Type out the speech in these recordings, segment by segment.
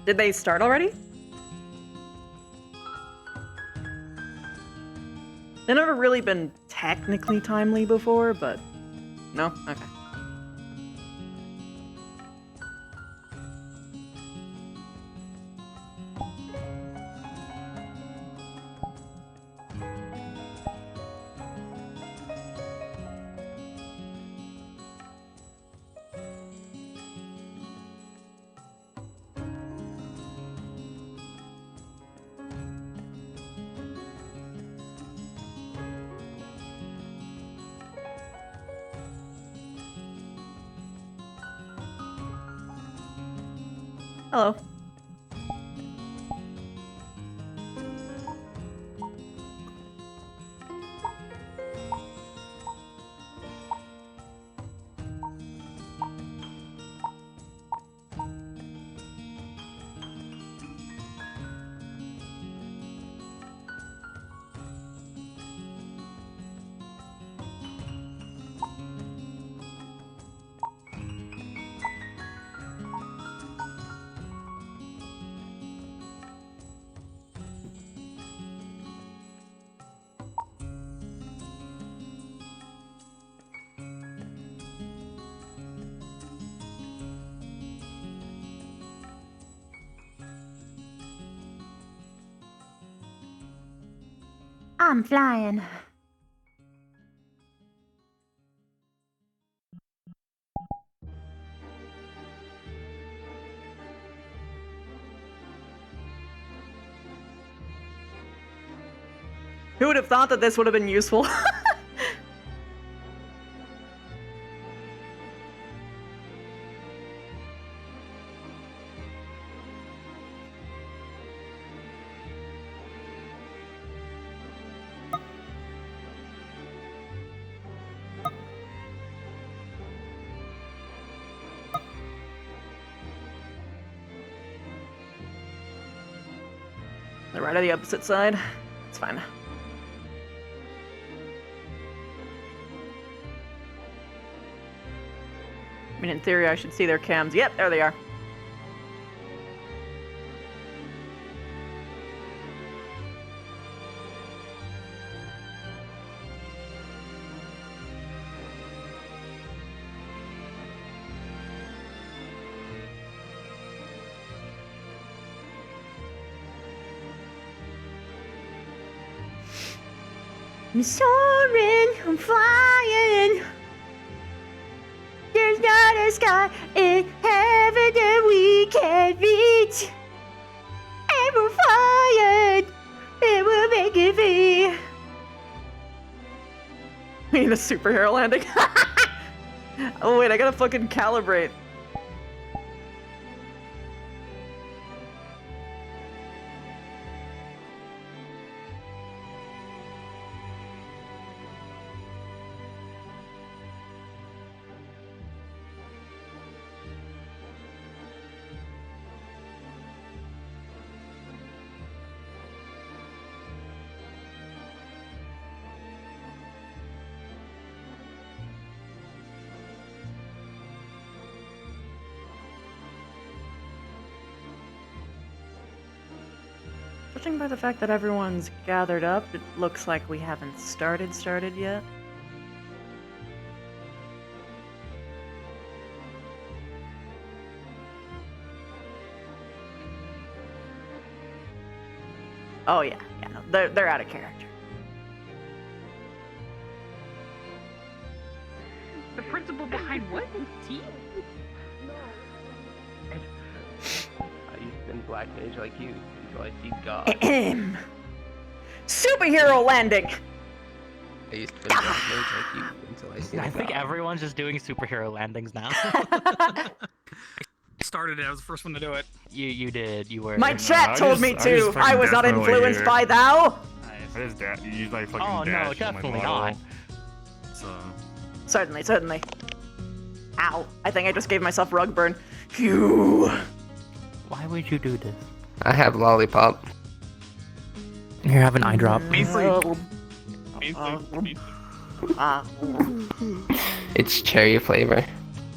Did they start already? They've never really been technically timely before, but... No? Okay. Hello. I'm flying. Who would have thought that this would have been useful? They're right on the opposite side. It's fine. I mean, in theory, I should see their cams. Yep, there they are. I'm soaring, I'm flying. There's not a sky in heaven that we can't reach. And we're flying, and we'll make it be. We need a superhero landing. Oh wait, I gotta fucking calibrate. Judging by the fact that everyone's gathered up, it looks like we haven't started yet. Oh yeah, no, they're out of character. The principle behind what? Tea? I used to be Black Mage like you until I see God. Superhero landing! I used to be Black Mage like you until I see I think God. everyone's just doing superhero landings now. Started it. I was the first one to do it. You did. You were. My chat told me to! I was not influenced by thou! It is that you use like fucking Oh no, definitely not. So Certainly. Ow. I think I just gave myself rug burn. Phew. Why would you do this? I have lollipop. Here, have an eye drop. It's cherry flavor.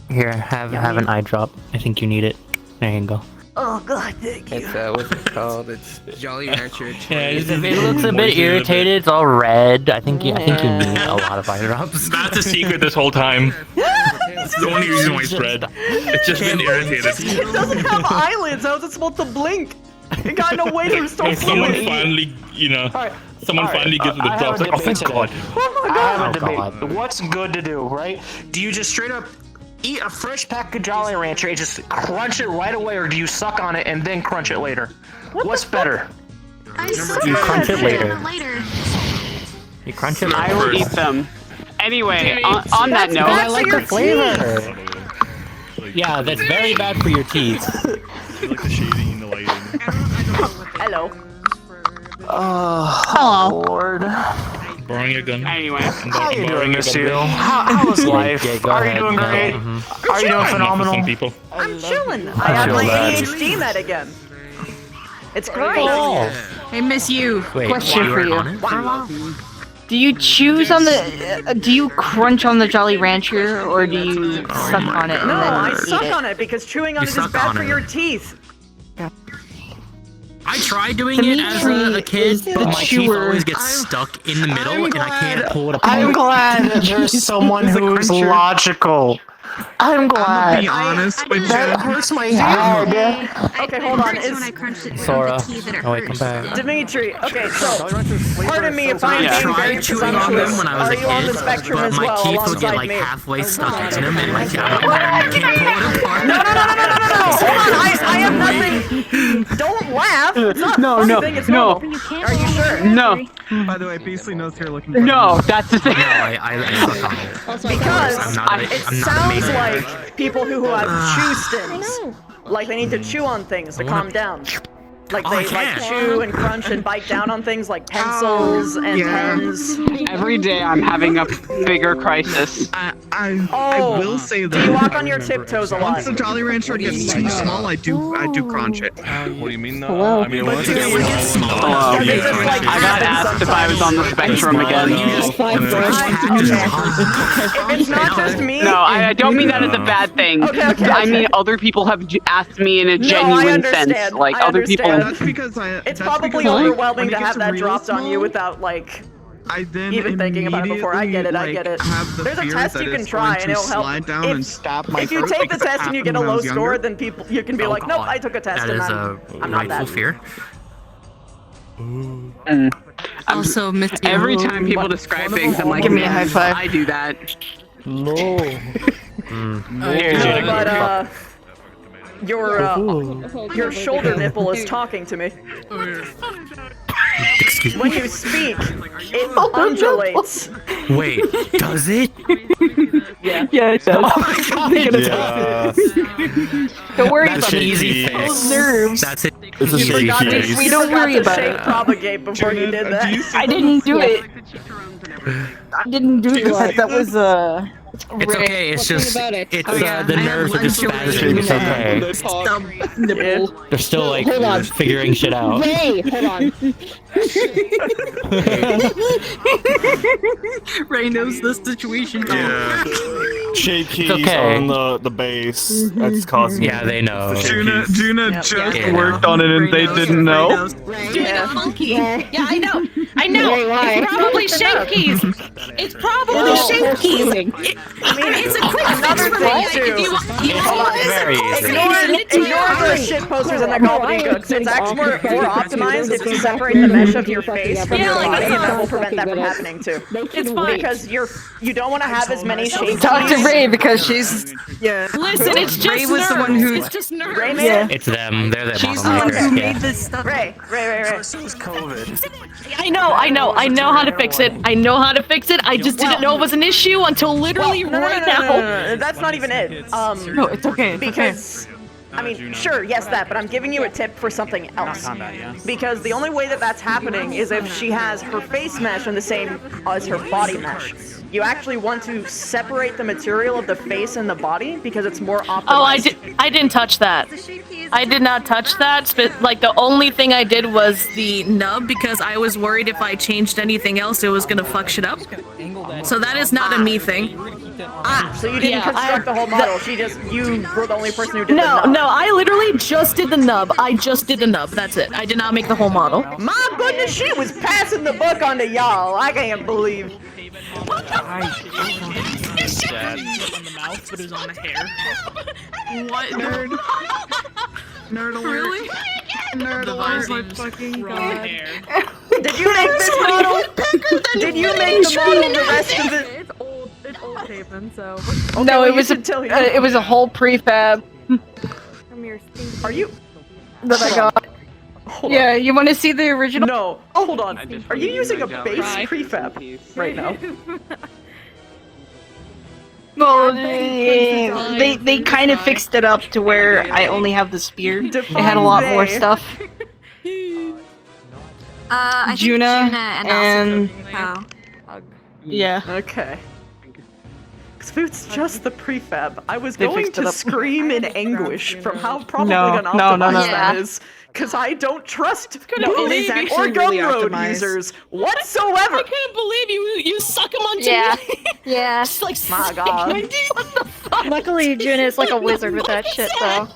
Here, have an eye drop. I think you need it. There you go. Oh God, thank you. It's what's it called? It's Jolly Rancher. Yeah, it looks a bit irritated. It's all red. I think you need a lot of eye drops. That's a secret this whole time. It's the only reason why it's red. It's just been irritated. It doesn't have eyelids. How is it supposed to blink? It got no way to restore When someone fluid. finally, someone Alright, finally gets to the I top, have it's like, a oh, thank debate God. Oh my I God. have a debate. God. What's good to do, right? Do you just straight up eat a fresh pack of Jolly Rancher and just crunch it right away, or do you suck on it and then crunch it later? What's better? You crunch it later. You crunch it I will later. eat them. Anyway, on that note, I like the your flavor. Yeah, that's very bad for your teeth. I like the shading and the lighting. Hello. Hello. Lord. Borrowing your gun. anyway. How you doing, Miss Two? How is life? Yeah, go Are ahead. you doing No, great? mhm. Are you doing phenomenal? Some people. I'm chilling. I have my feel bad. ADHD med again. It's great. Oh. I miss you. Wait, Question you for were you. on it? Do you choose on the? Do you crunch on the Jolly Rancher, or do you suck on it and No, then I eat suck it? on it because chewing on You it is suck bad on for it. your teeth. I tried doing it as a kid, but my teeth always get stuck in the middle, and I can't pull it apart. I'm glad that there's someone who's logical. I'm glad. honest with That hurts my head. Okay, hold on. When I crunched it, Sora. the teeth that Oh wait, come back. Dimitri, okay, so pardon me if I'm Yeah. being very Tried chewing on them presumptuous. when I was Are a you on the kid, spectrum but as my well, teeth would get alongside like me? halfway stuck in them, and like I can't pull it apart. No, hold on, I have nothing. Don't laugh. It's not a funny thing, it's normal. Are you sure? No, By the way, Beastly knows here looking for no, that's the thing. No, I suck on it. Because I'm not a- it I'm not sounds amazing. like people who have chew stings. Like they need to chew on things to calm down. Like Oh, I they like can. chew and crunch and bite down on things like pencils and pens. Every day I'm having a bigger crisis. I will say Do you that walk on your tiptoes a lot? once the Jolly Rancher gets too small, I do crunch it. What do you mean, though? I mean, Once it gets small, Hello. Yeah, they just, like, I got happen asked if I was on the spectrum again. If it's not just me. No, I don't mean that as a bad thing. Okay. I mean other people have asked me in a No, I genuine sense. understand. Like I other people. understand. That's because It's that's probably because, like, overwhelming when to it have gets that real dropped on you small, without like I then even thinking about it before. I get it. I get it. Have the There's a fear test that you can it's try going and to it'll help. slide down and stab my If you throat take the because it test and you get a happened when I low was score, younger. then you can be Oh, like, nope, God. I took a test That and is a I'm not rightful that. fear. Also, Miss Every time people describe things, I'm like, Give me a high five. I do that. No. No, but your shoulder nipple is talking to me. Excuse me. When you speak, it undulates. Wait, does it? Yeah. Yeah, it does. Oh my God, Don't worry That's about an it. easy Those fix. nerves. That's it. It's a You forgot to, shaky you We don't forgot worry to about shake it. propagate before you did that. I didn't do it. I didn't do that. That was It's okay. It's just it's the nerves are just spazzing. It's okay. They're still like figuring shit out. Ray, hold on. Ray knows the situation. Yeah. Shaky okay. on the base. That's causing. Yeah, they know. Juna Yep. just Yeah. worked on it and they didn't know. Yeah. Yeah, I know. why? It's probably shape keys. It's probably shape keys. I mean, it's a quick another thing too. Very easy. Ignore the shit posters and the gobbledygooks. It's actually more optimized if you separate the mesh of your face from your body, and that will prevent that from happening too. It's fine. Because you don't want to have as many shape Talk to keys. Ray because she's. Yeah. Listen, it's just Ray was the one who. It's just nerves. Ray made it? It's them. They're the She's the model one who makers. made Yeah. this stuff. Ray. I know how to fix it. I know how to fix it. I just didn't know it was an issue until literally right now. No, that's not even it. No, it's okay. It's Because, I mean, sure, yes, that, but I'm giving you a tip for something else. Because the only way that that's happening is if she has her face mesh on the same as her body mesh. You actually want to separate the material of the face and the body because it's more optimized. Oh, I didn't touch that. I did not touch that. Like the only thing I did was the nub because I was worried if I changed anything else, it was gonna fuck shit up. So that is not a me thing. So you didn't construct the whole model. You were the only person who did the No, nub. no, I literally just did the nub. I just did the nub. That's it. I did not make the whole model. My goodness, she was passing the buck on to y'all. I can't believe. On the mouth, but it was on the hair. What? Nerd. Nerd alert. Really? Nerd alert. Oh my fucking god. Did you make this model? Did you make the model the rest of it? It's old taping, so. Okay, No, well, it you was should tell you. it was a whole prefab From your stinky. Are you? that I got. Hold Yeah, you want to see the original? No. Oh, hold on. Are you using a base prefab right now? Well, they kind of fixed it up to where I only have the spear. It had a lot more stuff. I think Juna and and yeah. Okay. Because if it's just the prefab, I was They going fixed it to up. scream in anguish from how probably No, unoptimized no. that is. Because I don't trust believe bullies it's or actually really Gumroad optimized. users whatsoever. I can't believe you suck them onto Yeah. me. Yeah. Just like My God. what the fuck? Luckily, Juna is like a wizard with that shit, though.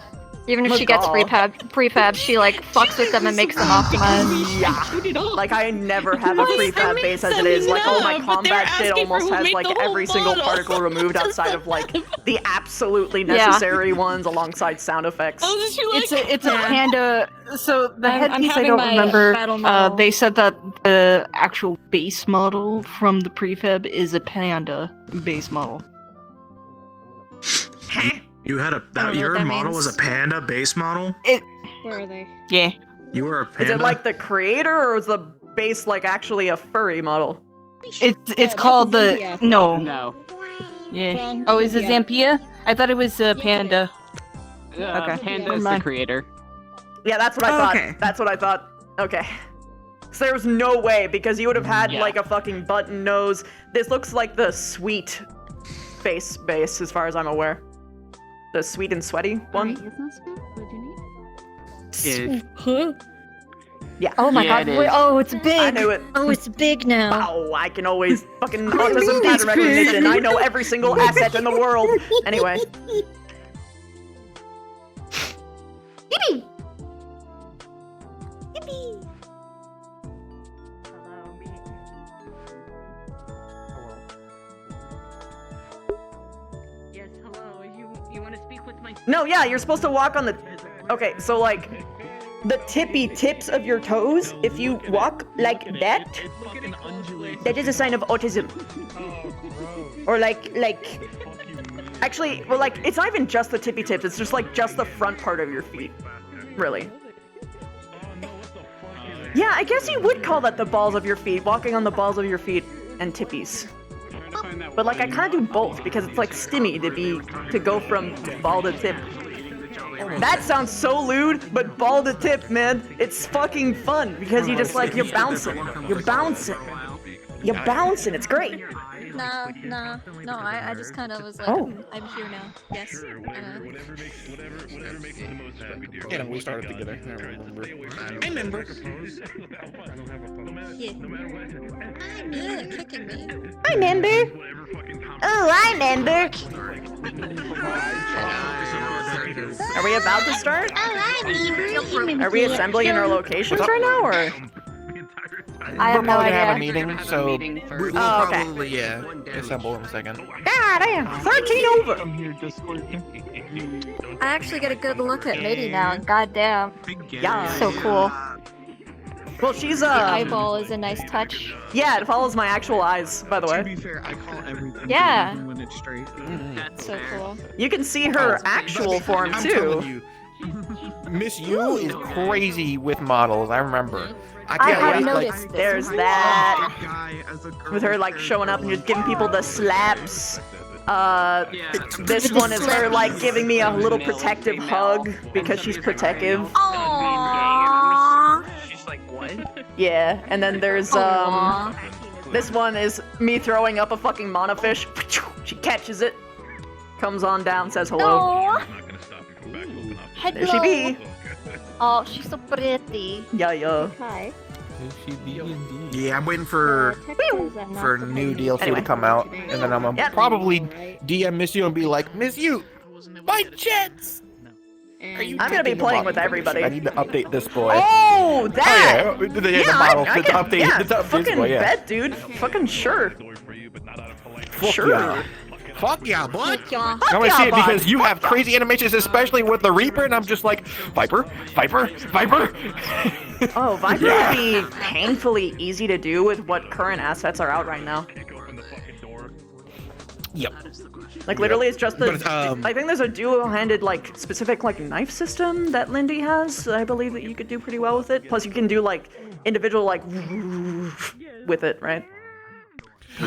Even if Oh, she gets God. prefab, she like fucks with them and makes them optimized. Yeah. Like, I never have a prefab base as it is. Like, all my combat shit almost has, like, every single particle removed outside of, like, the absolutely necessary ones alongside sound effects. It's a panda. So the I'm headpiece I having don't my remember. battle model. They said that the actual base model from the prefab is a panda base model. You had don't know your what that model was a means. panda base model? Where are they? Yeah. You were a Is panda? it like the creator, or is the base, like, actually a furry model? It's called the no. No. Yeah. Oh, is it Zampia? I thought it was panda. Okay. Panda Never is the mind. creator. Yeah, that's what I thought. Okay. That's what I thought. Okay. So there was no way, because you would have had, Yeah. like, a fucking button nose. This looks like the sweet face base, as far as I'm aware. The sweet and sweaty one? Yeah. Oh my Yeah, god. it is. Oh, it's big. I knew it. Oh, it's big now. Oh, I can always fucking autism pattern recognition. I know every single asset in the world. Anyway. Yippee! Yes, hello. You want to speak with my... No, yeah, you're supposed to walk on the... Okay, so, like, the tippy tips of your toes, if you walk like that, that is a sign of autism. Or, like... Actually, well, like, it's not even just the tippy tips, it's just, like, just the front part of your feet. Really. Yeah, I guess you would call that the balls of your feet, walking on the balls of your feet and tippies. But, like, I kind of do both, because it's, like, stimmy to go from ball to tip. That sounds so lewd, but ball to tip, man, it's fucking fun, because you just, like, you're bouncing, it's great. No, I just kind of was like, Oh. I'm here now. Yes. Whatever makes the most happy, dear. Yeah, we started together. I remember. I remember. Yeah, kicking me. I remember. Oh, I remember. Are we about to start? Are we assembling in our locations right now, or? I have no We're probably gonna have a idea. meeting, so we'll Oh, okay. probably assemble in a second. God damn, 13 over. I actually get a good look at Mitty now, and goddamn, Yeah. so cool. Well, she's The eyeball is a nice touch. Yeah, it follows my actual eyes, by the To way. be fair, I call everything Yeah. when it's straight. So cool. You can see her actual form I'm too. telling you, Miss Yu is crazy with models. I rember. I I can't have wait. Like, noticed this. There's that. guy as a girl. With her like showing up and just giving people the slaps. This The one is her slappy. like giving me a little protective hug because she's protective. Aww. She's like, what? Yeah, and then there's Aww. this one is me throwing up a fucking monofish. She catches it, comes on down, says hello. Aww. There she be. Oh, she's so pretty. Yeah, yeah. Hi. Yeah, I'm waiting for new DLC to come out, and then I'm gonna probably DM Miss You and be like, Miss You, by chance, I'm gonna be playing with everybody. I need to update this boy. Oh, that! Oh, yeah, the model. I to can, update, yeah, to update fucking this boy, yeah. bet, dude. Fucking sure. Fuck Sure. yeah. Fuck yeah, bud. Yeah. I'm gonna yeah, see it bud. because you have crazy animations, especially with the Reaper, and I'm just like, Viper, Viper, Viper. Oh, Viper would be painfully easy to do with what current assets are out right now. Yep. Like literally, it's just the. But, I think there's a dual-handed, like specific like knife system that Lindy has. I believe that you could do pretty well with it. Plus, you can do like individual like with it, right?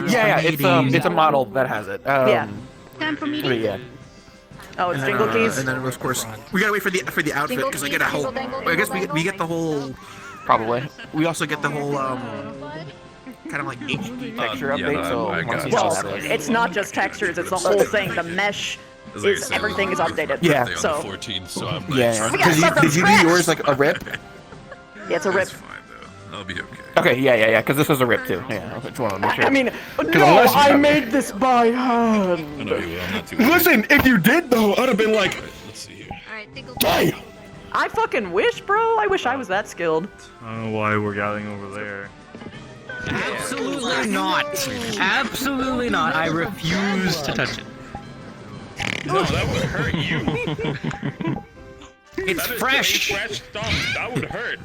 Yeah, it's a model that has it. Yeah. Time for me But yeah. Oh, it's Jingle Keys. And then of course we gotta wait for the outfit because I get a whole. I guess we get the whole. Probably. We also get the whole kind of like HD texture update. So once you Well, know that, it's not just textures; it's the whole thing. The mesh is everything is updated. Yeah. So 14, so I'm yeah. We gotta start from Did you do scratch. yours like a rip? yeah, it's a rip. fine though. I'll be okay. Okay, yeah, because this was a rip too. Yeah, I just want to make sure. I mean, no, unless you I have- made this by hand. I know you will. I'm not too. Listen, if you did though, I'd have been like, Let's see here. Alright, think damn. I fucking wish, bro. I wish I was that skilled. I don't know why we're gathering over there. Absolutely not. Absolutely not. I refuse to touch it. No, that would hurt you. It's That is fresh. a fresh thumb. That would hurt.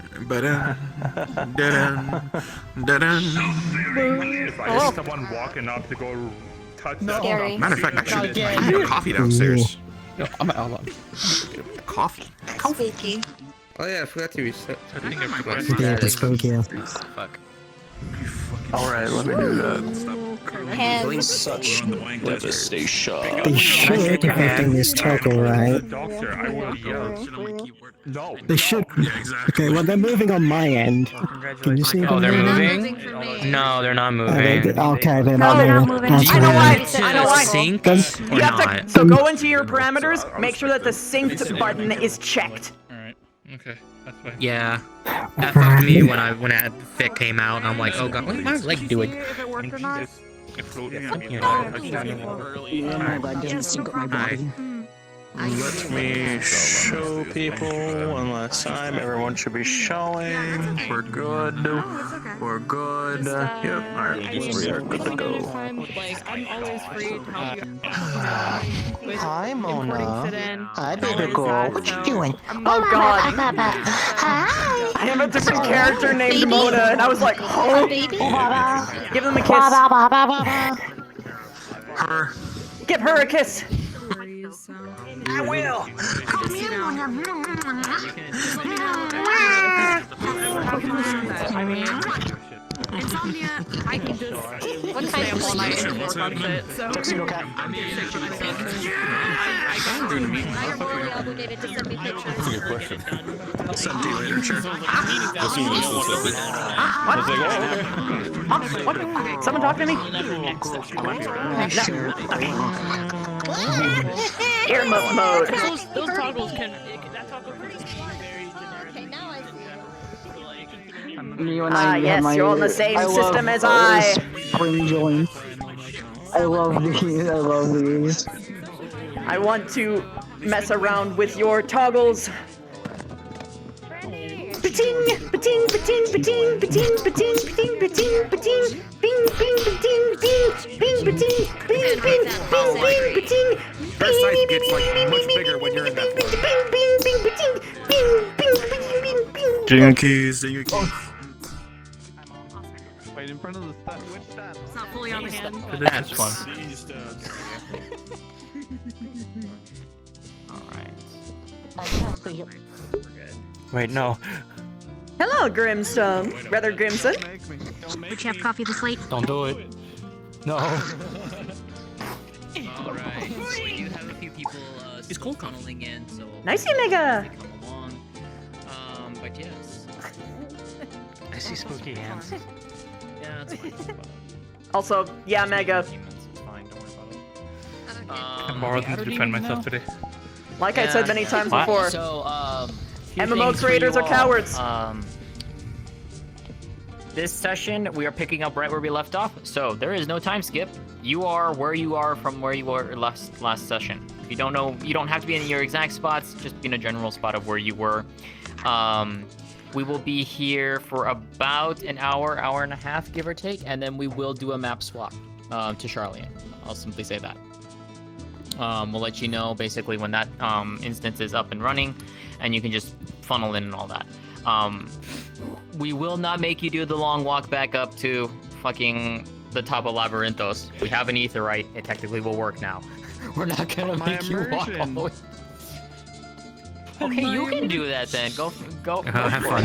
If I see someone walking up to go touch that Scary. Matter of fact, actually, I need a coffee downstairs. No, I'm out. Coffee. Spooky. Oh yeah, I forgot to reset. I think I forgot. Fuck. Alright, let me do that. Hands. Such devastation. They should if everything is toggle right. Doctor, I will yell. No. They should. Yeah, exactly. Okay, well they're moving on my end. Can you see Oh, them they're moving? moving? No, they're not Okay, moving. okay, they're No, not they're not moving. moving. That's I know weird. why. To I know why. sync Then- or You have not? to. So go into your parameters. Make sure that the synced button is checked. Alright. Okay. That's fine. Yeah. That fucked me when that fit came out, and I'm like, oh god, what is my leg doing? if it worked or not. It's floating. Let me show people one last time. Everyone should be showing. We're good. We're good. Yep. Alright. We are good to go. I'm always free to help you. Hi, Mona. Hi, baby girl. What you doing? Oh god. Hi. I have a different character named Mona, and I was like, oh. Give them a kiss. Her. Give her a kiss. I will. Insomnia, I can just stay up all night and work on shit, so... Tuxedo Cat. I'm sick for myself. Now you're morally obligated to send me pictures. That's a good question. I'll send to you later, sure. What? Someone talking to me? Earmuff mode. Those toggles can... That toggle can just be very generic. Okay, now I see. Ah, yes, you're on the same system as I. Spring joint. I love these. I love these. I want to mess around with your toggles. Ba-ting, ba-ting, ba-ting, ba-ting, ba-ting, ba-ting, ba-ting, ba-ting, ba-ting, bing, bing, ba-ting, bing, bing, ba-ting, bing, bing, bing, bing, ba-ting, Her size gets like much bigger when you're in that form. bing, bing, bing, ba-ting, bing, bing, bing, bing, bing. Jinkies. Wait, in front of the stand. Which stand? It's not fully on the hand. That's fun. Wait, no. Hello, Grimstone. Rather, Grimson. Would you have coffee this late? Don't do it. No. Alright, so we do have a few people still tunneling in, so Nice, Mega. come along. But yes. I see spooky hands. Yeah, it's fine. Also, yeah, Mega. It's fine, don't worry about it. I borrowed them to defend myself today. Like I said many times before, So, MMO creators are cowards. this session, we are picking up right where we left off, so there is no time skip. You are where you are from where you were last session. If you don't know, you don't have to be in your exact spots, just be in a general spot of where you were. We will be here for about an hour, hour and a half, give or take, and then we will do a map swap to Sharlyan. I'll simply say that. We'll let you know basically when that instance is up and running, and you can just funnel in and all that. We will not make you do the long walk back up to fucking the top of Labyrinthos. We have an aetherite. It technically will work now. We're not gonna make you walk all the way. Okay, you can do that then. Go have fun.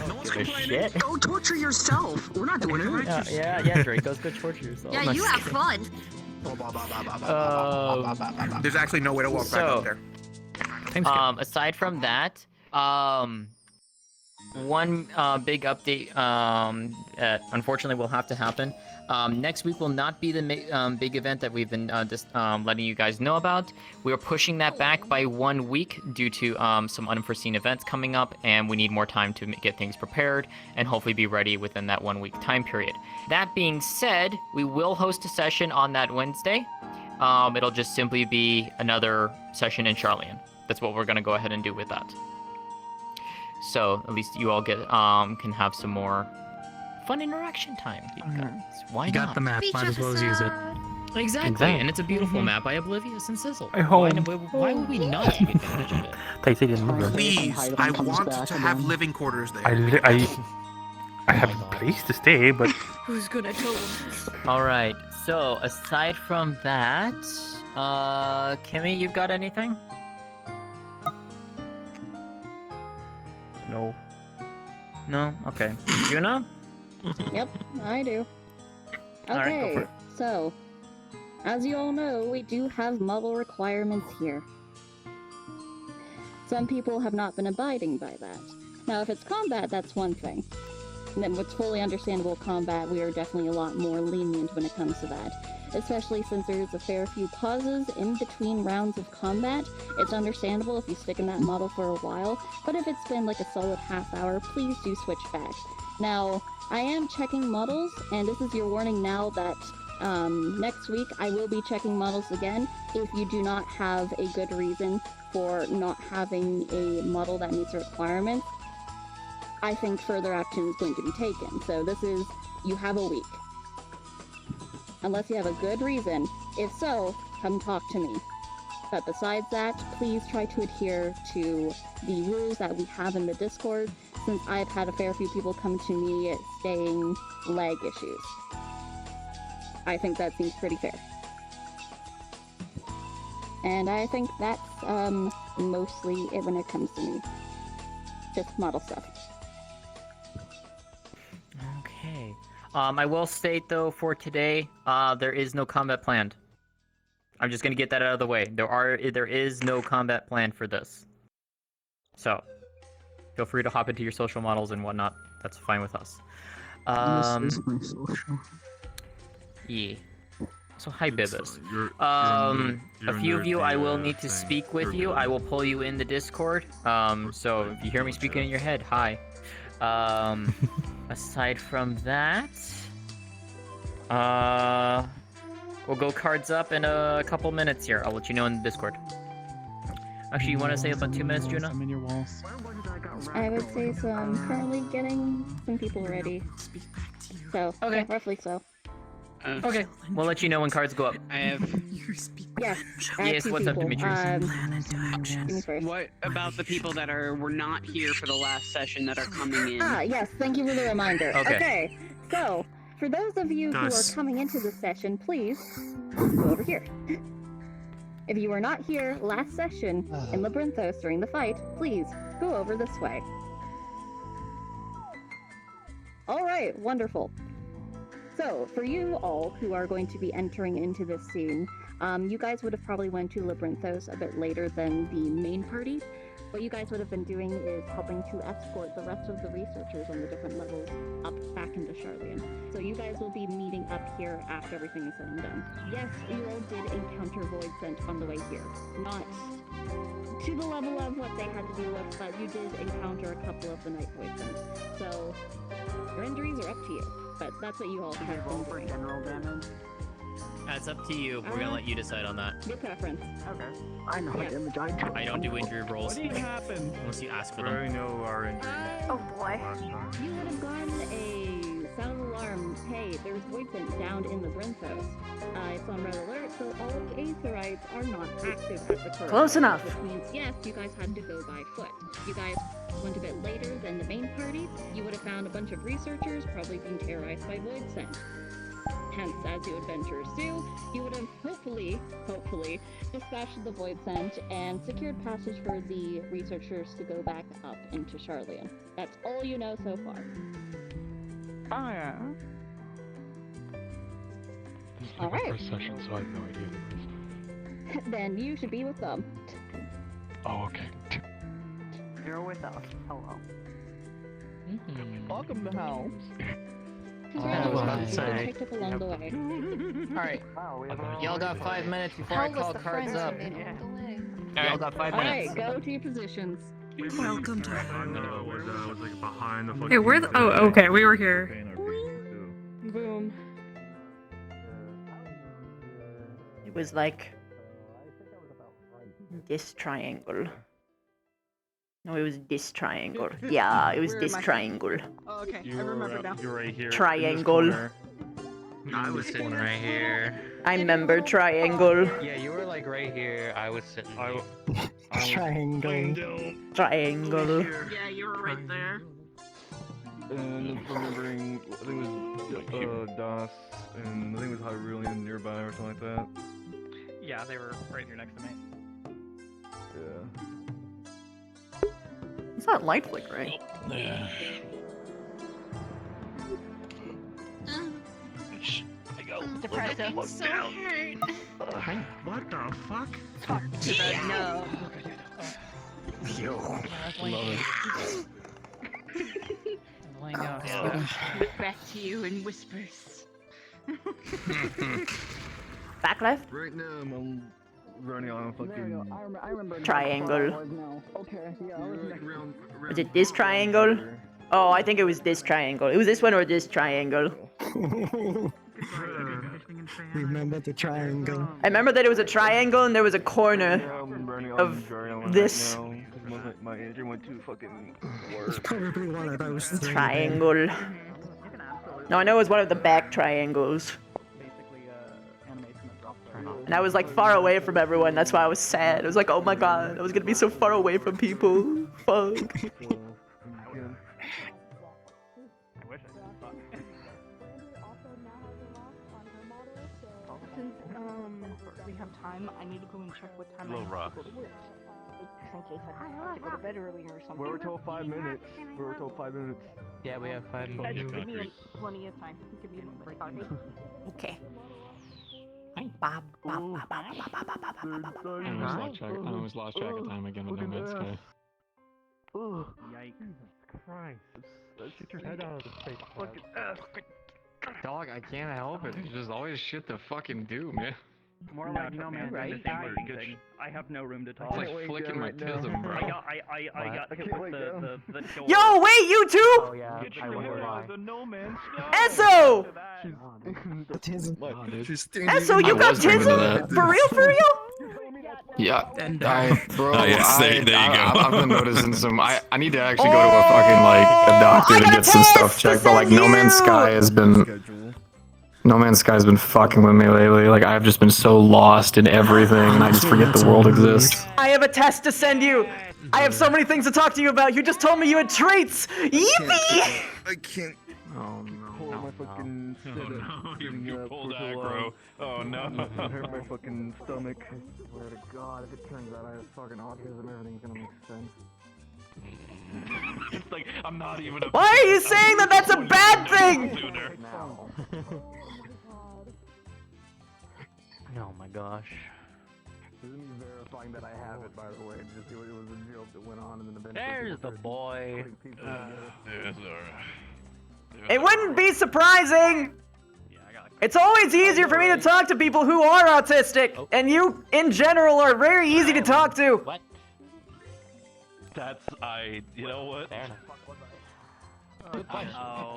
No one's complaining. Go torture yourself. We're not doing it. Yeah, Drake. Go torture yourself. Yeah, you have fun. There's actually no way to walk back up there. Aside from that, one big update that unfortunately will have to happen. Next week will not be the big event that we've been letting you guys know about. We are pushing that back by 1 week due to some unforeseen events coming up, and we need more time to get things prepared and hopefully be ready within that 1 week time period. That being said, we will host a session on that Wednesday. It'll just simply be another session in Sharlyan. That's what we're going to go ahead and do with that. So at least you all get can have some more fun interaction time. Why You not? got the map, might as well use it. Exactly, and it's a beautiful map by Oblivious and Sizzle. Why would we not take advantage of it? Please, I want to have living quarters there. I have a place to stay, but Who's gonna tell them? All right. So aside from that, Kimmy, you've got anything? No. No. Okay. Juna? Yep, I do. Okay, Alright, go for it. so, as you all know, we do have model requirements here. Some people have not been abiding by that. Now, if it's combat, that's one thing. And then what's fully understandable combat, we are definitely a lot more lenient when it comes to that. Especially since there's a fair few pauses in between rounds of combat. It's understandable if you stick in that model for a while, but if it's been like a solid half hour, please do switch back. Now, I am checking models, and this is your warning now that next week I will be checking models again if you do not have a good reason for not having a model that meets the requirements. I think further action is going to be taken. So this is, you have a week. Unless you have a good reason. If so, come talk to me. But besides that, please try to adhere to the rules that we have in the Discord, since I've had a fair few people come to me saying lag issues. I think that seems pretty fair. And I think that's mostly it when it comes to me. Just model stuff. Okay. I will state though for today, there is no combat planned. I'm just gonna get that out of the way. There is no combat planned for this. So, feel free to hop into your social models and whatnot. That's fine with us. This is my social. Yeah. So hi Bibis. A few of you I will need to speak with you. I will pull you in the Discord. So if you hear me speaking in your head, hi. Aside from that, we'll go cards up in a couple minutes here. I'll let you know in the Discord. Actually, you want to say about 2 minutes, Juna? I'm in your walls. I would say so. I'm currently getting some people ready. So, okay. Yeah, roughly so. Okay, we'll let you know when cards go up. I have. Yeah. Yes, what's up, Dimitri? What about the people that were not here for the last session that are coming in? Ah, yes. Thank you for the reminder. Okay. So, for those of you who are coming into the session, please go over here. If you were not here last session in Labyrinthos during the fight, please go over this way. Alright, wonderful. So, for you all who are going to be entering into this scene, you guys would have probably went to Labyrinthos a bit later than the main party. What you guys would have been doing is helping to escort the rest of the researchers on the different levels up back into Sharlyan. So you guys will be meeting up here after everything is said and done. Yes, you all did encounter Void Scent on the way here. Not to the level of what they had to deal with, but you did encounter a couple of the Night Void Scent. So your injuries are up to you, but that's what you all have been doing. General damage. That's up to you. We're gonna let you decide on that. Your preference. Okay. I know Yes. damage I do. I don't do injury rolls. What happened? Unless you ask for Where we them. know our injuries. Oh boy. You would have gotten a sound alarm. Hey, there's Void Scent down in the Brenthos. It's on red alert, so all of the Aetherites are not active at the current Close moment, enough. Which means, yes, you guys had to go by foot. You guys went a bit later than the main party. You would have found a bunch of researchers probably being terrorized by Void Scent. Hence, as you adventurers do, you would have hopefully dispatched the Void Scent and secured passage for the researchers to go back up into Sharlyan. That's all you know so far. Oh yeah. This is All my right. first session, so I have no idea. Then you should be with them. Oh, okay. You're with us. Hello. Welcome to hell. I was about to say. Picked up along the way. Alright. Y'all got 5 minutes before I call cards up. Y'all got 5 All minutes. right, go to your positions. Welcome to. Was like behind the fucking. Hey, where the? Oh, okay, we were here. Boom. It was like this triangle. No, it was this triangle. Yeah, it was Where this am I? triangle. Oh, okay, I remember now. You're right here. Triangle. I was sitting right here. I remember triangle. Yeah, you were like right here. I was sitting. Triangle. Triangle. Yeah, you were right there. And remembering, I think it was Das, and I think it was Hyrulean nearby or something like that. Yeah, they were right here next to me. Yeah. It's not light flick, right? Yeah. Depressive. So hurt. What the fuck? No. Yo. Back to you in whispers. Back left? Right now I'm running on a fucking. I remember. Triangle. Okay, yeah, I was next. Was it this triangle? Oh, I think it was this triangle. It was this one or this triangle. Remember the triangle. I remember that it was a triangle and there was a corner of this My injury went too fucking It's probably one of those three. triangle. No, I know it was one of the back triangles. And I was like far away from everyone, that's why I was sad. I was like, oh my god, I was gonna be so far away from people. Fuck. Since we have time, I need to go and check what time Little I rough. have to go to work. Just in case I have to go to bed earlier or something. We were told 5 minutes. We were told 5 minutes. Yeah, we have 5 Guys, minutes. give me plenty of time. Give me a moment. Okay. I almost lost track of time again with No Man's Sky. Yikes. Jesus Christ. Get your head out of the space. Fucking Dog, I can't help it. There's just always shit to fucking do, man. More like no man, right? I have no room to talk. It's like flicking my tism, bro. I got hit with the door. Yo, wait, you two? Oh yeah, I wonder why. The no man. Esso! Esso, you I got was thinking of tism? that. For real, for real? Yeah, bro, yes, there you go. I've been noticing some. I need to actually go to a fucking like a doctor to get some stuff checked. But like No Man's Sky has been fucking with me lately. Like I've just been so lost in everything, and I just forget the world exists. I have a test to send you. I have so many things to talk to you about. You just told me you had traits. Yippee! I can't. Oh no. My fucking You pulled aggro. Oh no. It hurt my fucking stomach. I swear to God, if it turns out I have fucking autism, everything's gonna make sense. It's like I'm not even a. Why are you saying that that's a bad thing? Oh my gosh. verifying that I have it, by the way. Just it was a joke that went on, and then eventually. There's the boy. It wouldn't be surprising! It's always easier for me to talk to people who are autistic, and you, in general, are very easy to talk to. What? That's you know what?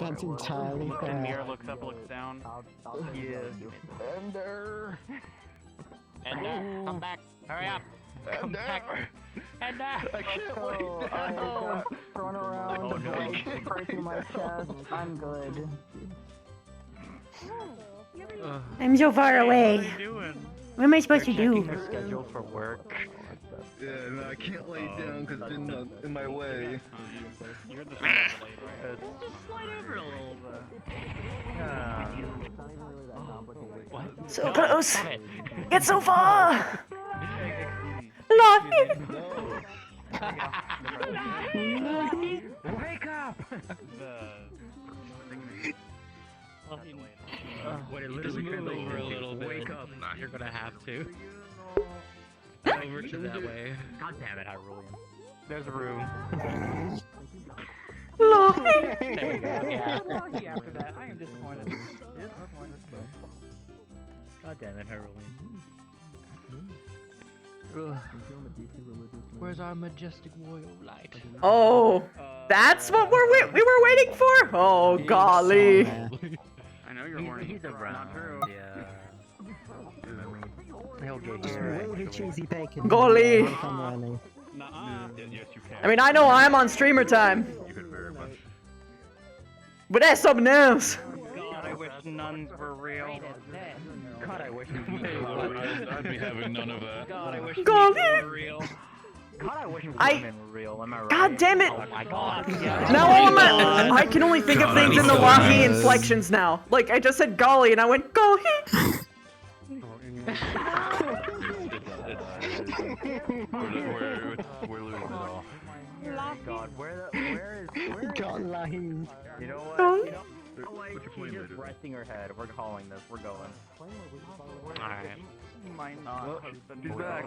That's entirely fair. Mirror looks up, looks down. Yeah. Ender, come back. Hurry up. Come back. Ender. I can't wait. Run around, breaking my chest. I'm good. I'm so far away. What are you doing? What am I supposed to do? Your schedule for work. Yeah, no, I can't lay down because it's in my way. You're the slide, right? Just slide over a little bit. What? So close! Get so far! Lucky! Wake up! When it literally turns over a little bit, wake up. You're gonna have to. Over to that way. God damn it, Hyrulean. There's room. Lucky! There you go, yeah. Lucky after that. I am disappointed. God damn it, Hyrulean. Where's our majestic royal light? Oh, that's what we were waiting for? Oh, golly. I know you're horny. He's around. Yeah. He'll get here. Way to cheesy bacon. Golly. Yes, you can. I mean, I know I'm on streamer time. You can very much. But that's something else. God, I wish nuns were real. God, I wish I'd be having none of that. God, I wish God. people were real. God, I wish women were real. Am I right? God damn it! Oh my God. Now I can only think of things in the wacky inflections now. Like, I just said golly and I went golly. We're losing it all. God, where is God, Lahim. You know what? You know, she's just resting her head. We're calling this. We're going. Alright. My husband. She's back.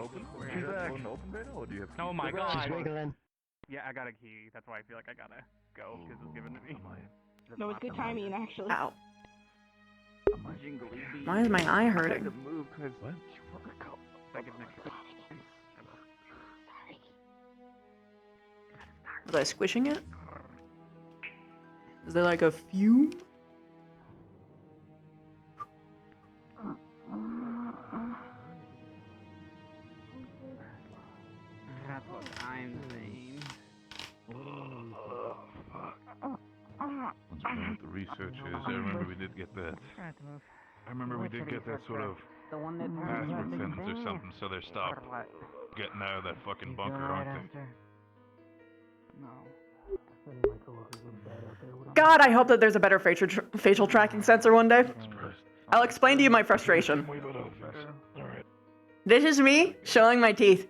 She's back. Open beta, or do you have? Oh my She's God. wiggling. Yeah, I got a key. That's why I feel like I gotta go because it's given to me. No, it's good timing, actually. Ow. Why is my eye hurting? Move, cause what? Was I squishing it? Is there like a fume? That's what I'm saying. The research is, I remember we did get that. I remember we did get that sort of password sentence or something, so they're stopped getting out of that fucking bunker, aren't they? God, I hope that there's a better facial tracking sensor one day. I'll explain to you my frustration. This is me showing my teeth.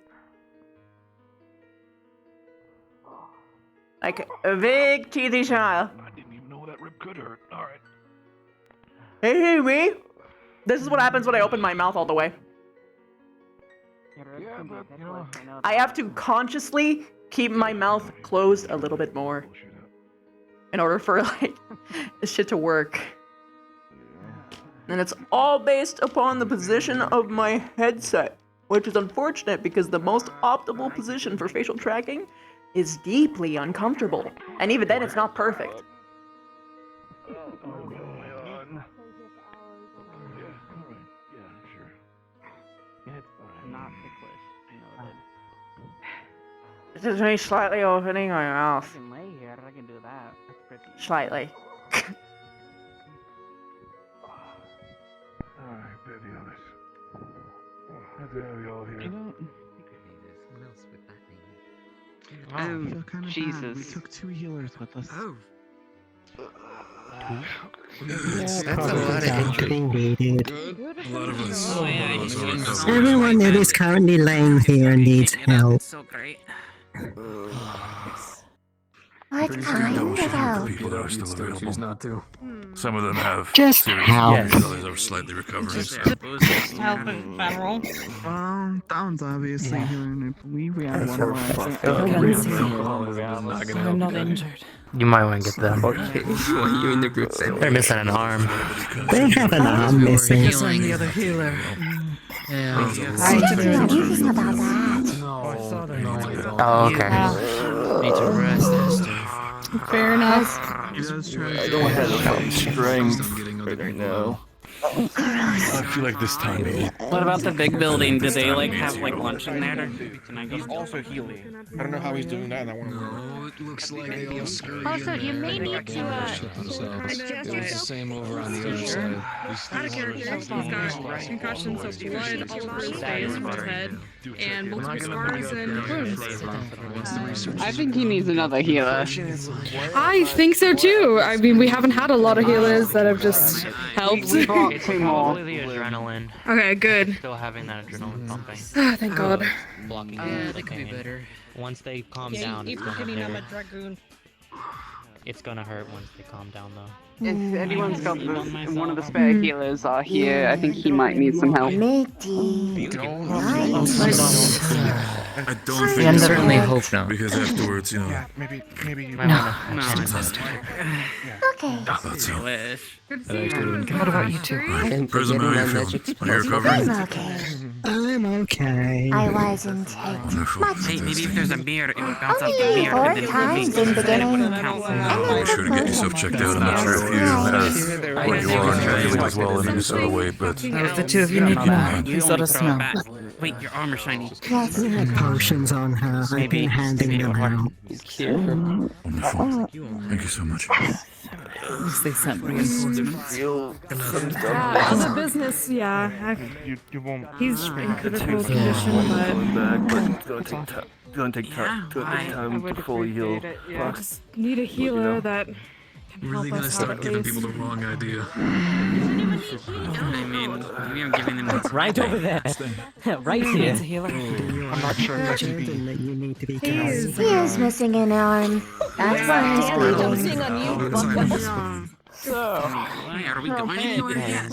Like a big teethy smile. I didn't even know that rib could hurt. Alright. Hey, me. This is what happens when I open my mouth all the way. Yeah, but, you know, I have to consciously keep my mouth closed a little bit more in order for, like, this shit to work. And it's all based upon the position of my headset, which is unfortunate because the most optimal position for facial tracking is deeply uncomfortable. And even then, it's not perfect. Not ticklish. I know It's just me slightly opening my I mouth. can lay here. I can do that. That's pretty. Slightly. alright, baby, honest. Good to have you all here. Oh, Jesus. We took 2 healers with us. Oh. That's a lot of injury. Good. A lot of us. Everyone that is currently laying here needs help. So great. What kind of help? People that are still available. Choose not to. Some of them have Just serious help. injuries, others are slightly recovering. So. Help in general. Down's obviously healing. I believe we have one I'm not injured. You might want to get them. Okay, you in the group. They're missing an arm. They have an arm missing. Because I'm the other healer. Yeah. about that. Oh, okay. Need to rest, Esther. Fair enough. I don't have strength right now. I feel like this time. What about the big building? Do they like have like lunch in there? Can I go? He's also healing. I don't know how he's doing that in that one room. It looks like they all scurry. Also, you may need to It's the same over on the other side. out of character. He's got concussions, so blood all over his face from his head, and multiple scars and wounds. I think he needs another healer. I think so too. I mean, we haven't had a lot of healers that have just helped. It's probably the adrenaline. Okay, good. Still having that adrenaline pumping. Thank God. Blocking That could be better. Once they calm down, it's gonna hurt. It's gonna hurt once they calm down, though. If anyone's got one of the spare healers here, I think he might need some help. I don't think I so. certainly hope not. Because afterwards, you know. Yeah, maybe. No. Okay. That's so. What about you two? Prism, how are you feeling? Are you recovering? I'm okay. I'm okay. I wasn't hit much. Hey, maybe if there's a mirror, it would bounce off the Only mirror. 4 times in beginning. Make sure to get yourself checked out. I'm not sure if you have what you are and you're healing as well in Minnesota way, but If the two of you need more, please let us know. Wait, your arm is shiny. Yes. We had potions on her. I've been handing them out. wonderful. Thank you so much. At least they sent reinforcements. As a business, yeah. He's in critical condition, but... It's gonna take time to fully heal. Just need a healer that can help Really us gonna out start at giving least. people the wrong idea. I mean, we are giving them It's right over there. Right He here. needs a healer. I'm not sure what you need to be He is missing an arm. That's why he's bleeding. Why are we going anywhere?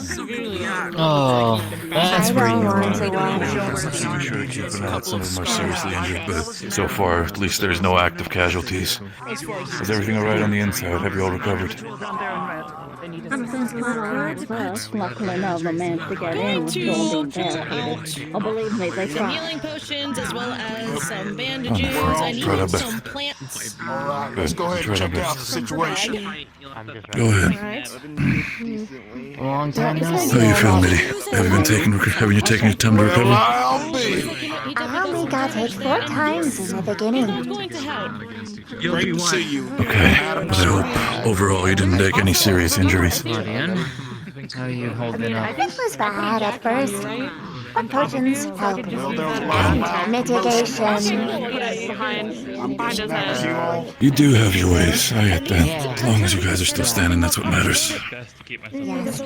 Oh, that's I don't want to watch. Be sure to keep an eye on some of them are seriously injured, but so far, at least there's no active casualties. Is everything alright on the inside? Have you all recovered? Everything's not alright first. Luckily, none of them managed to get in with Joel being barricaded. Oh, believe me, they Some tried. healing potions as well as some bandages. Wonderful. I need Try our best. some plants. Alright, let's go ahead and check out the situation. Go ahead. a long time now. How you feeling, Mitty? Have you taken your time to recover? I'll be. I only got hit 4 times in the beginning. Going to help. Great to see you. Okay, but I hope overall you didn't take any serious injuries. Sharlyan, how are you holding up? It was bad at first. But potions help. Mitigation. You do have your ways, I get that. As long as you guys are still standing, that's what matters. Yes.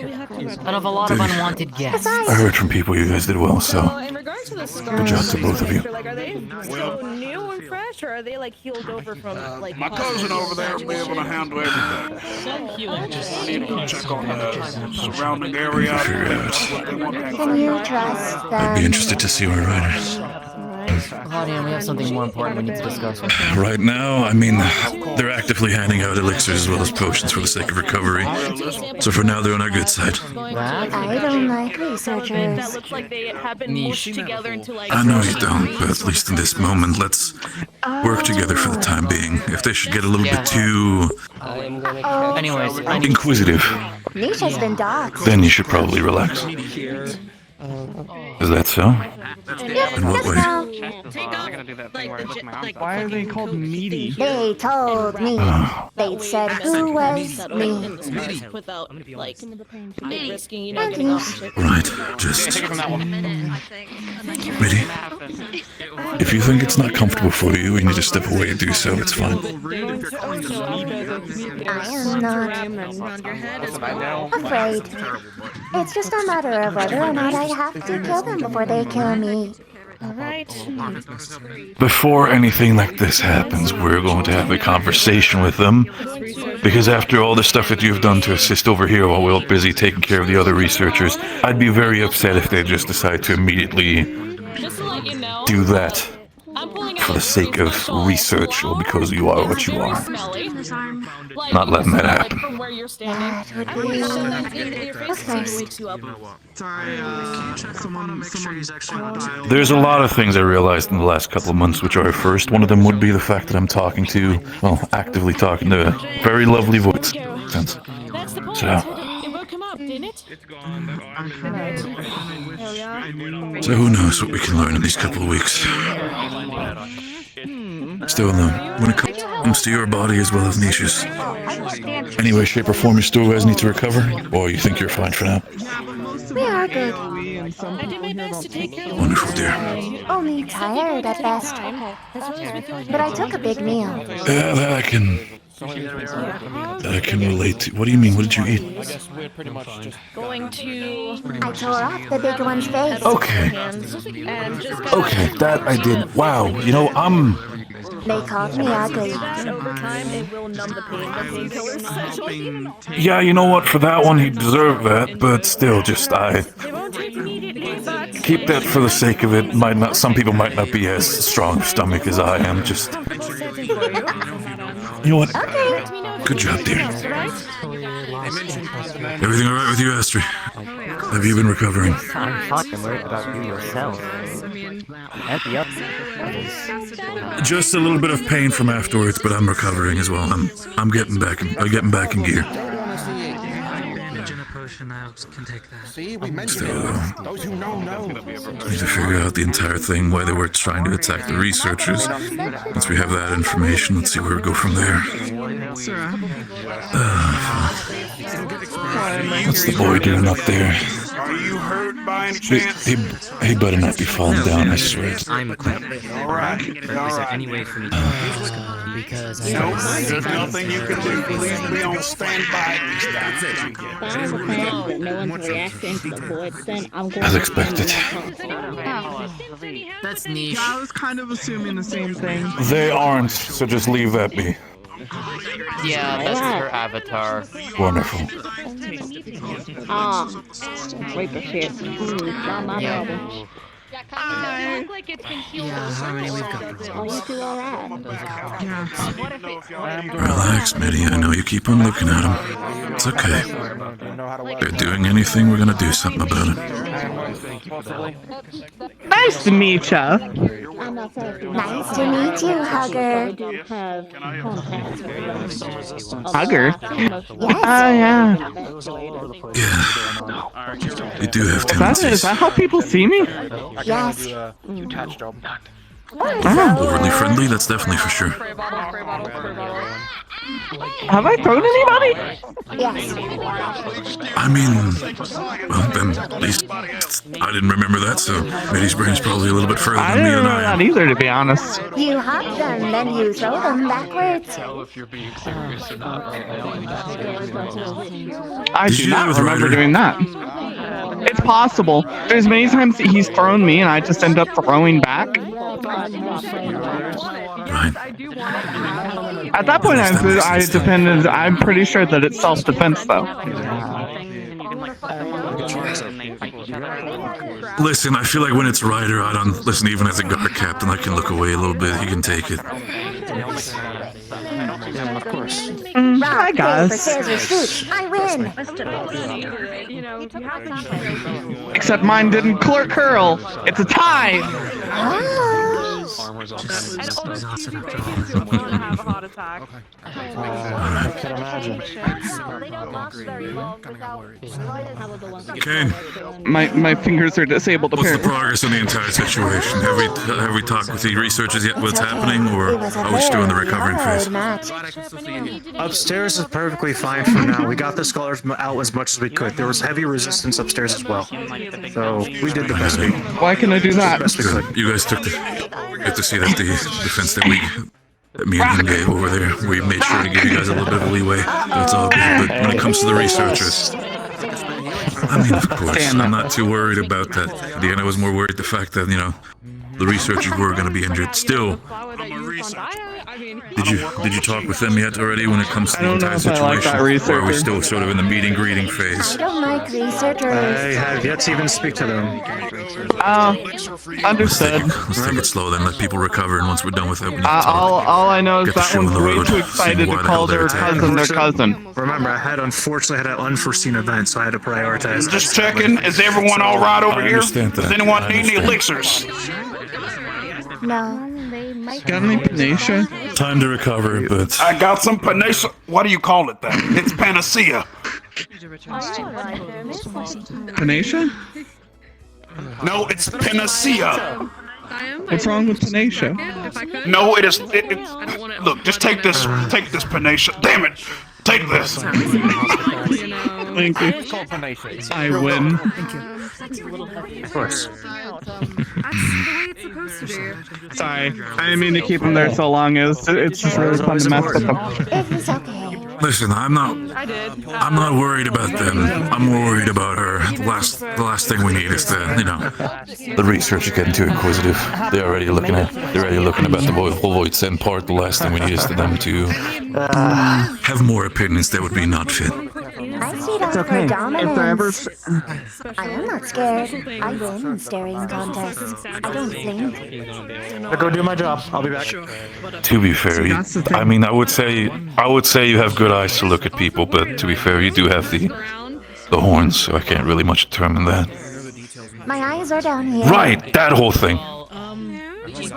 Out of a lot of unwanted guests. I heard from people you guys did well, so In regards to the good job to both of you. like, are they still new and fresh, or are they like healed over from like? My cousin over there will be able to handle everything. I need to check on the surrounding area. Can you trust I'd them? be interested to see our riders. Claudia, we have something more important we need to discuss. Right now, I mean, they're actively handing out elixirs as well as potions for the sake of recovery. So for now, they're on our good side. I don't like researchers. That looks like they have been mushed together into like. I know you don't, but at least in this moment, let's work together for the time being. If they should get a little bit too Anyways, inquisitive, Niche has been doxxed. then you should probably relax. Is that so? In what way? Why are they called meaty? They told me. They said who was me. Without like risking, you know, getting off and shit. Right, just... Mitty, if you think it's not comfortable for you, you need to step away and do so, it's fine. I am not afraid. It's just a matter of whether or not I have to kill them before they kill me. Alright. Before anything like this happens, we're going to have a conversation with them. Because after all the stuff that you've done to assist over here while we're busy taking care of the other researchers, I'd be very upset if they just decide to immediately do that for the sake of research or because you are what you are. Not letting that happen. From where you're standing. There's a lot of things I realized in the last couple of months which are first. One of them would be the fact that I'm talking to, well, actively talking to a very lovely voice. So who knows what we can learn in these couple of weeks. Still though, when it comes to your body as well as Nisha's, any way, shape, or form you still guys need to recover, or you think you're fine for now? We are good. I did my best to take care of Wonderful, dear. Only tired at best. But I took a big meal. Yeah, that I can relate to. What do you mean? What did you eat? Going to... I tore off the big one's face. Okay. Okay, that I did. Wow, you know, They called me ugly. Over time, it will numb the pain, but painkillers essentially. yeah, you know what? For that one, he deserved that, but still, just keep that for the sake of it. Might not. Some people might not be as strong of stomach as I am. Just. You know what? Okay. Good job, dear. Everything all right with you, Astrid? Have you been recovering? I'm fucking worried about you yourself. Just a little bit of pain from afterwards, but I'm recovering as well. I'm getting back in gear. Still, those who know. Need to figure out the entire thing, why they were trying to attack the researchers. Once we have that information, let's see where we go from there. What's the boy doing up there? Are you hurt by any chance? He better not be falling down, I swear. I'm equipped. Alright. Is there any way for me to because There's nothing you can do. Please be on standby. That's it. No one's reacting to the voice, then I'm going As expected. That's niche. Yeah, I was kind of assuming the same thing. They aren't, so just leave that be. Yeah, that's her avatar. Wonderful. Wait the shit. Not my problem. Yeah, how many we've got? Oh, you two alright? Relax, Mitty. I know you keep on looking at him. It's okay. If they're doing anything, we're gonna do something about it. Nice to meet ya. Nice to meet you, Hugger. Hugger? Yes. Yeah. You do have Is tendencies. that how people see me? Yes. Overly friendly, that's definitely for sure. Have I thrown anybody? Yes. I mean, well, then at least I didn't remember that, so Mitty's brain's probably a little bit further I than me didn't than remember I am. that either, to be honest. You hug them, then you throw them backwards. I Did do you do that not with remember Ryder? doing that. It's possible. There's many times that he's thrown me and I just end up throwing back. Right. At that point, I depended. I'm pretty sure that it's self-defense, though. Listen, I feel like when it's Ryder, I don't listen. Even as a guard captain, I can look away a little bit. He can take it. Of course. Rock, paper, scissors, shoot. I win. Except mine didn't curl. It's a tie. I can imagine. Kane, My fingers are disabled. what's the Apparently. progress on the entire situation? Have we talked with the researchers yet? What's happening, or are we still in the recovering phase? Upstairs is perfectly fine for now. We got the scholars out as much as we could. There was heavy resistance upstairs as well. So we did the best we could. Why can I do that? You guys took good to see that the defense that me and him gave over there, we made sure to give you guys a little bit of leeway. That's all good. But when it comes to the researchers, I mean, of course, I'm not too worried about that. At the end, I was more worried the fact that, the researchers were going to be injured. Still, did you talk with them yet already when it comes to the entire situation? Or are we still sort of in the meeting greeting phase? I don't like researchers. I have yet to even speak to them. Understood. Let's take it slow then. Let people recover, and once we're done with it, we need to All I know is Get the that shoe one's on the way road, too see excited why to the call hell they're their attacking. cousin their cousin. Remember, I had unfortunately had an unforeseen event, so I had to prioritize. Just checking. Is everyone all right over here? Does anyone need any elixirs? No. Got any panacea? Time to recover, but I got some panacea. What do you call it then? It's panacea. Panacea? No, it's panacea. What's wrong with panacea? No, it is. Look, just take this. Take this panacea. Damn it! Take this. Thank you. I win. Of course. Sorry, I didn't mean to keep them there so long. It's just really fun to mess with them. It was okay. listen, I'm not worried about them. I'm more worried about her. The last thing we need is the research is getting too inquisitive. They're already looking about the whole Void Send part. The last thing we need is for them to have more opinions that would be not fit. I see that for dominance. I am not scared. I win in staring contests. I don't think. I'll go do my job. I'll be back. To be fair, I mean, I would say you have good eyes to look at people, but to be fair, you do have the horns, so I can't really much determine that. My eyes are down here. Right, that whole thing.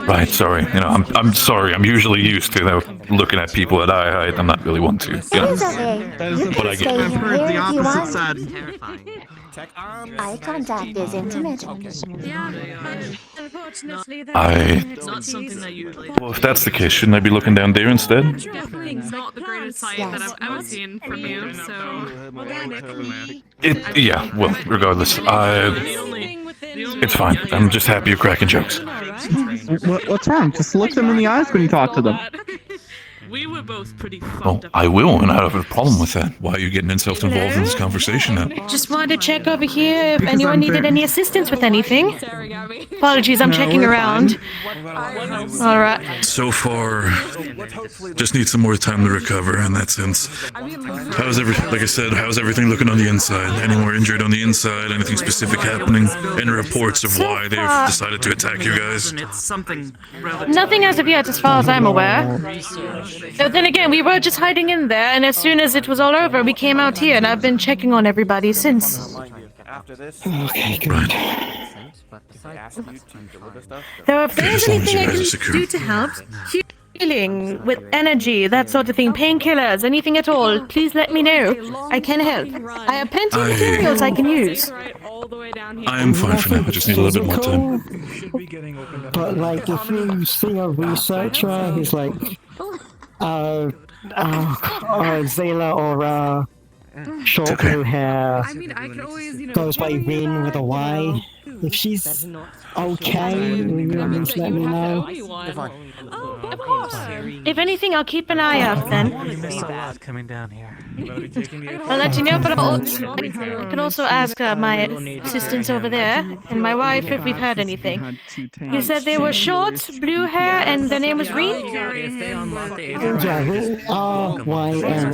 Right, sorry. I'm sorry. I'm usually used to looking at people at eye height. I'm not really one to. It is okay. You But I can get stay it. here if you want. side. Eye contact is intimate. Well, if that's the case, shouldn't I be looking down there instead? Definitely not the greatest sight that I've ever seen from you, so... Yeah, well, regardless, it's fine. I'm just happy you're cracking jokes. What's wrong? Just look them in the eyes when you talk to them. We were both pretty Well, I will, and I don't have a problem with that. Why are you getting yourself involved in this conversation now? Just wanted to check over here if anyone needed any assistance with anything. Apologies, I'm checking around. Alright. So far, just need some more time to recover in that sense. How's everything looking on the inside? Any more injured on the inside? Anything specific happening? Any reports of why they've decided to attack you guys? Nothing as of yet, as far as I'm aware. But then again, we were just hiding in there, and as soon as it was all over, we came out here, and I've been checking on everybody since. Okay, good. So if there's anything I can do to help, healing with energy, that sort of thing, painkillers, anything at all, please let me know. I can help. I have plenty of materials I can use. I am fine for now. I just need a little bit more time. But like, if you see a researcher who's like, Zayla or short blue hair, goes by Rin with a Y. If she's okay, will you at least let me know? Of course. If anything, I'll keep an eye out then. Coming down here. I'll let you know, but I can also ask my assistants over there and my wife if we've heard anything. You said they were short, blue hair, and their name was Reed? Yeah, R-Y-N-N.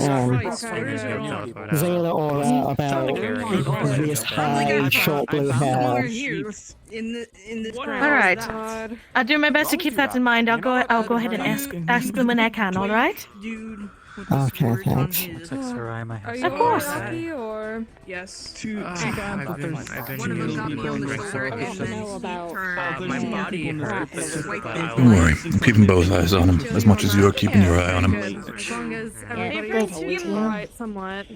Zayla Aura about this high, short blue hair. All right. I'll do my best to keep that in mind. I'll go ahead and ask them when I can. All right? Okay, thanks. Of course. Or yes. I've been my body hurts. Don't worry. I'm keeping both eyes on him, as much as you're keeping your eye on him. As long as everybody's alright somewhat.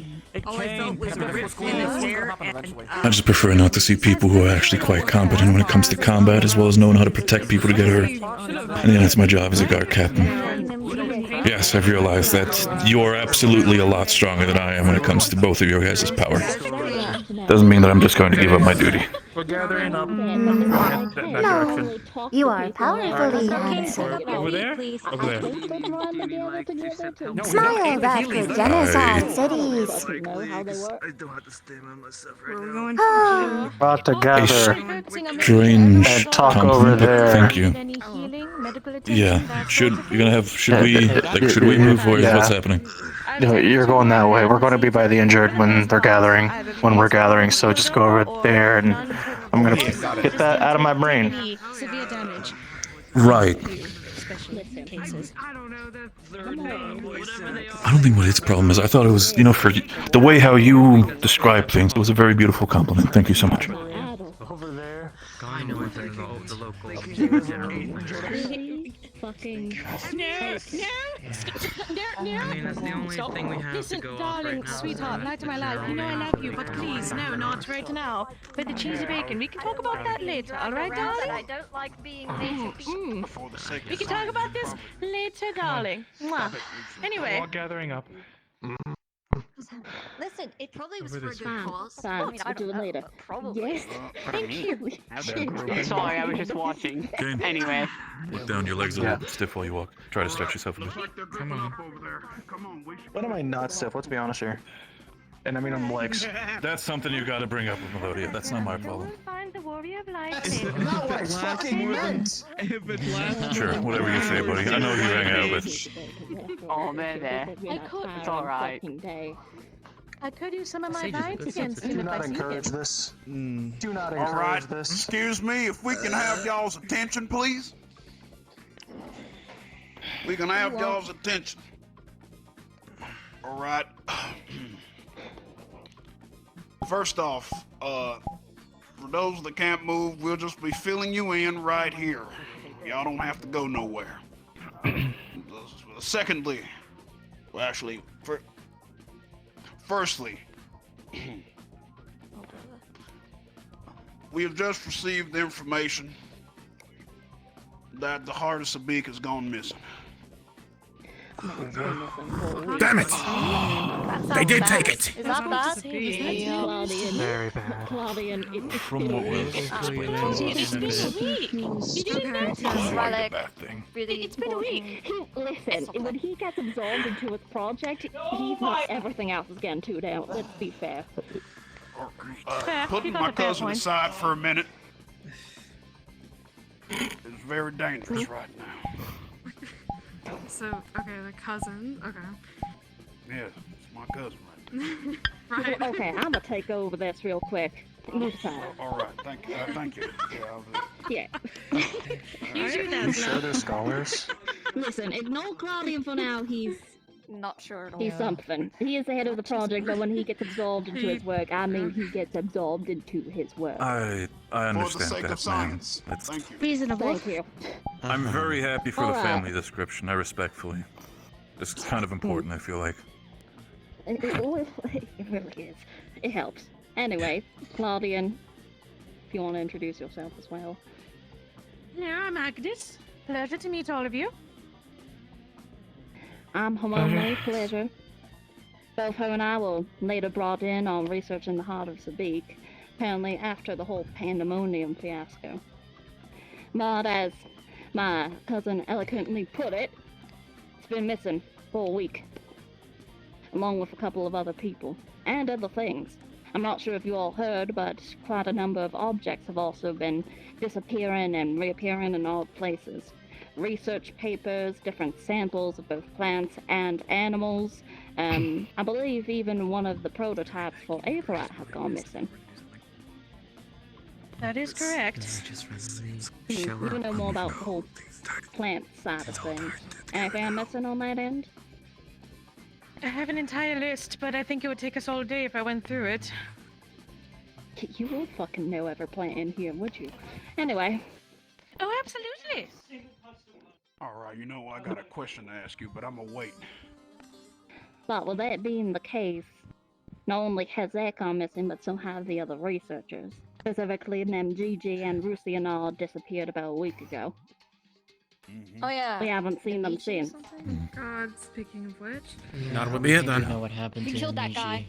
All I felt was the rift in his hair and I just prefer not to see people who are actually quite competent when it comes to combat, as well as knowing how to protect people to get hurt. And yeah, that's my job as a guard captain. Yes, I've realized that you are absolutely a lot stronger than I am when it comes to both of your guys' power. Doesn't mean that I'm just going to give up my duty. We're gathering up. No, That direction. you are powerfully handsome. Over there? Over there. Smile that could genocide cities. We're going About to gather Strange and talk over compliment, but there. thank you. Yeah, should we move or what's happening? No, you're going that way. We're going to be by the injured when we're gathering, so just go over there and I'm going to get that out of my brain. Severe damage. Right. Cases. I don't think what its problem is. I thought it was, for the way how you describe things, it was a very beautiful compliment. Thank you so much. Over there. I know what they're called, the local Fucking. No! I mean, that's the only thing we have Listen, to go darling, off right now. sweetheart, light of my life, you know I love you, but please, no, not right now. With the cheesy bacon, we can talk about that later, alright, darling? I don't like being We can talk about this later, darling. Mwah. Anyway. We're all gathering up. Listen, it probably was Over for a this good way. cause. Fine, I mean, I we'll do don't it know, later. but probably. Yes. Thank you. Sorry, I was just watching. Kane. Anyway. Put down your legs a little bit stiff while you walk. Try to stretch yourself a bit. Come on. When am I not stiff? Let's be honest here. And I mean on legs. That's something you gotta bring up with Melodia. That's not my problem. Find the warrior of light. Not what I fucking meant. Sure, whatever you say, buddy. I know who you hang out with. Oh, there. It's alright. I could use some of my Say just- vines against him Do if I not see encourage him. this. Do not All encourage right, this. excuse me, if we can have y'all's attention, please. We can have y'all's attention. All right. First off, for those that can't move, we'll just be filling you in right here. Y'all don't have to go nowhere. Secondly, well, actually, firstly, we have just received information that the heart of Sabik has gone missing. Damn it! They did take it! Is that bad? Very bad. Claudian, From what was explained to us, It's been a week. You didn't notice. Like, bad thing. really It's been a week. Listen, when he gets absorbed into his project, he's not everything else is getting too down. Let's be fair. Fair. Putting You got my a fair cousin point. aside for a minute. It's very dangerous right now. So, okay, the cousin. Okay. Yeah, it's my cousin Right. Okay, I'm gonna take over this real quick. Move aside. All right, thank you. Thank you. Yeah. You do that, You sure they're scholars? Listen, ignore Claudian for now. He's not sure at all. He's something. He is the head of the project, but when he gets absorbed into his work, I mean he gets absorbed into his work. I understand that, man. That's, Reasonable. Thank you. I'm very happy for the Alright. family description. I respectfully. This is kind of important, I feel like. It really is. It helps. Anyway, Claudian, if you want to introduce yourself as well. Hello, I'm Agnes. Pleasure to meet all of you. I'm Hermione, pleasure. Both her and I were later brought in on researching the heart of Sabik, apparently after the whole pandemonium fiasco. But as my cousin eloquently put it, it's been missing for a week, along with a couple of other people, and other things. I'm not sure if you all heard, but quite a number of objects have also been disappearing and reappearing in odd places. Research papers, different samples of both plants and animals. I believe even one of the prototypes for Aetherite has gone missing. That is correct. You know more about the whole plant side of things. Anything I'm missing on that end? I have an entire list, but I think it would take us all day if I went through it. You would fucking know every plant in here, would you? Anyway. Oh, absolutely. All right, you know, I got a question to ask you, but I'm gonna wait. But with that being the case, not only has that gone missing, but so have the other researchers. Specifically, named Gigi and Rusianard disappeared about a week ago. Oh yeah. We haven't seen them since. God, speaking of which. That would be it then. know what happened We to killed that guy.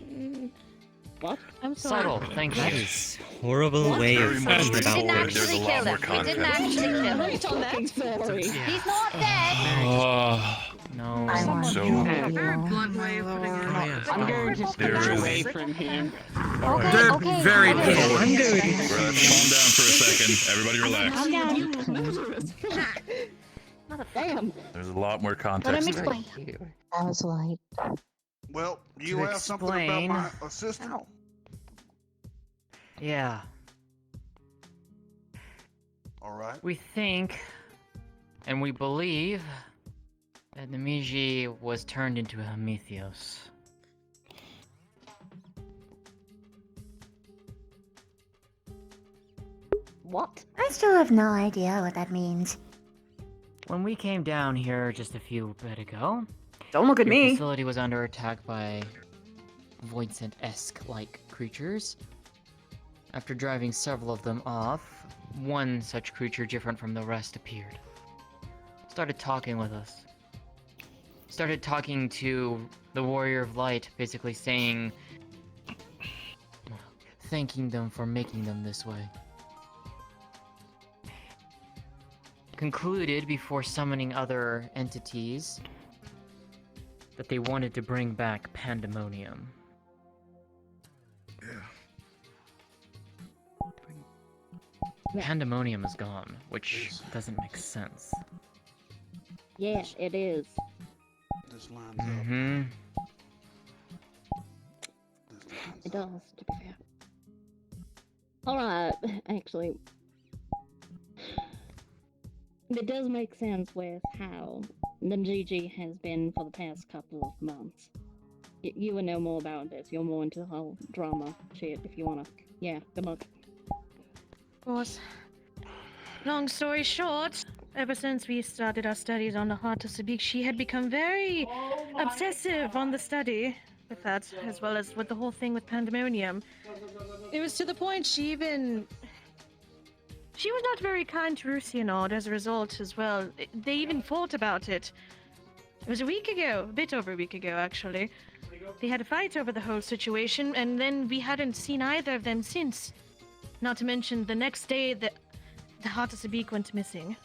What? I'm sorry. Subtle, thank you. That is horrible way of thinking about Didn't words. actually kill him. We didn't actually kill him. He's not dead. No. Very blunt way of putting it. I'm going to stay away from him. They're very I'm going Calm down for a second. Everybody relax. Damn. There's a lot more Let context. him explain. I was like, Well, you To have something about explain- my assistant? Yeah. All right. We think, and we believe, that Nemiji was turned into a Prometheus. What? I still have no idea what that means. When we came down here just a few bit ago, Don't look at your me. facility was under attack by Voidsent-esque-like creatures. After driving several of them off, one such creature different from the rest appeared. Started talking with us. Started talking to the Warrior of Light, basically saying, thanking them for making them this way. Concluded before summoning other entities that they wanted to bring back Pandemonium. Pandemonium is gone, which doesn't make sense. Yeah, it is. This lines Mm-hmm. It does, to be fair. Alright, actually. It does make sense with how Namgigi has been for the past couple of months. You would know more about this. You're more into the whole drama shit if you wanna. Yeah, good luck. Of course. Long story short, ever since we started our studies on the heart of Sabik, she had become very obsessive on the study with that, as well as with the whole thing with Pandemonium. It was to the point she was not very kind to Rusianod as a result as well. They even fought about it. It was a week ago, a bit over a week ago actually. They had a fight over the whole situation, and then we hadn't seen either of them since. Not to mention the next day the Heart of Sabik went missing.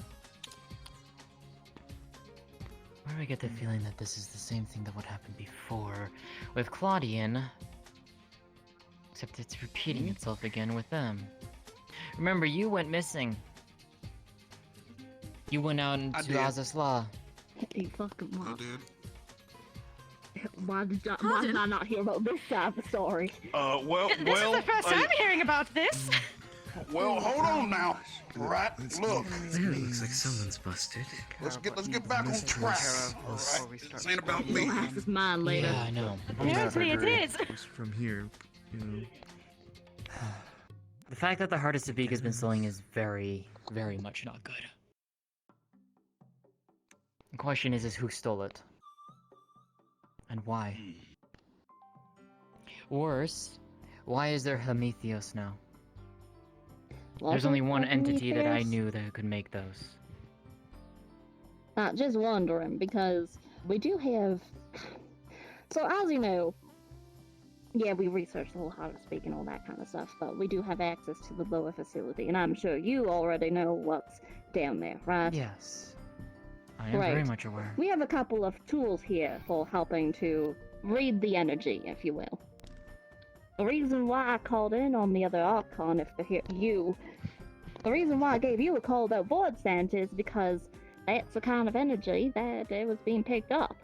Where do I get the feeling that this is the same thing that would happen before with Claudian? Except it's repeating itself again with them. Remember, you went missing. You went out into Azazla. You fucking I what? did. Why did I not hear about this side of the story? Well, This is the first time hearing about this. Well, hold on now. Right, look. Looks like someone's busted. Let's get back on track. All right, this ain't about me. This is mine later. Yeah, I know. Apparently it is. From here, you know. The fact that the Heart of Sabik has been selling is very, very much not good. The question is who stole it? And why? Worse, why is there Prometheus now? There's only one entity that I knew that could make those. Just wondering, because we do have... So, as you know, yeah, we researched the whole How to Speak and all that kind of stuff, but we do have access to the lower facility, and I'm sure you already know what's down there, right? Yes. I am very much aware. We have a couple of tools here for helping to read the energy, if you will. The reason why I called in on the other Archon, the reason why I gave you a call about Voidsent is because that's the kind of energy that it was being picked up.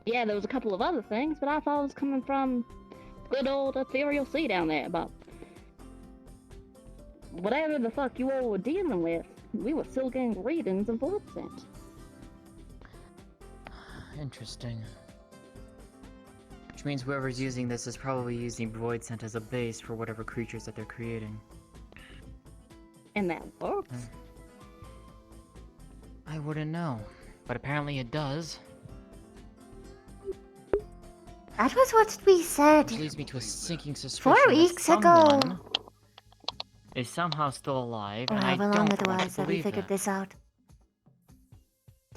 Yeah, there was a couple of other things, but I thought it was coming from good old Ethereal Sea down there, but whatever the fuck you all were dealing with, we were still getting readings of Voidsent. Interesting. Which means whoever's using this is probably using Voidsent as a base for whatever creatures that they're creating. And that works. I wouldn't know, but apparently it does. That was what we said Which leads me to a sinking suspicion 4 weeks ago. someone is somehow still alive, and I However don't long it want was to that we believe figured that. this out.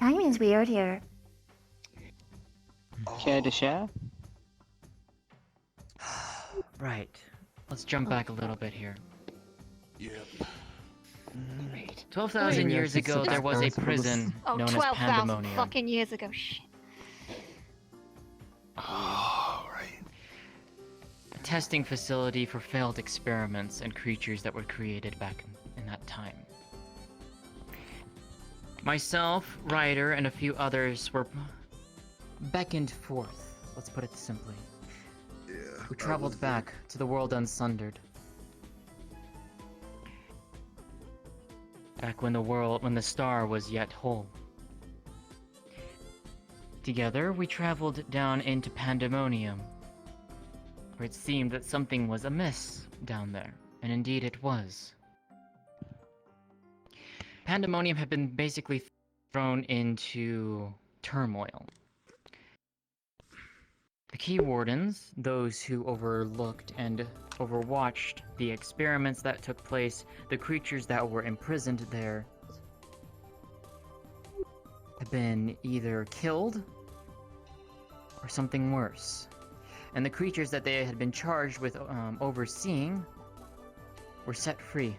Timing's weird here. Care to share? Right. Let's jump back a little bit here. Yep. 12,000 Maybe I years should ago, sit there back was down a so this- prison Oh, known as 12,000 Pandemonium. fucking years ago. Shit. Oh, right. A testing facility for failed experiments and creatures that were created back in that time. Myself, Ryder, and a few others were beckoned forth, let's put it simply. Yeah. We traveled back to the world unsundered. Back when the star was yet whole. Together, we traveled down into Pandemonium, where it seemed that something was amiss down there, and indeed it was. Pandemonium had been basically thrown into turmoil. The key wardens, those who overlooked and overwatched the experiments that took place, the creatures that were imprisoned there, have been either killed or something worse. And the creatures that they had been charged with overseeing were set free,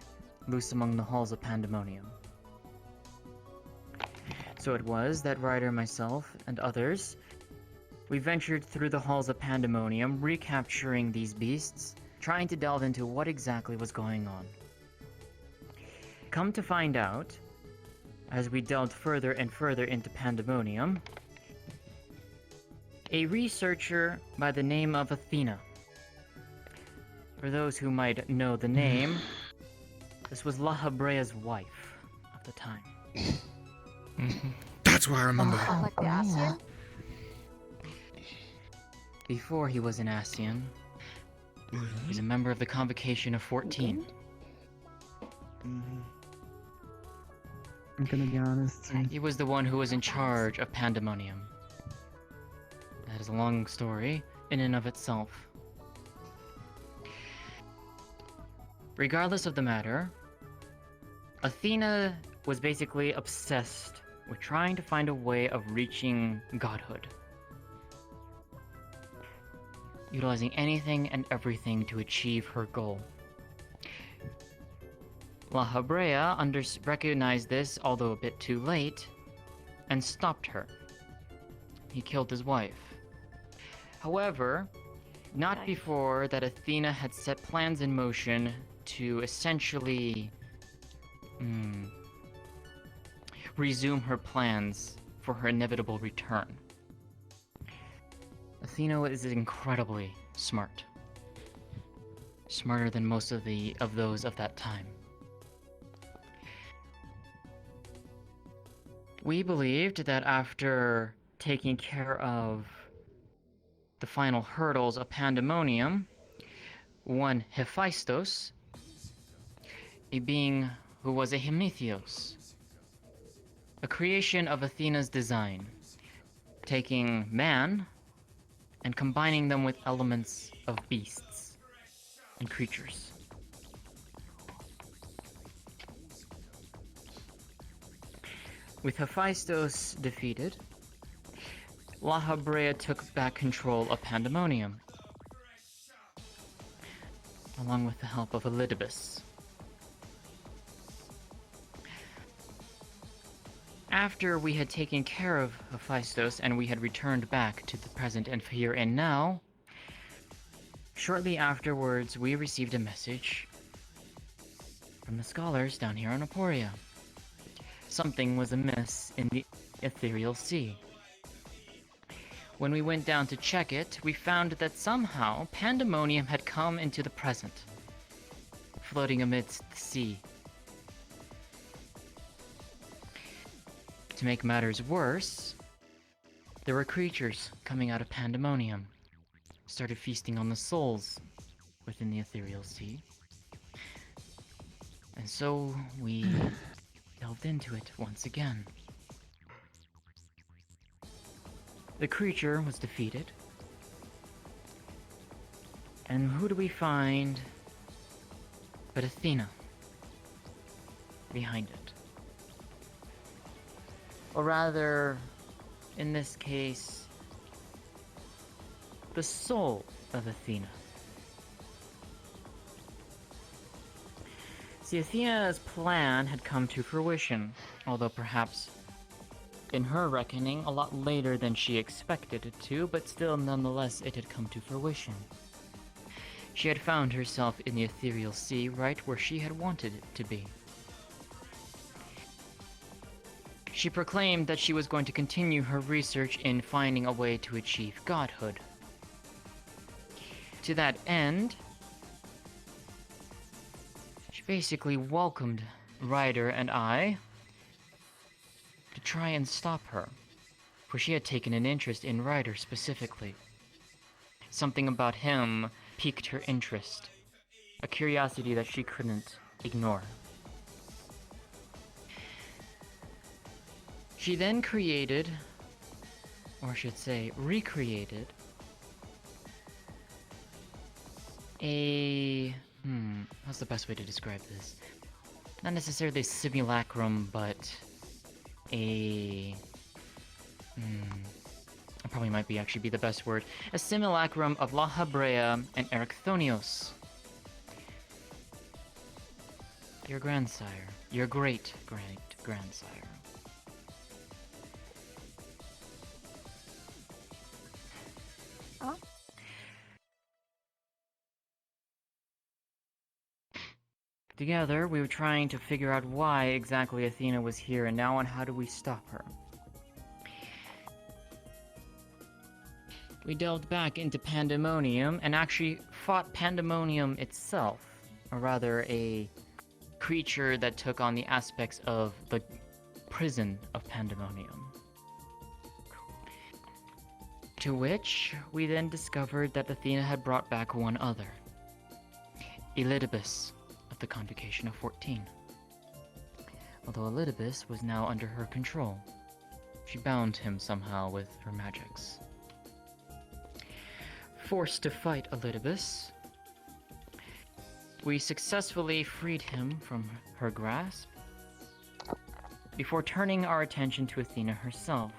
loose among the halls of Pandemonium. So it was that Ryder, myself, and others, we ventured through the halls of Pandemonium, recapturing these beasts, trying to delve into what exactly was going on. Come to find out, as we delved further and further into Pandemonium, a researcher by the name of Athena. For those who might know the name, this was La Habrea's wife at the time. That's why I remember. Like the Asian? Before he was an Asian, he was a member of the Convocation of 14. I'm gonna be honest. He was the one who was in charge of Pandemonium. That is a long story in and of itself. Regardless of the matter, Athena was basically obsessed with trying to find a way of reaching godhood. Utilizing anything and everything to achieve her goal. La Habrea recognized this, although a bit too late, and stopped her. He killed his wife. However, not before that Athena had set plans in motion to essentially resume her plans for her inevitable return. Athena is incredibly smart. Smarter than most of those of that time. We believed that after taking care of the final hurdles of Pandemonium, one Hephaestus, a being who was a Himnetheos, a creation of Athena's design, taking man and combining them with elements of beasts and creatures. With Hephaestus defeated, La Habrea took back control of Pandemonium, along with the help of Elidibus. After we had taken care of Hephaestus and we had returned back to the present and here and now, shortly afterwards we received a message from the scholars down here on Aporia. Something was amiss in the ethereal sea. When we went down to check it, we found that somehow Pandemonium had come into the present, floating amidst the sea. To make matters worse, there were creatures coming out of Pandemonium, started feasting on the souls within the ethereal sea. And so we delved into it once again. The creature was defeated. And who do we find but Athena behind it? Or rather, in this case, the soul of Athena. See, Athena's plan had come to fruition, although perhaps in her reckoning a lot later than she expected it to, but still nonetheless it had come to fruition. She had found herself in the ethereal sea right where she had wanted it to be. She proclaimed that she was going to continue her research in finding a way to achieve godhood. To that end, she basically welcomed Ryder and I to try and stop her, for she had taken an interest in Ryder specifically. Something about him piqued her interest, a curiosity that she couldn't ignore. She then created, or I should say, recreated, how's the best way to describe this? Not necessarily a simulacrum, but I probably might be actually be the best word. A simulacrum of La Habrea and Erechthonios. Your grandsire. Your great-great-grandsire. Huh? Together, we were trying to figure out why exactly Athena was here and now, and how do we stop her. We delved back into Pandemonium and actually fought Pandemonium itself, or rather a creature that took on the aspects of the prison of Pandemonium. To which we then discovered that Athena had brought back one other, Elidibus of the Convocation of 14. Although Elidibus was now under her control, she bound him somehow with her magics. Forced to fight Elidibus, we successfully freed him from her grasp before turning our attention to Athena herself.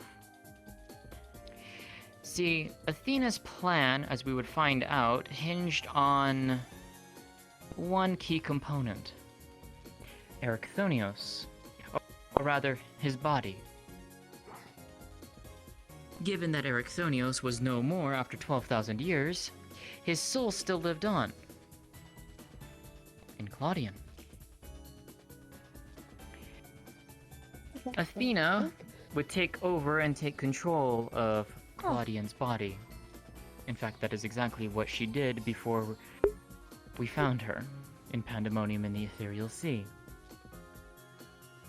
See, Athena's plan, as we would find out, hinged on one key component, Erechthonios, or rather, his body. Given that Erechthonios was no more after 12,000 years, his soul still lived on. In Claudian. Athena would take over and take control of Claudian's body. In fact, that is exactly what she did before we found her in Pandemonium in the Ethereal Sea.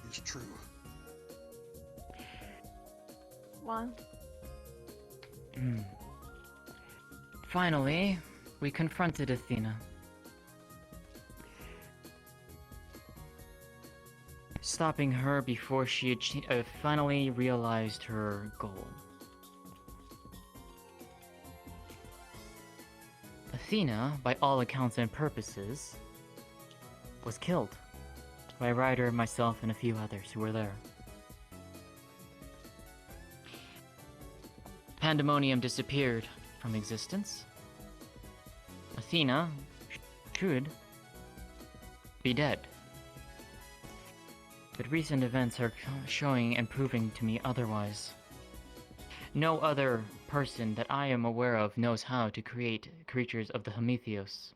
It's true. One. Finally, we confronted Athena. Stopping her before she finally realized her goal. Athena, by all accounts and purposes, was killed by Ryder, myself, and a few others who were there. Pandemonium disappeared from existence. Athena should be dead. But recent events are showing and proving to me otherwise. No other person that I am aware of knows how to create creatures of the Prometheus.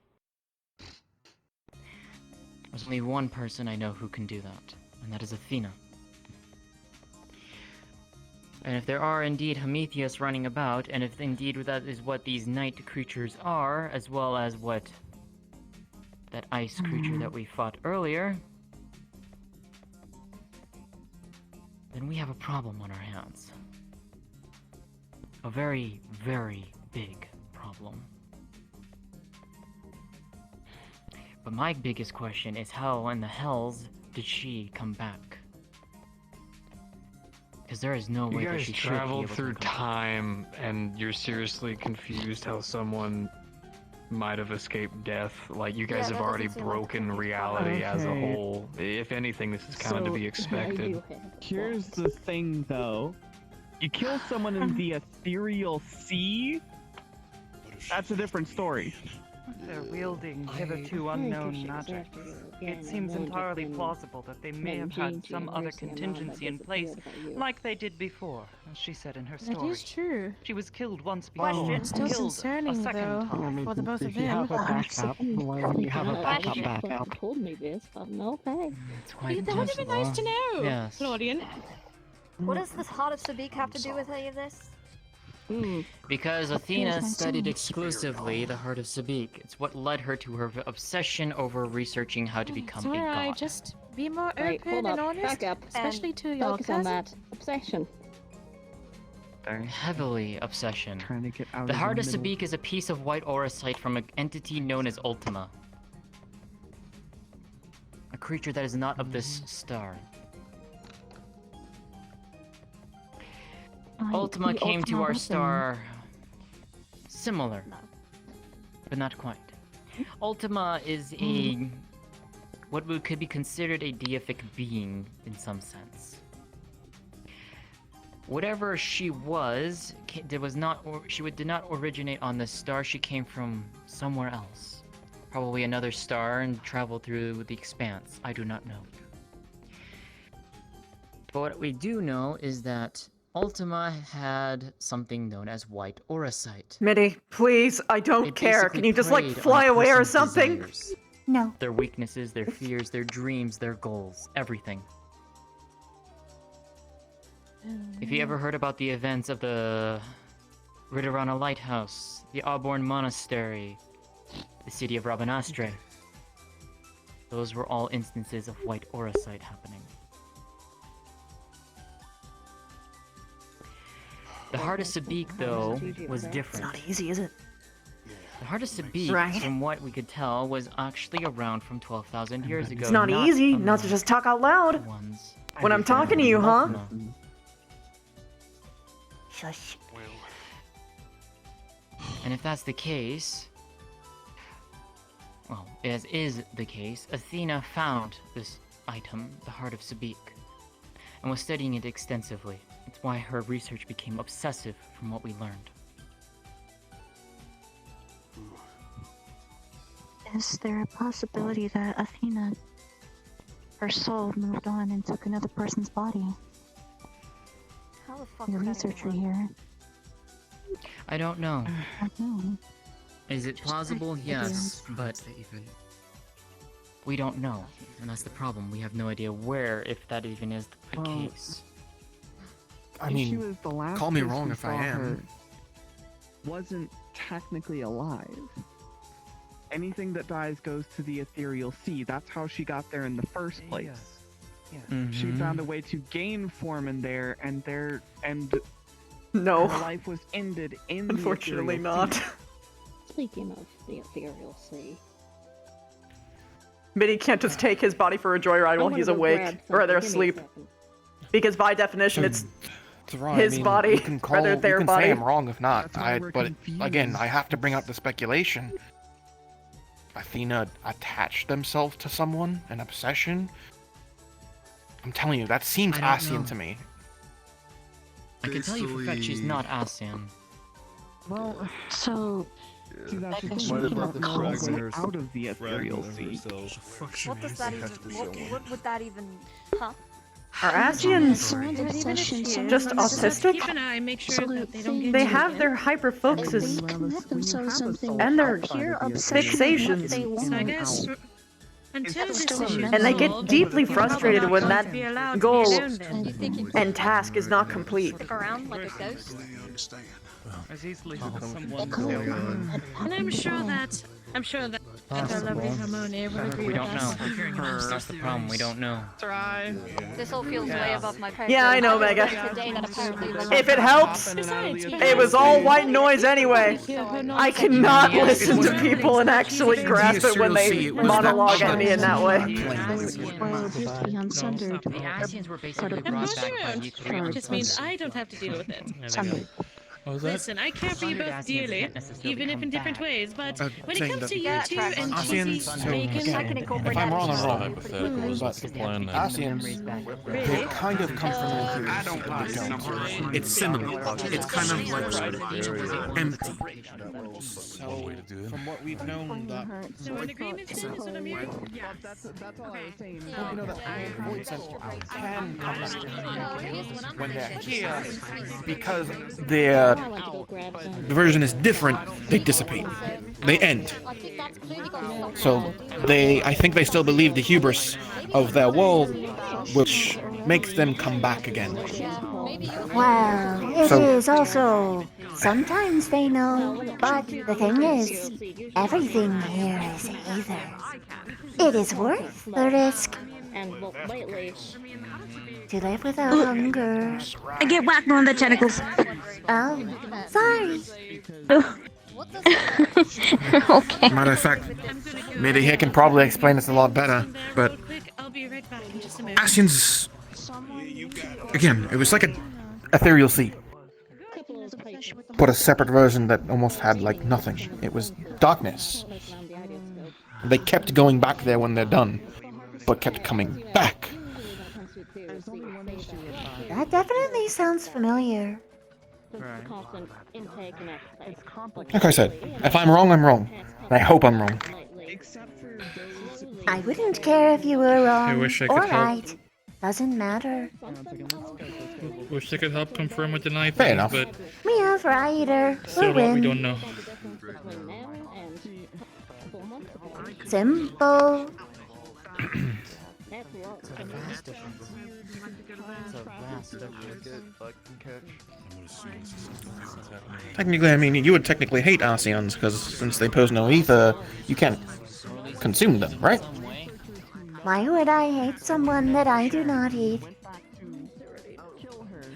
There's only one person I know who can do that, and that is Athena. And if there are indeed Prometheus running about, and if indeed that is what these night creatures are, as well as what that ice creature that we fought earlier, then we have a problem on our hands. A very, very big problem. But my biggest question is how in the hells did she come back? Because there is no way that she should be able to traveled through time, and you're seriously confused how someone might have escaped death. Like, you guys Yeah, have that already doesn't seem like broken it's reality as a Okay. whole. If anything, this is kind of to be expected. Here's the thing, though. You kill someone in the ethereal sea, that's a different story. They're wielding hitherto unknown magic. It seems entirely plausible that they may have had some other contingency in place, like they did before, as she said in her That story. is true. She was killed once before, It's still killed a concerning, second though, time. for the both of If you have a them. backup, why don't you have a backup? Told me this, but okay. quite That would have been nice to know, Yes. Claudian. What does this Heart of Sabik have to do with any of this? Because Athena studied exclusively the Heart of Sabik. It's what led her to her obsession over researching how to become a Alright, god. just be more Right, open hold and up, honest, back up, especially to your focus on cousin. that obsession. Heavily obsession. Trying to get out The of Heart the of middle. Sabik is a piece of white auracite from an entity known as Ultima. A creature that is not of this star. Ultima the came to Ultima our weapon. star similar, but not quite. Ultima is a could be considered a deific being in some sense. Whatever she was, did not originate on this star. She came from somewhere else, probably another star, and traveled through the expanse. I do not know. But what we do know is that Ultima had something known as white auracite. Mitty, please, I don't It care. basically Can you just, like, preyed on fly a away or person's something? desires. No. Their weaknesses, their fears, their dreams, their goals, everything. If you ever heard about the events of the Ridorana Lighthouse, the Auburn Monastery, the city of Rabanastre, those were all instances of white auracite happening. The Heart of Sabik, though, was different. It's not easy, is it? The Heart of Sabik, Right. from what we could tell, was actually around from 12,000 years ago. It's not easy from not to just talk out loud. ones. When I'm talking to you, huh? Ultima. Shush. And if that's the case, well, as is the case, Athena found this item, the Heart of Sabik, and was studying it extensively. It's why her research became obsessive from what we learned. Is there a possibility that Athena, her soul, moved on and took another person's body? How the fuck Your is that researcher even work? here. I don't know. I don't know. Is it plausible? Yes, but we don't know. And that's the problem. We have no idea where, if that even is the case. I She mean, was the last call me person wrong who if I saw am. her wasn't technically alive. Anything that dies goes to the ethereal sea. That's how she got there in the first place. She Mhm. found a way to gain form in there, and No. her life was ended in Unfortunately the ethereal not. sea. Speaking of the ethereal sea. Mitty can't just take his body for a joyride while I he's wanna go awake, grab or rather something. Give me a asleep. second. Because by definition, it's Thrawn, his I mean, body, you can call, rather you their can body. say I'm wrong if not. That's why we're But again, confused. I have to bring up the speculation. Athena attached themselves to someone, an obsession. I'm telling you, that seems I don't Asian know. to me. I can tell you for a fact she's not ASEAN. Well, so see, that's the What thing. We about don't the know a way fragment out of the ethereal sea. What does that even? What would that even? Huh? Are Asians just Just autistic? keep an eye, make sure that they don't get They you have again. their hyperfocuses and their fixations. So I guess until this issue And they get solved, deeply you're probably frustrated not when going that to be allowed to goal be alone then. You think you and task is not complete. stick around like a ghost? As easily as someone And I'm sure that our lovely Harmonia will agree We with don't know. us. That's the problem. We don't know. Try. This all feels way above my pay grade. Yeah, I know, Mega. Today that apparently was If it helps, it was all white noise anyway. I cannot listen to people and actually grasp it when they monologue at me in that way. The Asians were basically brought back by the It just means I don't have to deal with it. Listen, I care for you both dearly, even if in different ways, but when it saying comes that to you two and cheesy Asians, bacon... if I'm wrong, I'm wrong. Hypothetical, But the plan then? Asians, they kind of come from an inferior state, but they don't. It's similar. It's kind of like empty. So, from what we've known, that... So in agreement, is what I'm hearing? Yeah, that's all I was saying. Well, you know that void sensor can come back when they're here, because the version is different, they dissipate. They end. So I think they still believe the hubris of their world, which makes them come back again. Well, it is also... Sometimes they know, but the thing is, everything here is either. It is worth the risk. And lately, to live without hunger. I get whacked on the tentacles. Oh, sorry. Okay. Matter of fact, maybe he can probably explain this a lot better, but Asians, again, it was like an ethereal sea, but a separate version that almost had like nothing. It was darkness. They kept going back there when they're done, but kept coming back. That definitely sounds familiar. Like I said, if I'm wrong, I'm wrong. And I hope I'm wrong. I wouldn't care if you were wrong I wish I could or help. right. Doesn't matter. Wish I could help confirm or deny Fair things, enough. but We have either still or what we win. don't know. Simple. Technically, I mean, you would technically hate Asians, because since they pose no ether, you can't consume them, right? Why would I hate someone that I do not eat?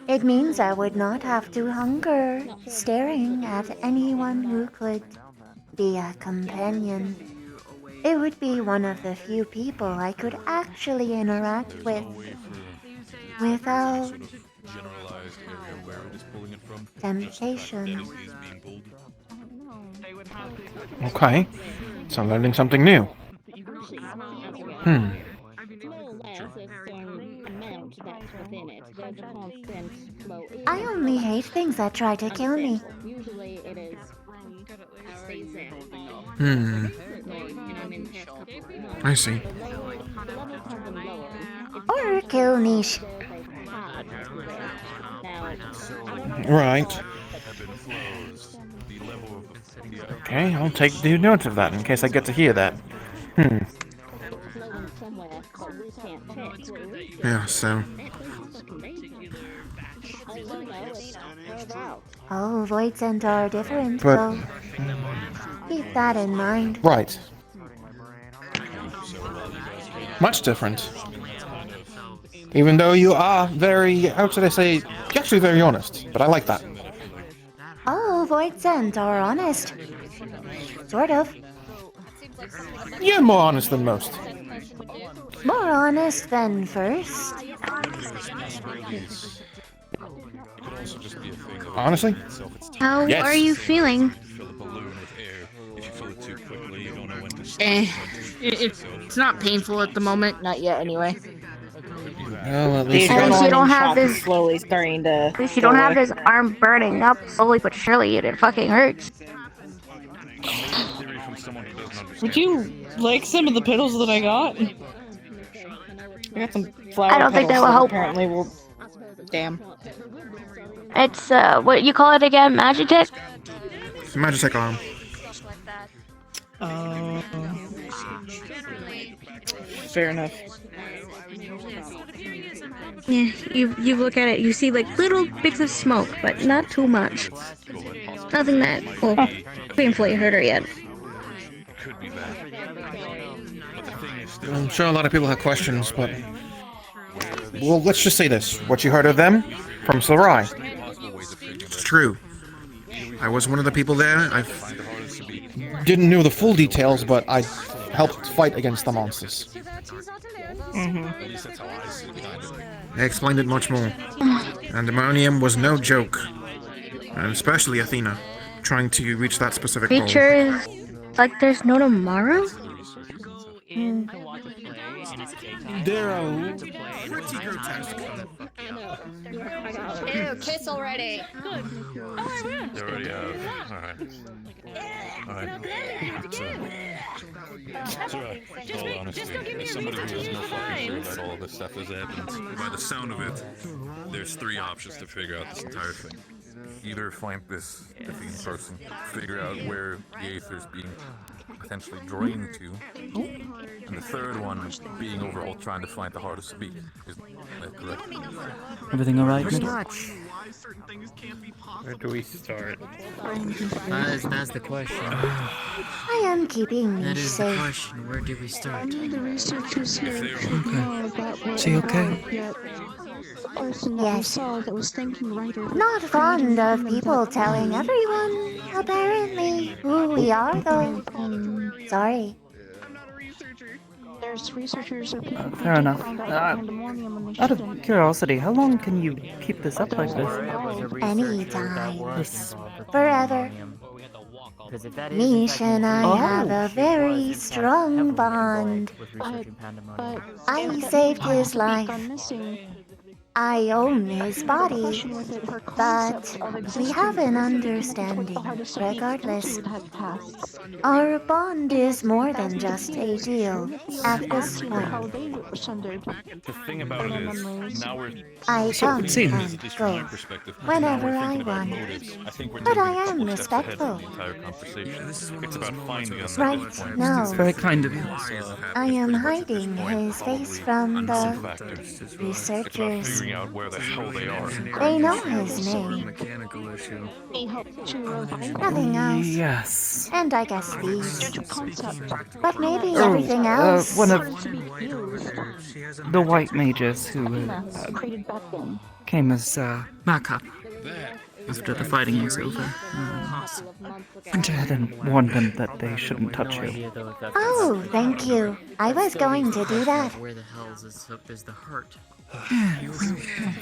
It means I would not have to hunger, staring at anyone who could be a companion. It would be one of the few people I could actually interact with without temptation. Okay, so I'm learning something new. I only hate things that try to kill me. I see. Or kill niche. Right. Okay, I'll take due note of that in case I get to hear that. Yeah, so... Oh, voids and are different, But- though. Keep that in mind. Right. Much different. Even though you are very, how should I say, you're actually very honest, but I like that. All voids and are honest. Sort of. You're more honest than most. More honest than first. Honestly? How Yes. are you feeling? It's not painful at the moment. Not yet, anyway. Well, at At least you don't have this. Slowly starting to. At least you don't have this arm burning up slowly but surely, and it fucking hurts. Would you like some of the petals that I got? I got some flower I don't think petals that will help. Apparently, will. Damn. It's what you call it again? Magitech? It's a Magitech arm. Fair enough. Yeah, you look at it, you see like little bits of smoke, but not too much. Nothing that will painfully hurt her yet. I'm sure a lot of people have questions, but... Well, let's just say this. What you heard of them? From Sarai. It's true. I was one of the people there. I didn't know the full details, but I helped fight against the monsters. They explained it much more. Pandemonium was no joke. And especially Athena, trying to reach that specific goal. Features like there's no tomorrow? There are pretty grotesque. Ew, kiss already. They already have. Alright. All honesty, as somebody who has no fucking clue that all this stuff has happened, by the sound of it, there's three options to figure out this entire thing. Either find this Athene person, figure out where the Aether's being potentially drained to, and the third one being overall trying to find the hardest to beat. Is that correct? Everything alright, Pretty Middle? much. Where do we start? That's the question. I am keeping That me is the safe. question. Where do we start? The researchers here know about what Is he okay? yet. The person that we saw that was thinking right over. Not fond of people telling everyone, apparently, who we are, though. Sorry. There's researchers or people who Fair do enough. find out pandemonium when they Out of shouldn't. curiosity, how long can you keep this up like this? Anytime. This Forever. Nish and I have a very strong bond. I saved his life. I own his body, but we have an understanding regardless. Our bond is more than just a deal at this point. The thing about it is, now we're... I come at least and from my go perspective, whenever now we're I thinking about want. motives. I think we're But taking I a am couple steps ahead respectful. of the entire conversation. It's about finding them at Right this point. now, very kind of you. I am hiding his face from the Factors. It's about researchers. figuring out where the hell they are. They know his name. Nothing else. Yes. And I guess these. But maybe everything else. One of the white mages who came as backup after the fighting was over. Went ahead and warned them that they shouldn't touch you. Oh, thank you. I was going to do that. Where the hell is the hurt? I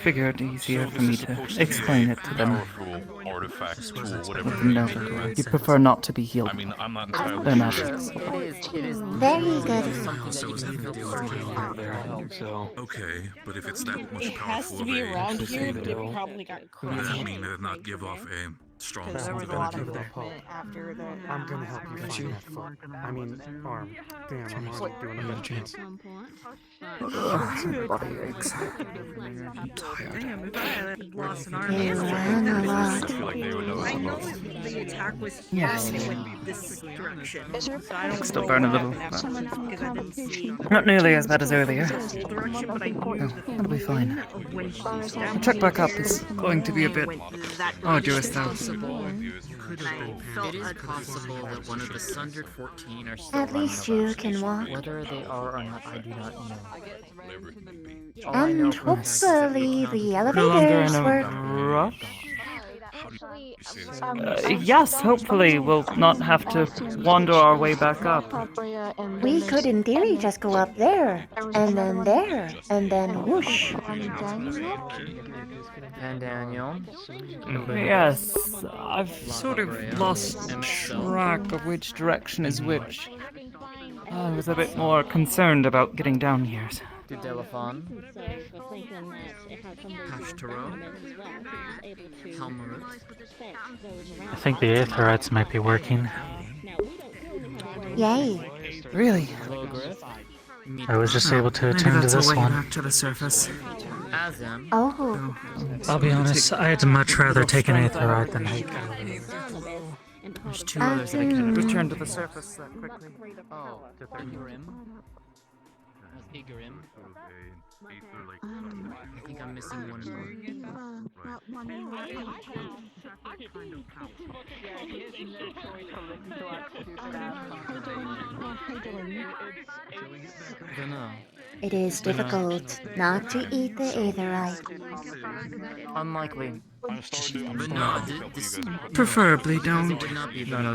figured it easier for me to explain it to them. Powerful artifacts, tool, whatever. Let them know that you prefer not to be healed. I mean, I'm not entirely They're magics. Very good. Okay, but if it's that much It has powerful to be of a around here, but it tool, probably got would that crazy. mean it'd not give off a strong There was a lot of divinity? movement after the. I'm gonna help you find that foot. I mean, arm. Damn, I'm already doing a better chance. My body aches. I'm tired. Damn, if I had lost an arm. You ran a lot. I feel like they would know I the know most. the attack was Yes. it went this direction. So I don't Still know burn a what little, happened after because I didn't see Not nearly as bad as earlier. the direction, but I knew Oh, that'll be fine. when she The stabbed check me, back up is going to be a bit that arduous though. It is possible that one of the Sundered 14 are still At least you can walk. Whether they are or not, I do not know. And hopefully the No longer in elevators a work. rush. Yes, hopefully we'll not have to wander our way back up. We could, in theory, just go up there, and then whoosh. And Daniel. Yes, I've sort of lost track of which direction is which. I was a bit more concerned about getting down here. To Delafon. Hashtaro. Helmut. I think the Aetherites might be working. Yay. Really? I was just able to Maybe attune to that's this a way one. back to the surface. Azem. Oh. I'll be honest, I'd much rather take an Aetherite than take There's two others that I can return to the surface that quickly. Oh, Igarim. Igarim. I think I'm missing one I don't know. It is difficult not to eat the aetherite. Unlikely. Preferably don't. No,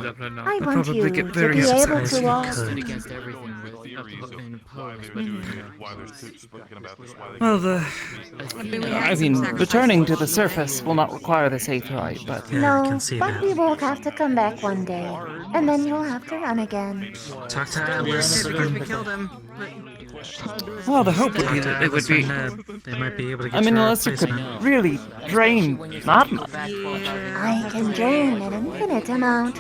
definitely not. I I'd want probably you get to very be able upset. to walk. against everything Well, I mean, returning to the surface will not require the safe ride, but... No, but we will have to come back one day, and then you'll have to run again. Talk to Atlas. We killed him. Well, the hope would be that it would be... They might be able to get I mean, to our unless you place. could really drain that much. I can drain an infinite amount.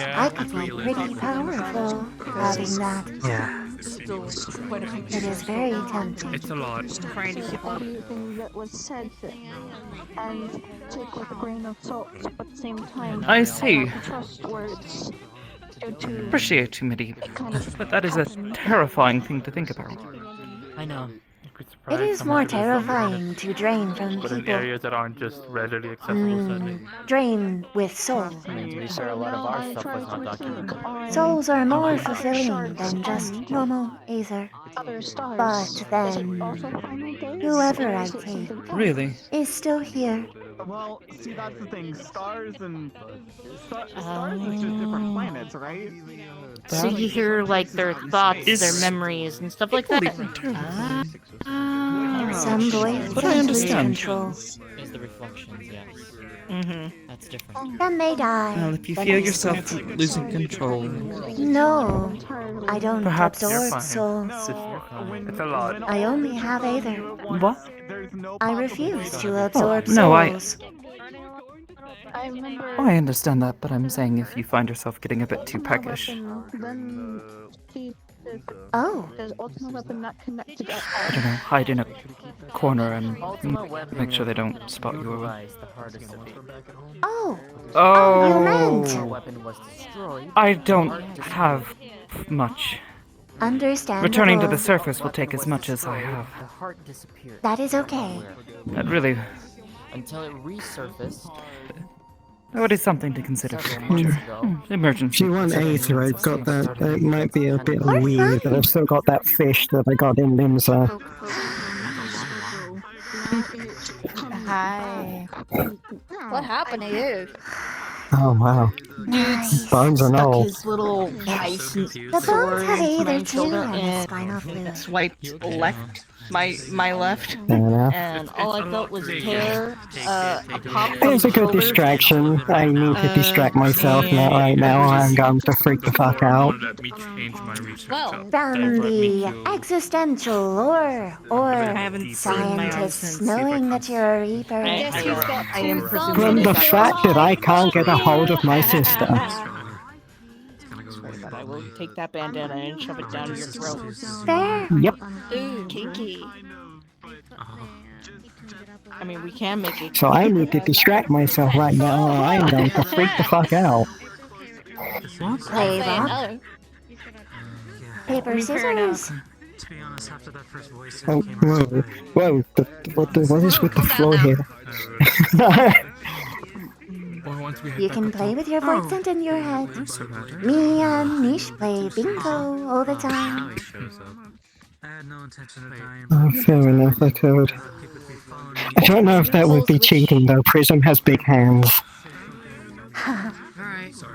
I could be pretty powerful having that. Yeah. It is very tempting. It's a lot. Everything that was said and take with a grain of salt, but at the same time, I see. not to trust words due to Appreciate you, Midi. But that is a terrifying thing to think about. I know. It is more terrifying to drain from But in people. areas that aren't just readily accessible, sadly. Drain with soul. To be fair, a lot of our stuff was not documented. Souls are more fulfilling than just normal Aether. But then, whoever I take Really? is still here. Well, see, that's the thing. Stars is just different planets, right? So you hear like their thoughts, their memories, and stuff like that. Some voice But I understand. control. It's the reflections, yes. That's different. Then they die. Well, if you Then feel I yourself losing control... No, I don't Perhaps you're absorb souls. It's a lot. I only have Aether. What? I refuse to absorb souls. No, I remember understand that, but I'm saying if you find yourself getting a bit too peckish. then he Oh. there's ultimate weapon not connected at I don't know, hide in a corner and make sure they don't spot you away. Oh. Oh, You meant. I don't have much. Understandable. Returning to the surface will take as much as I have. That is okay. That really... Until it resurfaced. Oh, it is something to consider for the future. Emergency. If you want Aether, I've got that. It might be a bit weird, but I've still got that fish that I got in Limsa. Hi. What happened to you? Oh wow. Bones and all. His little ice The bones sores have to Aether my too shoulder on the and spinal fluid. swiped left. My left, Fair enough. and all I felt was tear, a pop. It's a good distraction. I need to distract myself right now. I'm going to freak the fuck out. Well, from the existential or scientists knowing that you're a reaper. I am From the fact that I can't get a hold of my sister. But I will take that bandana and shove it down your throat. Fair. Yep. Ooh, kinky. I mean, we can make it. So I need to distract myself right now, or I'm going to freak the fuck out. Play rock. Paper, scissors. To be honest, after that first voice Oh, came whoa, whoa! What is with the floor here? You can play with your voice and in your head. Me and Nish play bingo all the time. I had no intention of dying. Oh, fair enough, I could. I don't know if that would be cheating though. Prism has big hands.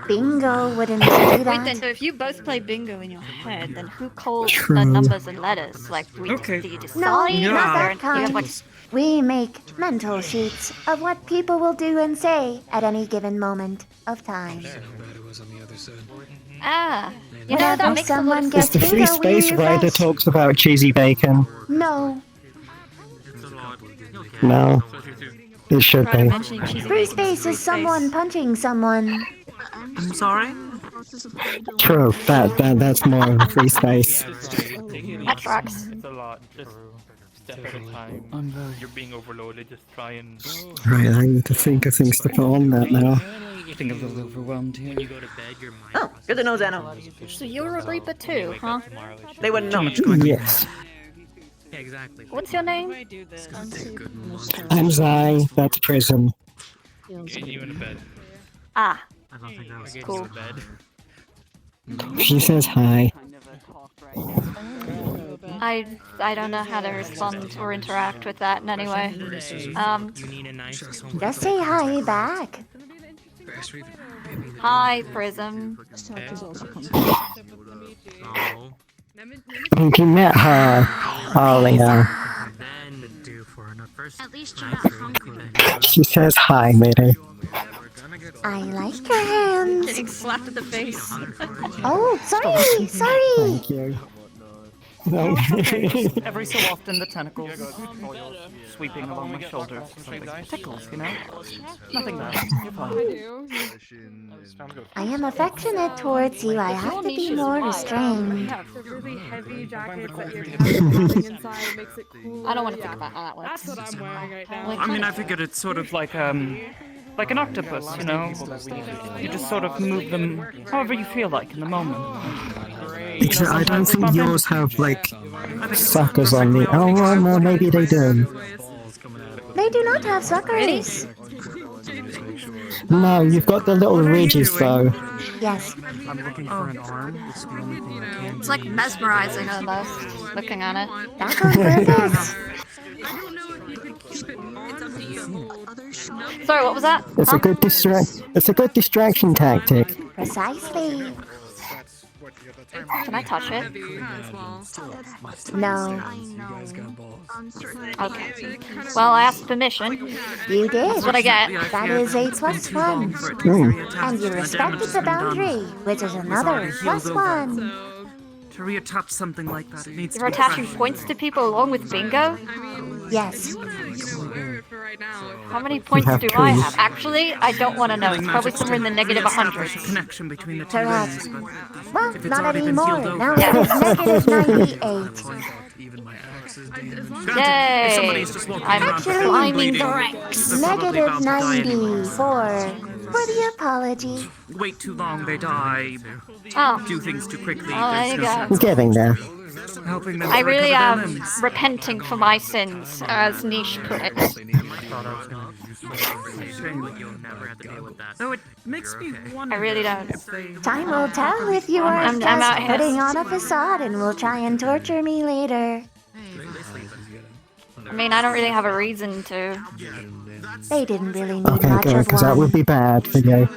Bingo wouldn't do that. Wait, then, so if you both play bingo in your head, then who calls the numbers and letters? Like, do you decide? No, Is not there that an- do you have, kind. like, We make mental sheets of what people will do and say at any given moment of time. Ah, you know, Whenever that makes a lot someone of It's gets the free bingo, we space rider rest. talks about cheesy bacon. No. No. It should be. Free space is someone punching someone. I'm sorry? True. That's more of a free space. That tracks. It's a lot. Just step at a time. You're being overloaded. Just try and. Right, I need to think of things to put on that now. I think I'm a little overwhelmed here. Oh, good to know, Zeno. So you're a Reaper too, huh? They wouldn't know. Yes. What's your name? I'm Zai, that's Prism. Getting you in a bed. Ah, I don't think that was cool. She says hi. I don't know how to respond or interact with that in any way. Just say hi back. Hi, Prism. I think you met her earlier. At least you're not hungry. She says hi, lady. I like your hands. Getting slapped in the face. Oh, sorry, sorry. Thank you. No. Every so often the tentacles sweeping along my shoulders. Something tickles, you know? Nothing bad. You're fine. I am affectionate towards you. I have to be more restrained. Really heavy jackets that you're having inside makes it cool. I don't want to think about how that works. That's what I'm wearing right now. I mean, I figured it's sort of like an octopus, you know? You just sort of move them however you feel like in the moment. Except I don't think yours have, like, suckers on the... Oh, well, no, maybe they do. They do not have suckers. No, you've got the little ridges, though. Yes. I'm looking for an arm. It's the only thing I can. It's like mesmerizing almost, looking at it. Back on purpose. Sorry, what was that? It's a good distraction tactic. Precisely. Can I touch it? No. Okay. Well, I asked permission. You did. That's what I get. That is a +1. And you respected the boundary, which is another +1. To reattach something like that, it needs You're to be attaching fresh. points to people along with bingo? Yes. How many points have do two. I have? Actually, I don't want to know. It's probably somewhere in the negative 100. Connection between the two Correct. rings, but Well, if it's not already been anymore. healed Now over- it is -98. If somebody's just walking I'm around actually feeling climbing the bleeding, ranks. they're probably about to die anyway. -94 for the apology. Wait too long, they die. Oh. Do things too quickly. Oh, there there's you no go. sense I'm getting there. of helping them I to really recover their am limbs. repenting for my sins, as Niche put it. Though it makes me wonder I really don't. if they... Time will tell if you are I'm just out here. putting on a facade and will try and torture me later. I mean, I don't really have a reason to. They didn't really need Okay, much good, of because that would one. be bad for you.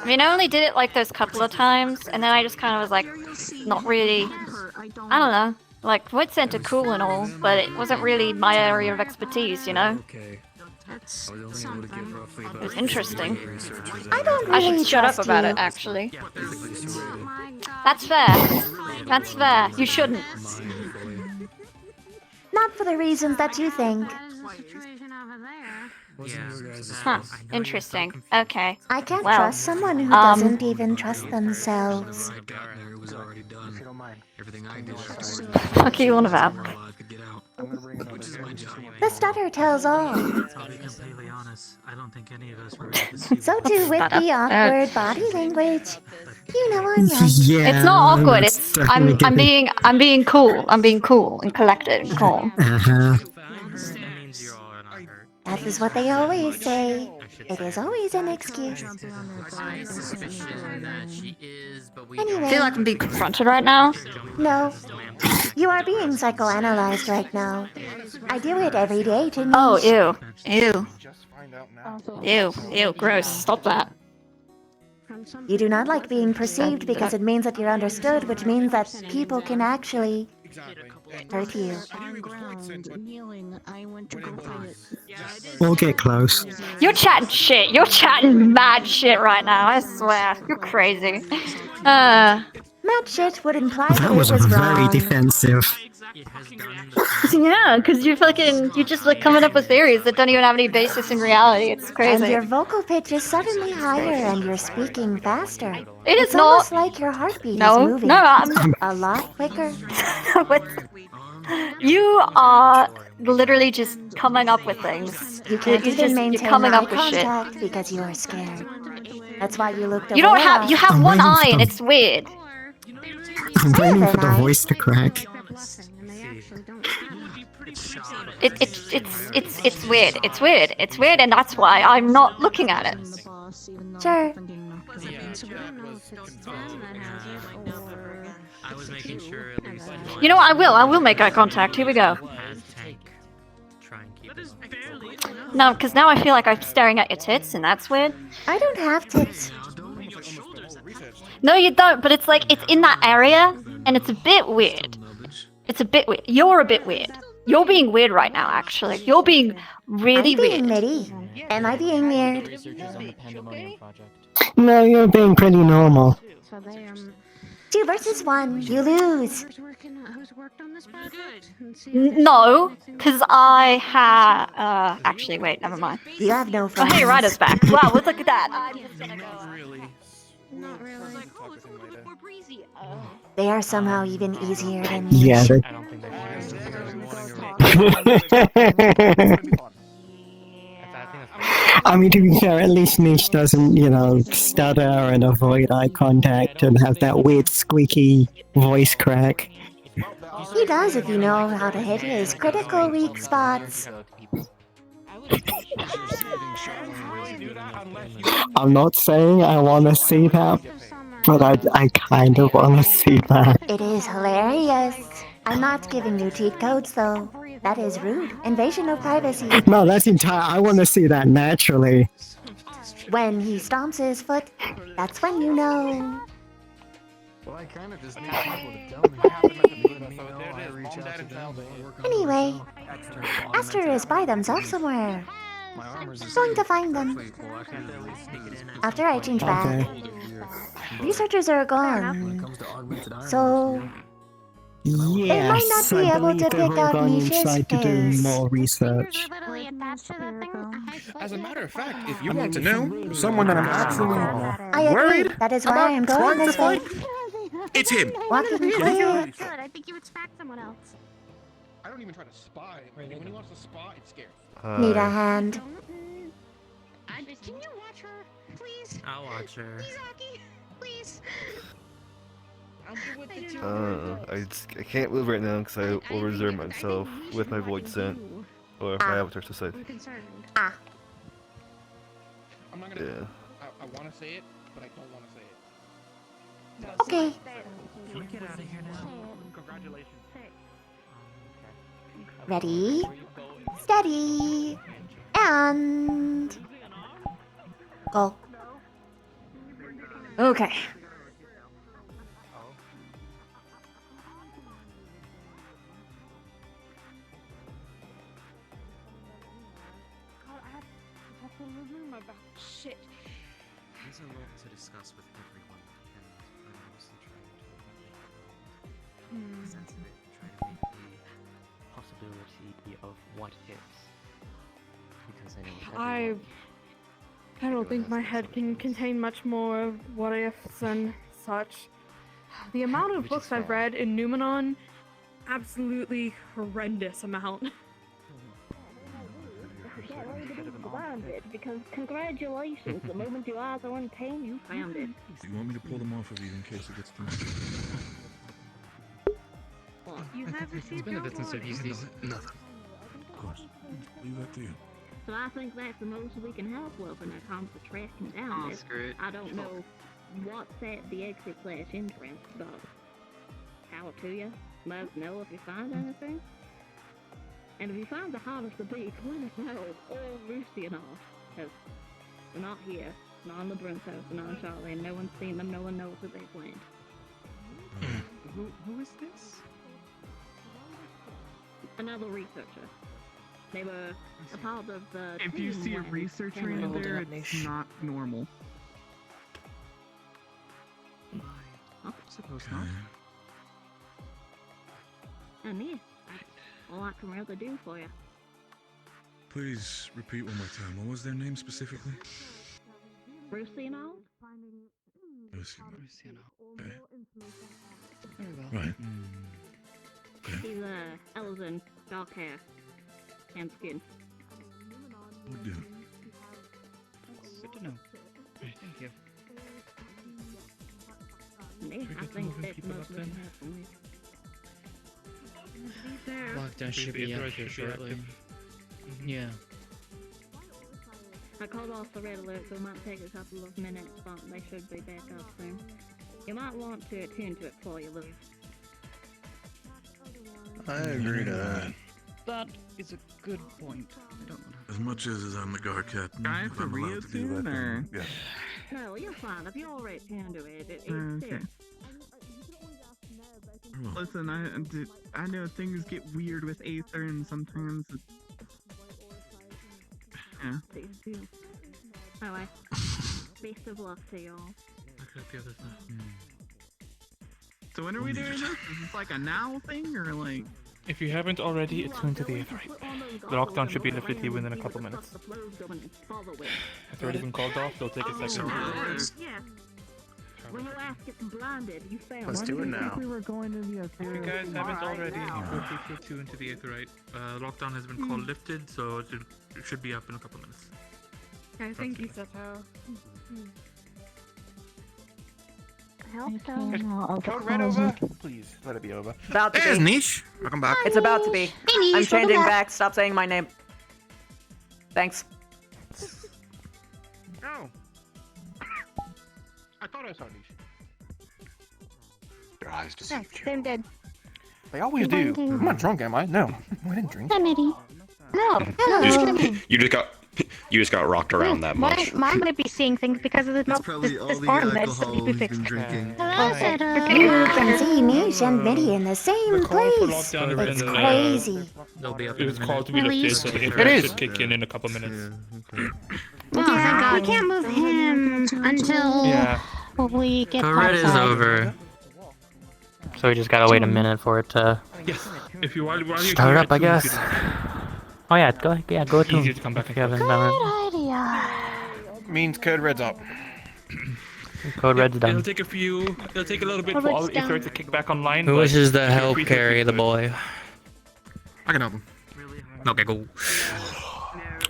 I mean, I only did it like those couple of times, and then I just kind of was like, not really. I don't know. Like, Void Center cool and all, but it wasn't really my area of expertise, you know? It was interesting. I don't I really should shut up trust about you. it, actually. That's fair. That's fair. You shouldn't. Not for the reasons that you think. Huh. Interesting. Okay. I can't Well, trust someone who doesn't even trust themselves. What are you on about? The stutter tells all. To be completely honest, I don't think any of us were So too with Stutter. the awkward body language. You know I'm right. Yeah, It's not awkward. that's It's definitely I'm being cool. I'm being cool and collected and calm. Uh-huh. That is what they always say. It is always an excuse. I suspicion that she is, but we I Anyway, feel like I'm being confronted right now. no. You are being psychoanalyzed right now. I do it every day to me. Oh, ew. Ew. Ew. Ew. Gross. Stop that. You do not like being perceived because it means that you're understood, which means that people can actually hurt you. We'll get close. You're chatting shit. You're chatting mad shit right now. I swear. You're crazy. Mad shit would imply that That it was was very wrong. defensive. Yeah, because you're just like coming up with theories that don't even have any basis in reality. It's And crazy. your vocal pitch is suddenly higher and you're speaking faster. It is It's almost not. like your heartbeat No, is moving no, I'm. a lot quicker. What? You are literally just coming up with things. You can't You're even just- maintain you're coming eye up with shit. contact because you are scared. That's why you looked You don't away. have. You have I'm one waiting eye, for and them. it's weird. I'm waiting for the Nice. voice to crack. It's weird. It's weird. It's weird, and that's why I'm not looking at it. Sure. So we don't know if it's them that has it or. I was making sure at least. You know what? I will make eye contact. Here we go. Try and keep it. No, because now I feel like I'm staring at your tits, and that's weird. I don't have tits. No, you don't, but it's like, it's in that area, and it's a bit weird. It's a bit weird. You're a bit weird. You're being weird right now, actually. You're being really I'm being weird. witty. Am I being weird? No, you're being pretty normal. So they 2 versus 1. You lose. Who's worked on this project? No, because I had. Actually, wait, never mind. You have no Oh, friends. hey, Ryder's back. Wow, look at that. I'm just gonna go. Not really. They are somehow even easier than Yeah. I mean, to be fair, at least Niche doesn't, you know, stutter and avoid eye contact and have that weird squeaky voice crack. He does if you know how to hit his critical weak spots. I'm not saying I want to see that, but I kind of want to see that. It is hilarious. I'm not giving you cheat codes, though. That is rude. Invasion of privacy. No, that's entire. I want to see that naturally. When he stomps his foot, that's when you know. Well, I kind of just need people to tell me. Anyway, Aster is by themselves somewhere. Going to find them. After I change back, researchers are gone. So they might not Yes, be I able believe to they pick were out gone Nisha's inside to do face. more research. As a matter of fact, if you want to know someone that I'm actually I agree. worried That is why about I'm going trying to this way. fight, it's him. Walking clear. Good. I think you would spec someone else. I don't even try to spy. When he wants to spy, it's scary. Need a hand. Can you watch her, please? I'll watch her. Please. I can't move right now because I will reserve myself with my void scent or my avatar society. I'm concerned. Ah. I'm not gonna. Yeah. I want to say it, but I don't want to say it. Okay. Can we get out of here now? Congratulations. Ready, steady, and go. Okay. Shit. There's a lot to discuss with everyone, and I'm honestly trying to present it, try to make the possibility of what ifs. Because I know I don't think my head can contain much more of what ifs and such. The amount of books I've read in Numenon, absolutely horrendous amount. Get ready to be grounded, because congratulations, the moment your eyes are on pain, you found it. Do you want me to pull them off of you in case it gets too much? You have received It's been a bit since I've used these. Nothing. Of course. Leave that to you. So I think that's the most we can help with when it comes to tracking down this. screw it. I don't know what's at the exit/entrance, but how to you. Let us know if you find anything. And if you find the hardest to beat, let us know. Or Roosty and all. Because we're not here. Not on the Brent's house, not on Sharlyan. No one's seen them, no one knows that they've went. Who is this? Another researcher. They were a part of the If you team see a when researcher Henry in was there, there. it's not normal. Oh, suppose not. And yeah, that's all I can really do for you. Please repeat one more time. What was their name specifically? Brucey and all? Lucy. Okay. Very well. Right. He's Elven, dark hair, and skin. Will do. Good to know. Thank you. Yeah, I think that's the most we can have from you. Lockdown should be up here shortly. Yeah. I called off the red alert, so it might take a couple of minutes, but they should be back up soon. You might want to attend to it before you leave. I agree to that. That is a good point. I don't know. As much as I'm the guard captain, Guy if for I'm Rio allowed to do soon, that, or? then yeah. No, you're fine. If you're already attend to it, it's Okay. safe. Listen, I know things get weird with Aether, and sometimes it's... Yeah. Anyway, best of luck to y'all. So when are we doing this? Is this like a now thing, or like... If you haven't already, attune to the Aetherite. The lockdown should be lifted here within a couple minutes. It's already been called off, so it'll take a second. Yeah. When your ass gets blinded, you fail. Let's do it now. We were going to the If you guys haven't already, feel free to attune to the Aetherite. Lockdown has been called lifted, so it should be up in a couple minutes. Okay, thank you, Seto. Code red over? Please, let it be over. About to There's be. Niche. Welcome back. It's about to be. Niche, I'm changing welcome back. Stop saying my name. Thanks. Oh. I thought I saw Niche. Your eyes deceived you. Same dead. They always do. I'm not drunk, am I? No. I didn't drink. Sanity. No. You just got rocked around that much. Mom might be seeing things because of this farm that's to be fixed. drinking. You can see Niche and Mitty in the same place. It's crazy. It was called to be lifted, so the It Aetherite is. should kick in a couple minutes. Yeah, we can't move him until we get The red is outside. over. So we just gotta wait a minute for it to Yes. If you while you're start here, up, I attune guess. to it. Oh yeah, go to Easier to come back if you haven't done it. Idea. Means code red's up. Code red's It'll done. take it'll take a little bit Code for all red's the Aetherite done. to kick back online. Who but wishes to feel help free to carry keep the it. boy? I can help him. Okay, go.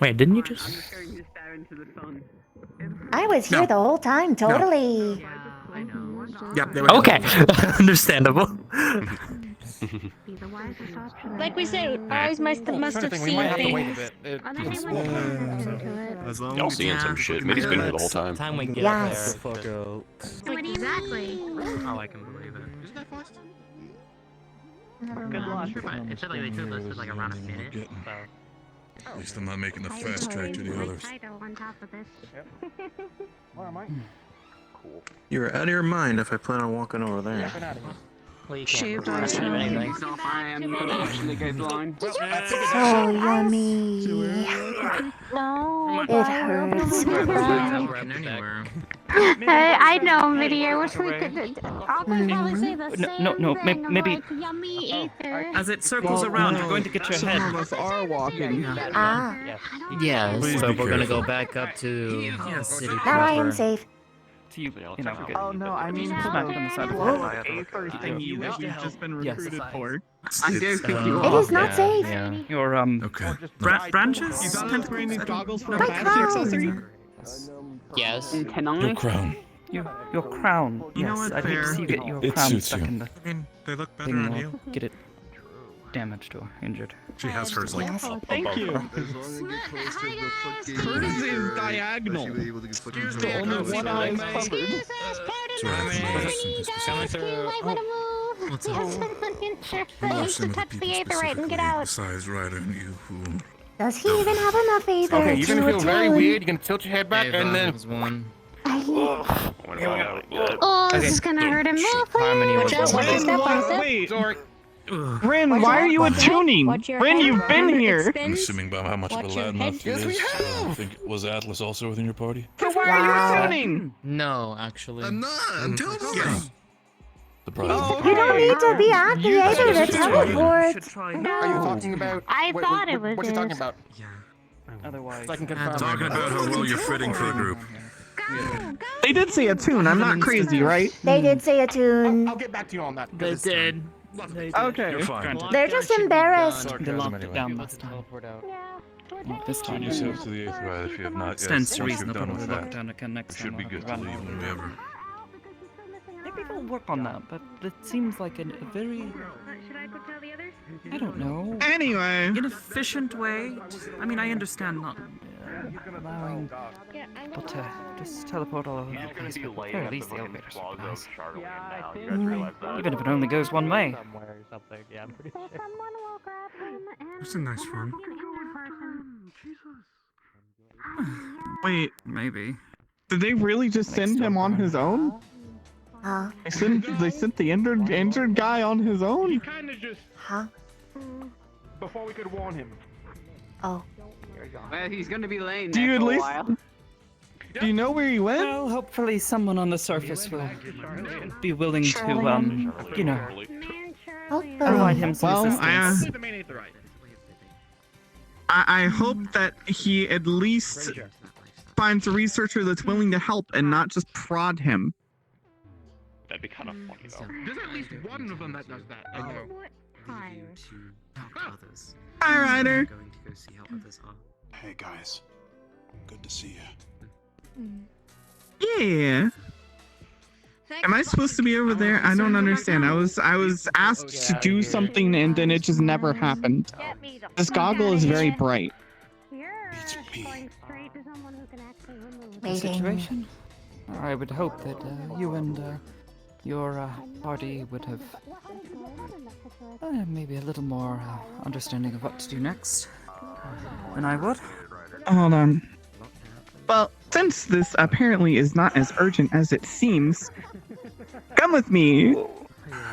Wait, didn't you just? I was here the whole time, totally. Yep, they were. Okay, understandable. Like we said, ours must have I'm trying to think, we might have to wait a bit. As long Y'all seeing some shit. Maybe he's been here the whole time. Time we get Yes. there. Fuck out. Exactly. Oh, I can believe it. Isn't that fast? Good luck. It said like they took us like around a minute. So. At least I'm not making the fast track to the others. on top of this. Where am I? You're out of your mind if I plan on walking over there. Yeah, been out of here. Well, you Shaved can't ice do cream. anything. I am gonna actually go blind. So yummy. No, it hurts. I know, Mitty. I wish we could. I'll probably say the same No, thing. maybe. Like, yummy ether. As it circles around, you're going to get your Some head. of us are walking. Ah, Yeah, Please so be we're gonna careful. go back up to city now I am proper. safe. To you know, Oh no, I mean smack on the side of the the head. Aether thingy that we've just been Yes. recruited for. I'm joking you It off. is not safe. Yeah. Your Okay. branches. You got us wearing these goggles for a My fashion accessory? crown. Yes. Can I? Your crown. Your crown. You know Yes, what, I'd hate to fair. see you get your It crown suits stuck you. in the They look better thing on or you. get it damaged or injured. She has hers like Yes. up Thank above you. her. As long as you get close to the fucking Hers is Aether, diagonal. I should be able to get fucking The only one eye's covered. Excuse us, pardon Sorry, us, I we need to ask you might want to move. What's We up? have someone insured You know that some needs to of the touch the people Aetherite and get specifically out. besides Ryder and you who... Does he even have enough Aether Okay, you're to gonna feel very attune? weird. You're gonna tilt your head back, and then. one. Oh, this is gonna hurt him. No, Harmony please. was Just one. step by step. Wait, Sorry. Rin, why are you attuning? Rin, you've been here. I'm assuming by how much of a loudmouth he Yes, we is. have. I think, was Atlas also within your party? So why are you attuning? No, actually. I'm not. I'm telling you. Surprise. You don't need to be at the Aether to teleport. Are you talking about? I thought it was What you talking this. about? Otherwise, So I can confirm. Talking about how well you're fitting for the group. They did say attune. I'm not crazy, right? They did say attune. I'll get back to you on that. They did. Okay. You're fine. They're just embarrassed. they locked it down last time. Not this Tune time. yourself to the Aetherite if you have not yet. Stands to Once reason you've they'll done probably with lock that, down again next it should time. be I'll good to run leave over. whenever. Maybe they'll work on that, but it seems like a very, I don't know, Anyway. inefficient way. I mean, I understand not allowing people to just teleport all over the place, but at the very least the elevators are nice. Even if it only goes one way. That's a nice one. Wait, maybe. Did they really just send him on his own? Huh? They sent the injured guy on his own? He kind of just. Huh? Before we could warn him. Oh. Well, he's gonna be laying Do there you at for a least while. do you know where he went? Well, hopefully someone on the surface will be willing to, you know, provide him some assistance. I hope that he at least finds a researcher that's willing to help and not just prod him. That'd be kind of funny though. There's at least one of them that does that. I know. Hi, Ryder. Hey guys, good to see you. Yeah. Am I supposed to be over there? I don't understand. I was asked to do something and then it just never happened. This goggle is very bright. The situation? I would hope that you and your party would have maybe a little more understanding of what to do next than I would. Hold on. Well, since this apparently is not as urgent as it seems, come with me.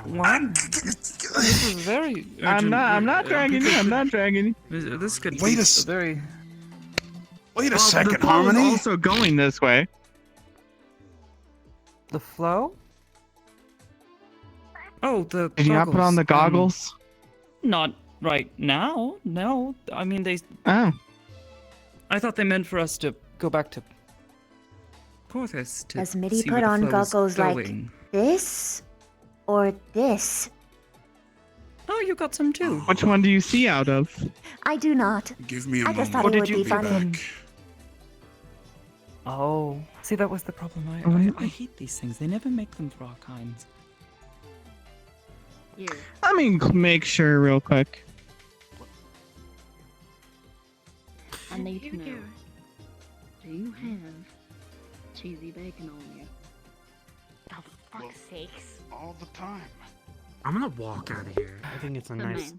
What? This is very urgent. I'm not dragging you. I'm not dragging you. This could be a very... Wait a Well, second, the flow Harmony. is also going this way. The flow? Oh, the Did you not put on the goggles? Not right now. No. I mean, they... Oh. I thought they meant for us to go back to Porthos to Does Mitty see put where the on flow is goggles like going. this or this? Oh, you got some too. Which one do you see out of? I do not. Give me a I just moment. thought it would be funny. Oh, see, that was the problem. I hate these things. They never make them for our kinds. Let me make sure real quick. I need to know. Do you have cheesy bacon on you? Oh, fuck's sakes. All the time. I'm gonna walk out of here. I think it's a nice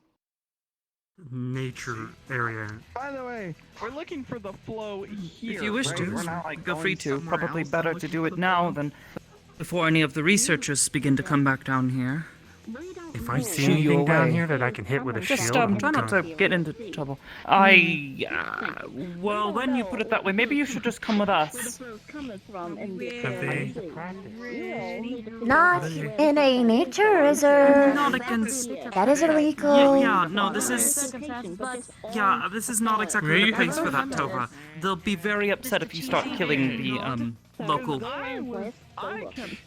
nature area. By the way, we're looking for the flow here. If you wish right? to, We're not, like, feel free going to. somewhere Probably else. better to do it now than before any of the researchers begin to come back down here. If I see Shoo you anything down away. here that I can hit with a Just shield, I'm try not to gonna- get into trouble. Well, when you put it that way, maybe you should just come with us. Not in a nature reserve. Not against. That is illegal. Yeah, no, this is. Yeah, this is not exactly the place for that, Tova. They'll be very upset if you start killing the local.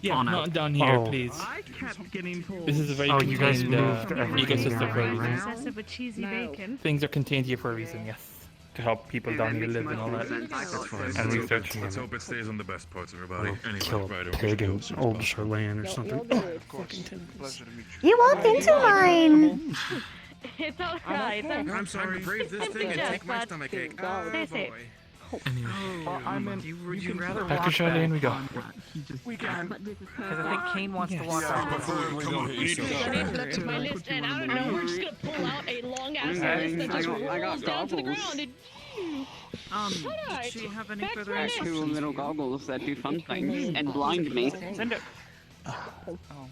Yeah, fauna. not down here, Oh. please. I kept getting told. This is a very Oh, you guys contained moved everything ecosystem down for a here, reason. right? Obsessive with cheesy bacon. Things are contained here for a reason, yes. To help people down here live and all that. And research. Let's hope it stays on the best parts of everybody. I'll kill a pig in old Sharlyan or something. Of course. Pleasure to meet You walked into mine. It's alright. I'm sorry. Brave this thing and take my stomach ache. Oh boy. Anyway. Would you rather Back to walk Sharlyan we go. We can. Because I think Kane wants to walk Yeah, out. come on. We need to go. That's my list, and I don't know. We're just gonna pull out a long ass list that just rolls down to the ground. And, Did she have any further I have two little goggles that do fun things and blind me. Send it.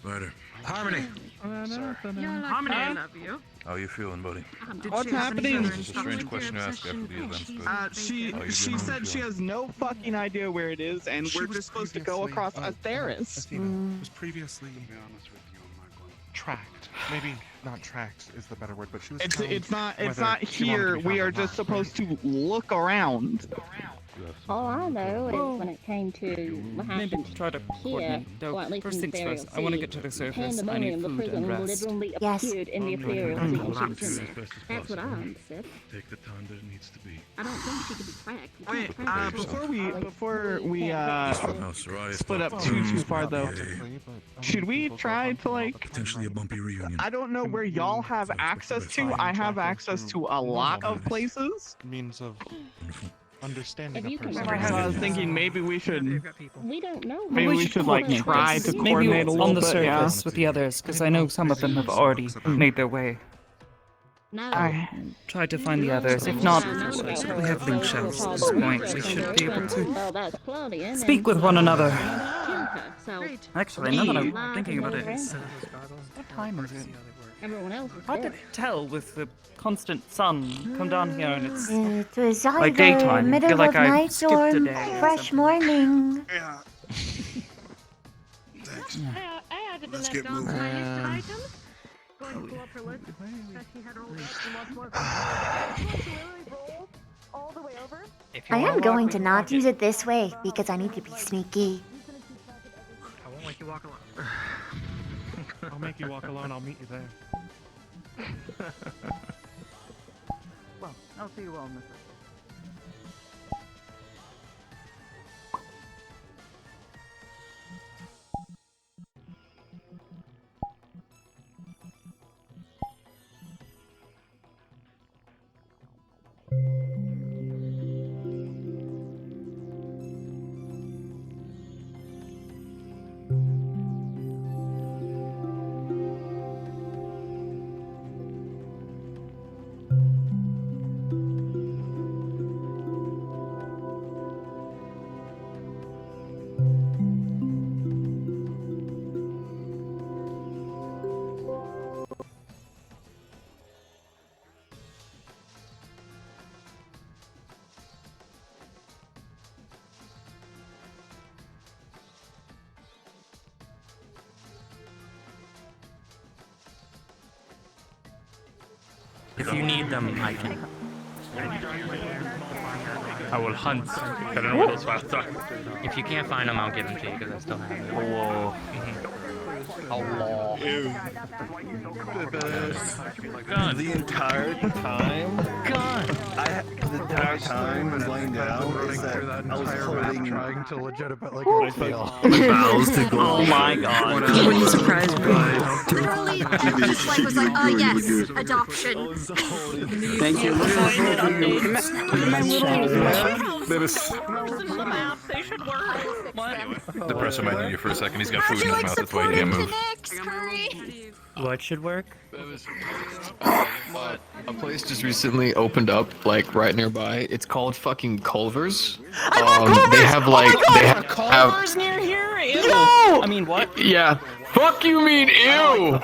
Ryder. Harmony. Harmony, I love you. How you feeling, buddy? What's happening? This is a strange question to ask after the events, but She how you she doing? said she has no fucking idea where it is, and we're just supposed to go across a terrace. Was previously, to be honest with you, I'm not going tracked. Maybe not tracked is the better word, but she was. It's not whether she wanted here. to be We found are or just not. supposed to look around. All I know is when it came to what Maybe happened try to here, coordinate. Though, or at least first in things the first, I want to get to the surface. I need Pandemonium, the food prison and rest. literally Yes. appeared in the ethereal sea, and she was in there. That's what I understood. Take the time that it needs to be. I don't think she could be cracked. You Wait, can't crack her. before we Soraya split up thought- too far though, Yeah, should we try to like? potentially a bumpy reunion. I don't know where y'all have access to. I have access to a lot of places. Means of. understanding If you a can person. remember I was thinking maybe we should. We don't know. Maybe we should like coordinate try this. to Maybe coordinate a little on the bit. Yeah. surface with the others, because I know some of them have already made their way. No. I tried to find the others. If not, we have link shells at this point. We should be able to Well, that's Claudia. speak with one another. So Actually, now that I'm thinking about it, what time is it? everyone else is Hard to there. tell with the constant sun. Come down here and it's It was either like daytime. middle Feel like of I night skipped or a day. fresh morning. I added the Let's left get arm moving. to my list of items. Going to pull up her list. She had all the way over. I am going to not use it this way because I need to be sneaky. I won't let you walk alone. I'll make you walk alone. I'll meet you there. Well, I'll see you all in a second. If you need them, I can. I will hunt. I don't know what those files are. If you can't find them, I'll give them to you because I still have them. Whoa. Allah. God. The entire time? God. The entire time I was laying down, is that I was holding... trying to legitimately get a feel. Vows to go. Oh my god. When you surprised me. Literally, everybody's like was like, oh yes, adoption. Thank you. They should work. What? The presser might need you for a second. He's got food in his mouth. That's why he can't move. What should work? A place just recently opened up, like right nearby. It's called fucking Culver's. I love Culver's! They have like they have Culver's near here? Ew. No! I mean, what? Yeah. Fuck you mean ew?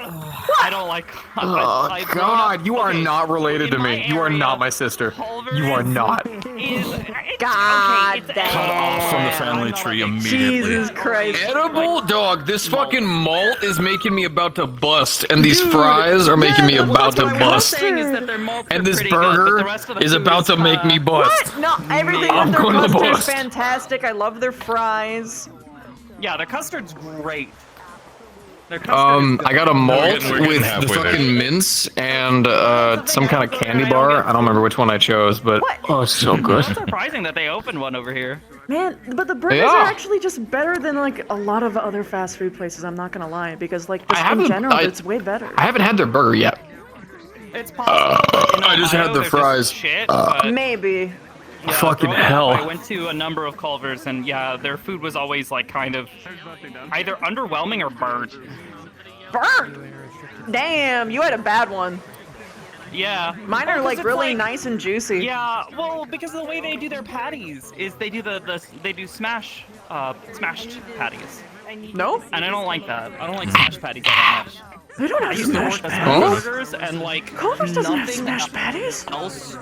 I don't like. Oh I've grown God, up- you are okay, not related to in me. my You are area, not my sister. You are not. God damn. Cut off from the family tree immediately. Jesus Christ. Edible dog. This fucking malt is making me about to bust, and these fries are making me about to bust. And this burger is about to make me bust. What? No, everything I'm with their gonna custard is bust. fantastic. I love their fries. Yeah, the custard's great. Their custard I got a malt We're getting with the halfway there. fucking mince and some kind of candy bar. I don't remember which one I chose, but oh, it's so good. It's surprising that they opened one over here. Man, but the burgers Yeah. are actually just better than like a lot of other fast food places. I'm not gonna lie, because like just in haven't- general, I- it's way better. I haven't had their burger yet. It's possible. but in I just Ohio, had the they're fries. Just shit, Maybe. yeah, fucking growing up, hell. I went to a number of Culver's, and yeah, their food was always like kind of either underwhelming or burnt. Burnt. Damn, you had a bad one. Yeah. Mine Well, are 'cause like it's really nice and juicy. Yeah, well, because of the way they do their patties is they do they do smashed patties. No? And I don't like that. I don't like smashed patties all that much. They don't I have used to work smashed at patties. burgers and like Culver's doesn't have nothing smashed patties. else.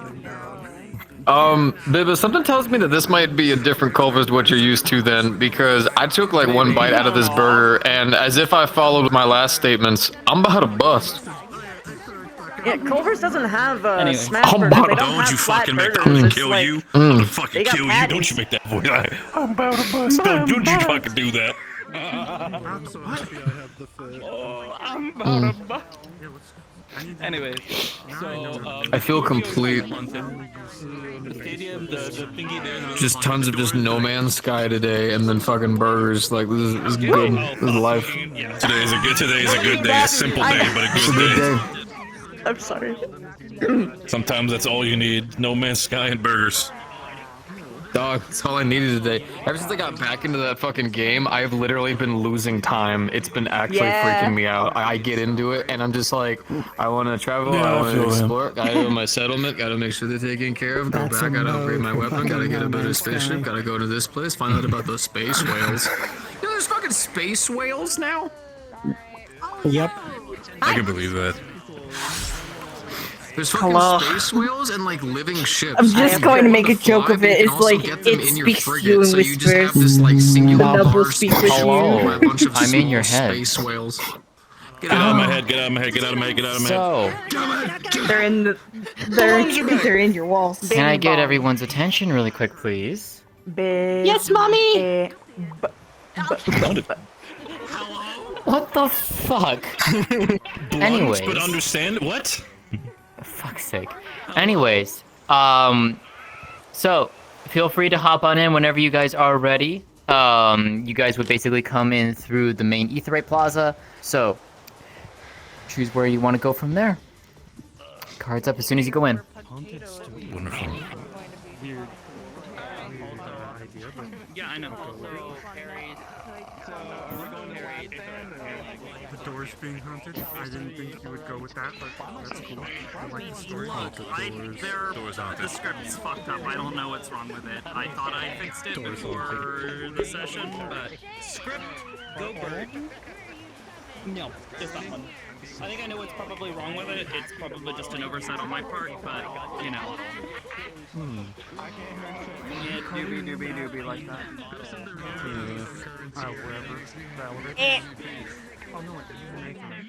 Bibba, something tells me that this might be a different Culver's to what you're used to then, because I took like one bite out of this burger, and as if I followed my last statements, I'm about to bust. Yeah, Culver's doesn't have Anyway. smash I'm burgers. about They to- don't Don't have you flat fucking make burgers. them It's kill like, you. I'm gonna they fucking got kill you. patties. Don't you make that voice. I'm about to bust. Don't you fucking do that. Oh, I'm about to bust. Anyways, so I feel complete. The stadium, the thingy there. Just tons of just No Man's Sky today, and then fucking burgers. Like this is good. This is life. Today's a good day. A simple day, but a It's a good good day. day. I'm sorry. Sometimes that's all you need. No Man's Sky and burgers. Dog, that's all I needed today. Ever since I got back into that fucking game, I've literally been losing time. It's been actually freaking me out. I get into it, and I'm just like, I want to travel, Yeah, I I want to feel him. explore, gotta go to my settlement, gotta make sure they're taken care of, go That's back, a gotta upgrade no my for weapon, gotta fucking get a No better Man's spaceship, Sky. gotta go to this place, find out about those space whales. You know, there's fucking space whales now? Yep. I can believe that. There's fucking Hello. space whales and like living ships. I'm just You going to can make go a on the joke fly, of but you it. can It's also like, get them it in your speaks to frigate, you in so you just have whispers. this like singular Double large speak with ship you. by a bunch of I'm in your small head. space whales. Get out of my head, get out of my head, get out of my head, get out of my head. So, They're in the, they're in your walls. can I Bing get bong. everyone's attention really quick, please? Big, Yes, mommy. What the fuck? Blunt, Anyways. but understand what? For fuck's sake. Anyways, so feel free to hop on in whenever you guys are ready. You guys would basically come in through the main Aetheryte Plaza. So choose where you want to go from there. Cards up as soon as you go in. Wonderful. Yeah, I know. The door's being haunted. I didn't think you would go with that, but that's cool. I like the story. The script's fucked up. I don't know what's wrong with it. I thought I fixed it before the session, but script, go bird. No, just that one. I think I know what's probably wrong with it. It's probably just an oversight on my part, but you know. Yeah, doobie like that. Eh.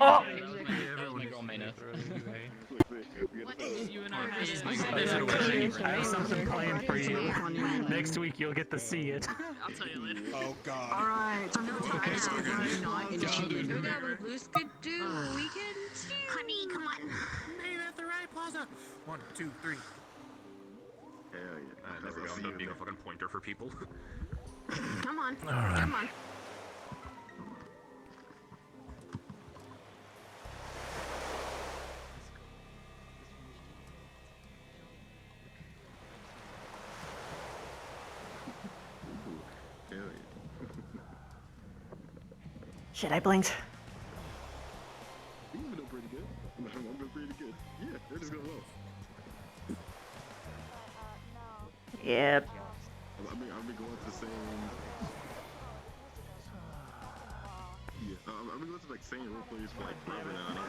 Oh. I have something planned for you. Next week you'll get to see it. I'll tell you later. Oh god. Alright. Honey, come on. Made at the right plaza. 1, 2, 3. Hell yeah. There we go. I'm done being a fucking pointer for people. Come on. All right. Come on. Shit, I blinked. You've been pretty good. I've been pretty good. Yeah, they're just going low. Yep. I've been going to the same. Yeah, I've been going to like same role plays for like forever now. And I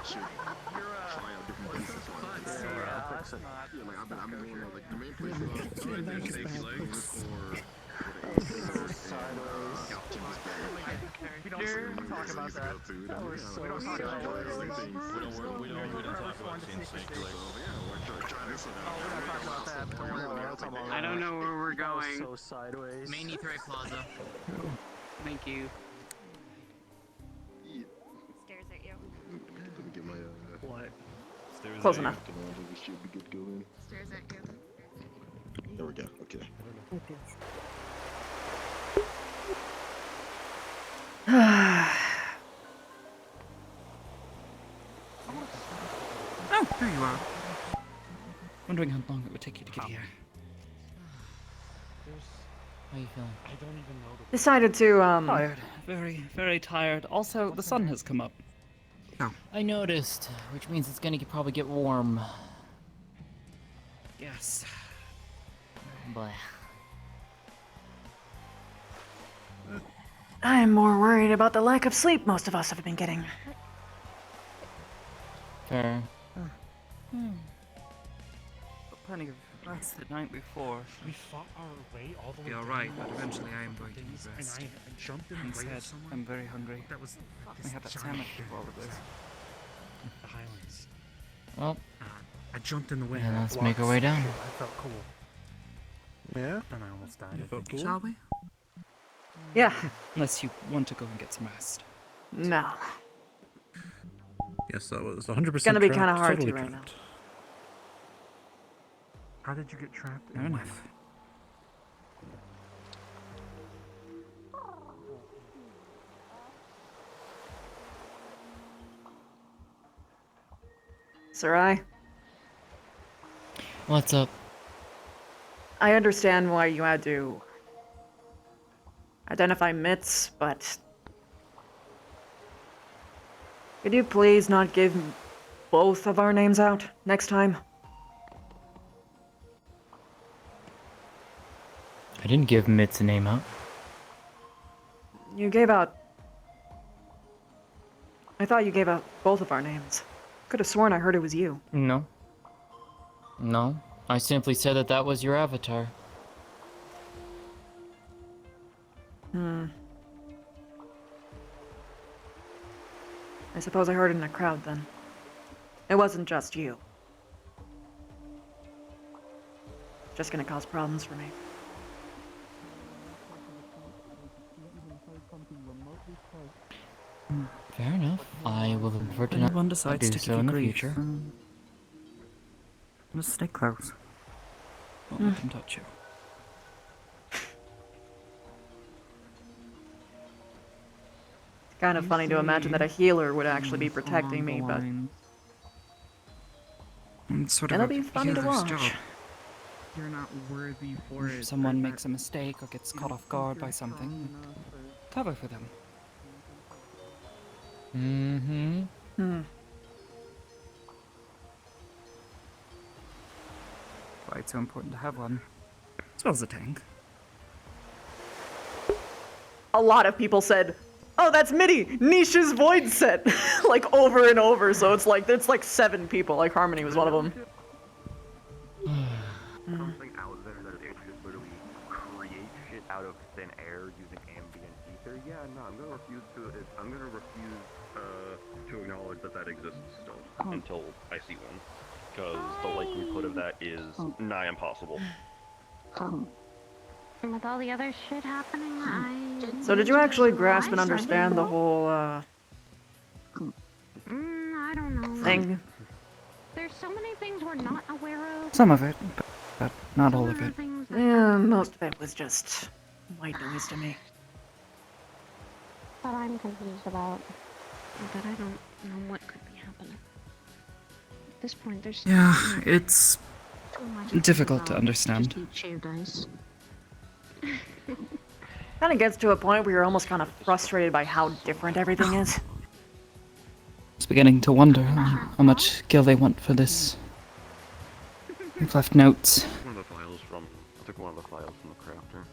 should try out different places. Yeah, like I've been going to like the main places. We don't talk about that. We don't talk about I don't know where we're going. So sideways. Main Aetheryte Plaza. Thank you. Stares at you. Let me get my What? Close enough. We should be good going. Stares at you. There we go. Okay. Oh, there you are. Wondering how long it would take you to get here. How you feeling? I don't even know the Decided to, Tired. Very, very tired. Also, the sun has come up. I noticed, which means it's gonna probably get warm. Yes. But I'm more worried about the lack of sleep most of us have been getting. fair. Plenty of rest the night before. We fought our way all the way. Be alright, but eventually I am going to need And rest. I jumped in the way Instead, of someone. I'm very hungry. That was We had that sandwich before with this. The Highlands. Well, I jumped in the way. yeah, and I let's make our blocked way some down. shit. I felt cool. Yeah? And I almost died. You felt cool? Shall we? Yeah. Unless you want to go and get some rest. No. Yes, that was 100% Gonna be trapped, kinda hard totally to right now. trapped. How did you get trapped? Fair enough. Sarai? what's up? I understand why you had to identify myths, but could you please not give both of our names out next time? I didn't give Mit's name out. You gave out... I thought you gave out both of our names. Could have sworn I heard it was you. No. No. I simply said that that was your avatar. I suppose I heard it in a crowd then. It wasn't just you. Just gonna cause problems for me. Fair enough. I will revert to Anyone not decides do to so keep in the grief, future. Just stay close. Won't let them touch you. It's kind of funny to imagine that a healer would actually be protecting me, but It's sort of it'll a be funny to healer's watch. job. You're not worthy for If it. someone makes a mistake or gets caught off guard by something, cover for them. Why it's so important to have one. As well as a tank. A lot of people said, "Oh, that's Mitty, Nisha's void set," like over and over. So it's like 7 people. Like Harmony was one of them. Something out there that it just literally create shit out of thin air using ambient ether. Yeah, no, I'm gonna refuse to acknowledge that exists still until I see one, because the likelihood of that is nigh impossible. With all the other shit happening, So did you actually grasp and understand the whole I don't know. thing? There's so many things we're not aware of. Some of it, but not all of it. Yeah, most of it was just white noise to me. But I'm confused about. But I don't know what could be happening. At this point, there's. Yeah, it's difficult to understand. Shaved ice. Kind of gets to a point where you're almost kind of frustrated by how different everything is. It's beginning to wonder how much gil they want for this. We've left notes. I took one of the files from the crafter.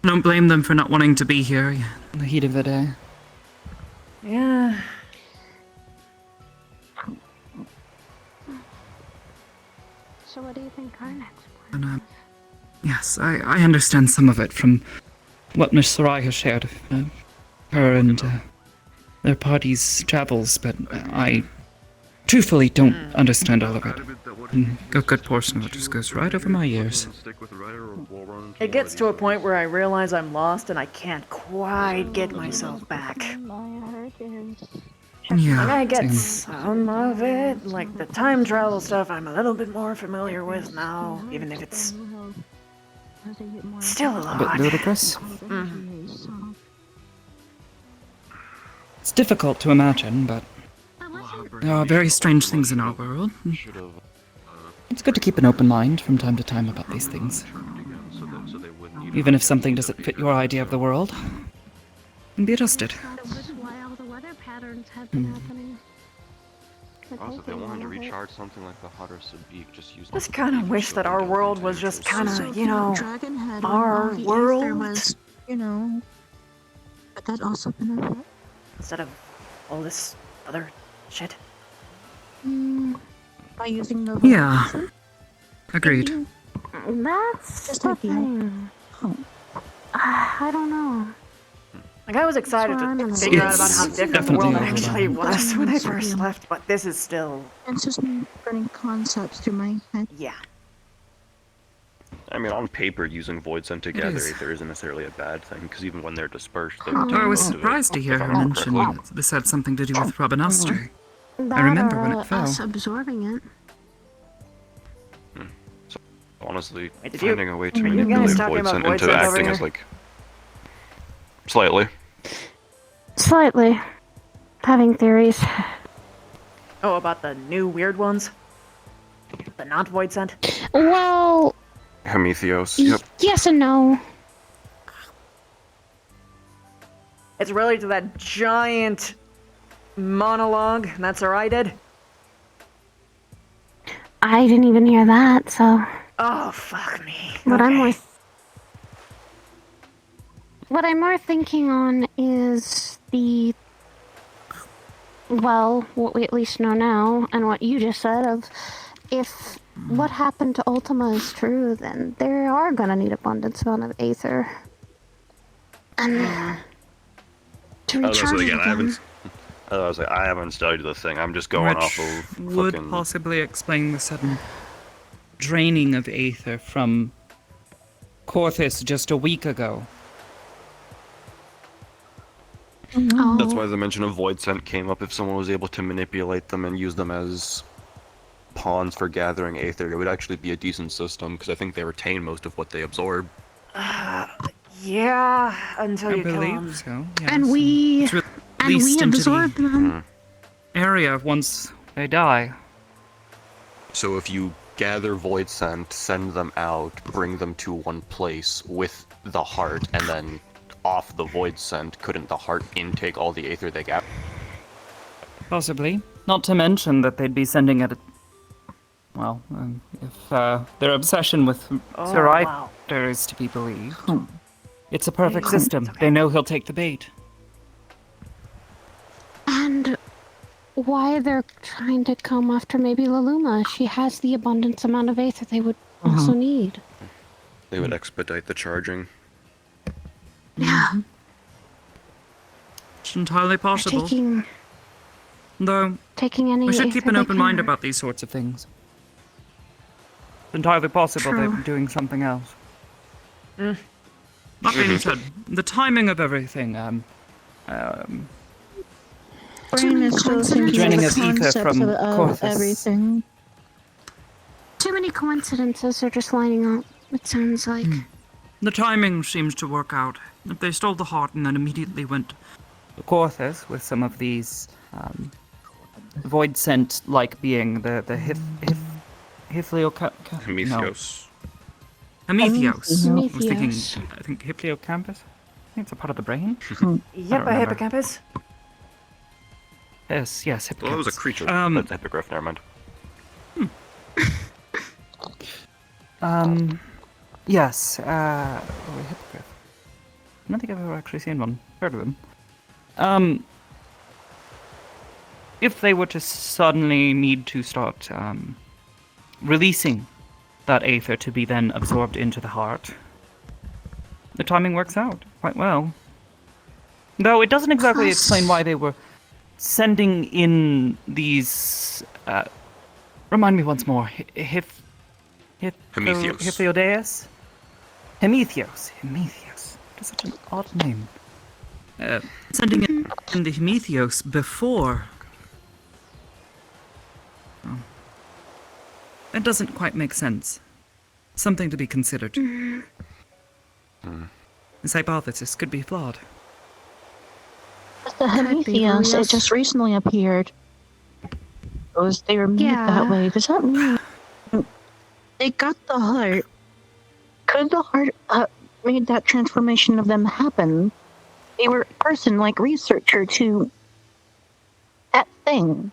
I don't blame them for not wanting to be here in the heat of the day. Yeah. So what do you think our next And, yes, I understand some of it from what Miss Sarai has shared of her and their party's travels, but I truthfully don't understand all of it. And a good portion of it just goes right over my ears. It gets to a point where I realize I'm lost and I can't quite get myself back. Yeah, Like I get same. some of it, like the time travel stuff I'm a little bit more familiar with now, even if it's still a A lot. bit ludicrous. Mhm. It's difficult to imagine, but there are very strange things in our world. It's good to keep an open mind from time to time about these things. Even if something doesn't fit your idea of the world, can be adjusted. That's why all the weather patterns have been happening. Also, if they wanted to recharge something like the Hotter Sabik, just use. Just kind of wish that our world was just kind of, you know, our There world was, you know, but that also been a instead of all this other shit. by using the Yeah. Agreed. That's just the thing. I don't know. Like I was excited That's what to I'm figure out about how It's different the world definitely actually overwhelming. was when I first left, but this is still, It's just me running concepts through my head. yeah. I mean, on paper, using Void Sent together, is. there isn't necessarily a bad thing, because even when they're dispersed, they I was most of it, surprised to hear if her I'm not mention correctly. that this had something to do with Robinaster. That remember when or it fell. us absorbing it. Honestly, Wait, did you- finding a way to are you guys manipulate talking Void about Sent Void into Sent over acting here? as, like, slightly. Slightly. Having theories. Oh, about the new weird ones? The not void sent? Well, Prometheus. Yep. Yes and no. It's related to that giant monologue. That's where I did. I didn't even hear that, so. Oh, fuck me. What Okay. What I'm more thinking on is the, well, what we at least know now, and what you just said of, if what happened to Ultima is true, then they are gonna need abundance amount of aether. And to recharge them. I haven't studied the thing. I'm just going Which off of would fucking... possibly explain the sudden draining of aether from Corthus just a week ago. That's why the mention of Void Scent came up. If someone was able to manipulate them and use them as pawns for gathering aether, it would actually be a decent system, because I think they retain most of what they absorb. Yeah, until you kill them. So, And we absorb them. Area once they die. So if you gather Void Scent, send them out, bring them to one place with the heart, and then off the Void Scent, couldn't the heart intake all the aether they got? Possibly. Not to mention that they'd be sending it. Well, if their obsession with Sir Ryder is to be believed, it's a perfect system. They know he'll take the bait. And why they're trying to come after maybe Laluma. She has the abundance amount of aether they would also need. They would expedite the charging. Yeah. It's entirely possible. Though, taking any we should aether keep an they open mind can. about these sorts of things. It's entirely possible they've been doing something else. That being said, the timing of everything, Brain is still thinking draining of of the ether concepts from of Corthus. everything. Too many coincidences are just lining up, it sounds like. The timing seems to work out. If they stole the heart and then immediately went to Corthus with some of these void scent like being the Prometheus. Prometheus. I was thinking, Prometheus. I think Hippocampus. I think it's a part of the brain. Yep, a hippocampus. Yes, hippocampus. Well, it was a creature. That's hippogriff, never mind. Yes, hippogriff. I don't think I've ever actually seen one. Heard of them. If they were to suddenly need to start releasing that aether to be then absorbed into the heart, the timing works out quite well. Though it doesn't exactly explain why they were sending in these. Remind me once more. Prometheus. Hippodeus? Prometheus. That's such an odd name. Sending in the Prometheus before. Oh. That doesn't quite make sense. Something to be considered. This hypothesis could be flawed. The Prometheus, it just recently appeared. They were made that way. Does that mean they got the heart? Could the heart made that transformation of them happen? They were a person, like researcher, to that thing.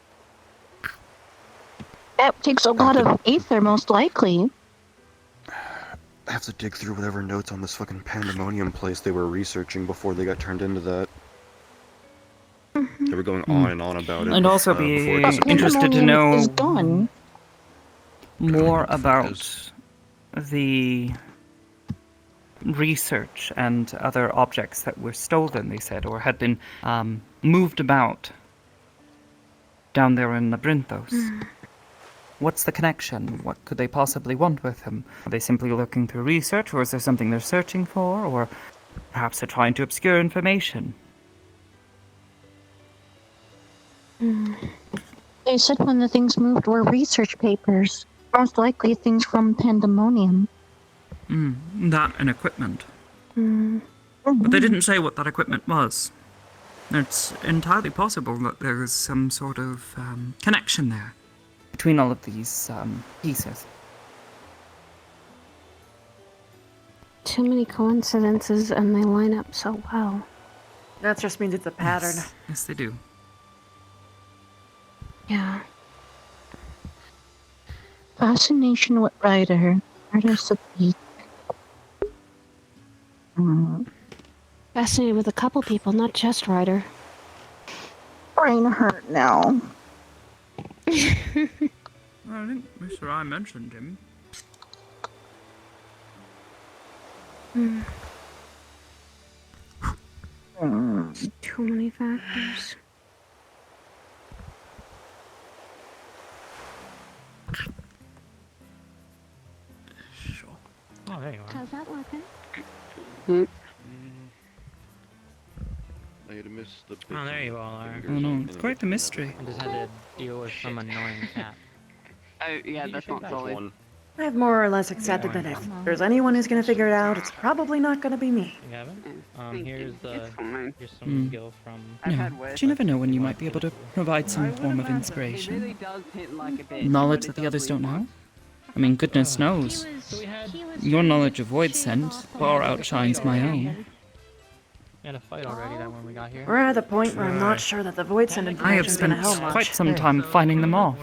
That takes a lot of ether, most likely. I have to dig through whatever notes on this fucking pandemonium place they were researching before they got turned into that. They were going on and on about it. I'd also be interested to know more about the research and other objects that were stolen, they said, or had been moved about down there in Labyrinthos. What's the connection? What could they possibly want with him? Are they simply looking through research, or is there something they're searching for, or perhaps they're trying to obscure information? They said when the things moved were research papers. Most likely things from Pandemonium. That and equipment. But they didn't say what that equipment was. It's entirely possible that there is some sort of connection there between all of these pieces. too many coincidences and they line up so well. That just means it's a pattern. Yes, they do. Yeah. Fascination with Ryder. Artist of the Fascinated with a couple people, not just Ryder. Brain hurt now. I think Mr. I mentioned him. Too many factors. Oh, there you are. How's that working? I had missed the Oh, there you all are. Oh no, it's quite the mystery. I just had to deal with some annoying cat. Oh, yeah, that's not solid. I've more or less accepted that if there's anyone who's gonna figure it out, it's probably not gonna be me. You haven't? Here's some Mm. skill from... Yeah, but you never know when you might be able to provide some form of inspiration. Knowledge that the others don't know? I mean, goodness knows. Your knowledge of Void Scent far outshines my own. We had a fight already that when we got here. We're at the point where I'm not sure that the Void Send I have information's gonna spent help much. quite some time finding them off.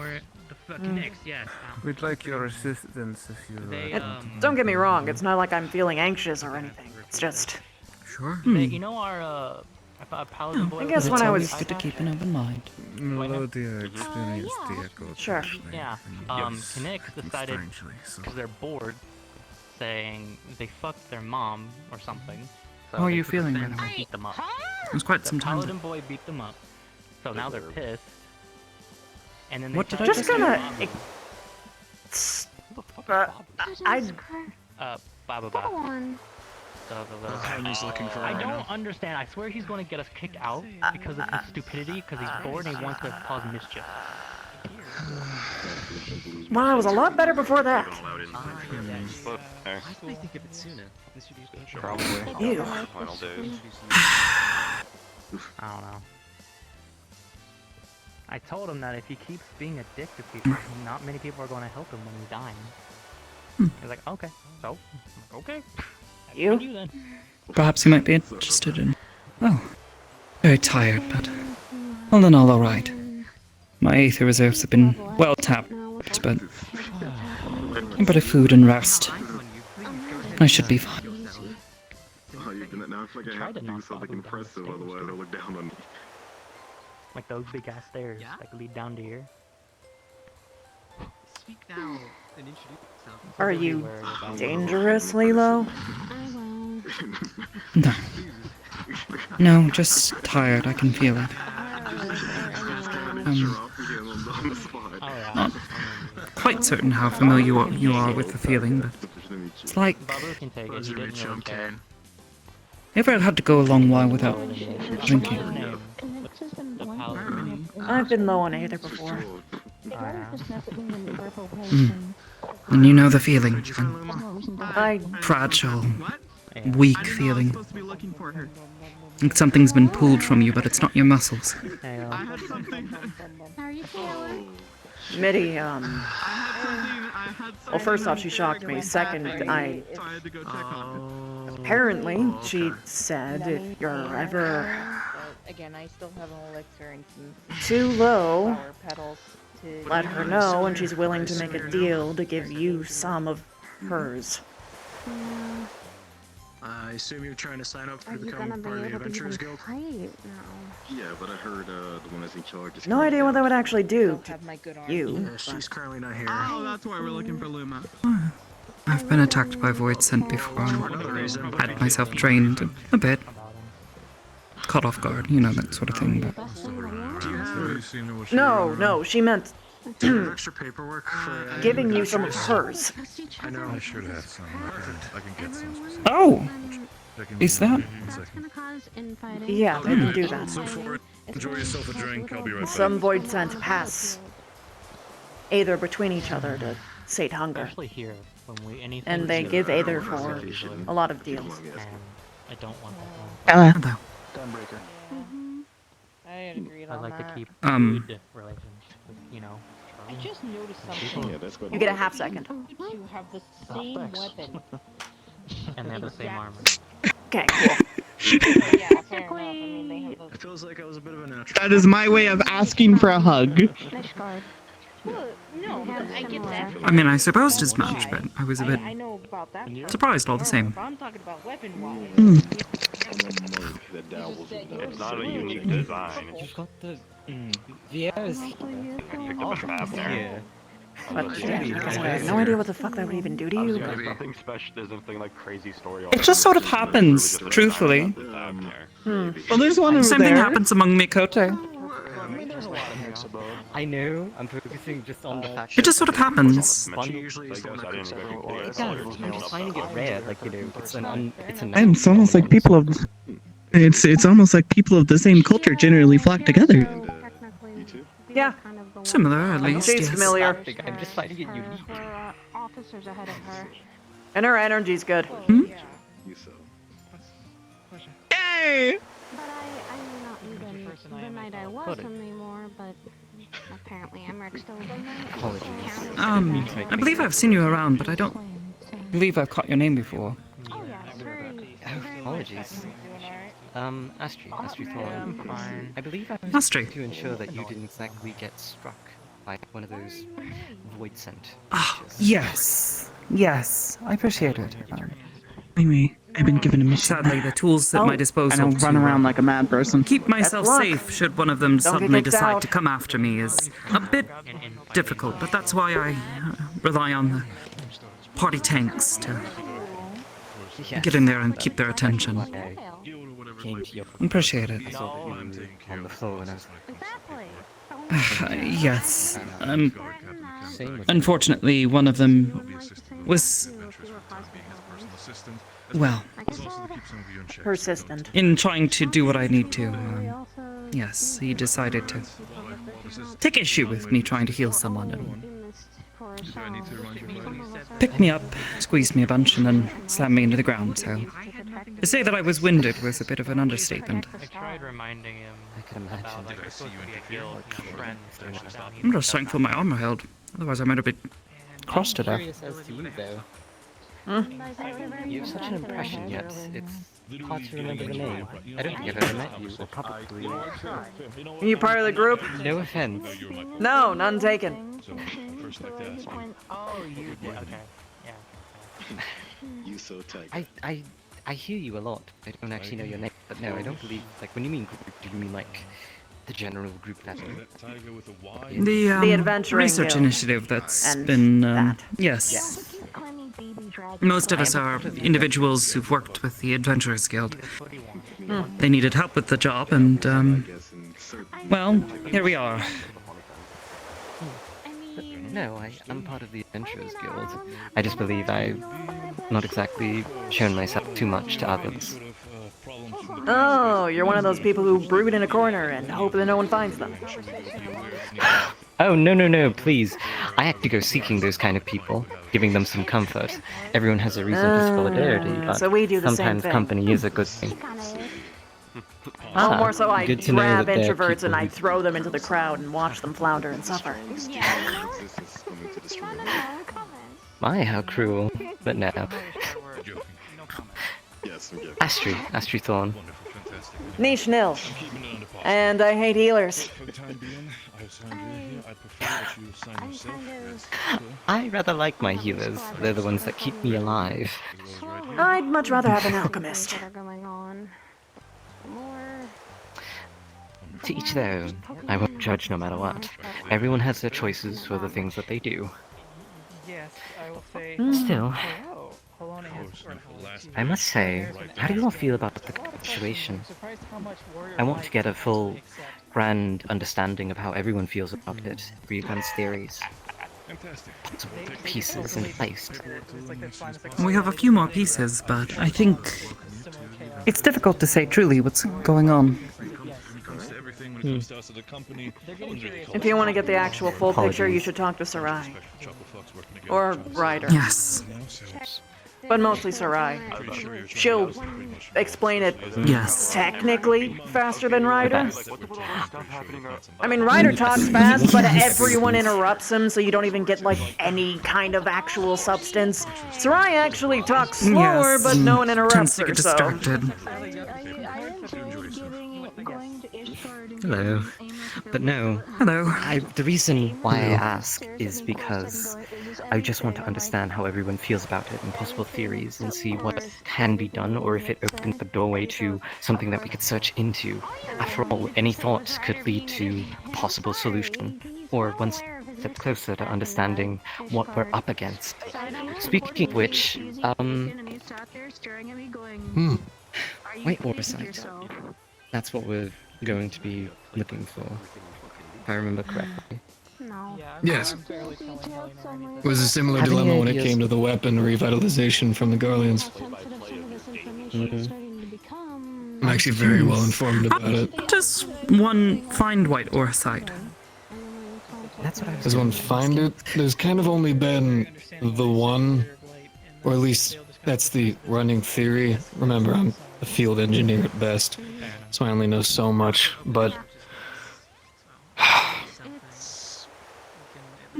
We'd like your assistance if you. Don't get me wrong, it's not like I'm feeling anxious or anything. It's just... Sure. You know our paladin boy? I guess But when it's I always was... good to keep an open mind. Melodia experienced the echo. Sure. Yeah. Kinnick decided, because they're bored, saying they fucked their mom or something. So How are they you took feeling, offense by the and way? beat them up. It was quite The some time paladin ago. boy beat them up. So now they're pissed. And then they What did tried I to Just do? gonna... Baba. Go on. He's looking for I don't understand. I swear he's going to get us kicked out because of his stupidity, because he's bored and he wants to cause mischief. Well, I was a lot better before that. I think of it sooner. Probably. Ew. Final days. I don't know. I told him that if he keeps being a dick to people, not many people are going to help him when he's dying. He's like, okay, so, okay. You? Then. Perhaps you might be interested in... Oh. Very tired, but... All in all, alright. My aether reserves have been well tapped, but... A bit of food and rest. I should be fine. Now I feel like I have to do something impressive, otherwise I look down on. Like those big ass stairs that lead down to here. Speak now and introduce yourself. Are you dangerously low? No. No, just tired, I can feel it. Not quite certain how familiar you are with the feeling, but it's like... Can take it. He didn't really care. Ever had to go a long while without drinking? I've been low on either before. And you know the feeling. I... Fragile, weak feeling. Like something's been pulled from you, but it's not your muscles. Mitty, well, first off, she shocked me. Second, apparently, she said if you're ever Again, I still have an elixir and some too low, flower petals to let her know, and she's willing to make a deal to give you some of hers. I assume you're trying to sign up Are to you become gonna be part of the able to Adventurers even Guild? fight now? Yeah, but I heard the one that's in charge. is No idea what that would actually do to have my good arm. you. She's currently not here. Oh, that's why we're looking for Luma. I've been attacked by Void Scent before and had myself trained a bit. Caught off guard, you know, that sort of thing. But... No, she meant extra paperwork for giving you some of hers. I know. I should have some. I can get some specific. Oh! Is that? Yeah, they can do that. So for it, enjoy yourself a drink. I'll be right back. Some Void Scent pass Aether between each other to sate hunger. Especially here, when we anything. And they give Aether for a lot of deals. And I don't want that. Hello. Gunbreaker. I agreed on I like that. to keep good relations with, you know. I just noticed something. Yeah, that's good. You get a half second. You have the same weapon And they have the same armor. Okay, cool. Yeah, fair enough. I mean, they have It feels like I was a bit of a natural. That is my way of asking for a hug. Well, no, I get that. I mean, I supposed as much, but I was a bit I know about that. surprised all the same. But I'm talking about weapon-wise. It's not a unique design. You've got the Vieira's I picked up a trap there. But yeah, because I have no idea what the fuck that would even do to you. There's nothing special. There's nothing like crazy story. It just sort of happens, truthfully. Well, there's one over Same thing there. happens among Mikote. I know, I'm focusing just on the fact It just sort of happens. I'm just finding it rare, like, you know, it's an And it's almost like people of it's almost like people of the same culture generally flock together. Yeah. Similar, at least. She's yes. familiar. I'm just finding it unique. Officers ahead of her. And her energy's good. Yay! But I may not even the night I was anymore, but apparently Emmerich still I believe I've seen you around, but I don't believe I've caught your name before. Oh yeah, it's very Apologies. Astrid Thorne. I believe I was Astrid. to ensure that you didn't exactly get struck by one of those void scent. Ah, yes. Yes, I appreciate it. Anyway, I've been given a mission. Sadly, the tools at my disposal I don't run to, around like a mad person. keep myself That's luck. safe should one of them Don't get suddenly kicked decide out. to come after me is a bit difficult, but that's why I rely on the party tanks to get in there and keep their attention. Came to your Appreciate it. I saw that you were on the floor and I was Yes. same with Unfortunately, one of them was, well, Persistent. in trying to do what I need to. Yes, he decided to take issue with me trying to heal someone and picked me up, squeezed me a bunch, and then slammed me into the ground. So to say that I was winded was a bit of an understatement. I tried reminding him. I can imagine. Like, we're supposed to be a guild, friends. I'm just thankful my armor held. Otherwise, I might have been crossed to death. Curious as to you though. You have such an impression, yet it's hard to remember the name. I don't think I've ever met you, or probably. Are you part of the group? No offense. No, none taken. Oh, you did. Okay. Yeah. You so tight. I hear you a lot. I don't actually know your name, but no, I don't believe. Like when you mean group, do you mean like the general group level? The adventuring research guild. initiative that's And been, that. yes. Most of us are individuals who've worked with the Adventurers Guild. They needed help with the job, and, well, here we are. No, I'm part of the Adventurers Guild. I just believe I've not exactly shown myself too much to others. Oh, you're one of those people who brood in a corner and hope that no one finds them. Oh, no, please. I have to go seeking those kind of people, giving them some comfort. Everyone has a reason for solidarity, but so we do the same sometimes thing. company is a good thing. Oh, more so I Good to know grab that there are introverts and people I who- throw them into the crowd and watch them flounder and suffer. My, how cruel. But no. Astrid Thorne. Niche nil. And I hate healers. I rather like my healers. They're the ones that keep me alive. I'd much rather have an alchemist. To each their own. I won't judge no matter what. Everyone has their choices for the things that they do. Yes, I will say. Still, Hello. Poloni has I must say, how do you all feel about the situation? I want to get a full, grand understanding of how everyone feels about it, everyone's theories. Possible pieces in place. We have a few more pieces, but I think it's difficult to say truly what's going on. If you want to get the actual full picture, you should talk to Sarai. Or Ryder. Yes. but mostly Sarai. She'll explain it Yes. technically faster than Ryder. I mean, Ryder talks fast, but everyone interrupts him, so you don't even get like any kind of actual substance. Sarai actually talks slower, Yes, but no one tends interrupts to her. get So. distracted. Hello. But no. Hello. The reason why I Hello. ask is because I just want to understand how everyone feels about it and possible theories and see what can be done or if it opens the doorway to something that we could search into. After all, any thought could lead to a possible solution or one step closer to understanding what we're up against. Speaking of which, White oversight. That's what we're going to be looking for, if I remember correctly. Yes. It was a similar dilemma when it came to the weapon revitalization from the Garleans. I'm actually very well informed about it. How does one find white orsite? That's what I was Does one find it? There's kind of only been the one, or at least that's the running theory. Remember, I'm a field engineer at best, so I only know so much, but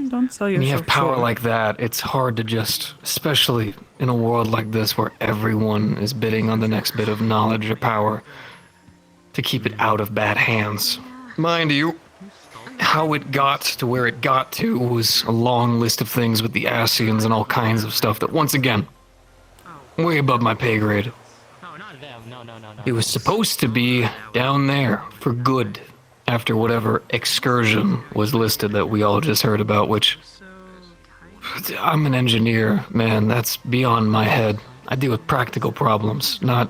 Don't sell when you yourself have power short. like that, it's hard to just, especially in a world like this where everyone is bidding on the next bit of knowledge or power, to keep it out of bad hands. Mind you, how it got to where it got to was a long list of things with the Asians and all kinds of stuff that, once again, way above my pay grade. It was supposed to be down there for good after whatever excursion was listed that we all just heard about, which I'm an engineer, man, that's beyond my head. I deal with practical problems, not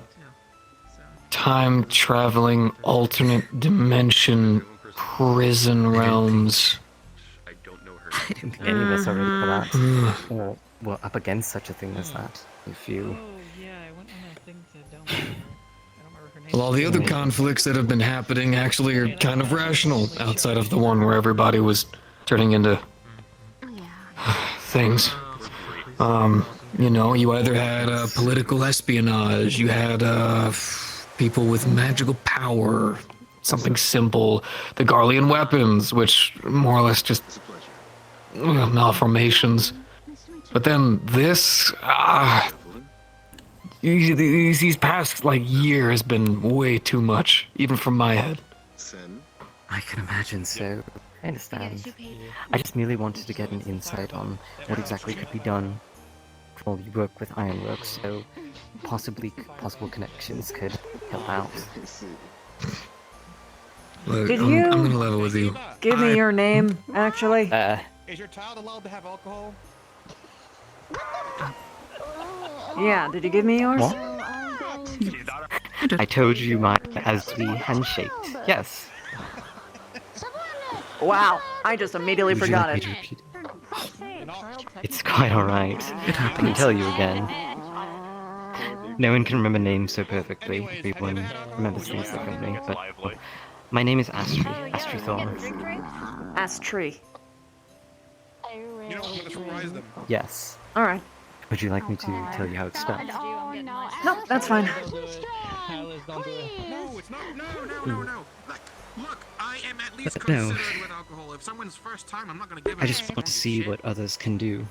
time traveling, alternate dimension, prison realms. I don't think any of us are ready for that. Or well, up against such a thing as that. If you Well, all the other conflicts that have been happening actually are kind of rational, outside of the one where everybody was turning into things. You know, you either had political espionage, you had people with magical power, something simple, the Garlean weapons, which more or less just malformations. But then this, these past like year has been way too much, even from my head. I can imagine so. I understand. I just merely wanted to get an insight on what exactly could be done. Well, you work with ironworks, so possible connections could help out. Look, Did I'm you gonna level with you. give me your name, actually? Is your child allowed to have alcohol? Yeah, did you give me yours? What? I told you mine as we handshake. Yes. Wow, I just immediately Would you forgot like it. me to repeat? It's quite alright. I can tell you again. No one can remember names so perfectly. Everyone remembers things differently, but my name is Astri Thorn. Astri. You know, I'm gonna surprise them. Yes. Alright. Would you like me to tell you how it's spelled? No, that's fine. No, it's not. No. Like, look, I am at least No. considerate with alcohol. If someone's first time, I'm not gonna give it. I just want to see what others can do.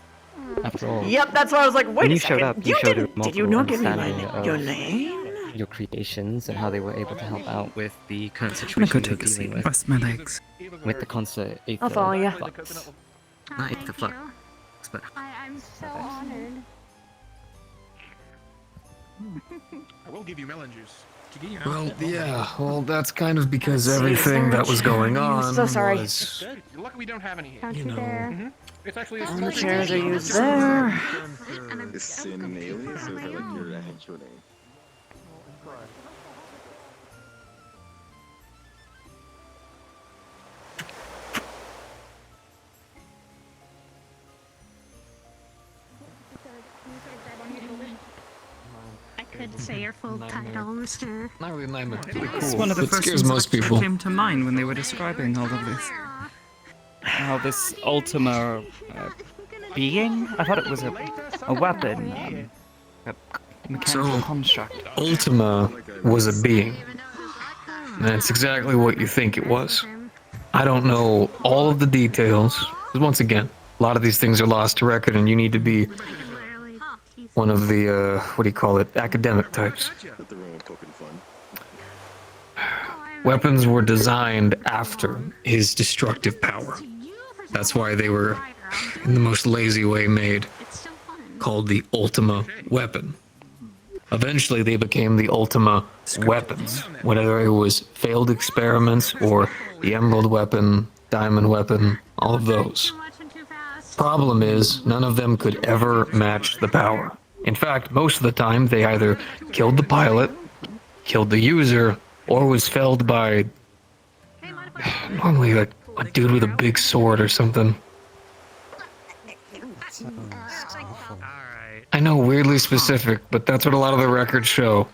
After all. Yep, that's why I was like, wait when a you second. showed up, You showed a didn't, did you remarkable not give me understanding your of name? your creations and how they were able to help out with the current I'm situation gonna go we're take a seat dealing and with. rest my legs. With the concert Aether I'll follow ya. Flux. Not Aether Flux, but I'm so honored. I will give you melon juice. Well, yeah, well, that's kind of because everything that was going on So sorry. was, Good. You're lucky we don't have any here. Don't you you know, dare. It's actually a And the chairs are used there. Is Sin an alias or is that like your actual name? I could say your full title, Mr. not really name it. Pretty It's cool. one of the It first scares things most that people. came to mind when they were describing all of this. How this Ultima being? I thought it was a weapon. mechanical construct. Ultima was a being. That's exactly what you think it was. I don't know all of the details. Once again, a lot of these things are lost to record, and you need to be one of the, what do you call it, academic types. Weapons were designed after his destructive power. That's why they were, in the most lazy way, made, called the Ultima weapon. Eventually, they became the Ultima weapons, whether it was failed experiments or the Emerald weapon, Diamond weapon, all of those. Problem is, none of them could ever match the power. In fact, most of the time, they either killed the pilot, killed the user, or was felled by normally like a dude with a big sword or something. I know, weirdly specific, but that's what a lot of the records show.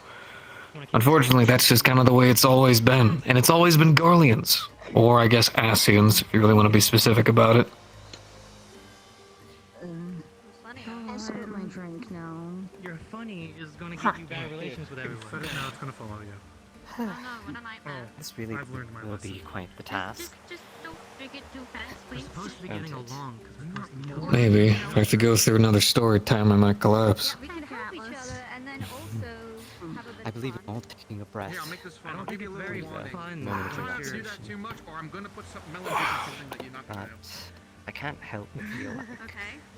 Unfortunately, that's just kind of the way it's always been. And it's always been Garleans. Or, I guess, Asians, if you really want to be specific about it. Your funny is going to give you bad relations with everyone. No, it's going to follow you. This really will be quite the task. Just don't drink it too fast, We're please. supposed to be getting along. Maybe. If I have to go through another story time, I might collapse. We can help each other and then also have a bit I believe in all taking a breath. I don't think it's very fun. Moment of Don't relaxation. do that too much, or I'm going to put some melon into something that you're not going But to. I can't help but feel like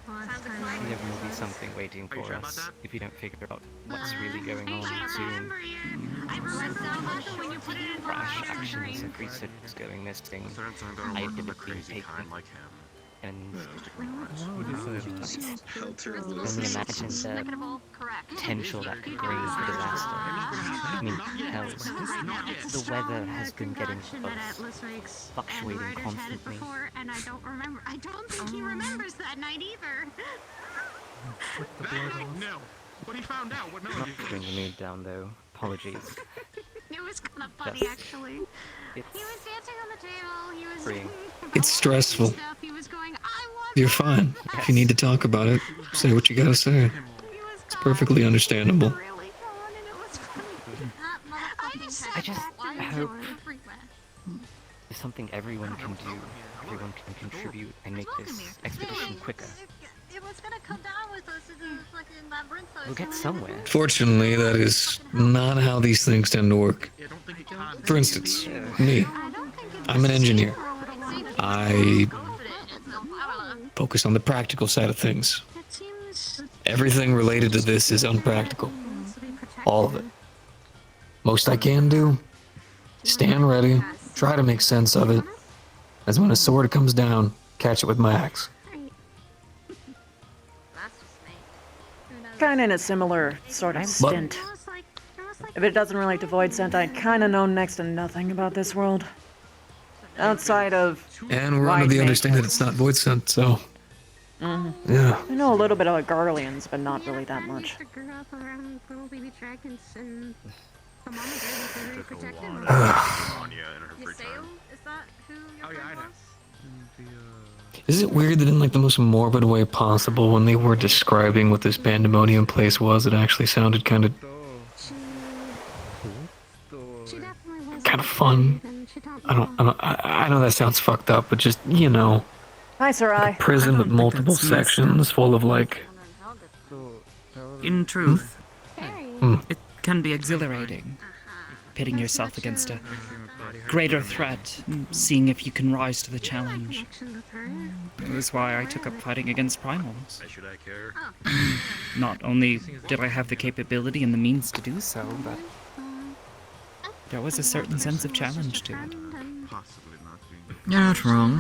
there will be something waiting for us if you don't figure out what's really going on soon. Rash actions of researchers going missing, identity taken, and only imagine the potential that could bring for disaster. I mean, hell, the weather has been getting worse, fluctuating constantly. and I don't remember. I don't think he remembers that night either. No, but he found out what melon Not to bring the mood down though, apologies. It was kind of funny, Yes. actually. It's He was dancing on the table. He was freeing. It's stressful. stuff. He was going, I want You're fine. If you need to talk about it, say what you gotta say. It's perfectly understandable. I just hope there's something everyone can do. Everyone can contribute and make this expedition quicker. It was gonna come down with us in the fucking labyrinth. We'll get somewhere. Fortunately, that is not how these things tend to work. For instance, me. I'm an engineer. I focus on the practical side of things. Everything related to this is unpractical. All of it. Most I can do, stand ready, try to make sense of it, as when a sword comes down, catch it with my axe. Kind of in a similar sort of stint. If it doesn't relate to Void Scent, I kind of know next to nothing about this world. Outside of... And we're under the understanding that it's not Void Scent, so... Yeah. I know a little bit about Garleans, but not really that much. Is it weird that in like the most morbid way possible, when they were describing what this pandemonium place was, it actually sounded kind of fun? I know that sounds fucked up, but just, you know, Hi, Sarai. a prison with multiple sections full of like... In truth, Hmm. it can be exhilarating, pitting yourself against a greater threat, seeing if you can rise to the challenge. That was why I took up fighting against primals. Not only did I have the capability and the means to do so, but there was a certain sense of challenge to it. You're not wrong.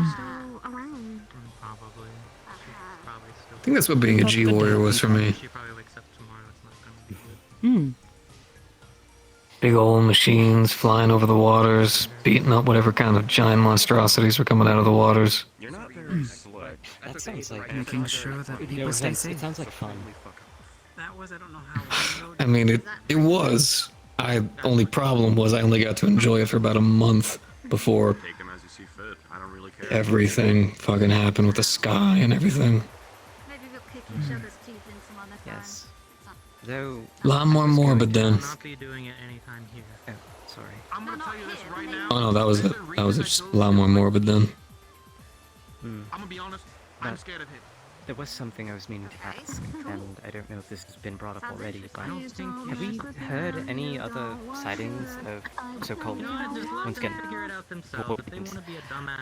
I think that's what being a G-Warrior was for me. Big old machines flying over the waters, beating up whatever kind of giant monstrosities were coming out of the waters. That sounds like Making sure that people stay safe. It sounds like fun. That was, I don't know how. I mean, it was. Only problem was I only got to enjoy it for about a month before everything fucking happened with the sky and everything. Maybe we'll kick each other's teeth in some other time. Yes. Though... A lot more morbid then. Not be doing it anytime here. Oh, sorry. I'm gonna tell you this right now. Oh no, that was it. That was just a lot more morbid then. I'm gonna be honest. I'm scared of him. There was something I was meaning to ask, and I don't know if this has been brought up already, but have we heard any other sightings of so-called, once again,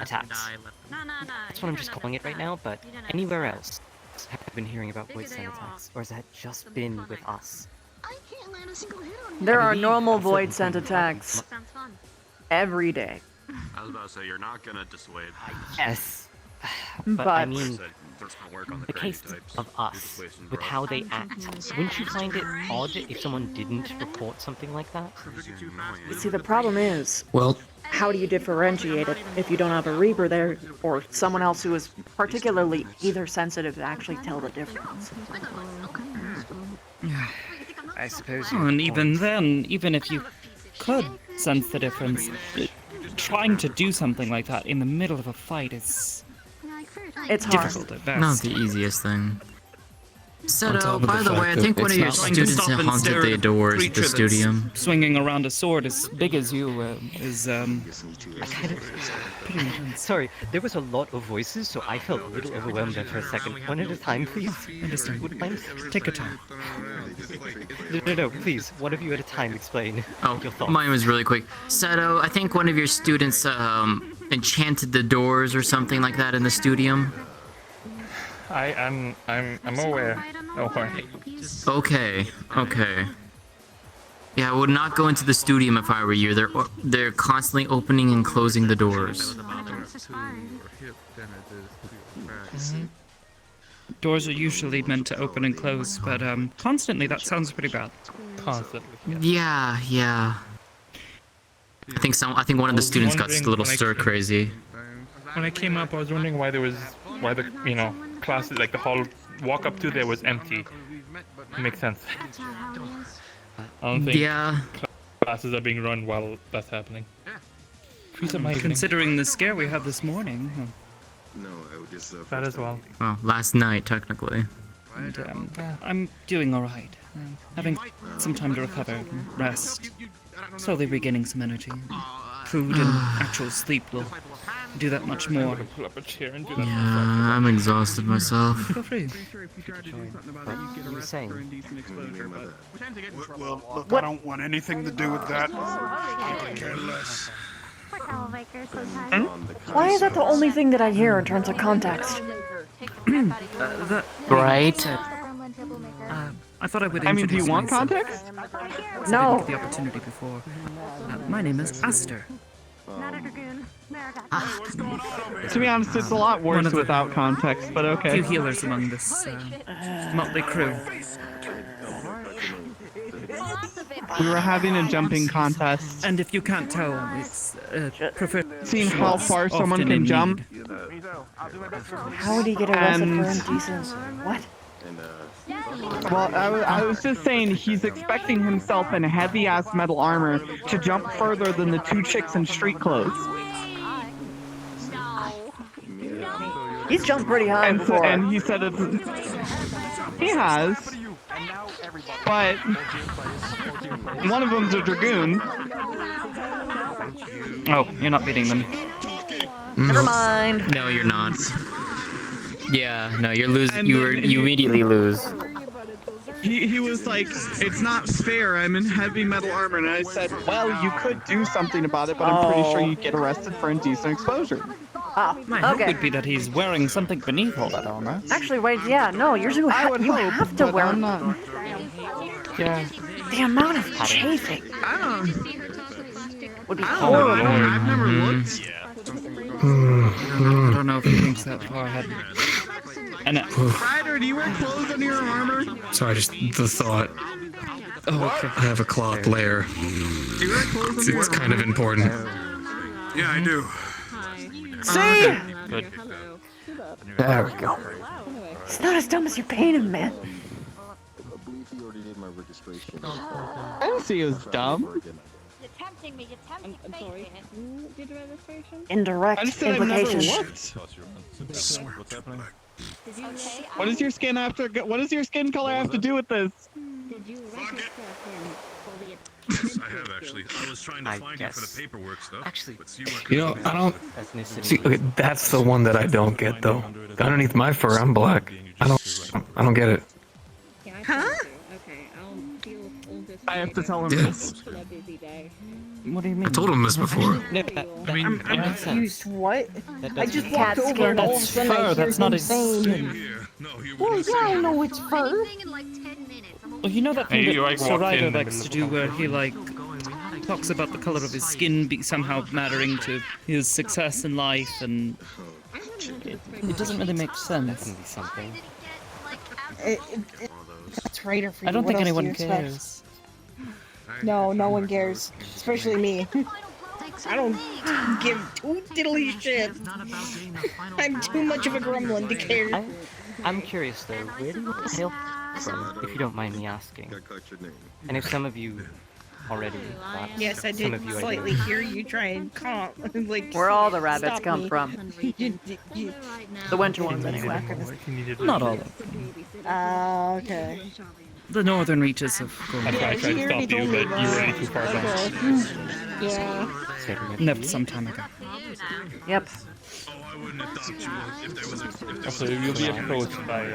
attacks? That's what I'm just calling it right now, but anywhere else have you been hearing about void scent attacks, or has that just been with us? There are normal void scent attacks every day. I was about to say, you're not gonna dissuade. Yes. But I mean, the case of us, with how they act, wouldn't you find it odd if someone didn't report something like that? See, the problem is, well, how do you differentiate it if you don't have a Reaper there, or someone else who is particularly either sensitive to actually tell the difference? I suppose. Oh, and even then, even if you could sense the difference, trying to do something like that in the middle of a fight is difficult at best. Not the easiest thing. So, by the way, I think one of your students haunted the doors at the studio. Swinging around a sword as big as you is pretty intense. Sorry, there was a lot of voices, so I felt a little overwhelmed there for a second. One at a time, please. Understand. Would mind? Take your time. No, please. One of you at a time. Explain. Oh, mine was really quick. Seto, I think one of your students enchanted the doors or something like that in the studio. I'm aware. Don't worry. Okay. Yeah, I would not go into the studio if I were you. They're constantly opening and closing the doors. Doors are usually meant to open and close, but constantly that sounds pretty bad. Constantly. Yeah. I think one of the students got a little stir crazy. When I came up, I was wondering why the classes, like the hall walk up to there was empty. It makes sense. I don't think classes are being run while that's happening. Considering the scare we had this morning. That as well. Well, last night, technically. And, I'm doing alright. Having some time to recover, rest, slowly regaining some energy. Food and actual sleep will do that much more. Yeah, I'm exhausted myself. Feel free. You were saying? Well, look, I don't want anything to do with that. I could care less. Why is that the only thing that I hear in terms of context? Right. I thought I would. I mean, do you want context? No. I didn't get the opportunity before. My name is Aster. To be honest, it's a lot worse without context, but okay. Few healers among this motley crew. We were having a jumping contest. And if you can't tell, it's seeing how far someone can jump. How would he get arrested for indecent? What? Well, I was just saying he's expecting himself in heavy-ass metal armor to jump further than the two chicks in street clothes. He's jumped pretty high before. And he said it's... He has. But... one of them's a dragoon. Oh, you're not beating them. Never mind. No, you're not. Yeah, no, you're losing. You immediately lose. He was like, it's not fair, I'm in heavy metal armor, and I said, well, you could do something about it, but I'm pretty sure you'd get arrested for indecent exposure. My hope would be that he's wearing something beneath all that armor. Actually, wait, yeah, no, you have to wear them. Yeah. The amount of chafing would be horrible. I've never looked. I don't know if he thinks that far ahead. And Ryder, do you wear clothes under your armor? Sorry, just the thought. Oh, okay. I have a cloth layer. Do you wear clothes under It's kind of important. Yeah, I do. See? Good. There we go. It's not as dumb as you're painting, man. I didn't see it was dumb. You're tempting me. You're tempting me. Sorry. Did registration? Indirect I just said I've never implications. looked. What does your skin color have to do with this? I have actually. I was trying to find you for the paperwork stuff. Actually, You know, I don't see. Okay, that's the one that I don't get though. Underneath my fur, I'm black. I don't get it. Huh? I have to tell him this. What do you mean? I told him this before. I'm confused. What? I just Cat walked over skin. and all of a That's sudden I fur. hear That's not him his saying, skin. well, yeah, I know it's fur. Well, you know that thing Hey, that you, like, walked in Sharlyan the likes to middle do of where he, like, talks about the color of his skin somehow mattering to his success in life, and it doesn't really make sense. That's right for you. I don't What think else do anyone you expect? cares. No, no one cares. Especially me. I don't give two diddly shit. I'm too much of a gremlin to care. I'm curious though, where do you hail from, if you don't mind me asking? And if some of you already perhaps Yes, I some did of you slightly hear you try and comp. Like, Where all the rabbits stop come me. from. The winter ones, anyway. Not all of them. Okay. The northern reaches of That's why I tried to stop you, but you were already too far gone. Yeah. Left some time ago. Yep. So you'll be approached by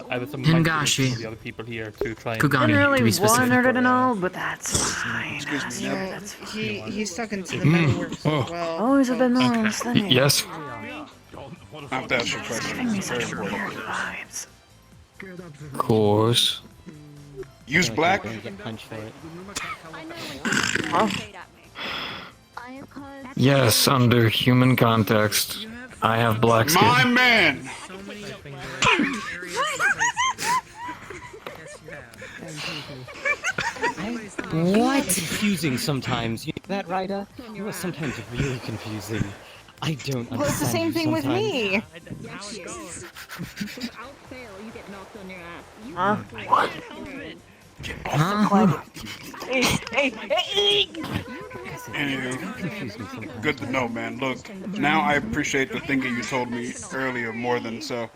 either some Hingashi. of the other people here to try and... Kugani, Didn't really to be specific. want her to know, but that's fine. That's fine. He's talking to the metalworks as well. Always a bit nice. Let me. Yes. I have to ask you a question. Giving me It's very such important. weird vibes. Of course. Use black. Huh? Yes, under human context, I have black skin. My man. What? Confusing sometimes. You know that, Ryder? You are sometimes really confusing. I don't understand. Well, it's the same thing with me. Huh? Huh? Anywho, good to know, man. Look, now I appreciate the thing that you told me earlier more than so.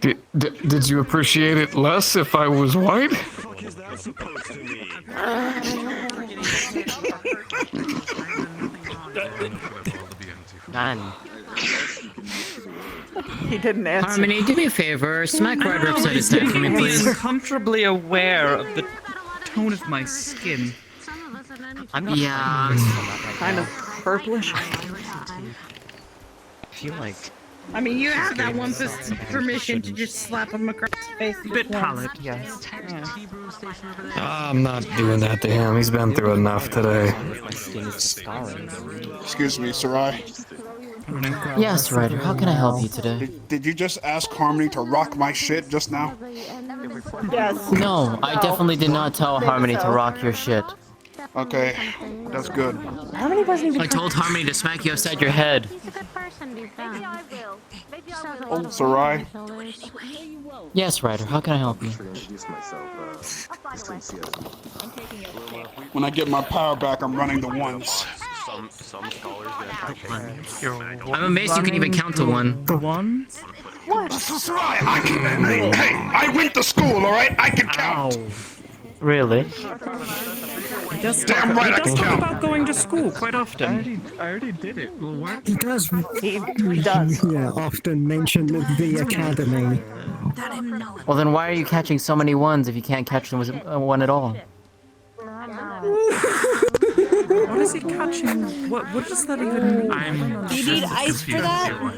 Did you appreciate it less if I was white? Man. He didn't answer. Harmony, do me a favor. Smack Ryder upside his head for me, please. I'm comfortably aware of the tone of my skin. I'm not Yeah. Kind of purplish. I feel like I mean, you have that one permission to just slap him across the face. Bit pallid, yes. I'm not doing that to him. He's been through enough today. my skin is scarring. Excuse me, Sarai. Yes, Ryder, how can I help you today? Did you just ask Harmony to rock my shit just now? Yes. No, I definitely did not tell Harmony to rock your shit. Okay, that's good. How many wasn't even? I told Harmony to smack you upside your head. Oh, Sarai. Yes, Ryder, how can I help you? When I get my power back, I'm running the ones. Some scholars get I'm amazed you can even count to one. The ones? What? Sarai, hey, I went to school, all right? I can count. Really? He does Damn right I can talk count. about going to school quite often. I already did it. Well, what? He does. He does. Yeah, often mention the academy. Well, then why are you catching so many ones if you can't catch them with one at all? What is he catching? What does that even mean? Do you need ice for that?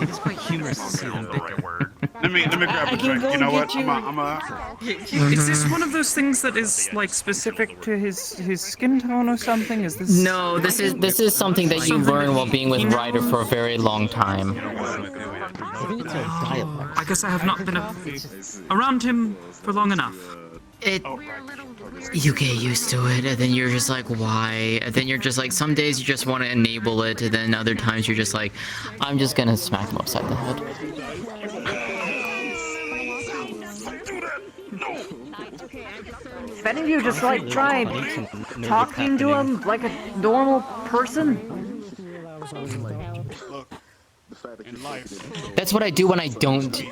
It is quite humorous to see them bicker. Let me grab a drink. You know what? I'm a. Is this one of those things that is like specific to his skin tone or something? Is this? No, this is something that you learn while being with Ryder for a very long time. I guess I have not been around him for long enough. You get used to it, and then you're just like, why? And then you're just like, some days you just want to enable it, and then other times you're just like, I'm just gonna smack him upside the head. If any of you just like tried talking to him like a normal person. Look, That's what I do when I don't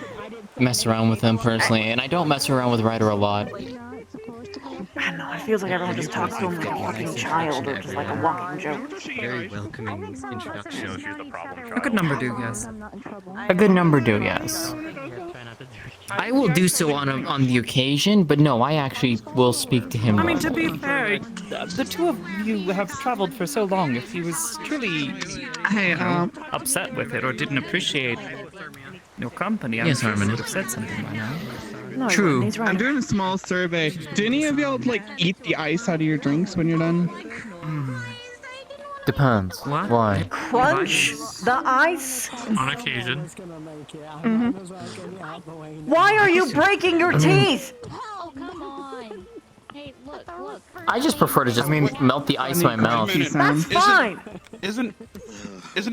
mess around with him personally, and I don't mess around with Ryder a lot. I don't know, it feels like everyone just talks to him like a walking child or just like a walking joke. Very welcoming introduction. Shows you the problem. A good number do, yes. A good number do, yes. I will do so on the occasion, but no, I actually will speak to him. I mean, to be fair, the two of you have traveled for so long. If he was truly upset with it or didn't appreciate your company, I'm Yes, sure he Harmony. would have said something by now. No, True. he's right. I'm doing a small survey. Do any of y'all like eat the ice out of your drinks when you're done? Depends. What? Why? Crunch the ice? On occasion. Why are you breaking your teeth? Oh, come on. Hey, look. I just prefer to just melt the ice in my mouth. Wait a minute. That's fine. Isn't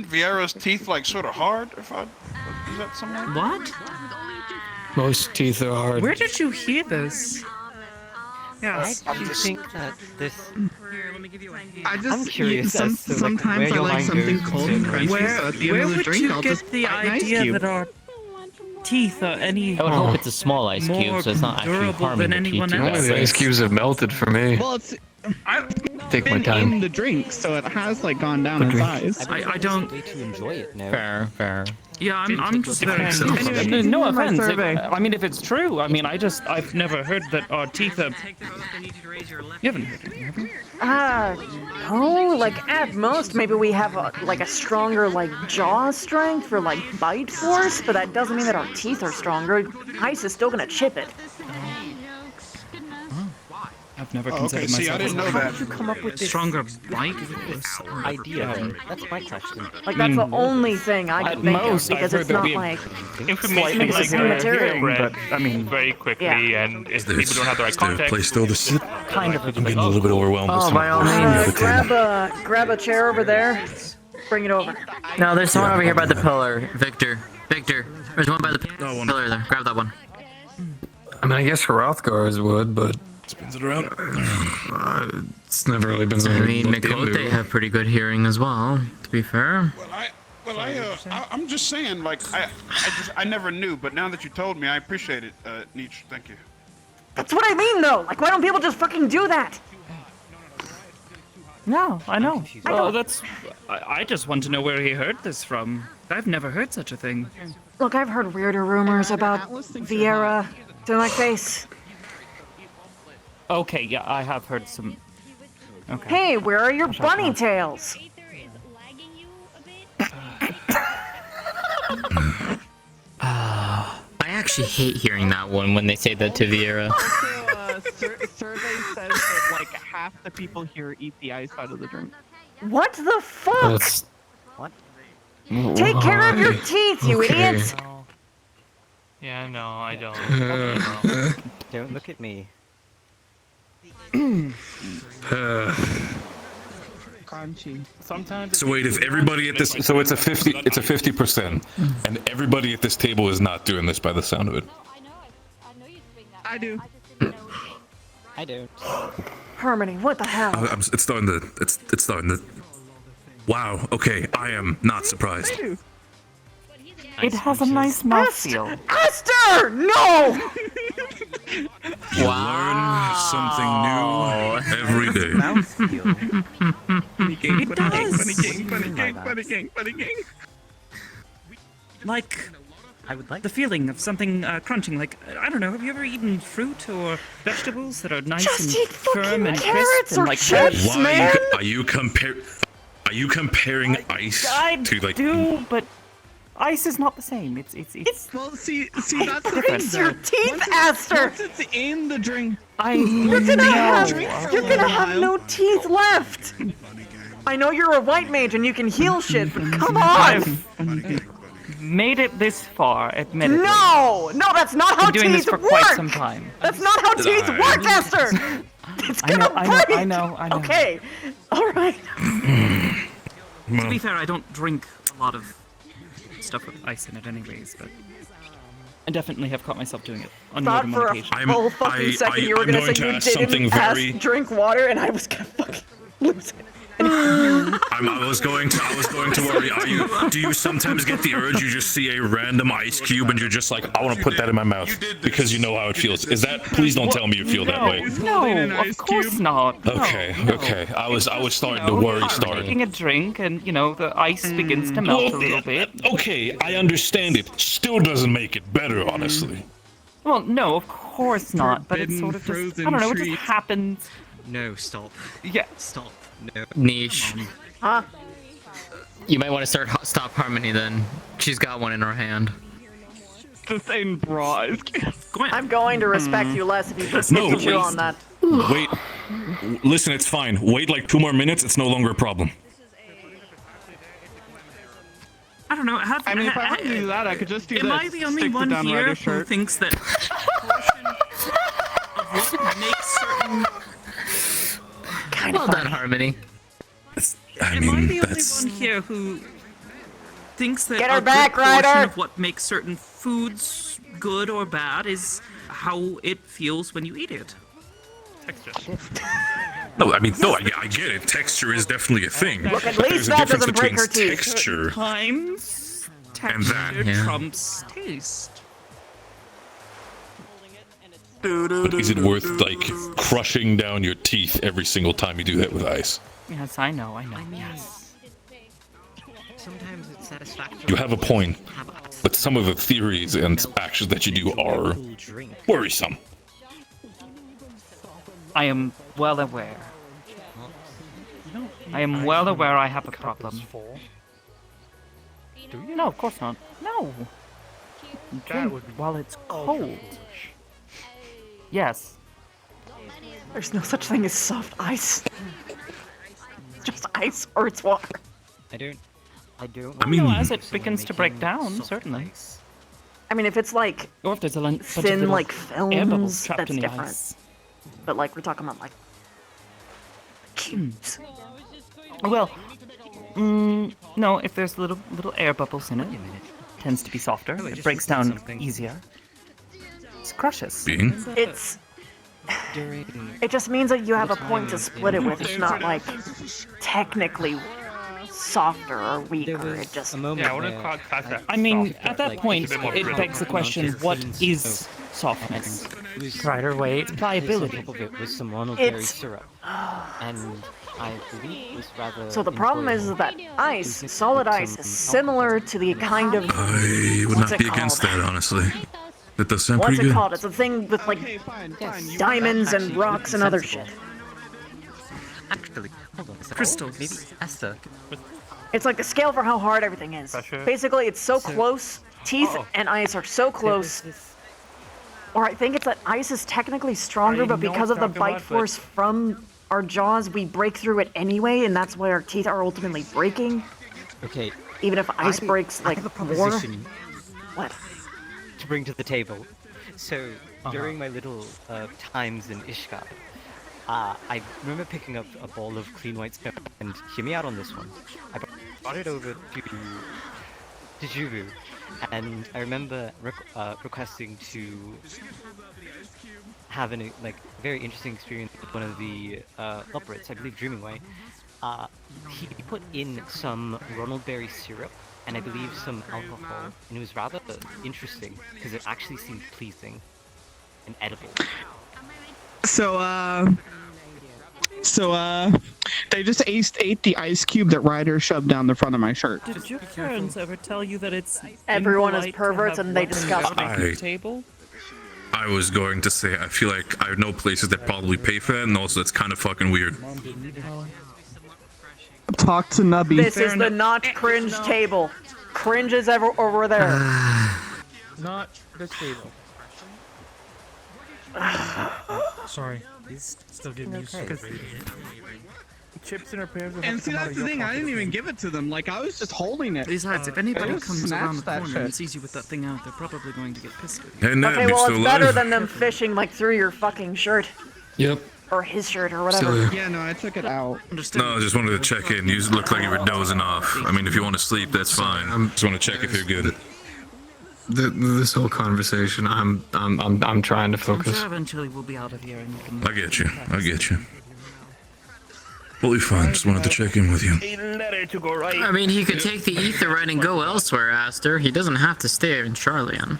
Vieira's teeth like sort of hard? Is that something? What? Most teeth are hard. Where did you hear this? Yes. I think that this. I just I'm curious as to, sometimes where I your like mind something goes cold to. and crunchy, so at the end Where of the would drink you I'll get just the bite an ice idea cube. that our teeth are any I would hope it's a small ice cube, so it's not actually durable harming than the teeth anyone too else? The badly. ice cubes have melted for me. Well, it's Take my been time. in the drink, so it has like gone down in size. I don't. Way to enjoy it now. Fair. Yeah, I'm just very Anyway, no my offense. survey. I mean, if it's true, I mean, I've never heard that our teeth are. You haven't heard it, have you? No, like at most maybe we have like a stronger like jaw strength or like bite force, but that doesn't mean that our teeth are stronger. Ice is still gonna chip it. I've never Oh, considered okay. See, I myself didn't know How that. did you come up with this? stronger bite force. Idea. That's my question. Like that's the only thing I At could think of most, because I've it's heard not there'd be like Information It's like the same material. spread but I mean, very quickly, Yeah. and if people don't have the right Is there a context, place still to sit? kind of. I'm getting a little bit overwhelmed with Oh, some by all of the means. at the table. grab a chair over there. Bring it over. No, there's someone over here by the pillar. Victor, there's one by the pillar there. Grab that one. I mean, I guess Hrothgar's would, but Spins it around. it's never really been I something mean, we've looked Mikote into. have pretty good hearing as well, to be fair. I'm just saying, like, I never knew, but now that you told me, I appreciate it, Nietzsche. Thank you. That's what I mean though. Like why don't people just fucking do that? No, I know. That's. I just want to know where he heard this from. I've never heard such a thing. Look, I've heard weirder rumors about Vieira to my face. Okay, yeah, I have heard some. Okay. Hey, where are your bunny tails? I actually hate hearing that one when they say that to Vieira. Survey says that like half the people here eat the ice out of the drink. What the fuck? That's... What? Take care of your teeth, you Okay. idiots! yeah, no, I don't. Don't look at me. Crunchy. Sometimes. So wait, if everybody at this, so it's a 50%, and everybody at this table is not doing this by the sound of it. I do. I don't. Harmony, what the hell? It's starting to. Wow. Okay, I am not surprised. It has a nice mouthfeel. Esther! No! You learn something new every day. It does. Funny gang. Like I would like the feeling of something crunching. Like I don't know. Have you ever eaten fruit or vegetables that are nice Just and eat firm fucking and carrots crisp or and like chips, Why man! are you comparing ice I to like? do, but ice is not the same. It's Well, see, that's the thing. It's your teeth, Esther! Once it's in the drink, You're gonna have no teeth left! I know you're a white mage and you can heal shit, but come on! I've made it this far, admittedly. No! No, that's not how Been doing teeth this for work! quite some time. That's not how teeth work, Esther! It's gonna break! I know. Okay, alright. To be fair, I don't drink a lot of stuff with ice in it anyways, but I definitely have caught myself doing it on more Thought than for one a occasion. full fucking second you were I'm gonna going say to you ask something didn't very- drink water and I was gonna fucking lose it. I was going to worry. Do you sometimes get the urge? You just see a random ice cube and you're just like, I want to put that in my mouth because you know how it feels. Is that? Please don't tell me you feel that way. No, of course not. No, Okay, no. okay. I was starting to worry. Taking a drink and the ice begins to melt a little bit. Okay, I understand it. Still doesn't make it better, honestly. Well, no, of course not. But it's sort of just, I don't know, it just happens. No, stop. Yeah. Stop. No. Niche. Huh? You might want to stop Harmony then. She's got one in her hand. The same bra. I'm going to respect you less if you put Pikachu on that. Wait. Listen, it's fine. Wait like 2 more minutes. It's no longer a problem. I don't know. I mean, if I wanted to do that, I could just do this. Am I the only one here who thinks that what makes certain... Well done, Harmony. Am I the only one here who thinks that Get her a back, good portion Ryder! of what makes certain foods good or bad is how it feels when you eat it? Texture. No, I mean, no, I get it. Texture is definitely a thing. Look, at But least there's a that difference doesn't break between her teeth. texture Times and that. texture trumps taste. But is it worth, like, crushing down your teeth every single time you do that with ice? Yes, I know, yes. Sometimes it's satisfactory. You have a point, but some of the theories and actions that you do are worrisome. I am well aware. I am well aware I have a problem. Do you? No, of course not. No. Drink while it's cold. Yes. There's no such thing as soft ice. It's just ice or it's water. I don't. I mean, no, as it begins to break down, certainly. I mean, if it's like Or if there's a bunch of thin, little like air bubbles films, trapped that's in the different. ice. But like we're talking about like cubes. Well, no, if there's little air bubbles in it, it tends to be softer. It breaks down easier. It's crushes. It's. It just means that you have a point to split it with. It's not like technically softer or weaker. It just. Yeah, I want to class that. I mean, soft, at that like, point, it's a bit more it brittle. begs the question: what is softness? Ryder, wait. Pliability. Of it was some Ronald Berry It's. syrup, and I believe it was rather. So the problem is that ice, solid ice, is similar to the kind of. I would what's not it be against called? that, honestly. That does sound What's pretty it good. called? It's a thing with like diamonds and rocks and other shit. Actually, hold on a second. Crystals. Maybe Esther. It's like the scale for how hard everything is. Basically, it's so close. Teeth and ice are so close. Or I think it's that ice is technically stronger, but because of the bite force from our jaws, we break through it anyway, and that's why our teeth are ultimately breaking. Okay. Even if ice breaks like I have a more. proposition What? to bring to the table. So during my little times in Ishka, I remember picking up a ball of clean white snow, and hear me out on this one. I brought it over to Juvu, and I remember requesting to have a very interesting experience with one of the operators, I believe Dreaming Way. He put in some Ronald Berry syrup and I believe some alcohol, and it was rather interesting because it actually seemed pleasing and edible. So they just ate the ice cube that Ryder shoved down the front of my shirt. Did your parents ever tell you that it's Everyone is impolite to perverts have and they weapons discuss at the table? I was going to say, I feel like I know places that probably pay for that, and also it's kind of fucking weird. Talk to Nubby. This is the not cringe table. Cringe is over there. Not this table. Sorry. Still getting used to it. Chips in her pants. And see, that's the thing. I didn't even give it to them. Like I was just holding it. Besides, if anybody I just comes around the snatched that corner shit. and sees you with that thing out, they're probably going to get pissed at you. Hey, Neb, Okay, you well, still it's better alive? than them fishing like through your fucking shirt. Yep. Or his shirt or whatever. Still here. Yeah, no, I took it out. No, I just wanted to check in. You look like you were dozing off. I mean, if you want to sleep, that's fine. Just want to check if you're good. This whole conversation, I'm trying to I'm focus. sure eventually we'll be out of here and you can... I get you. I get you. Totally fine. Just wanted to check in with you. I mean, he could take the ether right and go elsewhere, Aster. He doesn't have to stay in Sharlyan.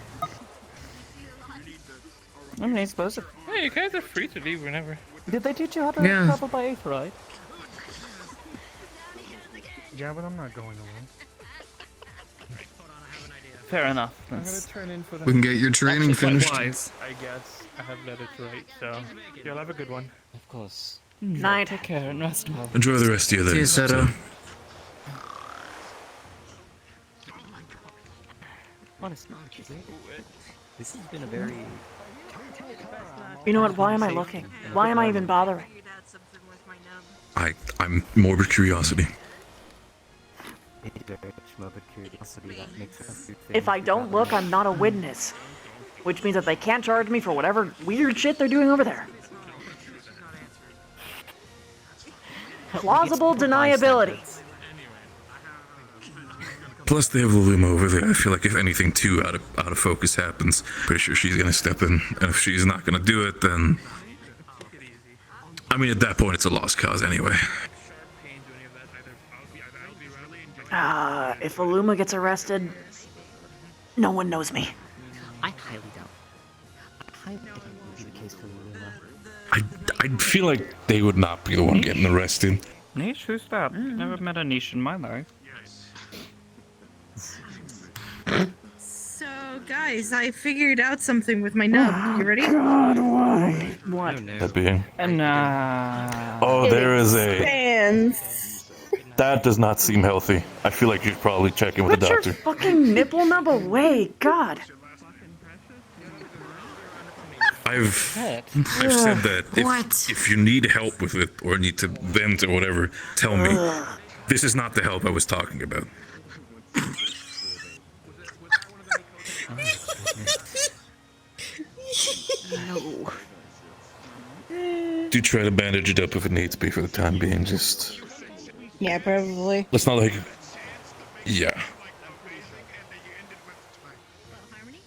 I mean, he's supposed to. Hey, you guys are free to leave whenever. Did they teach you how to travel by eighth, right? Yeah, but I'm not going alone. Fair enough. We can get your training finished. I guess I have letter to write, so you'll have a good one. Of course. Night. Take care and rest well. Enjoy the rest of your day. See you, Soto. Honestly, this has been a very... You know what? Why am I looking? Why am I even bothering? I'm morbid curiosity. If I don't look, I'm not a witness. Which means that they can't charge me for whatever weird shit they're doing over there. Plausible deniability. Plus, they have Luluma over there. I feel like if anything too out of focus happens, pretty sure she's gonna step in. And if she's not gonna do it, then I mean, at that point, it's a lost cause anyway. If Luluma gets arrested, no one knows me. I highly doubt. I highly doubt it would be the case for Luluma. I feel like they would not be the one getting arrested. Niche? Who's that? Never met a niche in my life. So, guys, I figured out something with my nub. You ready? God, why? What? That being. Oh, there is a. Fans. That does not seem healthy. I feel like you should probably check in with the Put doctor. your fucking nipple nub away, God. I've said that if you need help with it or need to vent or whatever, tell me. This is not the help I was talking about. No. Do try to bandage it up if it needs to be for the time being. Just Yeah, probably. let's not like. Yeah.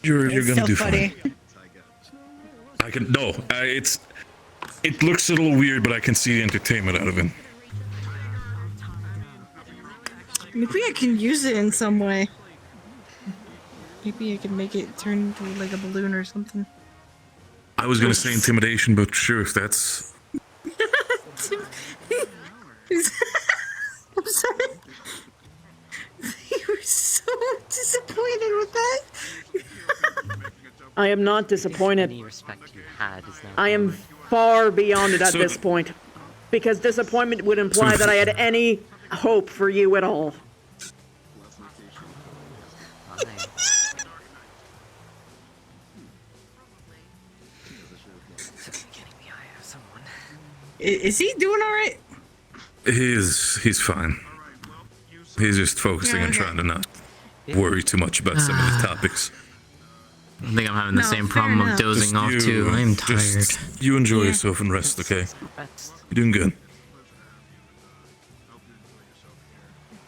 You're gonna do fine. I can it looks a little weird, but I can see the entertainment out of it. Maybe I can use it in some way. Maybe I can make it turn into like a balloon or something. I was gonna say intimidation, but sure, if that's. I'm sorry. You were so disappointed with that. I am not disappointed. Any respect you had is now I am far beyond it at So- this point. Because disappointment would imply that I had any hope for you at all. Is he doing all right? He's fine. He's just focusing on trying to not worry too much about some of the topics. I think I'm having the same problem of dozing off Just too. I'm tired. just you enjoy yourself and rest, okay? You're doing good.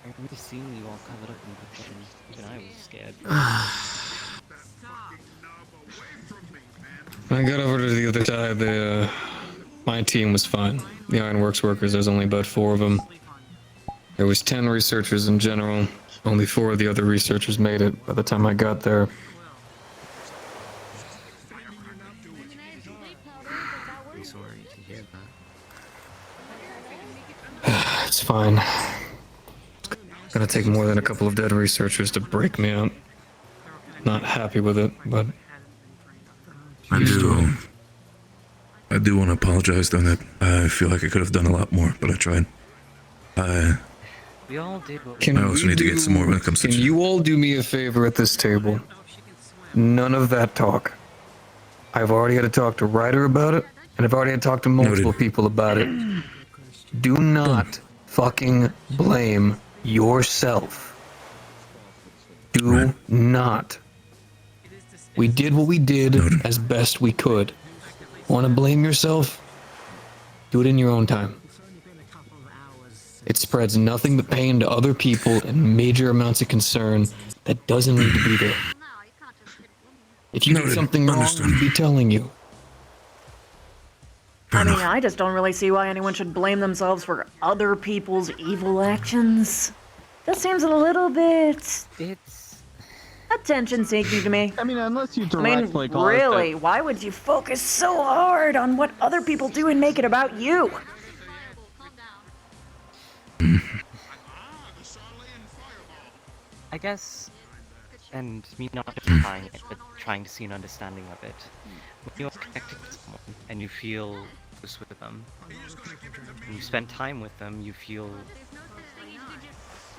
I remember seeing you all covered up in blood, and even I was scared. When I got over to the other side, my team was fine. The Ironworks workers, there's only about 4 of them. There was 10 researchers in general. Only 4 of the other researchers made it by the time I got there. I'm sorry to hear that. It's fine. It's gonna take more than a couple of dead researchers to break me out. Not happy with it, but I do want to apologize, though, that I feel like I could have done a lot more, but I tried. We all did what Can I also need to get some more when it comes to. Can you all do me a favor at this table? None of that talk. I've already had to talk to Ryder about it, and I've already had to talk to multiple people about it. Do not fucking blame yourself. Do not. We did what we did as best we could. Want to blame yourself? Do it in your own time. It spreads nothing but pain to other people and major amounts of concern that doesn't need to be there. If you did something wrong, we'd be telling you. I mean, I just don't really see why anyone should blame themselves for other people's evil actions. That seems a little bit... It's... attention-seeking to me. I mean, unless you I mean, directly cause really, it. why would you focus so hard on what other people do and make it about you? I guess, and me not justifying it, but trying to see an understanding of it. When you're connected with someone and you feel close with them, and you spend time with them, you feel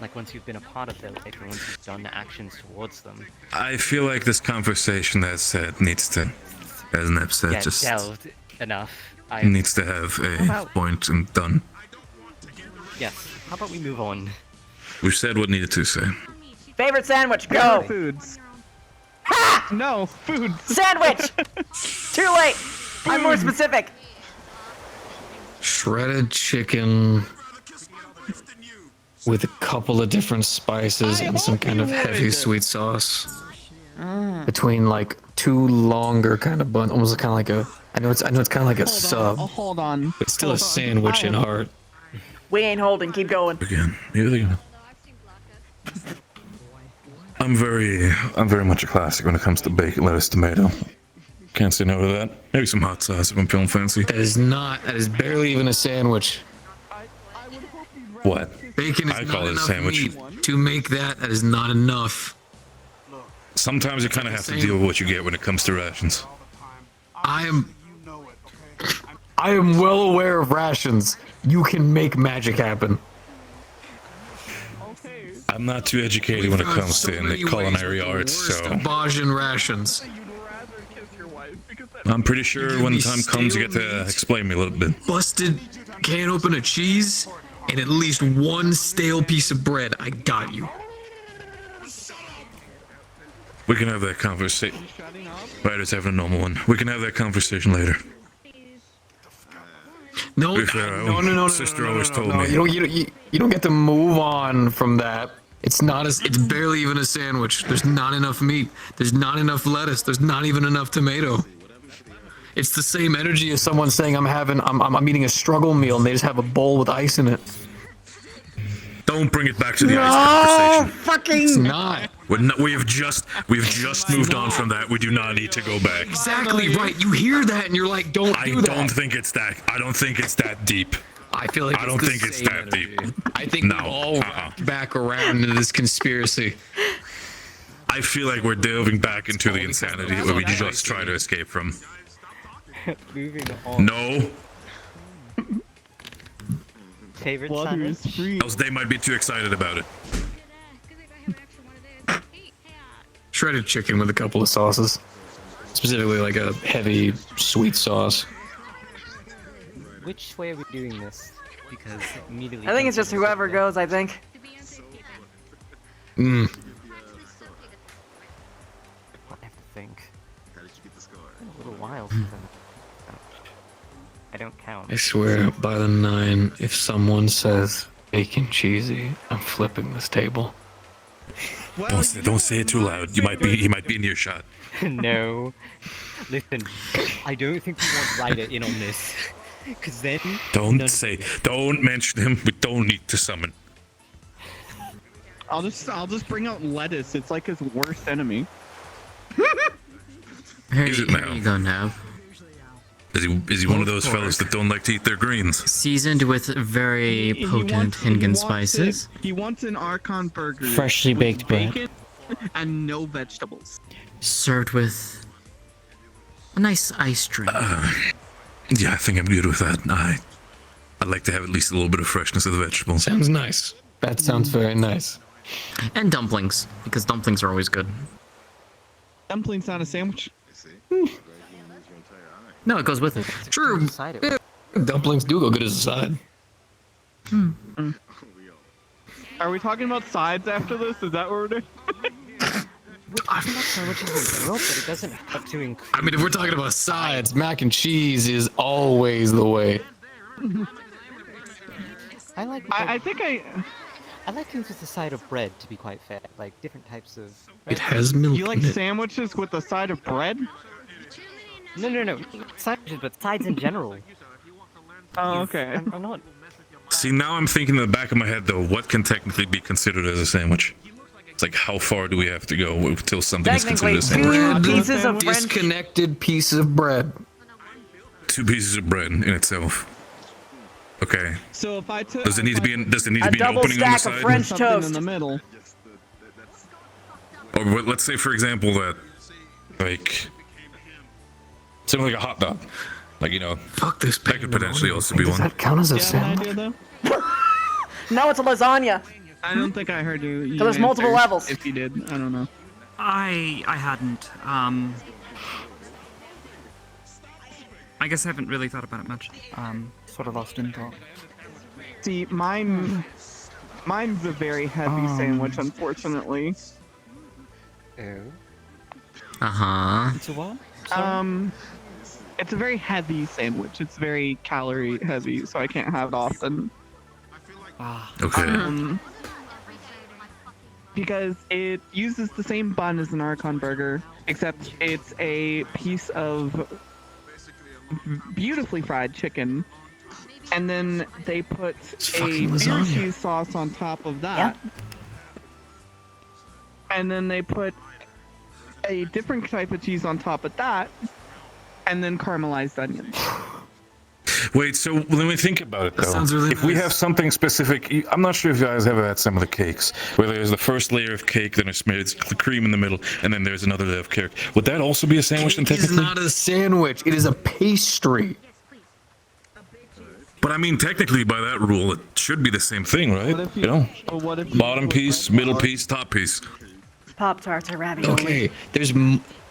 like once you've been a part of their life, or once you've done actions towards them. I feel like this conversation, that said, needs to, as Neb said, Yeah, just delved enough. needs to have a point and done. Yes. How about we move on? We've said what needed to say. Favorite sandwich, go! Foods. Ha! No, foods. Sandwich! Too late! I'm more specific. Shredded chicken with a couple of different spices and some kind of heavy sweet sauce. Between like two longer kind of buns, almost kind of like a. I know it's kind of like a sub. Hold on. But still a sandwich in heart. We ain't holding, keep going. Again, I'm very much a classic when it comes to bacon, lettuce, tomato. Can't say no to that. Maybe some hot sauce if I'm feeling fancy. That is barely even a sandwich. What? Bacon is I not call it a enough sandwich. meat. To make that is not enough. Sometimes you kind of have to deal with what you get when it comes to rations. I am well aware of rations. You can make magic happen. I'm not too educated when it comes to the culinary arts, so Bajan rations. I'm pretty sure when the time comes, you get to explain me a little bit. Busted can open a cheese and at least one stale piece of bread. I got you. We can have that conversation. Right, it's having a normal one. We can have that conversation later. No, no. Sister always told me. You don't get to move on from that. It's barely even a sandwich. There's not enough meat. There's not enough lettuce. There's not even enough tomato. It's the same energy as someone saying I'm eating a struggle meal and they just have a bowl with ice in it. Don't bring it back to the ice conversation. Fucking. It's not. We've just moved on from that. We do not need to go back. Exactly right. You hear that and you're like, don't do that. I don't think it's that deep. I feel like I don't think it's that deep. I think we all back around into this conspiracy. I feel like we're delving back into the insanity where we just try to escape from. Moving on. No. Favorite sandwich? Else they might be too excited about it. Shredded chicken with a couple of sauces. Specifically like a heavy sweet sauce. Which way are we doing this? Because immediately... I think it's just whoever goes, I think. I have to think. It's been a little while since I don't count. I swear by the 9, if someone says bacon cheesy, I'm flipping this table. Don't say it too loud. He might be in earshot. No. Listen, I don't think we want Ryder in on this. Because then... Don't mention him. We don't need to summon. I'll just bring out lettuce. It's like his worst enemy. Is it now? Here you go, Neb. Is he one of those fellas that don't like to eat their greens? Seasoned with very potent Hingan spices. He wants an Archon burger. Freshly with baked bread. bacon and no vegetables. Served with a nice ice drink. Yeah, I think I'm good with that. I'd like to have at least a little bit of freshness of the vegetables. Sounds nice. That sounds very nice. And dumplings, because dumplings are always good. Dumplings not a sandwich. No, it goes with it. True. Yeah, dumplings do go good as a side. Are we talking about sides after this? Is that what we're doing? I'm not sandwiches in general, but it doesn't have to include... I mean, if we're talking about sides, mac and cheese is always the way. I like things with a side of bread, to be quite fair. Like, different types of... It has milk You like in it. sandwiches with a side of bread? No. Sandwiches, but sides in general. Oh, okay. I'm not. See, now I'm thinking in the back of my head, though, what can technically be considered as a sandwich? It's like, how far do we have to go until something is considered a sandwich? Bread, pieces of French. disconnected pieces of bread. 2 pieces of bread in itself. Okay. So if I took, Does it need to be an double opening on the stack of side? French something toast. in the middle. Or let's say, for example, that like something like a hot dog. Like, you know, Fuck this. that could potentially also be Does one. that count as a Do you have an sandwich? idea, though? No, it's a lasagna. I don't think I heard you. So there's multiple answer. levels. If you did, I don't know. I hadn't. I guess I haven't really thought about it much. Sort of lost in thought. See, mine's a very heavy sandwich, unfortunately. Uh-huh. So what? It's a very heavy sandwich. It's very calorie heavy, so I can't have it often. Okay. Because it uses the same bun as an Archon burger, except it's a piece of beautifully fried chicken, and then they put a beer cheese sauce on top of that. And then they put a different type of cheese on top of that, and then caramelized onions. Wait, so let me think about it, though. sounds really if we nice. have something specific, I'm not sure if you guys ever had some of the cakes, where there's the first layer of cake, then it's cream in the middle, and then there's another layer of cake. Would that also be a sandwich, then, It's technically? not a sandwich. It is a pastry. But I mean, technically, by that rule, it should be the same thing, right? What if You know? What if you Bottom put piece, bread middle on? piece, top piece. Pop-Tarts or ravioli. Okay,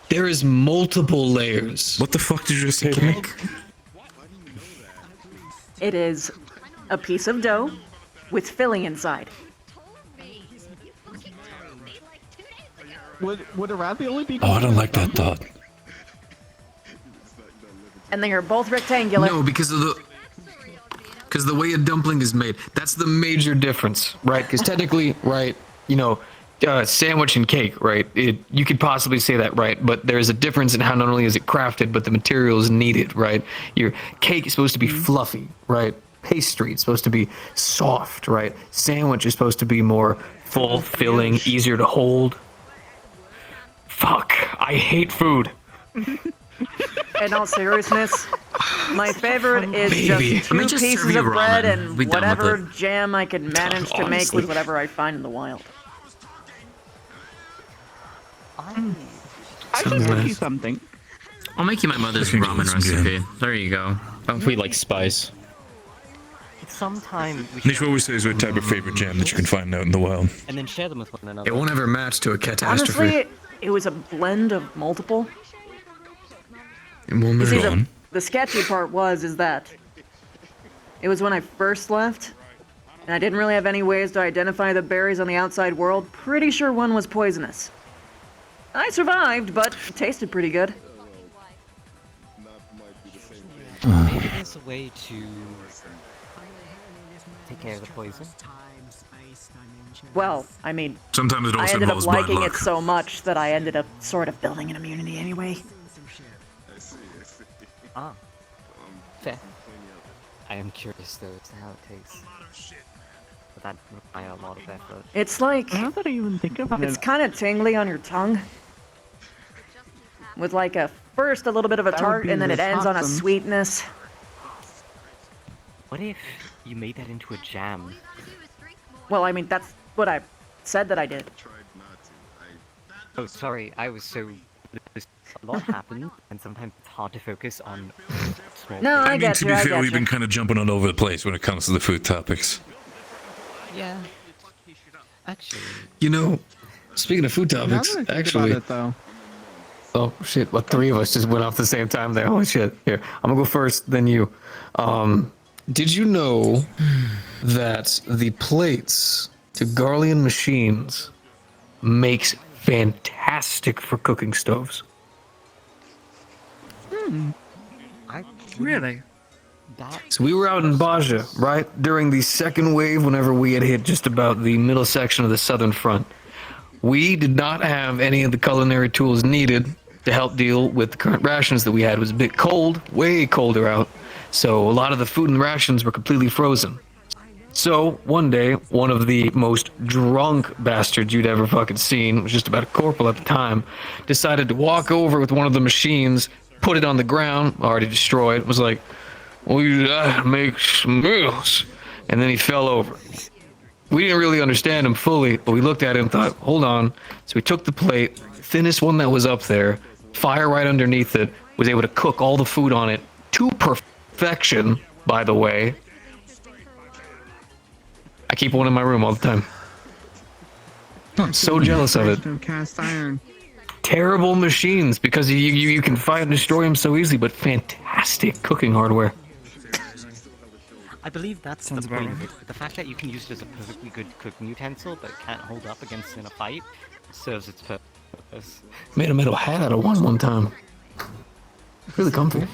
there is multiple layers. What the fuck did you just say to me? It is a piece of dough with filling inside. Would a ravioli be? Oh, I don't like that thought. And they are both rectangular. No, because the way a dumpling is made. That's the major difference, right? Because technically, right, you know, sandwich and cake, right? You could possibly say that, right? But there's a difference in how not only is it crafted, but the materials needed, right? Your cake is supposed to be fluffy, right? Pastry is supposed to be soft, right? Sandwich is supposed to be more full, filling, easier to hold. Fuck, I hate food. In all seriousness, my favorite is Baby. just Let me two just pieces serve you of bread ramen. and Be done with whatever it. jam I can manage to make Honestly. with whatever I find in the wild. I should make you something. I'll make you my mother's Okay, ramen listen, recipe. There you go. If we like spice. Sometime we Nish, what we say is what type of favorite jam that you can find out in the wild. and then share them with one another. It won't ever match to a catastrophe. Honestly, it was a blend of multiple. And we'll You move see, on. the sketchy part is that it was when I first left, and I didn't really have any ways to identify the berries on the outside world. Pretty sure one was poisonous. I survived, but it tasted pretty good. Maybe there's a way to take care of the poison. Well, I mean, Sometimes it I also ended up involves bad liking it luck. so much that I ended up sort of building an immunity anyway. Ah, fair. I am curious though as to how it tastes. But that would require a lot of effort. It's like, Now that I even think about it's it, kind of tingly on your tongue. With like first a little bit of a That would tart, be and then it ends on a awesome. sweetness. What if you made that into a jam? Well, I mean, that's what I said that I did. Oh, sorry, I was so... A lot happens, and sometimes it's hard to focus on small No, things. I get to you, be I fair, get we've you. been kind of jumping all over the place when it comes to the food topics. Yeah. Actually... You know, speaking of food now that topics, I think actually. about it, though. Oh shit! What, 3 of us just went off the same time there? Holy shit! Here, I'm gonna go first, then you. Did you know that the plates to Garlean machines makes fantastic for cooking stoves? Really? So we were out in Baja, right, during the second wave, whenever we had hit just about the middle section of the southern front. We did not have any of the culinary tools needed to help deal with the current rations that we had. It was a bit cold, way colder out. So a lot of the food and rations were completely frozen. So one day, one of the most drunk bastards you'd ever fucking seen, was just about a corporal at the time, decided to walk over with one of the machines, put it on the ground, already destroyed, was like, we gotta make some meals. And then he fell over. We didn't really understand him fully, but we looked at it and thought, hold on. So we took the plate, thinnest one that was up there, fire right underneath it, was able to cook all the food on it to perfection, by the way. I keep one in my room all the time. I'm so jealous of it. Cast iron. Terrible machines, because you can fight and destroy them so easily, but fantastic cooking hardware. I believe that's the point of it. The fact that you can use it as a perfectly good cooking utensil, but it can't hold up against in a fight, serves its purpose. Made a metal hat out of one time. Really comfy.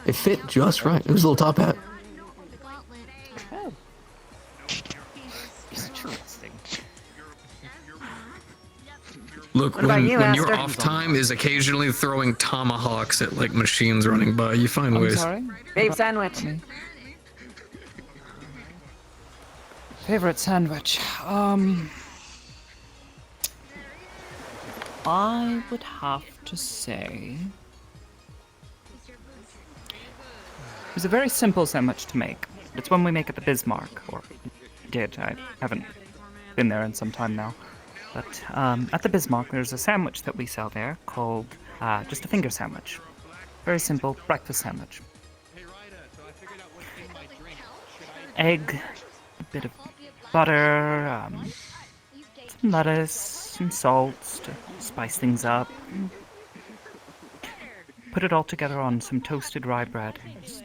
It fit just right. It was a little top hat. Interesting. Look, What about you, when your Aster? off time is occasionally throwing tomahawks at like machines running by, you find ways. Babe sandwich. Favorite sandwich? I would have to say it's a very simple sandwich to make. It's one we make at the Bismarck, or did. I haven't been there in some time now. But at the Bismarck, there's a sandwich that we sell there called just a finger sandwich. Very simple breakfast sandwich. Egg, a bit of butter, some lettuce, some salt to spice things up. Put it all together on some toasted rye bread. It's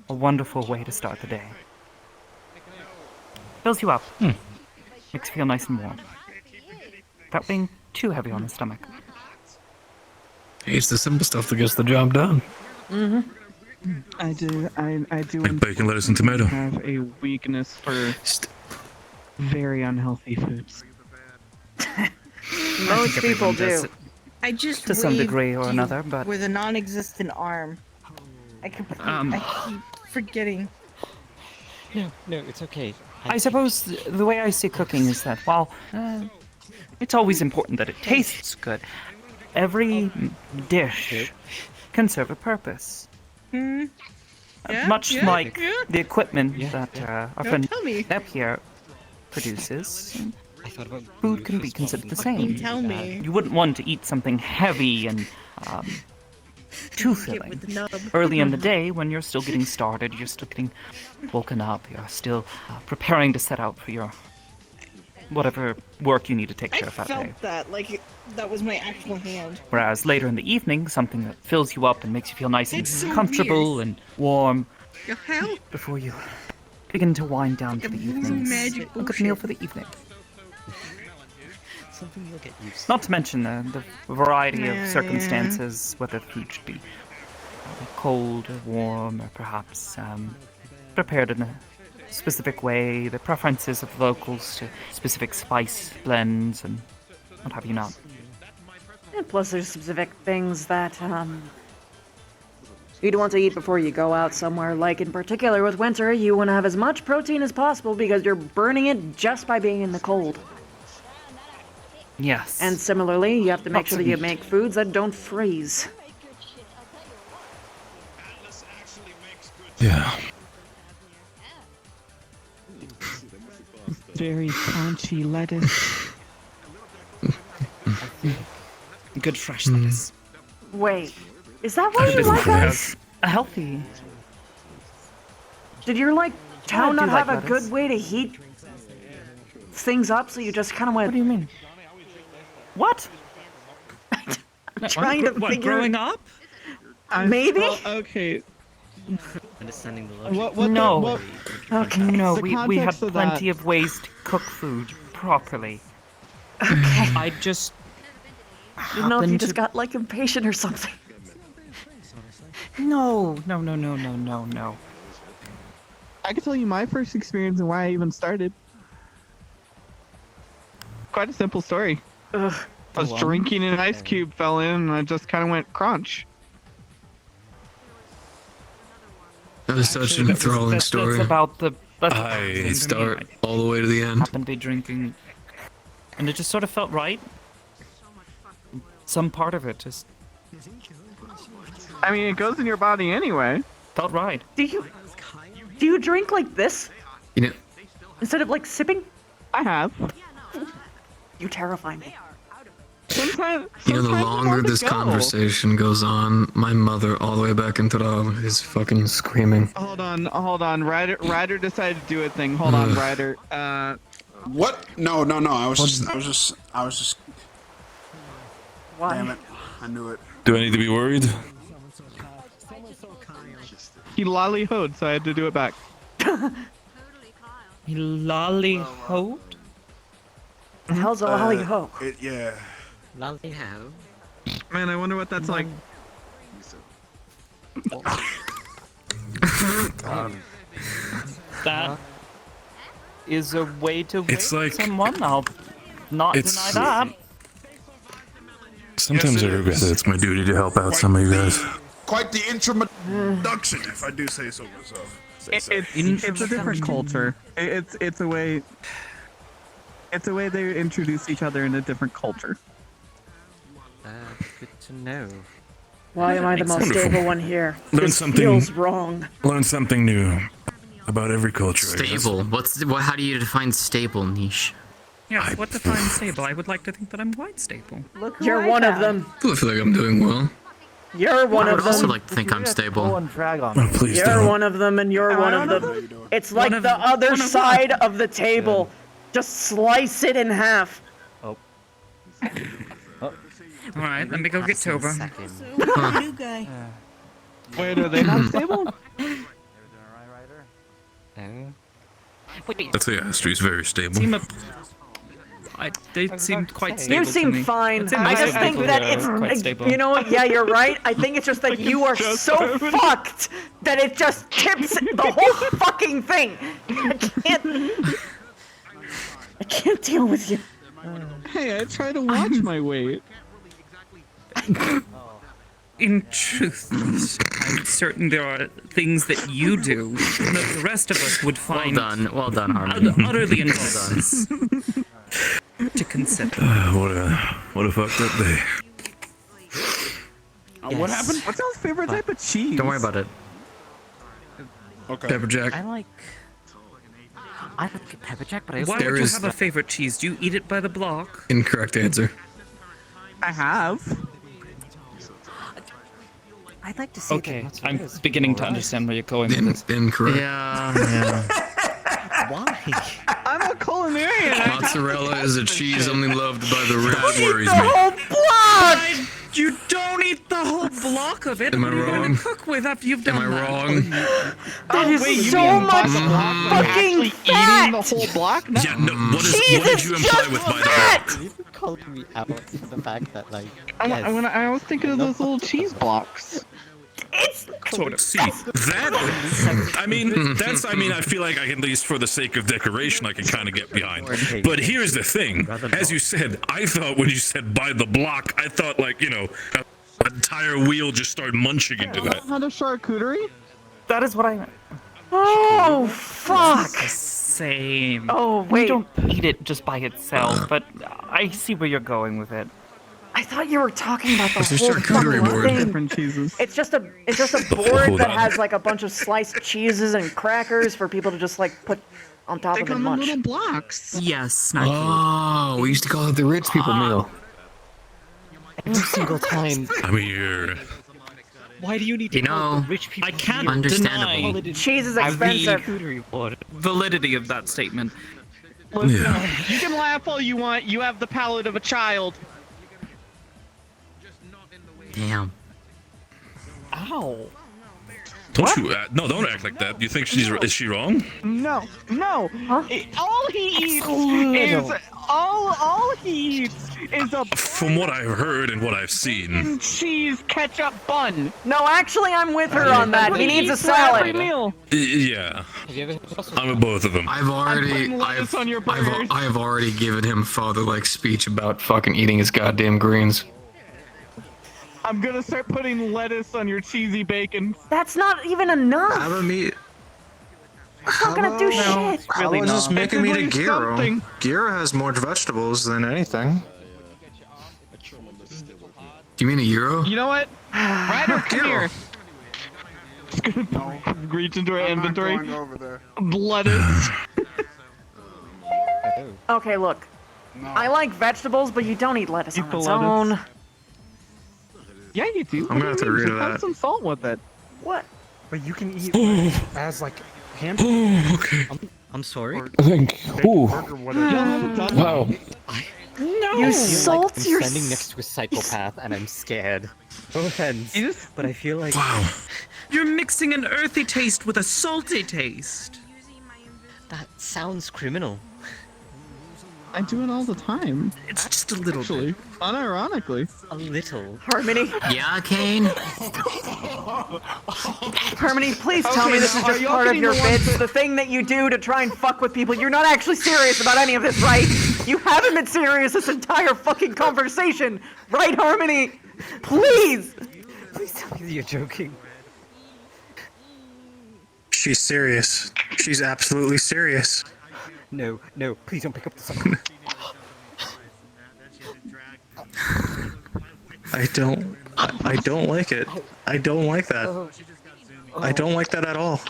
a wonderful way to start the day. Fills you up. Makes you feel nice and warm. Without being too heavy on the stomach. It's the simple stuff that gets the job done. Mm-hmm. I do. Like bacon, lettuce, and tomato. Have a weakness for very unhealthy foods. Most people do. I just To some waved degree or you another, but with a non-existent arm. I keep forgetting. No, it's okay. I suppose the way I see cooking is that while it's always important that it tastes good, every dish can serve a purpose. Much like the equipment that our friend Napier produces, food can be considered the same. Tell me. You wouldn't want to eat something heavy and too filling early in the day when you're still getting started, you're still getting woken up, you're still preparing to set out for your whatever work you need to take care of that day. I felt that, like that was my actual hand. Whereas later in the evening, something that fills you up and makes you feel nice and so comfortable and warm hell? before you begin to wind down for the evening. magic A good meal for the evening. Something you'll get used to. Not to mention the variety Yeah, of circumstances, whether food should be cold or warm or perhaps prepared in a specific way, the preferences of locals to specific spice blends and what have you not. And plus there's specific things that you'd want to eat before you go out somewhere. Like in particular with winter, you want to have as much protein as possible because you're burning it just by being in the cold. Yes. And similarly, you have to make Lots sure of that you meat. make foods that don't freeze. Yeah. Very crunchy lettuce. Good fresh lettuce. Wait, is that why you like us? A healthy. Did your town do not like have a lettuce. good way to heat things up, so you just kind of went? What do you mean? What? I'm trying to What, figure. growing up? Maybe. Okay. Understanding the logic. No. Okay. No, The we had context of that- plenty of ways to cook food properly. Okay. I just Didn't know if you happened just to- got impatient or something. No. I can tell you my first experience and why I even started. Quite a simple story. Ugh. I was drinking and an ice cube fell in and I just kind of went crunch. That was such an enthralling story. That's about the. I start all the way to the end. Happened to be drinking, and it just sort of felt right. Some part of it just I mean, it goes in your body anyway. felt right. Do you drink like this? You know, Instead of like sipping? I have. You terrify me. Sometimes, you know, the sometimes longer want to this go. conversation goes on, my mother, all the way back in Tadal, is fucking screaming. Hold on. Ryder decided to do a thing. Hold on, Ryder. What? No. I was just. Why? Damn it! I knew it. Do I need to be worried? He lolly-hoed, so I had to do it back. He lolly-hoed? The hell's a lolly-ho? Yeah. Lolly-ho? Man, I wonder what that's like. That is a way to It's rape like- someone. I'll not It's- deny that. Sometimes I regret that it's my duty to help out some of you guys. Quite the introduction, if I do say so myself. It's a different culture. It's a way. It's a way they introduce each other in a different culture. Good to know. Why am I the most Wonderful. stable one here? Learn This something. feels wrong. Learn something new about every culture. I guess. Stable. How do you define stable, Niche? Yes, what defines stable? I would like to think that I'm quite stable. You're one of them. I feel like I'm doing well. You're one I of would also them. like to think I'm stable. Oh, please You're don't. one of them, and you're one of them. It's like the other side of the table. Just slice it in half. Alright, let me go get Toba. New guy. Wait, are they not stable? That's the Astry's very stable. They seemed quite stable. You to seem me. fine. I'd say I most just think people that are quite stable. you know what? Yeah, you're right. I think it's just that you are so fucked that it just tips the whole fucking thing. I can't deal with you. Hey, I try to watch my weight. In truth, I'm certain there are things that you do that the rest of us would find Well done, Harmony. utterly insulting to consider. What a fucked up day. What happened? What's y'all's favorite type of cheese? Don't worry about it. Okay. Pepper Jack. I like pepper jack, but I also Why would you have a favorite cheese? Do you eat it by the block? Incorrect answer. I have. I'd like to see. Okay, I'm beginning to understand where you're going with this. Incorrect. Why? I'm a culinarian. Mozzarella is a cheese only loved by the rich. Worries The me. whole block! You don't eat the whole block of it. Am I What are you wrong? gonna cook with after you've done Am I that? wrong? That is wait, you so mean much actually fucking fat! eating the whole block? No. Yeah, no. What Cheese did is you imply just with by fat! the You called me out for the fact that I was thinking of those little cheese blocks. It's sort of. See, that. I mean, that's. I mean, I feel like I can, at least for the sake of decoration, I can kind of get behind. But here's the thing. As you said, I thought when you said by the block, I thought like, you know, an entire wheel just started munching into that. Had a charcuterie? That is what I meant. Oh fuck! Same. Oh You wait, don't eat it just by itself, but I see where you're going with it. I thought you were talking about the It's a whole charcuterie fucking board. thing. Different cheeses. It's just a board that has like a bunch of sliced cheeses and crackers for people to just like put on top They of and come in munch. little blocks. Yes, Oh, we used to call it the rich people meal. every single time. I mean, you're. Why do you need to You know, rich people? I can't Understandable. deny Cheese is the expensive. validity of that statement. Yeah. You can laugh all you want. You have the palate of a child. Damn. Ow. Don't you? No, don't act like that. You think is she wrong? No. All he eats is all he eats is a From what I've heard and what I've seen. cheese ketchup bun. No, actually, I'm with her on that. He needs a Eats for every salad. meal. Yeah. I'm with both of them. I've already, putting lettuce on your burgers. I've already given him father-like speech about fucking eating his goddamn greens. I'm gonna start putting lettuce on your cheesy bacon. That's not even enough. How about me? It's not gonna do shit. How about just making me the gyro? something. Gyro has more vegetables than anything. Do you mean a euro? You know what? Ryder, come here. Just gonna reach into our inventory. Lettuce. Okay, look. I like vegetables, but you don't eat lettuce on the its lettuce. own. Yeah, you do. I'm gonna have to read Just have that. some salt with it. What? But you can eat lettuce as like hamburger. Okay. I'm sorry. I think. Ooh. Wow. No! You salt I'm your... standing next to a psychopath and I'm scared. No offense, but I feel like... Wow. You're mixing an earthy taste with a salty taste. That sounds criminal. I do it all the time. It's just a little Actually, unironically. A little. Harmony. Yeah, Kane? Harmony, please tell me this is are just y'all part of getting your the ones bits, the thing that you do to try and fuck with people. You're not actually serious about any of this, right? You haven't been serious this entire fucking conversation, right, Harmony? Please! Please tell me you're joking. She's serious. She's absolutely serious. No, please don't pick up the phone. I don't like it. I don't like that. I don't like that at all.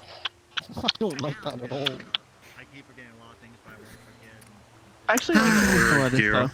I don't like that at all. Actually, I like the lettuce Gyro. though.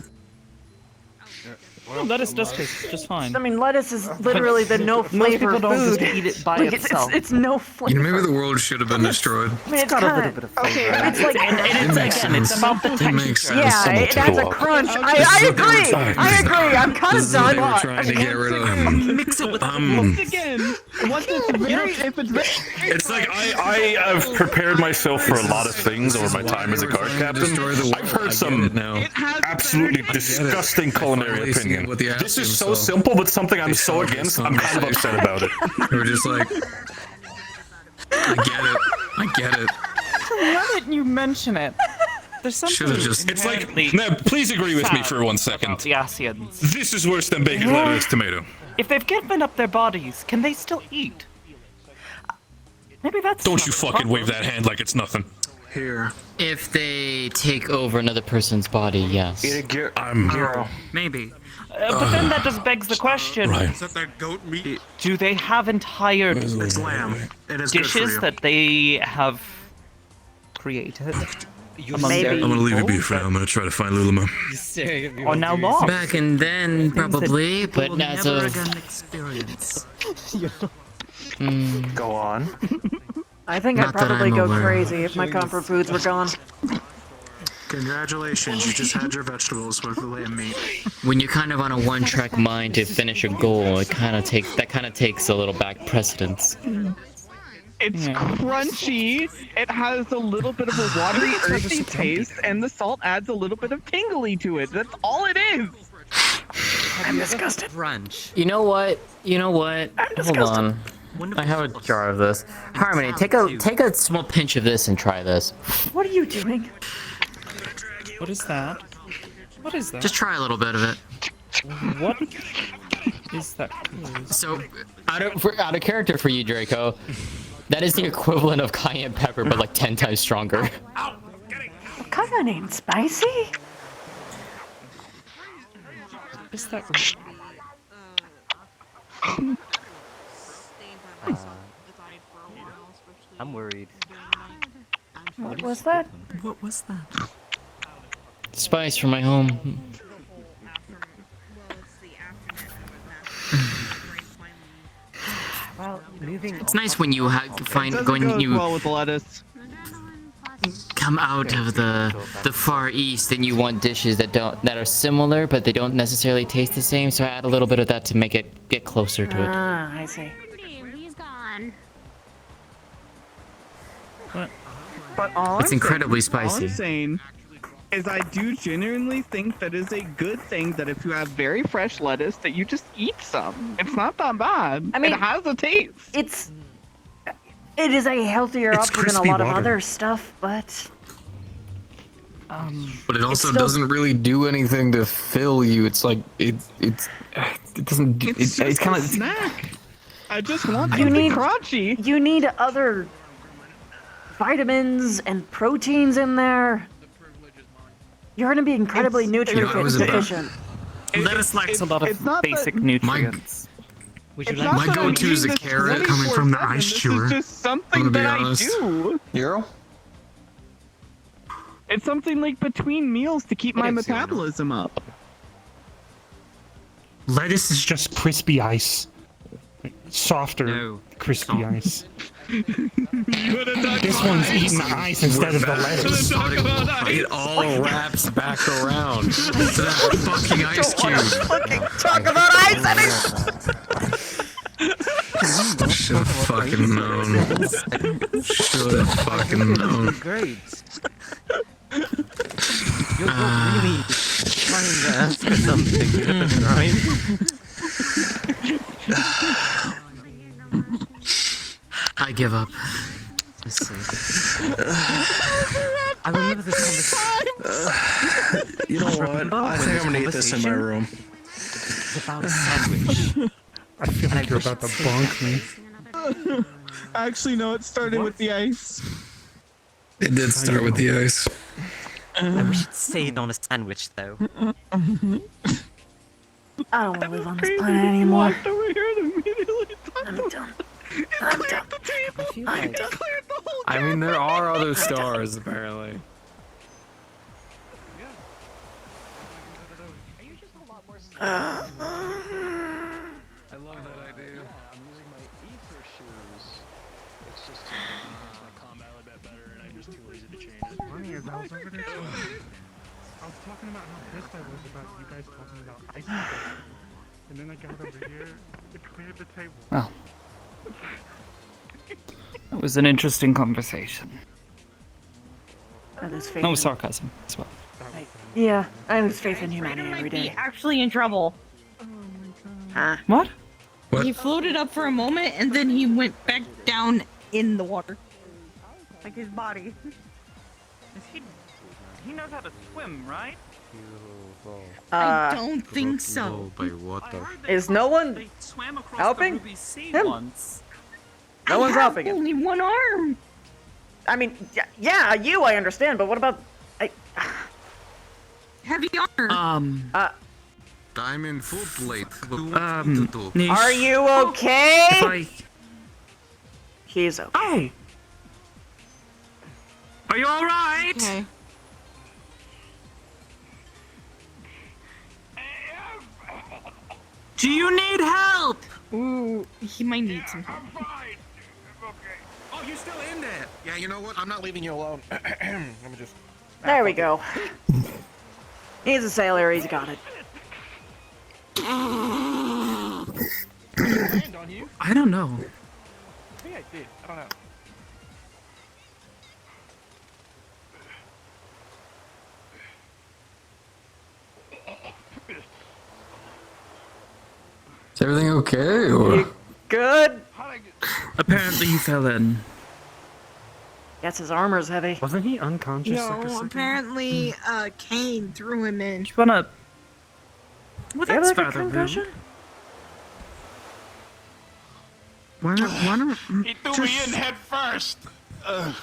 Well, lettuce does taste just fine. I mean, lettuce is literally the no flavor people don't food. just eat it by Like, itself. It's no flavor. You know, maybe the world should have been destroyed. I mean, it's got a little bit of flavor. Okay, it's like... And it's again, it's about the It texture. makes sense. Yeah, it adds a crunch. I agree. I agree. I'm kind of This is what done. they were trying to get rid of. Mix it with Once again, once it's very, if it's very... It's like I have prepared myself for a lot of things over my time as a guard captain. I've heard some absolutely disgusting culinary opinion. This is so simple, but something I'm so against. I'm kind of upset about it. We're just like, I get it. Now that you mention it, there's something. Should've just. It's like, now, please agree with me for 1 second. The Asians. This is worse than bacon, lettuce, tomato. If they've given up their bodies, can they still eat? Maybe that's. Don't you fucking wave that hand like it's nothing. Here. If they take over another person's body, yes. I'm. Maybe. But then that just begs the question: Right. Is that that goat meat? do they have entire It's lamb. It is good for dishes you. that they have created? among Maybe. their I'm gonna leave it be people for now. I'm gonna try to find Lulama. that are now lost? Back and then, probably, but Will as never of... again experience. Go on. I think Not I'd that probably I'm go aware of. crazy if my comfort foods were gone. Congratulations, you just had your vegetables with the lamb meat. When you're kind of on a one-track mind to finish a goal, it kind of takes a little back precedence. It's crunchy. It has a little bit of a watery, earthy taste, and the salt adds a little bit of tingly to it. That's all it is. I'm disgusted. Brunch. You know what? Hold on. I have a jar of this. Harmony, take a small pinch of this and try this. What are you doing? What is that? What is that? Just try a little bit of it. What is that? So, out of character for you, Draco, that is the equivalent of cayenne pepper, but like 10 times stronger. Come on in, spicy. Is that? I'm worried. What was that? What was that? Spice from my home. Well, moving. It's nice when you find Doesn't go as well with lettuce. come out of the far east and you want dishes that are similar but they don't necessarily taste the same. So I add a little bit of that to make it get closer to it. Ah, I see. He's gone. But all It's I'm incredibly saying, All spicy. I'm saying is I do genuinely think that is a good thing that if you have very fresh lettuce that you just eat some. It's not that bad. I mean, it has a taste. It is a healthier It's option than a crispy lot of water. other stuff, but But it also still- doesn't really do anything to fill you. It's like it's it doesn't. It's kind of snack. I just want You something need crunchy. You need other vitamins and proteins in there. You're gonna be incredibly nutrient deficient. Lettuce lacks a lot of basic nutrients. My go-to is a carrot coming from the ice chewer. This is just something that I do. Euro? It's something like between meals to keep my metabolism up. Lettuce is just crispy ice. Softer, crispy ice. This one's eating the ice instead of the lettuce. It all wraps back around to that fucking ice cube. Talk about ice and Should have fucking known. Should have fucking known. Great. You're really trying to ask for something, right? I give up. Let's see. I remember this conversation. You know what? I think I'm gonna eat this in my room. It's about a sandwich. I feel like you're about to bonk me. Actually, no, it started with the ice. It did start with the ice. I wish it stayed on a sandwich, though. I don't want to live on this planet anymore. I'm done. I'm done. I'm done. I mean, there are other stars apparently. I love that idea. I'm using my ether shoes. It's just to make my combat a bit better, and I'm just too lazy to change it. Funny as I was over there, I was talking about how pissed I was about you guys talking about ice cream. And then I got over here, it cleared the table. Well, it was an interesting conversation. I lose faith No in- sarcasm as well. Yeah, I lose faith in humanity every Be day. actually in trouble. Huh? What? He floated up for a moment and then he went back down in the water. Like his body. He knows how to swim, right? I don't think so. By water. Is no one helping him? No one's helping him. Only one arm. I mean, yeah, you, I understand, but what about... Heavy armor. Diamond full plate. Niche, Are you okay? if I... He's okay. Oh! Are you alright? Okay. Do you need help? Ooh, he might need some help. Oh, you're still in there. Yeah, you know what? I'm not leaving you alone. Let me just. There we go. He's a sailor, he's got it. Land on you? I don't know. I think I did. I don't know. Is everything okay? Or? You good? Apparently you fell in. Guess his armor's heavy. Wasn't he unconscious? No, apparently, Kane threw him in. You wanna... Well, You have, that's like, a rather rude. concussion? Why don't He threw me in head first. I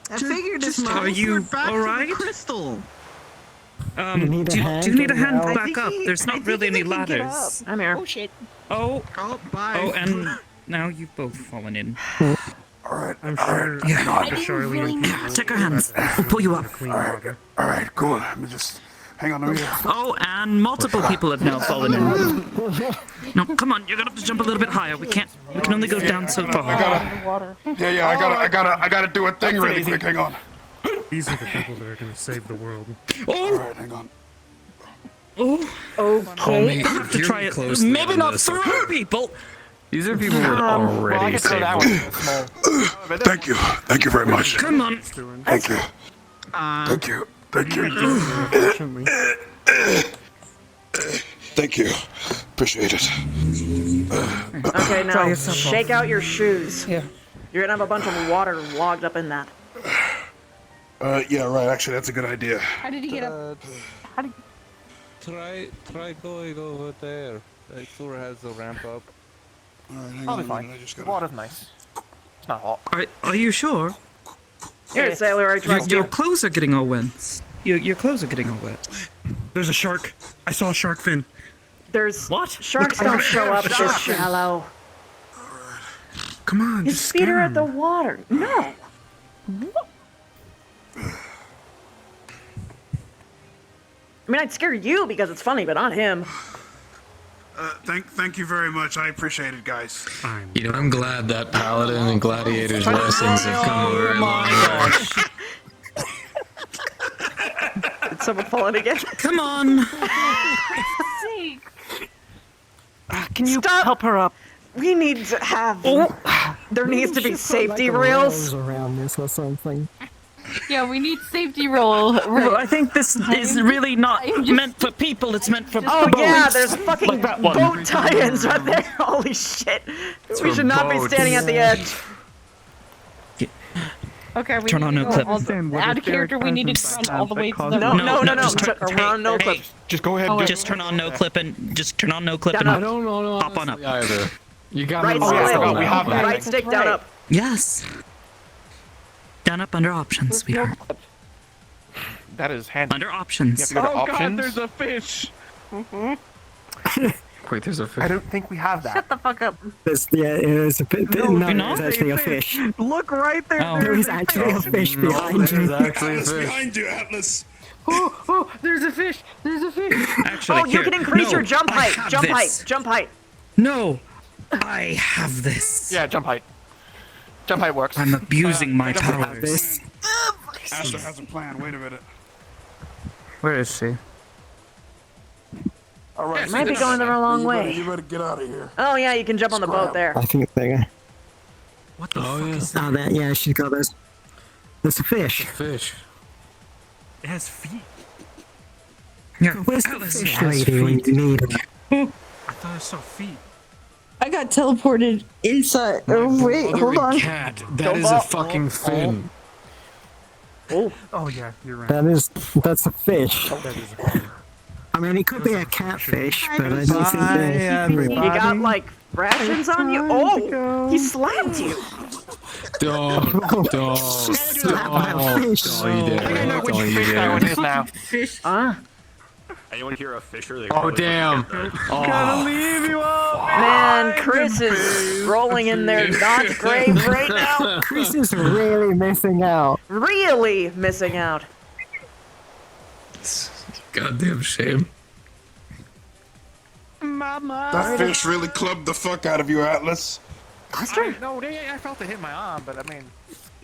figured as much. Are you alright? Crystal. Do you need a hand I back think up? he- There's I not think really he any can get ladders. up. I'm here. Oh shit. Oh, Oh, bye. oh, and now you've both fallen in. Alright. I'm sure. Yeah. Dr. Sharlyan Yeah, take our hands. We'll pull you up. Alright, cool. Let me just hang on a minute. Oh, and multiple people have now fallen in. No, come on, you're gonna have to jump a little bit higher. We can only go down so far. Yeah, I gotta do a thing really quick. Hang on. These are the people that are going to save the world. Oh, Hang on. oh, Okay. we'll have to try it. Maybe not through people. These are people who would already save one. Thank you. Thank you very much. Come on. Thank you. Thank you. Thank you. Thank you. Appreciate it. Okay, now yourself off. shake out your shoes. Yeah. You're gonna have a bunch of water logged up in that. Yeah, right. Actually, that's a good idea. How did he get up? Try going over there. That tour has a ramp up. I'll be fine. The water's nice. It's not hot. Are you sure? Here, sailor, I trust Your you. clothes are getting all wet. Your clothes are getting all wet. There's a shark. I saw a shark fin. There's what? Sharks don't show up this shallow. Come on, His just feet are scare at the water. No. I mean, I'd scare you because it's funny, but not him. Thank you very much. I appreciate it, guys. You know, I'm glad that Paladin and Gladiator's lessons have come a very long way. Did someone fall in again? Come on. Can you help her up? We need to have. There needs to be safety rails. around this or something. Yeah, we need safety roll. No, I think this is really not meant for people. It's meant for Oh boats. yeah, there's fucking Like that one. boat tie-ins right there. Holy shit. We should not be standing at the edge. Okay, we Turn need on to no go clip. all the, out of character, we need to run all the way to the No. Turn on no clip. Just go ahead. Just turn on no clip and just turn on no clip Down and up. I don't know hop on up. either. You got Right me stick. lost on that one. Right stick down up. Yes. Down up under options, sweetheart. That is handy. Under options. You have to go to God, options. there's a fish. Wait, there's a fish. I don't think we have that. Shut the fuck up. There's a bit. No, there's actually a fish. Look right there. Oh. There is actually a fish behind you. There's actually a Atlas fish. behind you, Atlas. Oh, there's a fish. There's a fish. Actually, Oh, you can increase your jump I height. have Jump this. height. Jump height. No, I have this. Yeah, jump height. Jump height works. I'm abusing my jump height. powers. Asher has a plan. Wait a minute. Where is she? All right. Might be going the wrong way. You better get out of here. Oh yeah, you can jump on the boat there. I think they. What the fuck is Oh, that. Yeah, she's got those. There's a fish. Fish. It has feet. Yeah, Where's the Atlas fish has lady when feet. you need her? I thought I saw feet. I got teleported inside. Oh wait, hold on. Cat. That is a fucking fin. Oh yeah, you're right. That's a fish. That is a fish. I mean, it could be a catfish, but I don't think they're You got like rations on you? Oh, he slapped you. Don't you dare. Don't you dare. Fish. Huh? Anyone hear a fisher? They Oh, damn. Gotta leave you all. Man, Chris is rolling in their Dodge grave right now. Chris is really missing out. Really missing out. Goddamn shame. Mama. That fish really clubbed the fuck out of you, Atlas. No, I felt it hit my arm, but I mean,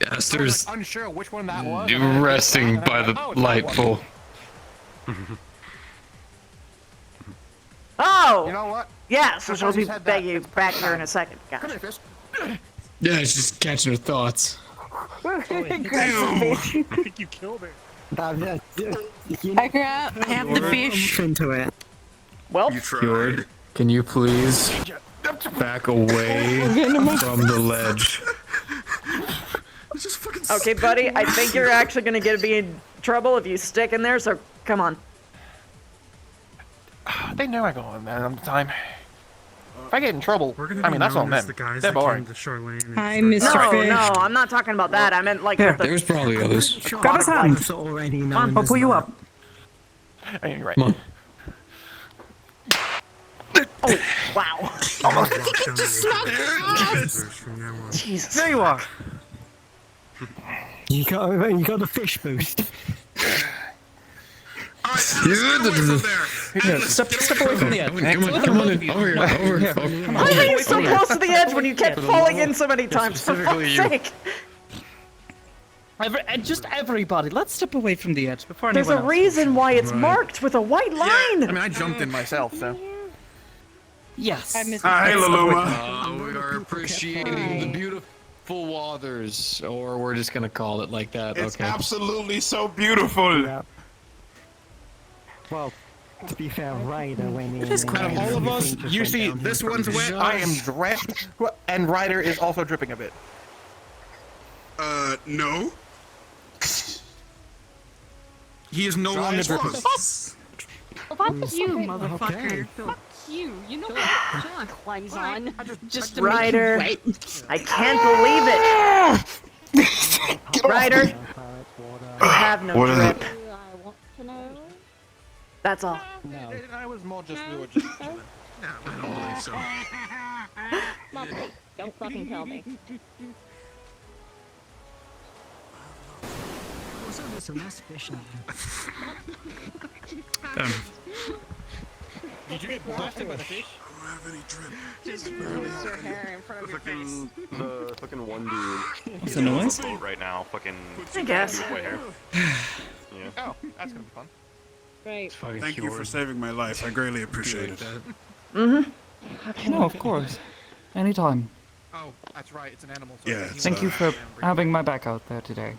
Yes, I there's was unsure which one that was. Resting by the light pole. Oh! You know what? Yeah, so she'll be Sometimes had back, that. back here in a second. Come Gotcha. here, fish. yeah, it's just catching her thoughts. Damn. I think you killed it. I have the fish. Into it. Well, Fjord, can you please back away from the ledge? okay, buddy, I think you're actually gonna be in trouble if you stick in there, so come on. They know I go on that all the time. If I get in trouble, We're gonna I be mean, that's on known as them. the guys They're that boring. came to Sharlyan and Hi, started- Mr. No, Fish. no, I'm not talking about that. I meant like with the... There's probably others. Grab his hand. Come on, I'll pull you up. I mean, you're right. Come on. Oh, wow. Almost. Jesus. There you are. You got the fish boost. Step away from the edge. Come on in. Over here. Why are you so close to the edge when you kept falling in so many times? For Specifically fuck's you. sake. Just everybody, let's step away from the edge before There's anyone a else. reason why it's marked with a white line. I mean, I jumped in myself, so. Yes. Hey, Laluma. We are appreciating the beautiful waters, or we're just gonna call it like that. It's Okay. absolutely so beautiful. Yeah. Well, to be fair, Ryder when It is Out of all of us, you see, this one's wet. I am drenched, and Ryder is also dripping a bit. No. He is no longer dripping. Fuck you, motherfucker. Fuck you. You know what? Chill, cleanse on. Just to Ryder, make you wet. I can't believe it. Ryder, I have no What is drip. it? That's all. No. I was more just, we were just chilling. No, I don't believe so. Lovely. Don't fucking tell me. Also, there's some less fish in Did you get blasted by the fish? I don't have any drip. Just release your hair in front of your face. The fucking one dude. What's the noise? On the boat right now. Fucking. I guess. White hair. Yeah. Oh, that's gonna be fun. Right. Thank you for saving my life. I greatly appreciate it. Mm-hmm. No, of course. Anytime. Oh, that's right. It's an animal. So Yeah. it's Thank you for having my back out there today.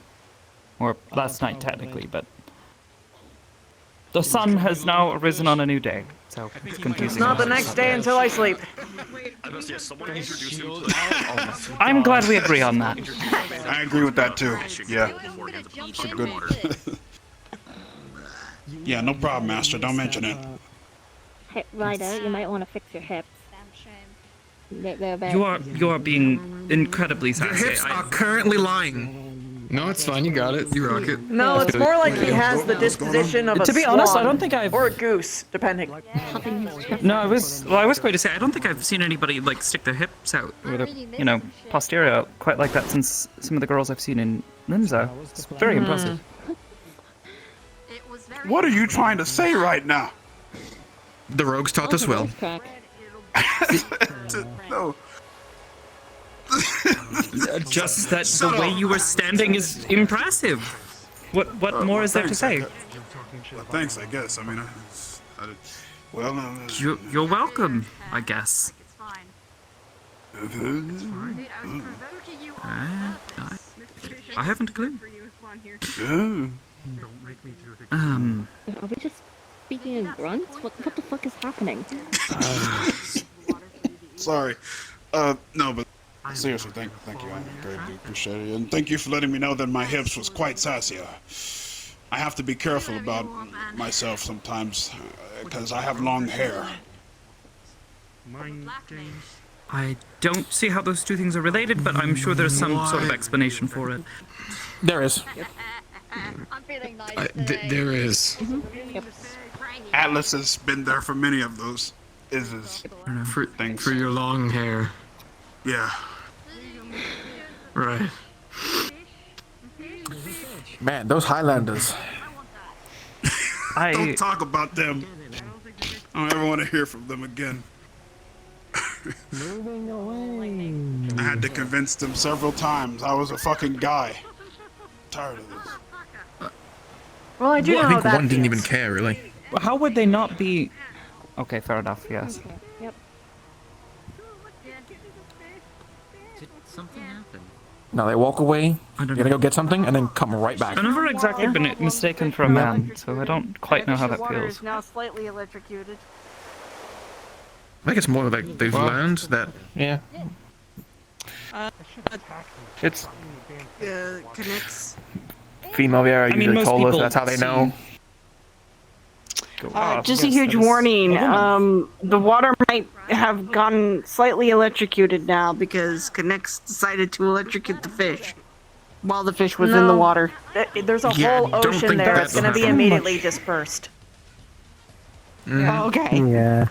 Or last night, technically, but... The sun has now risen on a new day, so it's confusing. It's not the next day until I sleep. I'm glad we agree on that. I agree with that too. Yeah. It's a good. Yeah, no problem, Master. Don't mention it. Hey, Ryder, you might want to fix your hips. They're very... You are being incredibly Your sassy. hips are currently lying. No, it's fine. You got it. You rock it. No, it's more like he has the disposition of a To be honest, I swan don't think I've... or a goose, depending. No, I was going to say, I don't think I've seen anybody, like, stick their hips out, or their, you know, posterior out quite like that since some of the girls I've seen in Linza. It's very impressive. What are you trying to say right now? The rogues taught us well. No. Just that the way you were standing is impressive. What more is there to say? Well, thanks, I guess. I mean, You're welcome, I guess. I haven't a clue. Are we just speaking in grunts? What the fuck is happening? Sorry. No, but seriously, thank you. I greatly appreciate it. And thank you for letting me know that my hips was quite sassy. I have to be careful about myself sometimes, because I have long hair. I don't see how those two things are related, but I'm sure there's some sort of explanation for it. There is. I'm feeling nice There is. Atlas has been there for many of those things. For your long hair. Yeah. Right. Man, those Highlanders. Don't talk about them. I don't ever want to hear from them again. Moving away. I had to convince them several times I was a fucking guy. Tired of this. Well, I do know I think that one didn't even care, really. How would they not be... Okay, fair enough, yes. Yep. Did something happen? Now they walk away, you're gonna go get something, and then come right back. I've never exactly been mistaken for a man, so I don't quite know how that Water feels. is now slightly electrocuted. I think it's more like they've learned that, yeah. It's Connects. female Vera I mean, usually most told us people that's how they know. Just a huge warning. The water might have gotten slightly electrocuted now because Connects decided to electrocute the fish while the fish was in the water. There's a whole ocean there. It's going to be immediately dispersed. Oh, okay. Yeah.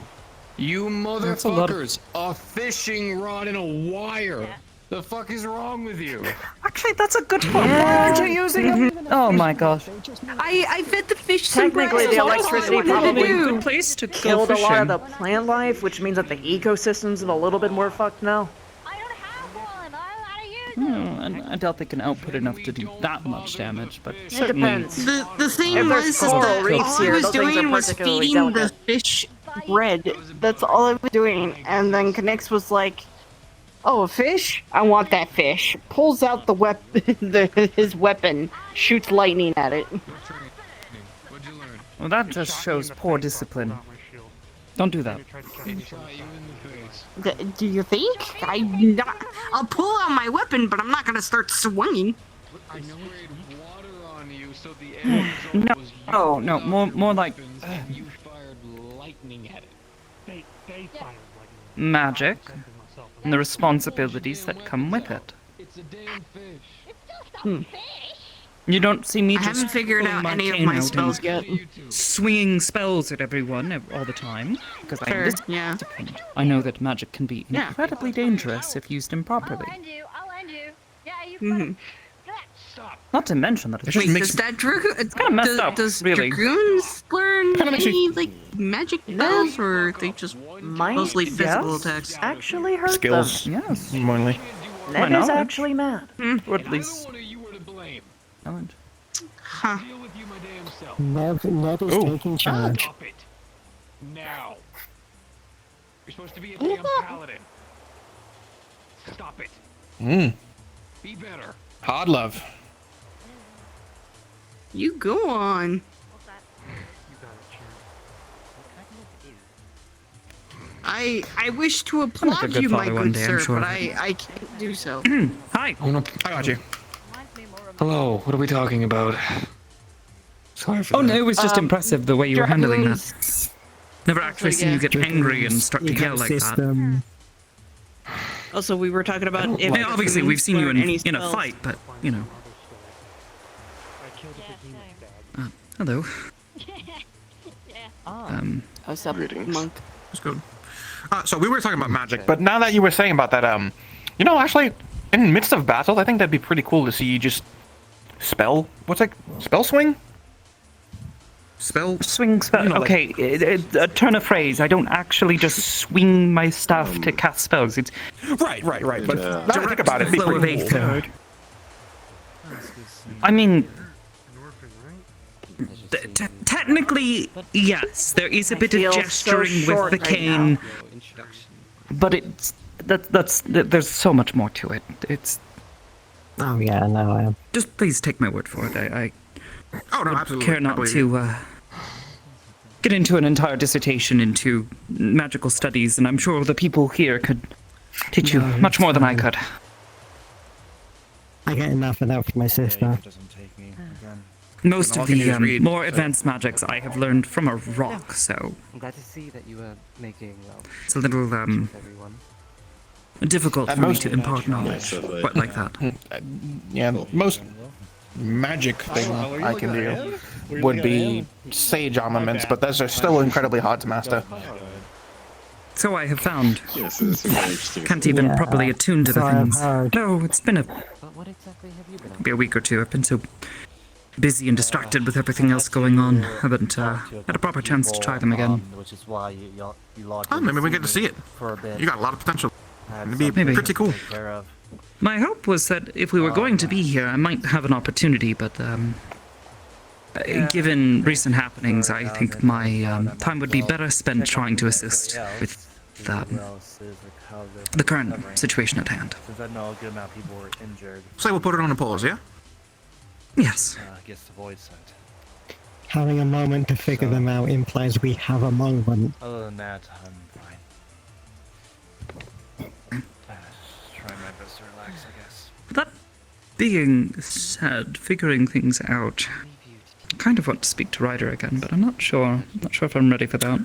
You motherfuckers! A fishing rod and a wire! The fuck is wrong with you? Actually, that's a good point. Why aren't you using it? Oh my gosh. I fed the fish some Technically, the electricity probably good place to killed go a lot of fishing. the plant life, which means that the ecosystem's a little bit more fucked now. And I doubt they can output enough to do that much damage, but It certainly... depends. The thing If was there's that coral all reefs I here, was those things are doing was particularly feeding the delicate. fish bread. That's all I was doing. And then Connects was like, "Oh, a fish? I want that fish." Pulls out the his weapon, shoots lightning at it. Well, that just shows poor discipline. Don't do that. Do you think? I'll pull out my weapon, but I'm not gonna start swinging. No, more like... magic and the responsibilities that come with it. You don't see me I just haven't figured pulling out my any of cane my out spells and yet. swinging spells at everyone all the time, because I Sure, understand. yeah. I know that magic can be Yeah. incredibly dangerous if used improperly. Mhm. Not to mention that it's Wait, does that it's kind of messed up, does really. dragoons learn Kinda makes any like magic spells, or are they just mostly physical attacks? Actually hurt Skills. them. Yes. Mainly. Ned is actually mad. Or at least challenge. Huh. Ned is taking charge. Now. You're supposed to be a damn paladin. Stop it. Be better. Hard love. You go on. I wish to applaud good you, my father one good day, I'm sir, sure but of it. I can't do so. Hi. Oh no, I got you. Hello, what are we talking about? Sorry for Oh that. no, it was just impressive the way you were handling that. Dragoons. Never actually seen you get angry and start to yell like that. Also, we were talking about if Yeah, obviously we've seen you learn any in a spells. fight, but you know. Hello. What's up, monk? That's good. So we were talking about magic, but now that you were saying about that, you know, actually, in the midst of battle, I think that'd be pretty cool to see you just spell swing? Swing spell. You know, like- okay, a turn of phrase. I don't actually just swing my staff to cast spells. It's Right. But now that I think about it, it'd be flow of pretty cool. aether. I mean, technically, yes, there is a bit of feel so gesturing with short the right cane, now. but there's so much more to it. It's Oh yeah, no, I am. just please take my word for it. I Oh no, would absolutely. care I not believe you. to get into an entire dissertation into magical studies, and I'm sure the people here could teach you No, much more than I it's could. I get enough of that for my sister. Most All of I can do the is read, more so- advanced magics I have learned from a rock, so I'm glad to see that you were making it's a little everyone. difficult At for me most- to impart knowledge quite like that. Yeah, most magic thing I can do would be sage armaments, but those are still incredibly hard to master. So I have found. Can't even Yeah, properly attune to the so I've things. heard. No, it's been But what exactly have you been up be a week or two. I've been so busy and distracted with everything else going on. Haven't had a proper chance to try them again. Which is why you Oh, maybe we get to see it. for a bit. You got a lot of potential. It'd be Maybe. pretty cool. Take care of. My hope was that if we were going to be here, I might have an opportunity, but given recent happenings, I think my time would be better spent trying to assist with the current situation at hand. Since I know a good amount of people were injured, Say we'll put it on a pause, yeah? Yes. against the void sent. Having a moment to figure them out implies we have a moment. Other than that, I'm fine. Trying my best to relax, I guess. That being said, figuring things out, I kind of want to speak to Ryder again, but I'm not sure. Not sure if I'm ready for that.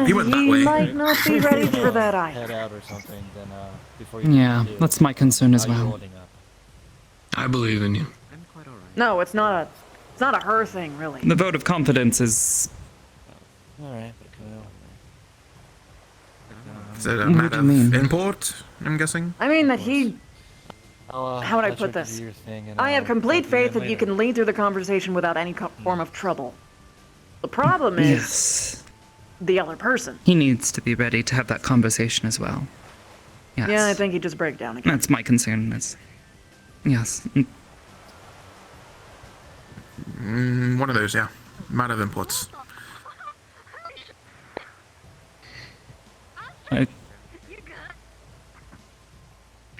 You went that He way. might not be ready for that either. Head out or something, then before you Yeah, do, that's my concern as how you well. holding up? I believe in you. No, it's not a her thing, really. The vote of confidence is. Alright, Is it a What do matter you mean? of import, I'm guessing? I mean that he. I'll, How would I let put you this? do your thing and I have I'll complete talk to faith you that you later. can lead through the conversation without any form of trouble. The problem is Yes. the other person. He needs to be ready to have that conversation as well. Yes. Yeah, I think he'd just break down again. That's my concern. Is yes. One of those, yeah. Matter of imports.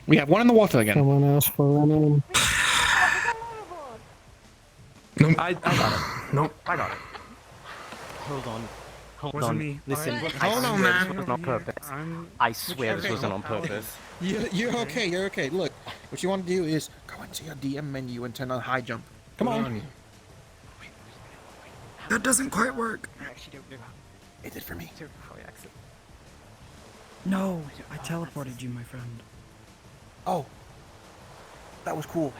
We have one in the water again. Someone else for running. Nope. I got it. Nope, I got it. Hold on. Hold Wasn't on. me. Listen, Hold on, swear man. this wasn't on purpose. I swear this wasn't on purpose. You're okay, you're okay. Look, what you want to do is go into your DM menu and turn on high jump. Come on. That doesn't quite work. It did for me. No, I teleported you, my friend. Oh. That was cool.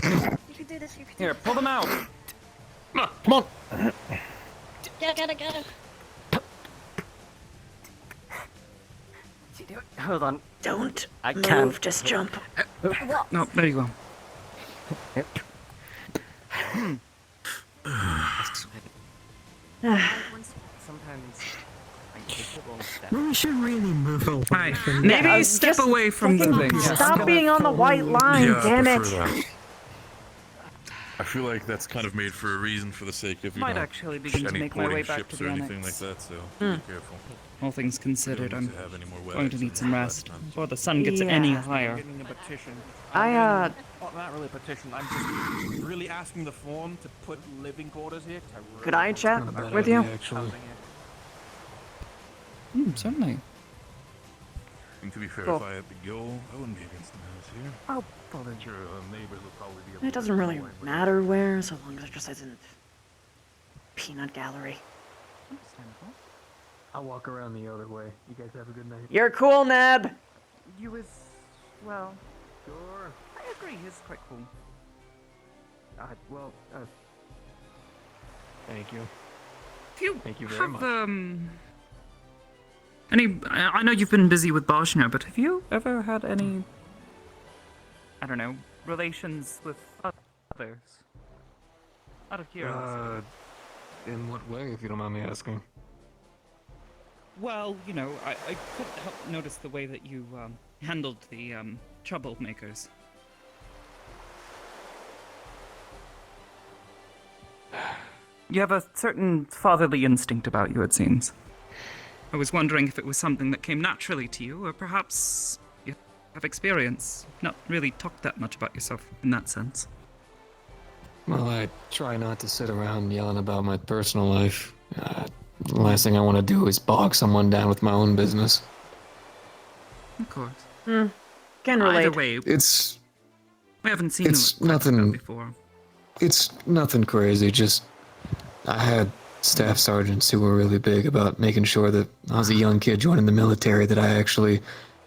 You can do this. You can do Here, pull them out. Come on. Get it. Hold on. Don't I move, can't. just jump. No, there you go. We should really move away from Maybe Yeah, step just away from the fucking thing. Stop being on the white line, Yeah, I damn it. prefer that. I feel like that's kind of made for a reason for the sake of, you Might know, actually begin to any make my way boarding back ships to or the anything like annex. that, so Hmm. be careful. All things considered, don't I'm need to have any more going to weapons need some rest before the sun gets Yeah. any higher. Getting a petition. I, Oh, not really a petition. I'm just really asking the form to put living quarters here. 'Cause I really Could I want chat to put with you? housing here. Certainly. And to be fair, Cool. if I had to go, I wouldn't be against the house here. Oh, I'm sure neighbors will probably be able It doesn't really matter where, so long as it just isn't peanut gallery. I'll walk around the other way. You guys have a good night. You're cool, Neb. You as well. Sure. I agree, he's quite cool. Thank you. Thank you very much. I know you've been busy with Boschner, but have you ever had any, I don't know, relations with others? Out of curiosity. In what way, if you don't mind me asking? Well, you know, I couldn't help notice the way that you handled the troublemakers. You have a certain fatherly instinct about you, it seems. I was wondering if it was something that came naturally to you, or perhaps you have experience, not really talked that much about yourself in that sense. Well, I try not to sit around yelling about my personal life. The last thing I want to do is bog someone down with my own business. Of course. Can relate. Either way, It's we haven't seen it's you nothing before. It's nothing crazy, just I had staff sergeants who were really big about making sure that I was a young kid joining the military, that I actually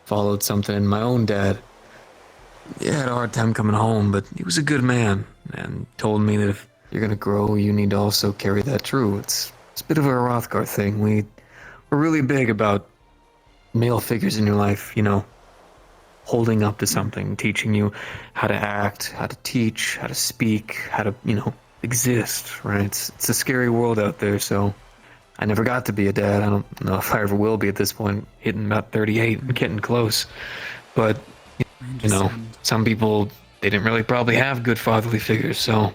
followed something. And my own dad, he had a hard time coming home, but he was a good man and told me that if you're gonna grow, you need to also carry that through. It's a bit of a Rothgar thing. We're really big about male figures in your life, you know, holding up to something, teaching you how to act, how to teach, how to speak, how to, you know, exist, right? It's a scary world out there, so I never got to be a dad. I don't know if I ever will be at this point, hitting about 38 and getting close. But, you know, some people, they didn't really probably have good fatherly figures, so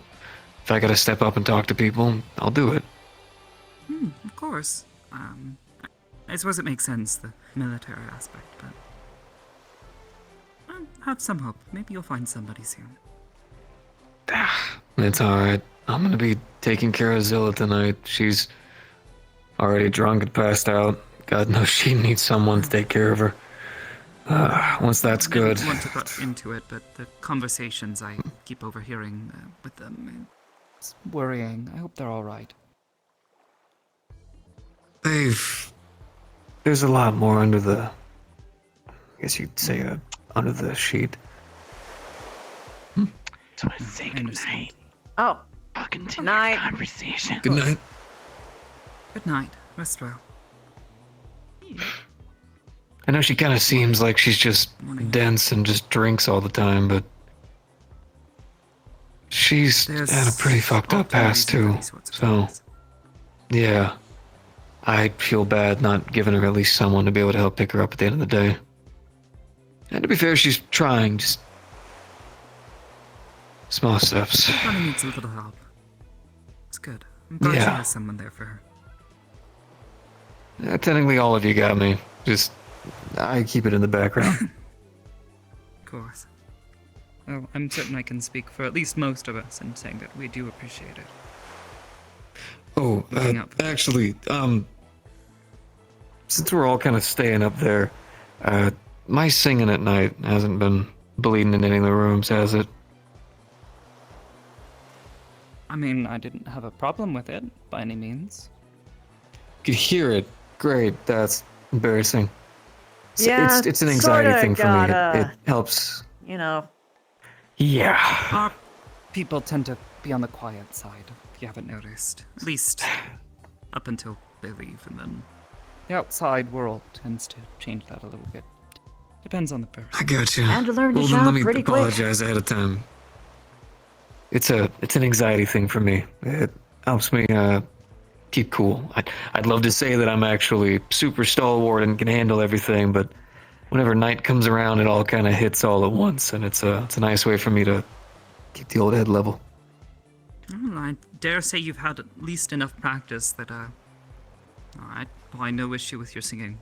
if I gotta step up and talk to people, I'll do it. Of course. I suppose it makes sense, the military aspect, but have some hope. Maybe you'll find somebody soon. It's alright. I'm gonna be taking care of Zilla tonight. She's already drunk and passed out. God knows she needs someone to take care of her. Once that's good. I didn't want to get into it, but the conversations I keep overhearing with them, it's worrying. I hope they're alright. There's a lot more under the, I guess you'd say, under the sheet. So I say goodnight. Oh. Night. Conversation. Good night. Good night. Rest well. I know she kind of seems like she's just dense and just drinks all the time, but she's had a pretty fucked up past too. So, yeah, I feel bad not giving her at least someone to be able to help pick her up at the end of the day. And to be fair, she's trying, just small steps. She probably needs a little help. It's good. I'm glad she Yeah. has someone there for her. Yeah, technically, all of you got me. Just, I keep it in the background. Of course. Well, I'm certain I can speak for at least most of us in saying that we do appreciate it. Oh, actually, since we're all kind of staying up there, my singing at night hasn't been bleeding in any of the rooms, has it? I mean, I didn't have a problem with it, by any means. Could hear it. Great, that's embarrassing. Yeah, it's an anxiety sorta thing for me. gotta, It helps. You know. Yeah. Our people tend to be on the quiet side, if you haven't noticed. At least up until they leave, and then the outside world tends to change that a little bit. Depends on the person. I got you. And to learn to Well, then shout let me pretty quick. apologize ahead of time. It's an anxiety thing for me. It helps me keep cool. I'd love to say that I'm actually super stalwart and can handle everything, but whenever night comes around, it all kind of hits all at once, and it's a nice way for me to keep the old head level. Well, I dare say you've had at least enough practice that I find no issue with your singing.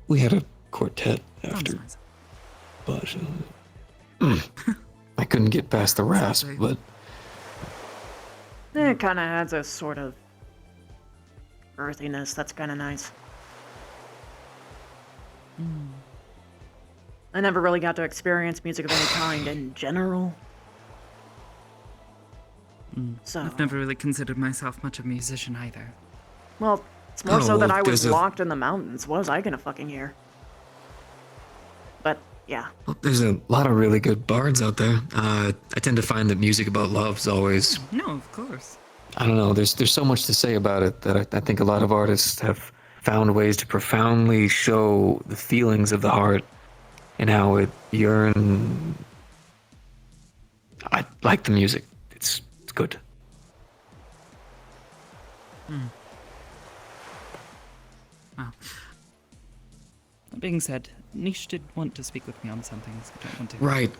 We had a quartet after, but I couldn't get past the rasp, but It kind of adds a sort of earthiness that's kind of nice. I never really got to experience music of any kind in general. So, I've never really considered myself much of a musician either. well, it's more so Oh, that well, I was there's a- locked in the mountains. What was I gonna fucking hear? But, yeah. well, there's a lot of really good bards out there. I tend to find that music about love's always, No, of course. I don't know, there's so much to say about it that I think a lot of artists have found ways to profoundly show the feelings of the heart and how it yearns. I like the music. It's good. Well, that being said, Nish did want to speak with me on something, so I don't want to... Right.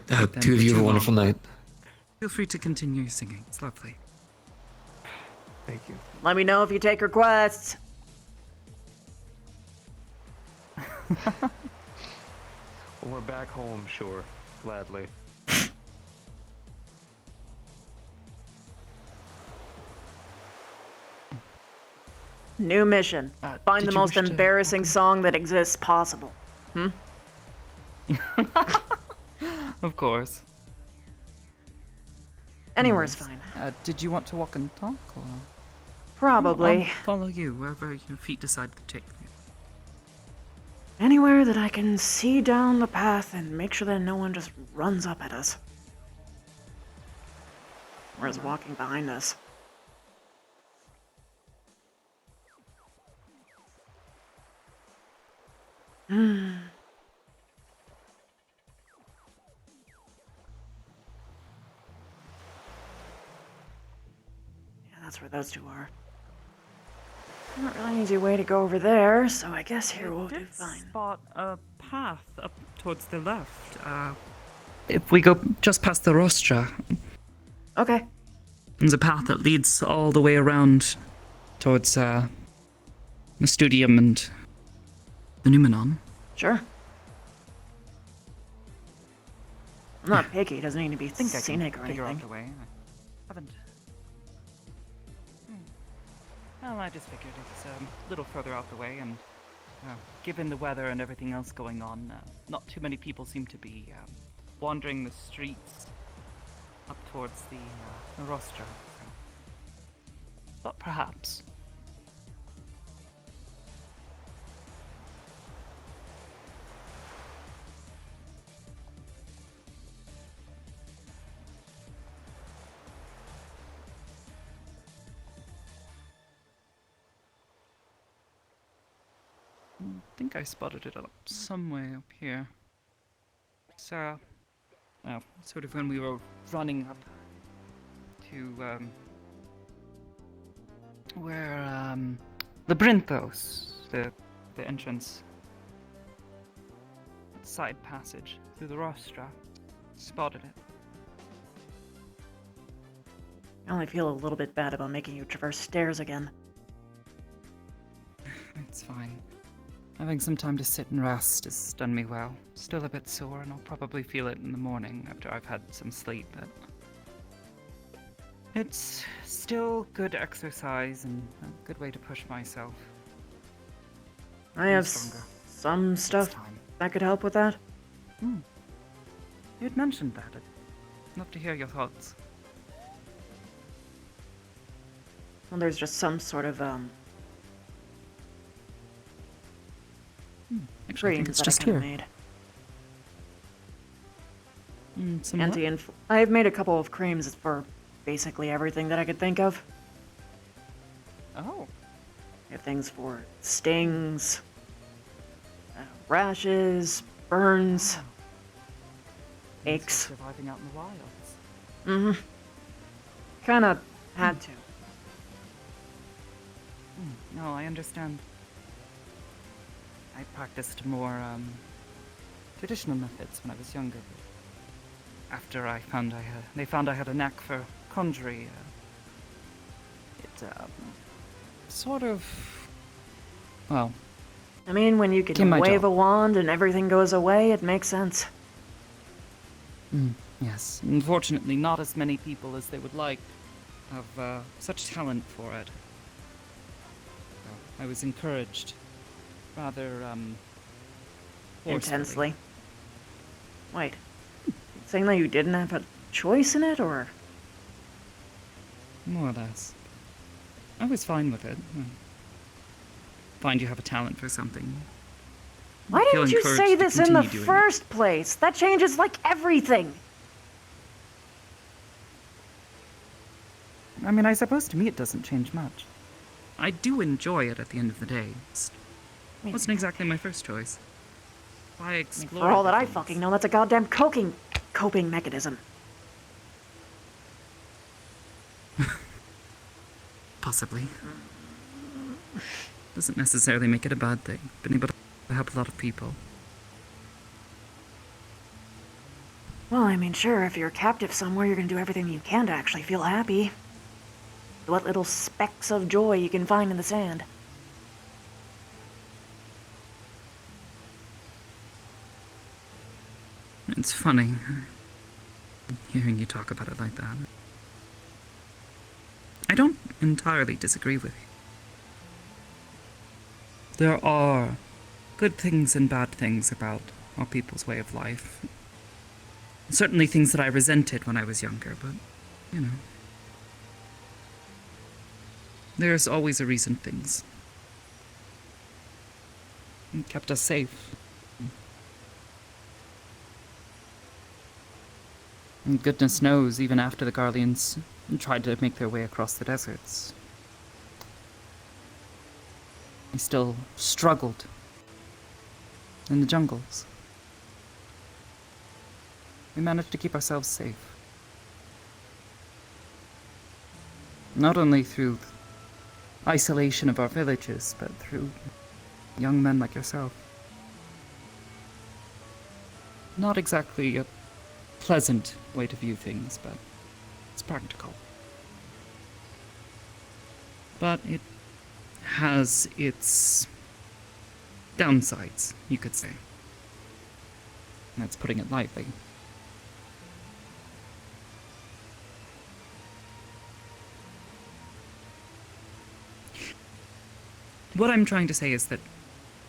But then Two of you have a too wonderful long. night. Feel free to continue your singing. It's lovely. Thank you. Let me know if you take requests. When we're back home, sure. Gladly. New mission. Find did the you most wish to- embarrassing song that exists possible. Of course. Anywhere's fine. Did you want to walk and talk, or...? Probably. I'll follow you, wherever your feet decide to take you. Anywhere that I can see down the path and make sure that no one just runs up at us. Or is walking behind us. Yeah, that's where those two are. Not really an easy way to go over there, so I guess here we'll do fine. Spot a path up towards the left. If we go just past the rostra, Okay. there's a path that leads all the way around towards the Studium and the Numenon. Sure. I'm not picky, it doesn't need to be I think I scenic can or figure out anything. the way. I haven't. Well, I just figured it's a little further out the way, and given the weather and everything else going on, not too many people seem to be wandering the streets up towards the rostra. But perhaps. I think I spotted it up somewhere up here. So, well, sort of when we were running up to, where, the Brinthos, the entrance, side passage through the rostra, spotted it. I only feel a little bit bad about making you traverse stairs again. It's fine. Having some time to sit and rest has done me well. Still a bit sore, and I'll probably feel it in the morning after I've had some sleep, but it's still good exercise and a good way to push myself. I have some stuff that could help with that. You'd mentioned that. I'd love to hear your thoughts. Well, there's just some sort of, Actually, I think it's just that I here. kinda made. Some what? I've made a couple of creams for basically everything that I could think of. Oh. I have things for stings, rashes, burns, aches. Surviving out in the wilds. Mm-hmm. Kinda had to. No, I understand. I practiced more traditional methods when I was younger. After I found they found I had a knack for conjury. It sort of, well. I mean, when you can wave a wand and everything goes away, it makes sense. Yes, unfortunately, not as many people as they would like have such talent for it. So I was encouraged, rather forcefully. Intensely. Wait, saying that you didn't have a choice in it, or? More or less. I was fine with it. Find you have a talent for something. Why Feel didn't you encouraged say to this in the continue doing it. first place? That changes like everything. I mean, I suppose to me it doesn't change much. I do enjoy it at the end of the day. It wasn't exactly my first choice. I explored For all that I things. fucking know, that's a goddamn coping mechanism. Possibly. Doesn't necessarily make it a bad thing. Been able to help a lot of people. Well, I mean, sure, if you're captive somewhere, you're gonna do everything you can to actually feel happy. What little specks of joy you can find in the sand. It's funny hearing you talk about it like that. I don't entirely disagree with you. There are good things and bad things about our people's way of life. Certainly things that I resented when I was younger, but, you know. There's always a reason things. It kept us safe. And goodness knows, even after the Garleans tried to make their way across the deserts, they still struggled in the jungles. We managed to keep ourselves safe. Not only through isolation of our villages, but through young men like yourself. Not exactly a pleasant way to view things, but it's practical. But it has its downsides, you could say. And that's putting it lightly. What I'm trying to say is that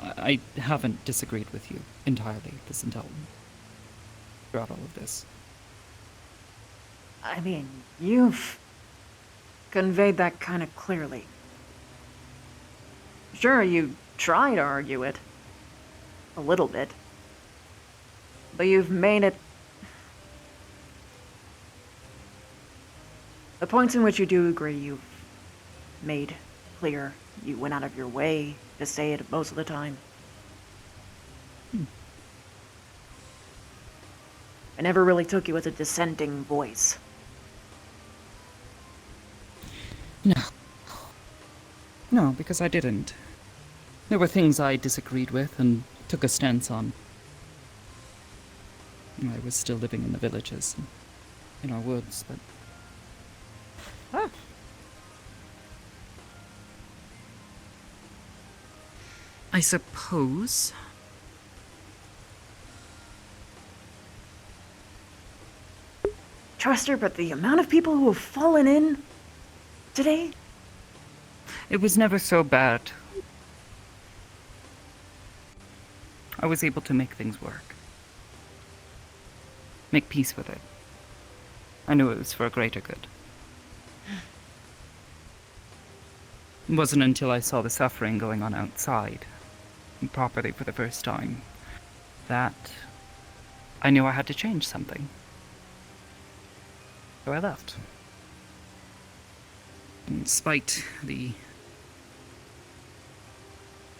I haven't disagreed with you entirely throughout all of this. I mean, you've conveyed that kind of clearly. Sure, you try to argue it. A little bit. But you've made it... The points in which you do agree, you've made clear. You went out of your way to say it most of the time. I never really took you as a dissenting voice. No, because I didn't. There were things I disagreed with and took a stance on. I was still living in the villages, in our woods, but... I suppose... Truster, but the amount of people who have fallen in today? It was never so bad. I was able to make things work. Make peace with it. I knew it was for a greater good. It wasn't until I saw the suffering going on outside properly for the first time, that I knew I had to change something. So I left. Despite the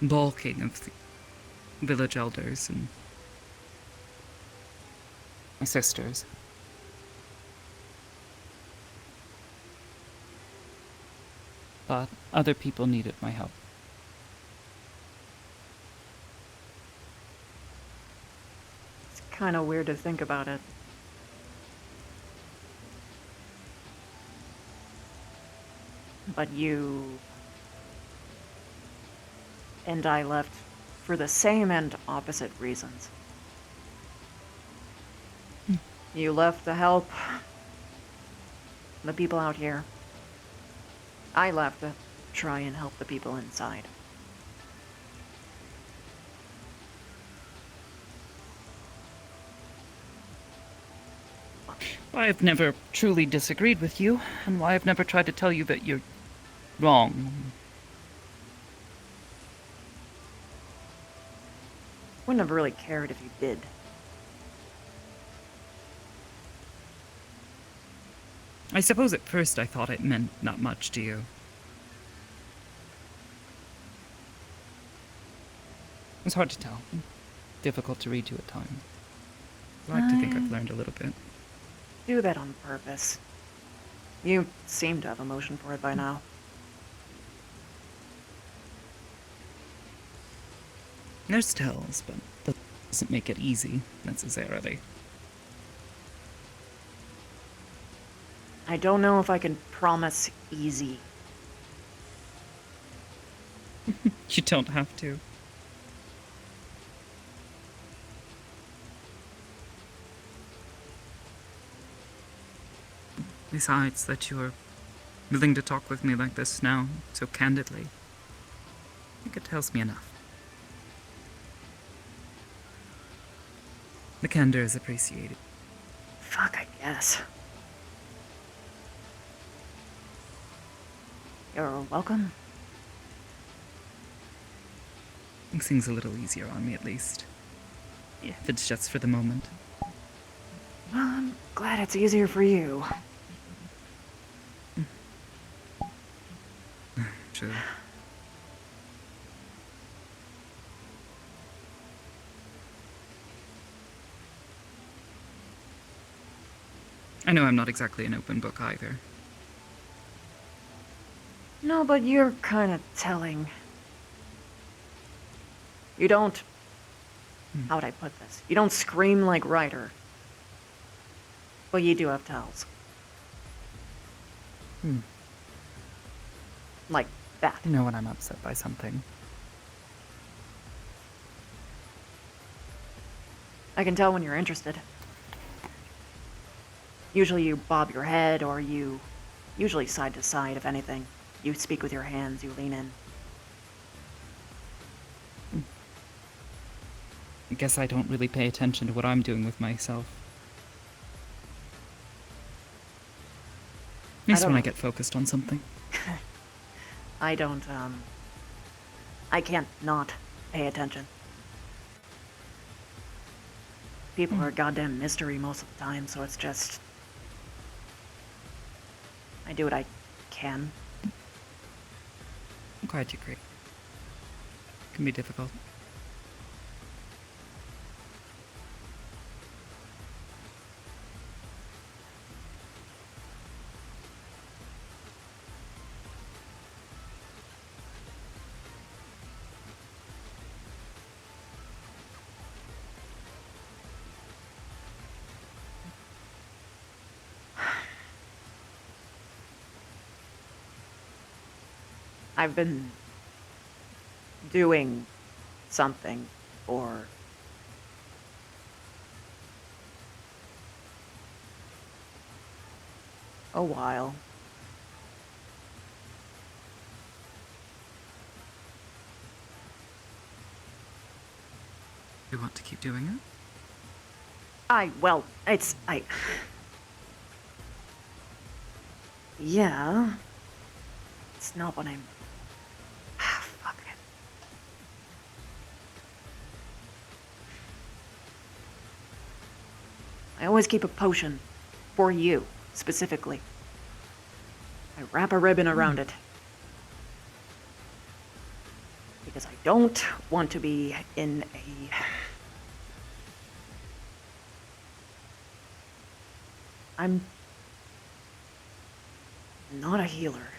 balking of the village elders and my sisters. But other people needed my help. It's kind of weird to think about it. But you and I left for the same and opposite reasons. You left to help the people out here. I left to try and help the people inside. Why I've never truly disagreed with you, and why I've never tried to tell you that you're wrong. Wouldn't have really cared if you did. I suppose at first I thought it meant not much to you. It was hard to tell. Difficult to read you at times. I like to think I've learned a little bit. Do that on purpose. You seem to have emotion for it by now. There's tells, but that doesn't make it easy, necessarily. I don't know if I can promise easy. You don't have to. Besides, that you're willing to talk with me like this now, so candidly, I think it tells me enough. The candor is appreciated. Fuck, I guess. You're welcome. Makes things a little easier on me, at least. Yeah, if it's just for the moment. Well, I'm glad it's easier for you. True. I know I'm not exactly an open book either. No, but you're kind of telling. You don't... How would I put this? You don't scream like Ryder. But you do have tells. Like that. You know when I'm upset by something. I can tell when you're interested. Usually you bob your head, or you... Usually side to side, if anything. You speak with your hands, you lean in. I guess I don't really pay attention to what I'm doing with myself. At least when I get focused on something. I don't, I can't not pay attention. People are a goddamn mystery most of the time, so it's just... I do what I can. I'm glad you agree. It can be difficult. I've been doing something for a while. You want to keep doing it? Well, yeah. It's not what I'm... Fuck it. I always keep a potion. For you, specifically. I wrap a ribbon around it. Because I don't want to be in a... I'm not a healer.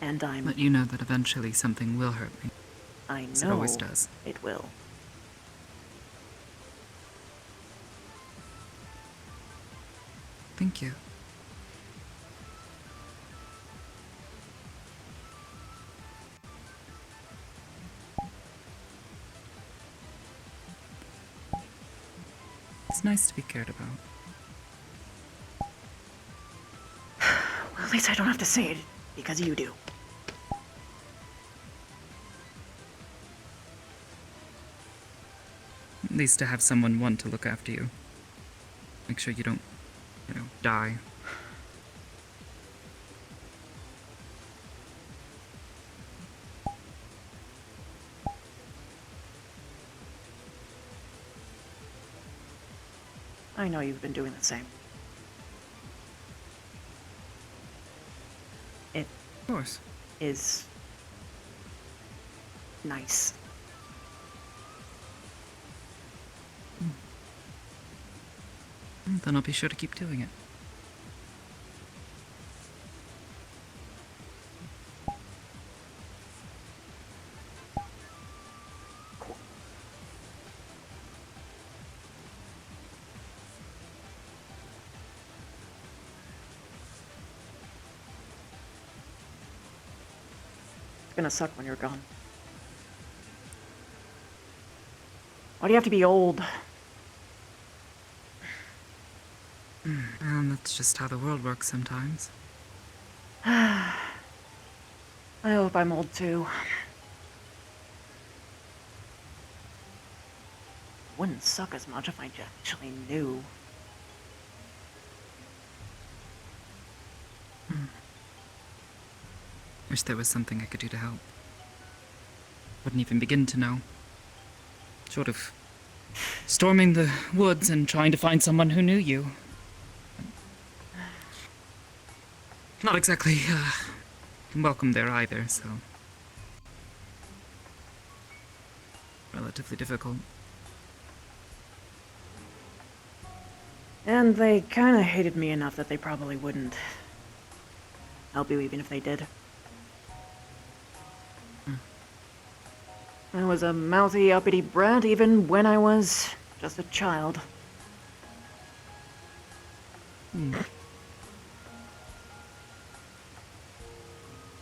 And But you know that eventually something will hurt me. I know As it always does. It will. Thank you. It's nice to be cared about. Well, at least I don't have to say it, because you do. At least to have someone want to look after you. Make sure you don't, die. I know you've been doing the same. It Of course. is nice. Then I'll be sure to keep doing it. It's gonna suck when you're gone. Why do you have to be old? Well, that's just how the world works sometimes. I hope I'm old too. Wouldn't suck as much if I actually knew. Wish there was something I could do to help. Wouldn't even begin to know. Short of storming the woods and trying to find someone who knew you. Not exactly welcome there either, so relatively difficult. And they kinda hated me enough that they probably wouldn't help you even if they did. I was a mouthy, uppity brat even when I was just a child.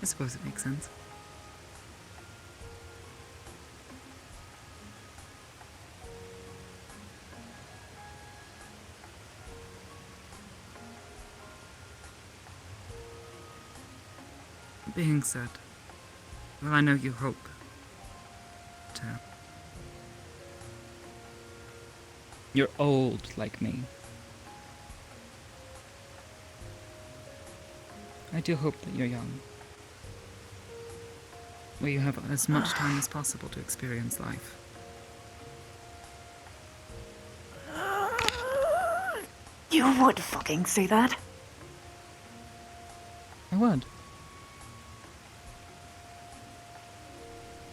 I suppose it makes sense. Being said, well, I know you hope to... You're old like me. I do hope that you're young. Where you have as much time as possible to experience life. You would fucking say that? I would.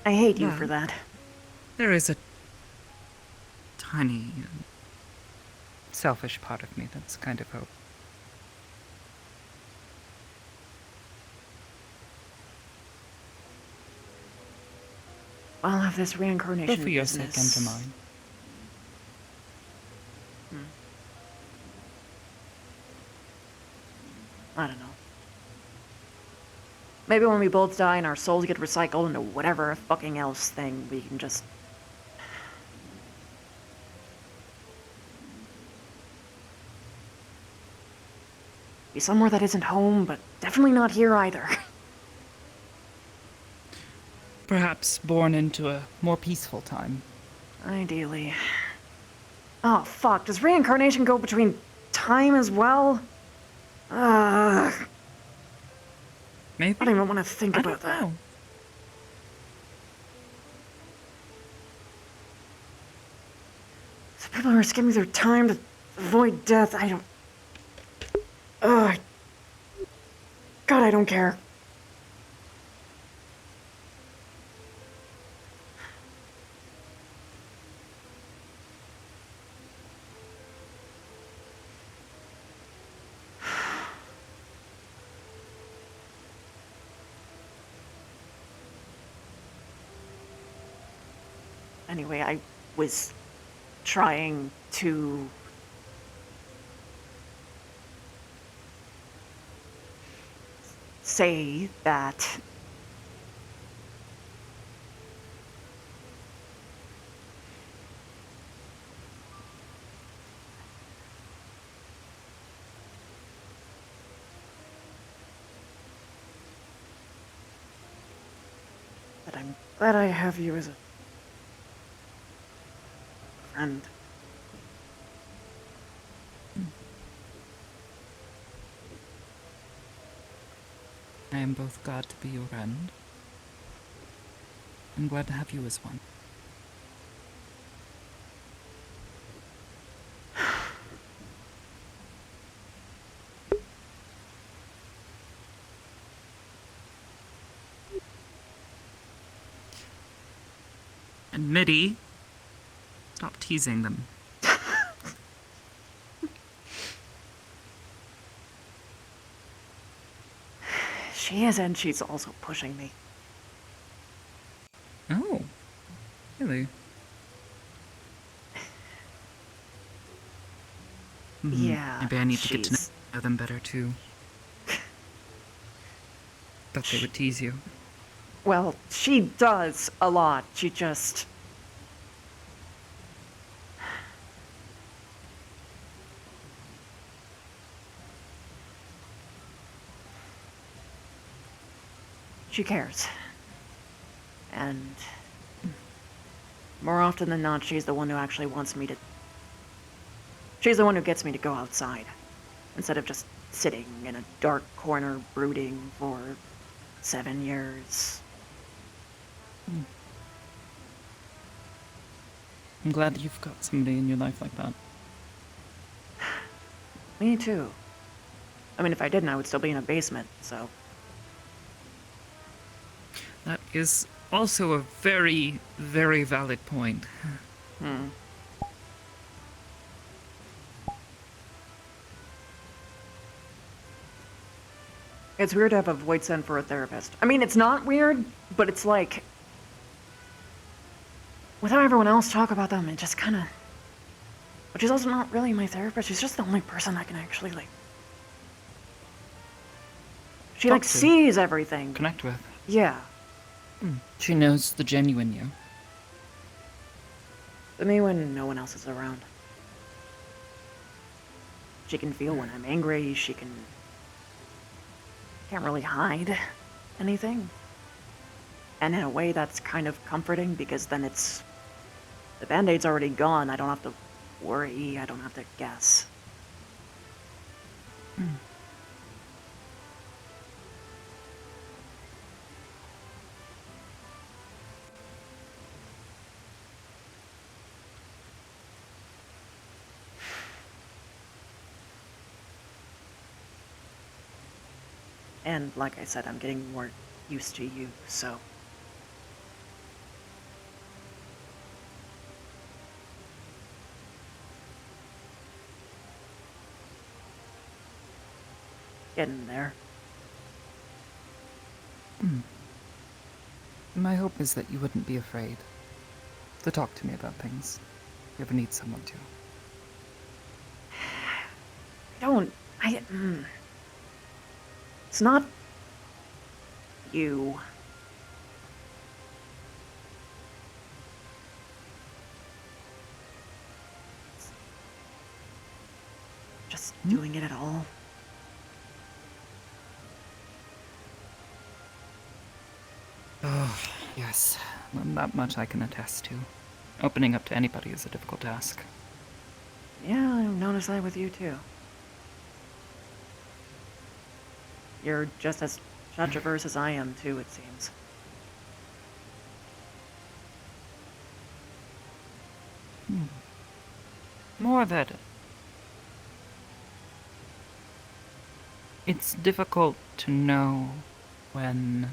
I hate you Yeah. for that. There is a tiny, selfish part of me that's kind of hope. I'll have this reincarnation Both for your sake and business. for mine. I don't know. Maybe when we both die and our souls get recycled into whatever fucking else thing, we can just... be somewhere that isn't home, but definitely not here either. Perhaps born into a more peaceful time. Ideally. Oh, fuck. Does reincarnation go between time as well? Maybe. I don't even want to think about that. know. People are skimming their time to avoid death. I don't... Ugh. God, I don't care. Anyway, I was trying to say that I'm glad I have you as a friend. I am both glad to be your friend and glad to have you as one. And Mitty, stop teasing them. She is, and she's also pushing me. Oh, really? Yeah, Maybe I need to get to know them better too. Thought they would tease you. Well, she does a lot. She just... She cares. And more often than not, she's the one who actually wants me to... She's the one who gets me to go outside, instead of just sitting in a dark corner brooding for 7 years. I'm glad that you've got somebody in your life like that. Me too. I mean, if I didn't, I would still be in a basement, so... That is also a very, very valid point. It's weird to have a void send for a therapist. I mean, it's not weird, but it's like... Without everyone else talk about them, it just kind of... But she's also not really my therapist. She's just the only person I can actually, like... She, Talk like, to. sees everything. Connect with. Yeah. She knows the genuine you. But me when no one else is around. She can feel when I'm angry, she can... Can't really hide anything. And in a way that's kind of comforting, because then it's... The Band-Aid's already gone, I don't have to worry, I don't have to guess. And like I said, I'm getting more used to you, so... Getting there. My hope is that you wouldn't be afraid to talk to me about things. If you ever need someone to. It's not... you. Just doing it at all. Oh, yes. That much I can attest to. Opening up to anybody is a difficult task. Yeah, I've noticed that with you too. You're just as shot-traverse as I am too, it seems. More that it's difficult to know when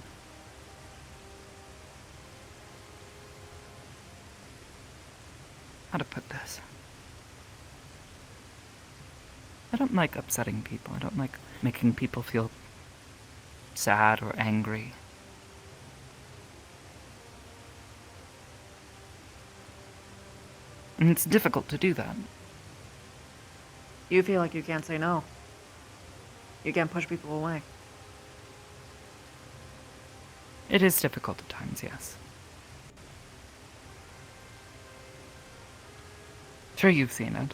how to put this. I don't like upsetting people. I don't like making people feel sad or angry. And it's difficult to do that. You feel like you can't say no. You can't push people away. It is difficult at times, yes. Sure, you've seen it.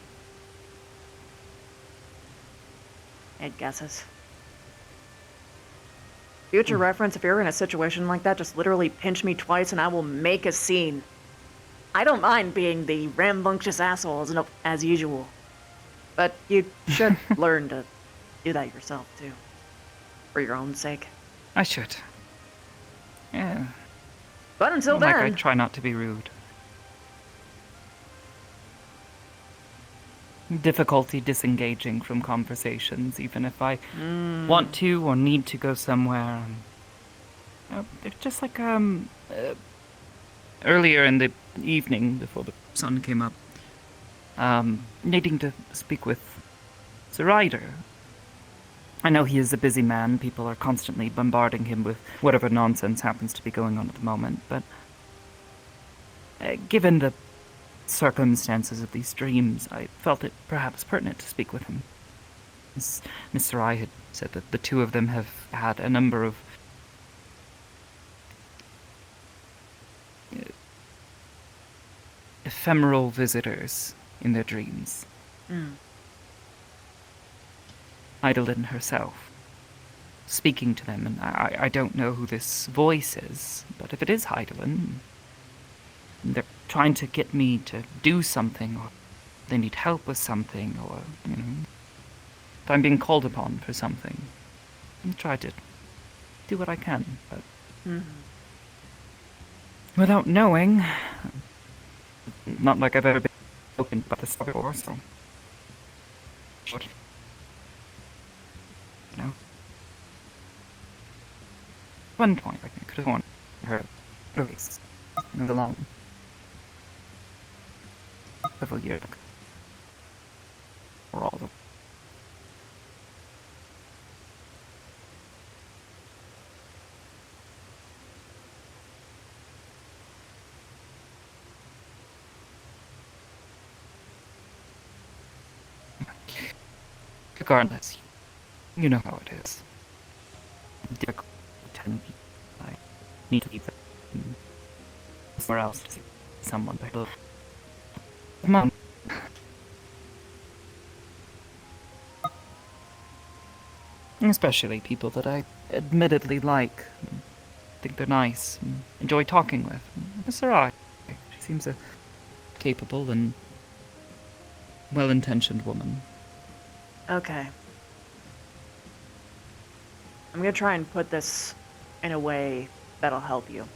It guesses. Future reference, if you're in a situation like that, just literally pinch me twice and I will make a scene. I don't mind being the rambunctious asshole as usual. But you should learn to do that yourself, too. For your own sake. I should. Yeah. But until Like, then... I try not to be rude. Difficulty disengaging from conversations, even if I want to or need to go somewhere. It's just like, earlier in the evening, before the sun came up, needing to speak with Sir Ryder. I know he is a busy man, people are constantly bombarding him with whatever nonsense happens to be going on at the moment, but given the circumstances of these dreams, I felt it perhaps pertinent to speak with him. As Mr. I had said that the two of them have had a number of ephemeral visitors in their dreams. Eidolon herself, speaking to them, and I don't know who this voice is, but if it is Eidolon, they're trying to get me to do something, or they need help with something, or, you know, if I'm being called upon for something, I'll try to do what I can, but without knowing, not like I've ever been spoken about this before, so... You know? At one point, I could have wanted her release in the long several years ago. Or all of them. Regardless, you know how it is. Difficult to tell me I need to leave them somewhere else to see someone I love. Come on. Especially people that I admittedly like, think they're nice, and enjoy talking with. Miss Sarai, she seems a capable and well-intentioned woman. Okay. I'm gonna try and put this in a way that'll help you.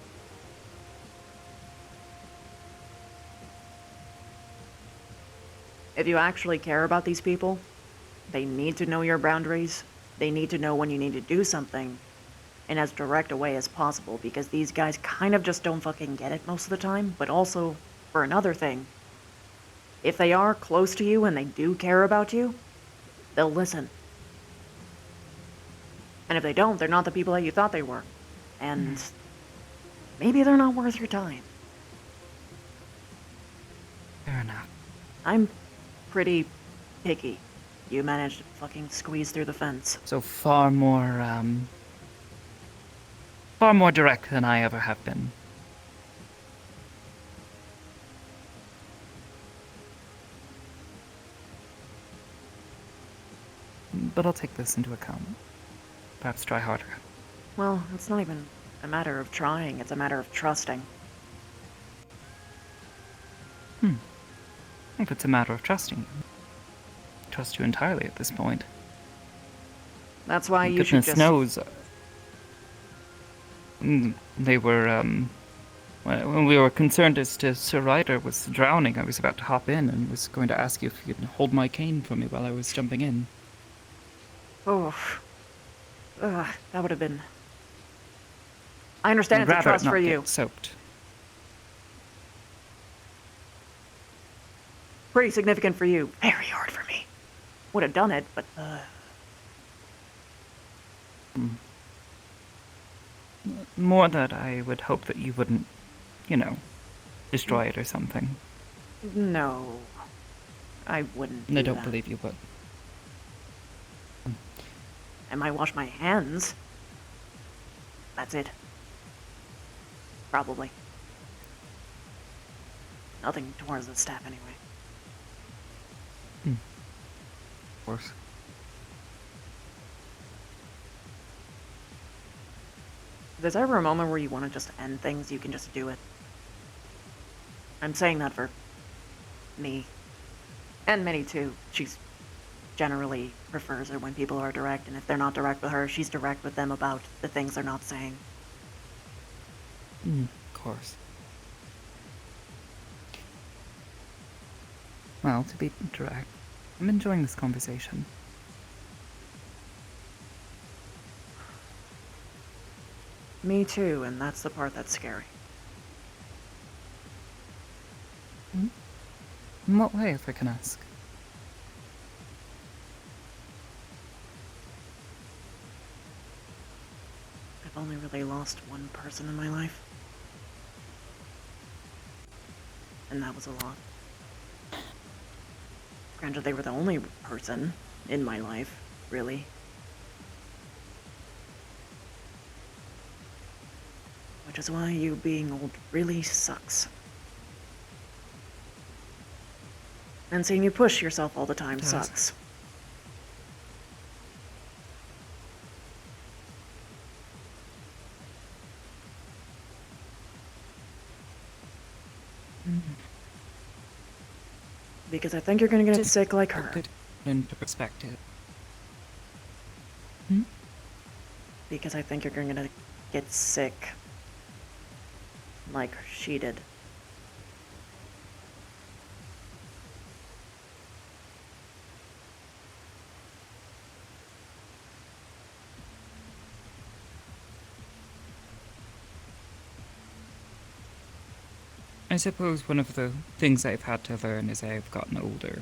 If you actually care about these people, they need to know your boundaries. They need to know when you need to do something in as direct a way as possible, because these guys kind of just don't fucking get it most of the time. But also, for another thing, if they are close to you and they do care about you, they'll listen. And if they don't, they're not the people that you thought they were. And maybe they're not worth your time. Fair enough. I'm pretty picky. You managed to fucking squeeze through the fence. So far more direct than I ever have been. But I'll take this into account. Perhaps try harder. Well, it's not even a matter of trying, it's a matter of trusting. If it's a matter of trusting you, I trust you entirely at this point. That's why you should Goodness just... knows. They were, When we were concerned as to Sir Ryder was drowning, I was about to hop in and was going to ask you if you could hold my cane for me while I was jumping in. Oh. That would have been... I understand I'd it's a rather trust not for get you. soaked. Pretty significant for you. Very hard for me. Would have done it, but, More that I would hope that you wouldn't, destroy it or something. No. I wouldn't And I do don't that. believe you would. I might wash my hands. That's it. Probably. Nothing towards the staff anyway. Of course. If there's ever a moment where you want to just end things, you can just do it. I'm saying that for me. And Minnie too. She's generally prefers it when people are direct, and if they're not direct with her, she's direct with them about the things they're not saying. Of course. Well, to be direct, I'm enjoying this conversation. Me too, and that's the part that's scary. In what way, if I can ask? I've only really lost one person in my life. And that was a lot. Granted, they were the only person in my life, really. Which is why you being old really sucks. And seeing you push yourself all the time sucks. Because I think you're gonna get sick like her. Put it into perspective. Because I think you're gonna get sick like she did. I suppose one of the things I've had to learn as I've gotten older,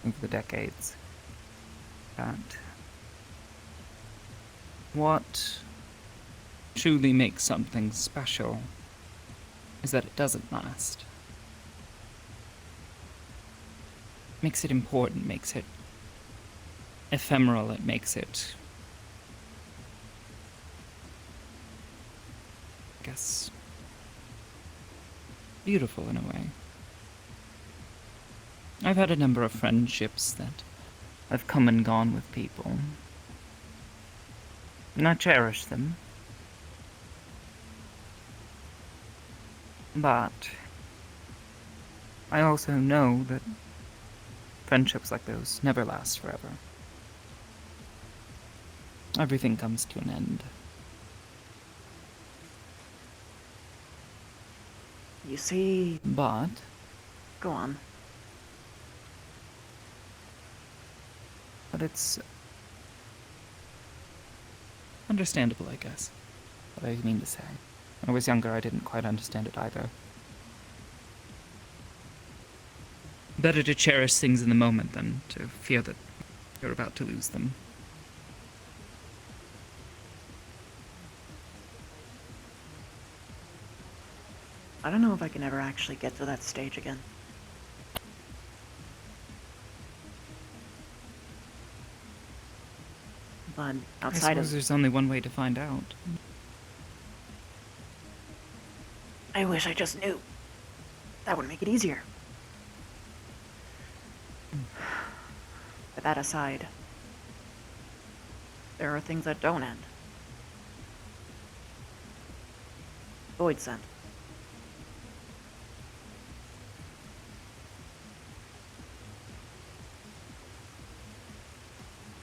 over the decades, that what truly makes something special is that it doesn't last. Makes it important, makes it ephemeral, it makes it, I guess, beautiful in a way. I've had a number of friendships that have come and gone with people, and I cherish them. But I also know that friendships like those never last forever. Everything comes to an end. You see... But... Go on. But it's... understandable, I guess. What I mean to say. When I was younger, I didn't quite understand it either. Better to cherish things in the moment than to fear that you're about to lose them. I don't know if I can ever actually get to that stage again. But I outside suppose of... there's only one way to find out. I wish I just knew. That would make it easier. But that aside, there are things that don't end. Void Scent.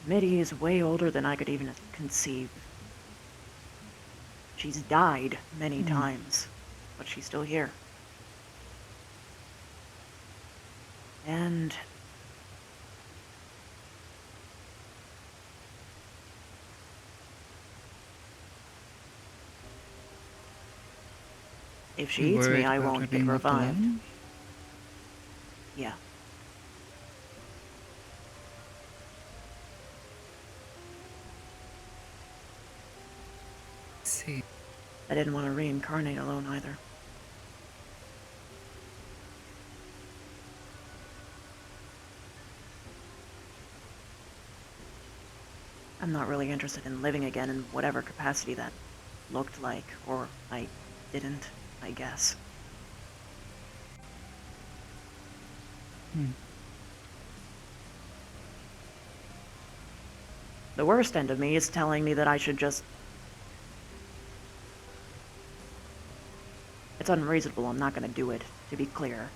Mitty is way older than I could even conceive. She's died many times. but she's still here. And if she eats me, I won't get revived. Yeah. See. I didn't want to reincarnate alone either. I'm not really interested in living again in whatever capacity that looked like, or I didn't, I guess. The worst end of me is telling me that I should just... It's unreasonable, I'm not gonna do it, to be clear.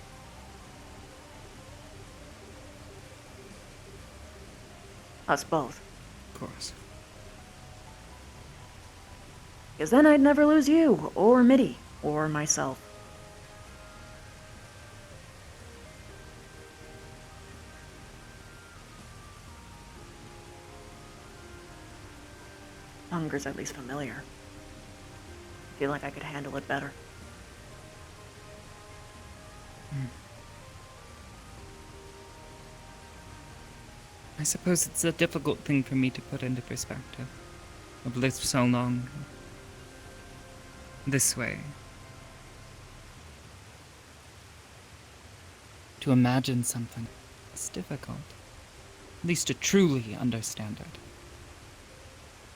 Us both. Of course. Because then I'd never lose you, or Mitty, or myself. Hunger's at least familiar. I feel like I could handle it better. I suppose it's a difficult thing for me to put into perspective. I've lived so long this way. To imagine something is difficult. At least to truly understand it.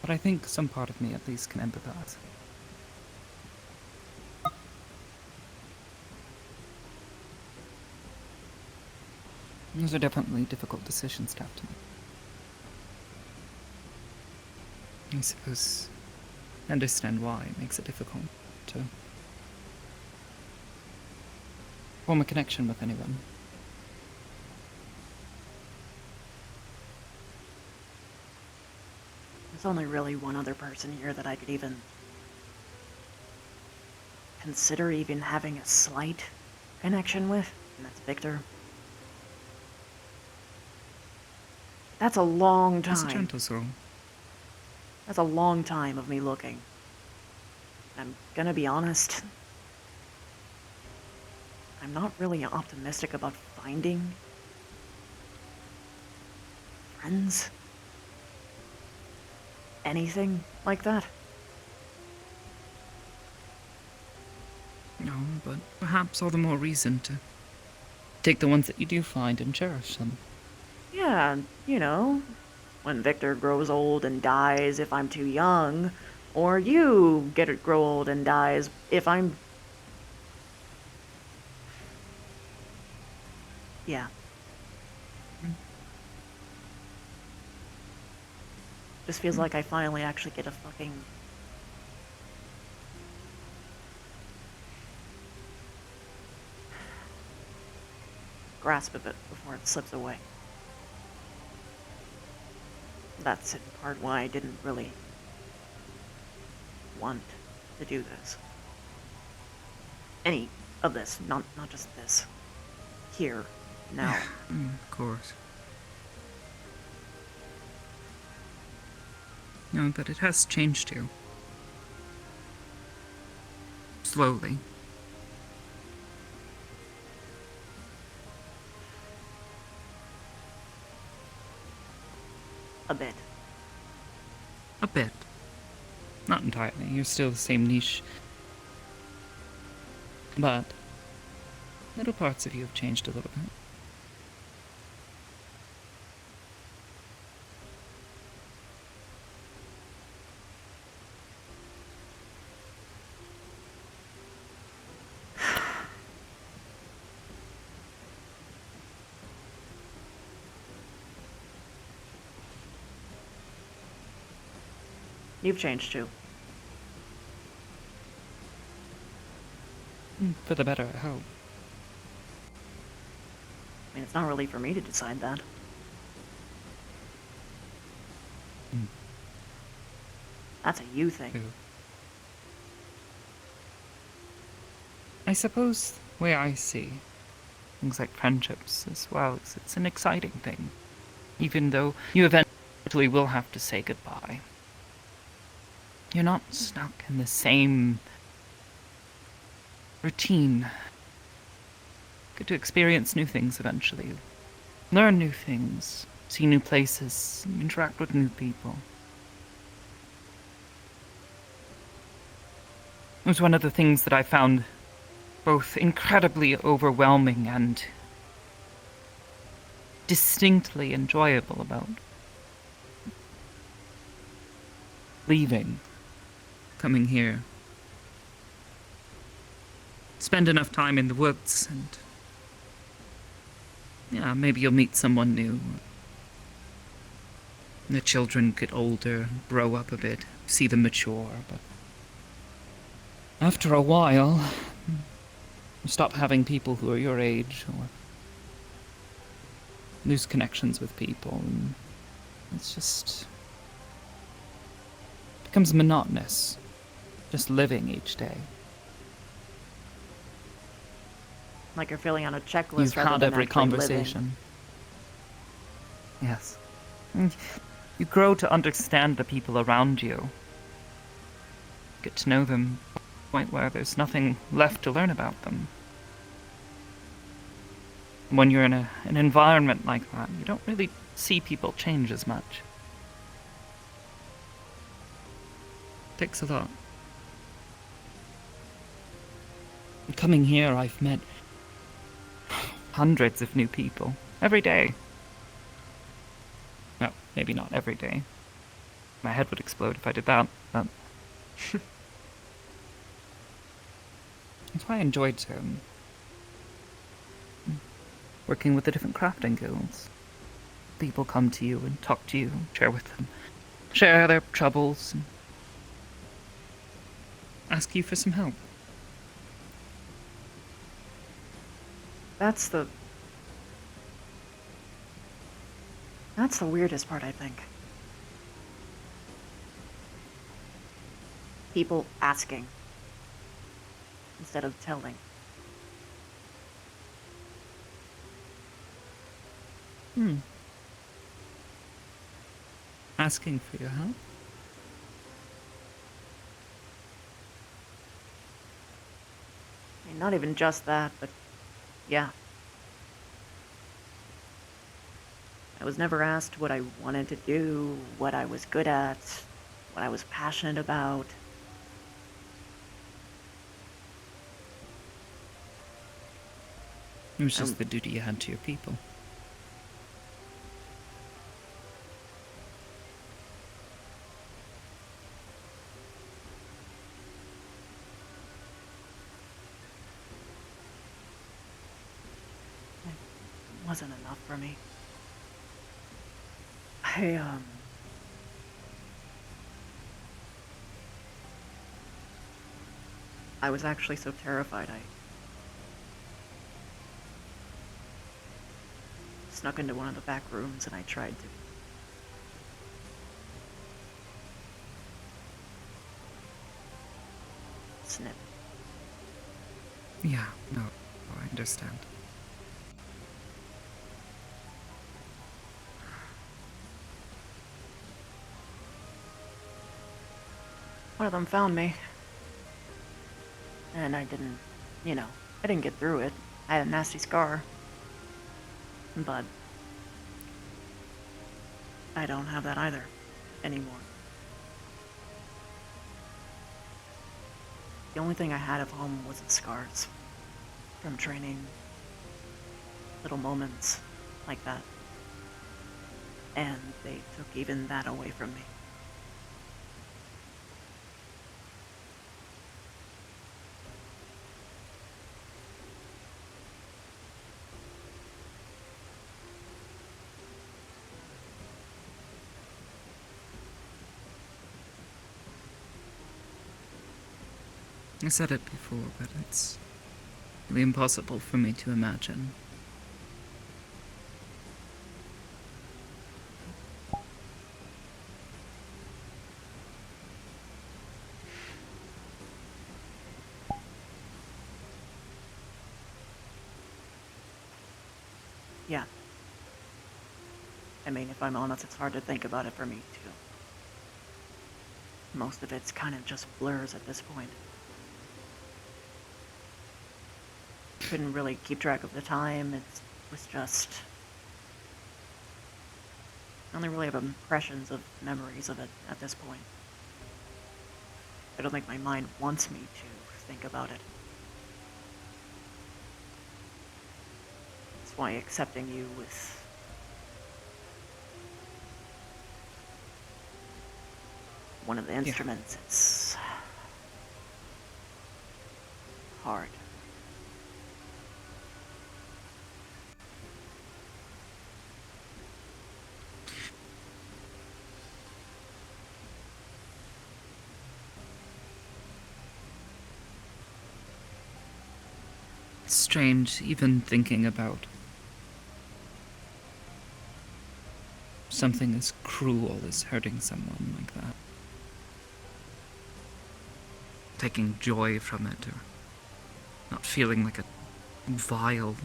But I think some part of me at least can empathize. Those are definitely difficult decisions to have to make. I suppose I understand why it makes it difficult to form a connection with anyone. There's only really one other person here that I could even consider even having a slight connection with, and that's Victor. That's a long time. He's a gentle soul. That's a long time of me looking. I'm gonna be honest. I'm not really optimistic about finding friends. Anything like that. No, but perhaps all the more reason to take the ones that you do find and cherish them. Yeah, you know, when Victor grows old and dies if I'm too young, or you grow old and dies if I'm... Yeah. Just feels like I finally actually get a fucking... grasp of it before it slips away. That's in part why I didn't really want to do this. Any of this, not just this. Here, now. Of course. No, but it has changed you. Slowly. A bit. A bit. Not entirely. You're still the same niche. But little parts of you have changed a little bit. You've changed too. For the better, I hope. I mean, it's not really for me to decide that. That's a you thing. I suppose the way I see things like friendships as well is it's an exciting thing, even though you eventually will have to say goodbye. You're not stuck in the same routine. Get to experience new things eventually. Learn new things, see new places, interact with new people. It was one of the things that I found both incredibly overwhelming and distinctly enjoyable about leaving, coming here. Spend enough time in the woods and yeah, maybe you'll meet someone new. The children get older, grow up a bit, see them mature, but after a while, you stop having people who are your age or lose connections with people, and it's just becomes monotonous, just living each day. Like you're filling out a checklist You've rather had than every actually conversation. Yes. And you grow to understand the people around you. Get to know them to the point where there's nothing left to learn about them. When you're in an environment like that, you don't really see people change as much. Takes a lot. Coming here, I've met hundreds of new people every day. Well, maybe not every day. My head would explode if I did that, but that's why I enjoyed working with the different crafting guilds. People come to you and talk to you, share with them, share their troubles, and ask you for some help. That's the weirdest part, I think. People asking instead of telling. Asking for your help? I mean, not even just that, but yeah. I was never asked what I wanted to do, what I was good at, what I was passionate about. It was just the duty you had to your people. It wasn't enough for me. I was actually so terrified I snuck into one of the back rooms and I tried to snip. Yeah, no, I understand. One of them found me. And I didn't, I didn't get through it. I had a nasty scar. But I don't have that either anymore. The only thing I had at home was the scars from training. Little moments like that. And they took even that away from me. I said it before, but it's really impossible for me to imagine. Yeah. I mean, if I'm honest, it's hard to think about it for me, too. Most of it's kind of just blurs at this point. Couldn't really keep track of the time. It was just... I only really have impressions of memories of it at this point. I don't think my mind wants me to think about it. That's why accepting you with one of the instruments, it's hard. It's strange, even thinking about something as cruel as hurting someone like that. Taking joy from it, or not feeling like a vile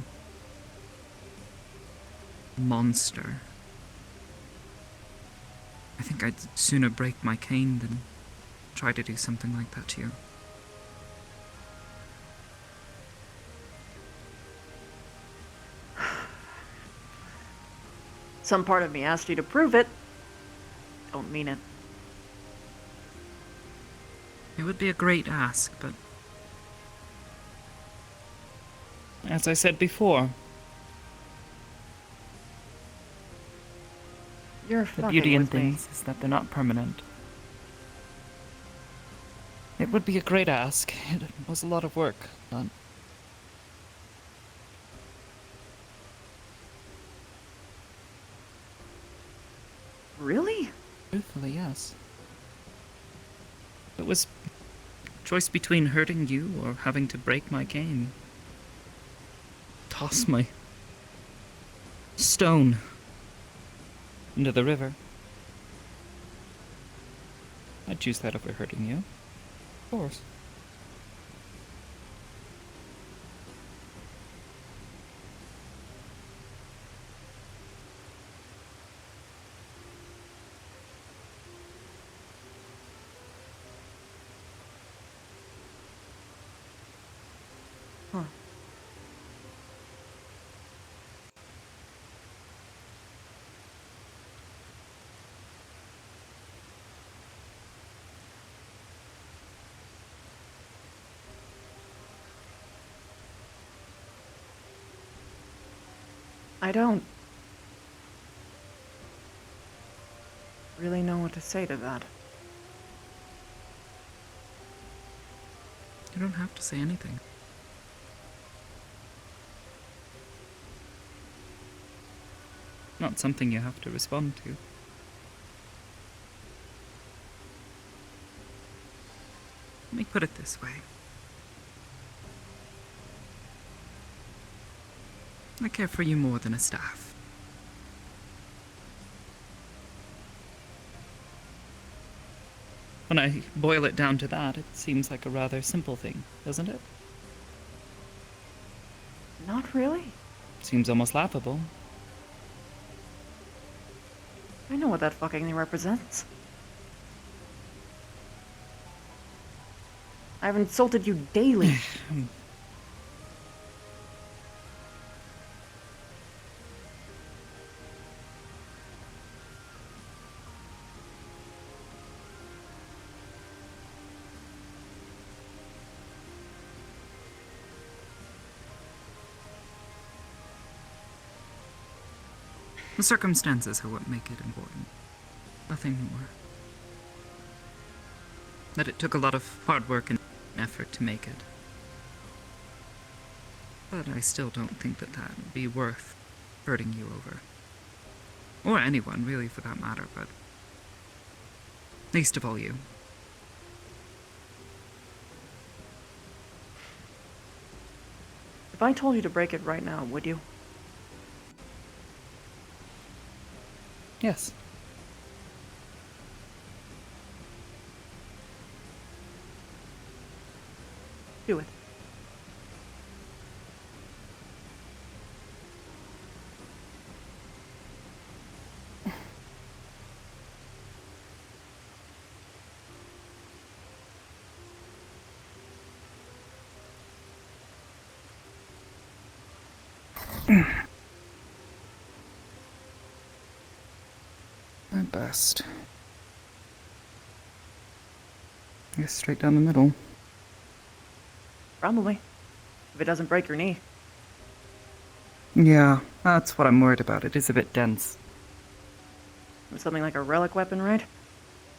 monster. I think I'd sooner break my cane than try to do something like that to you. Some part of me asked you to prove it. Don't mean it. It would be a great ask, but... as I said before, You're the fucking beauty in with me. things is that they're not permanent. It would be a great ask. It was a lot of work, but... Really? truthfully, yes. It was a choice between hurting you or having to break my cane. Toss my stone into the river. I'd choose that over hurting you. Of course. Huh. I don't really know what to say to that. You don't have to say anything. Not something you have to respond to. Let me put it this way. I care for you more than a staff. When I boil it down to that, it seems like a rather simple thing, doesn't it? Not really. Seems almost laughable. I know what that fucking thing represents. I've insulted you daily. The circumstances are what make it important. Nothing more. That it took a lot of hard work and effort to make it. But I still don't think that that would be worth hurting you over. Or anyone, really, for that matter, but... least of all you. If I told you to break it right now, would you? Yes. Do it. At best. I guess straight down the middle. Probably. If it doesn't break your knee. Yeah, that's what I'm worried about. It is a bit dense. Something like a relic weapon, right?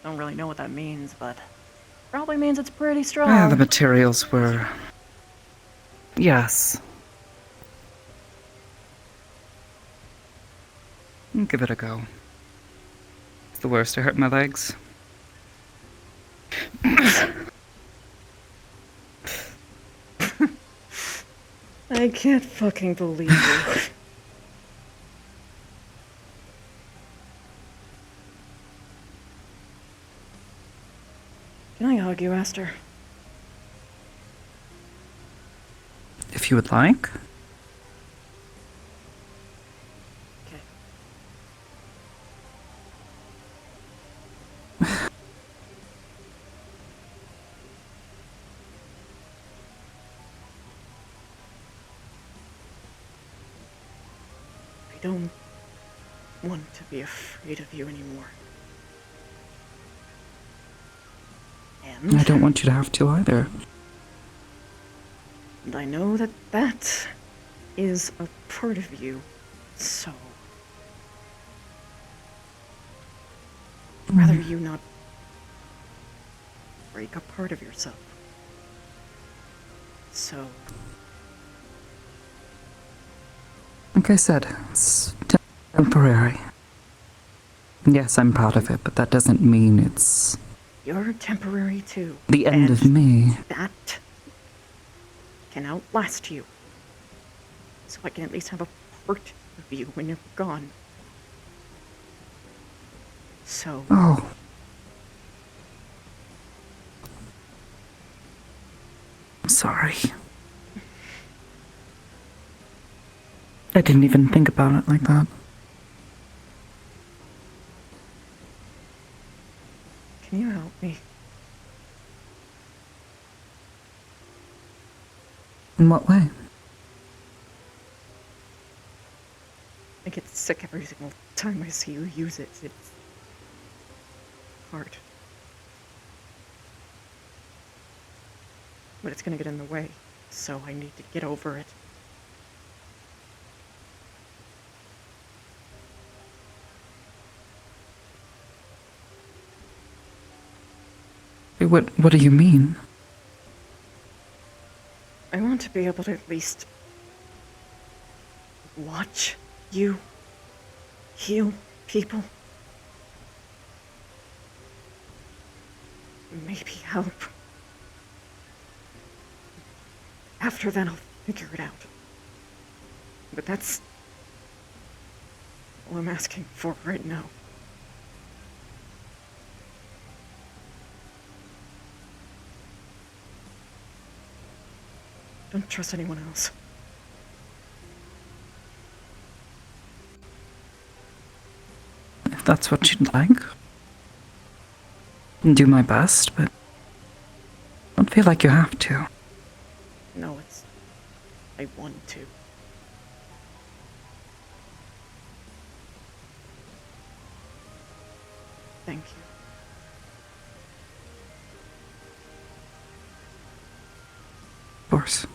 Don't really know what that means, but probably means it's pretty strong. Yeah, the materials were... Yes. I'll give it a go. It's the worst. I hurt my legs. I can't fucking believe you. Can I hug you, Esther? If you would like. I don't want to be afraid of you anymore. And I don't want you to have to either. And I know that that is a part of you, so... I'd rather you not break a part of yourself. So... Like I said, it's temporary. Yes, I'm proud of it, but that doesn't mean it's You're temporary too. the end of me. That can outlast you. So I can at least have a part of you when you're gone. So... Oh. I'm sorry. I didn't even think about it like that. Can you help me? In what way? I get sick every single time I see you use it. It's hard. But it's gonna get in the way, so I need to get over it. What do you mean? I want to be able to at least watch you heal people. Maybe help. After that, I'll figure it out. But that's all I'm asking for right now. Don't trust anyone else. If that's what you'd like. I'll do my best, but don't feel like you have to. No, it's... I want to. Thank you. Of course.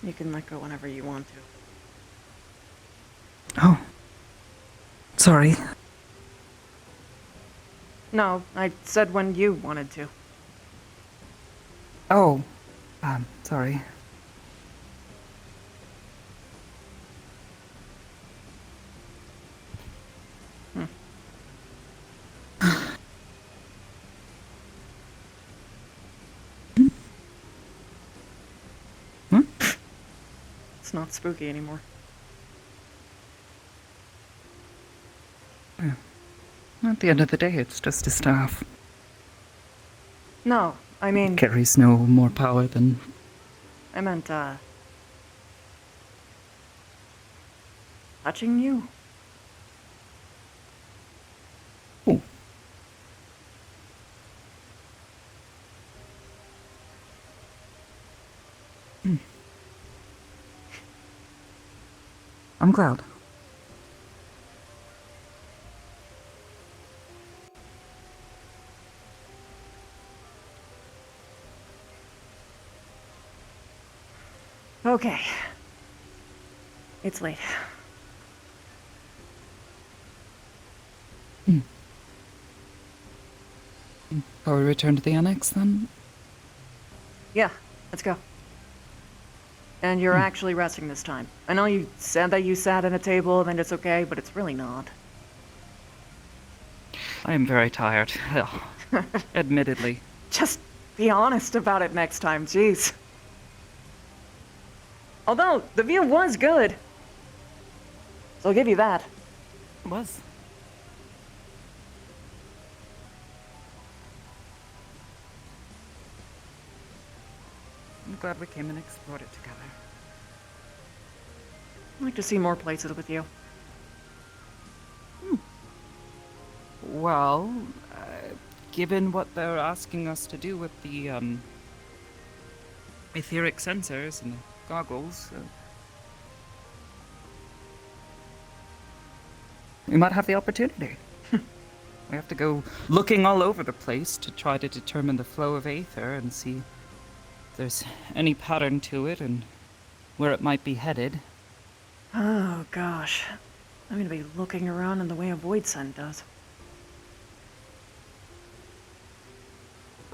You can let go whenever you want to. Oh. Sorry. No, I said when you wanted to. Oh. Sorry. It's not spooky anymore. At the end of the day, it's just a staff. No, I mean... Carries no more power than... I meant, touching you? Oh. I'm glad. Okay. It's late. Shall we return to the annex then? Yeah, let's go. And you're actually resting this time. I know you said that you sat at a table and it's okay, but it's really not. I am very tired. Admittedly. Just be honest about it next time, jeez. Although, the view was good. So I'll give you that. It was. I'm glad we came and explored it together. I'd like to see more places with you. Well, given what they're asking us to do with the etheric sensors and the goggles, we might have the opportunity. We have to go looking all over the place to try to determine the flow of aether and see if there's any pattern to it and where it might be headed. Oh gosh. I'm gonna be looking around in the way a void sun does.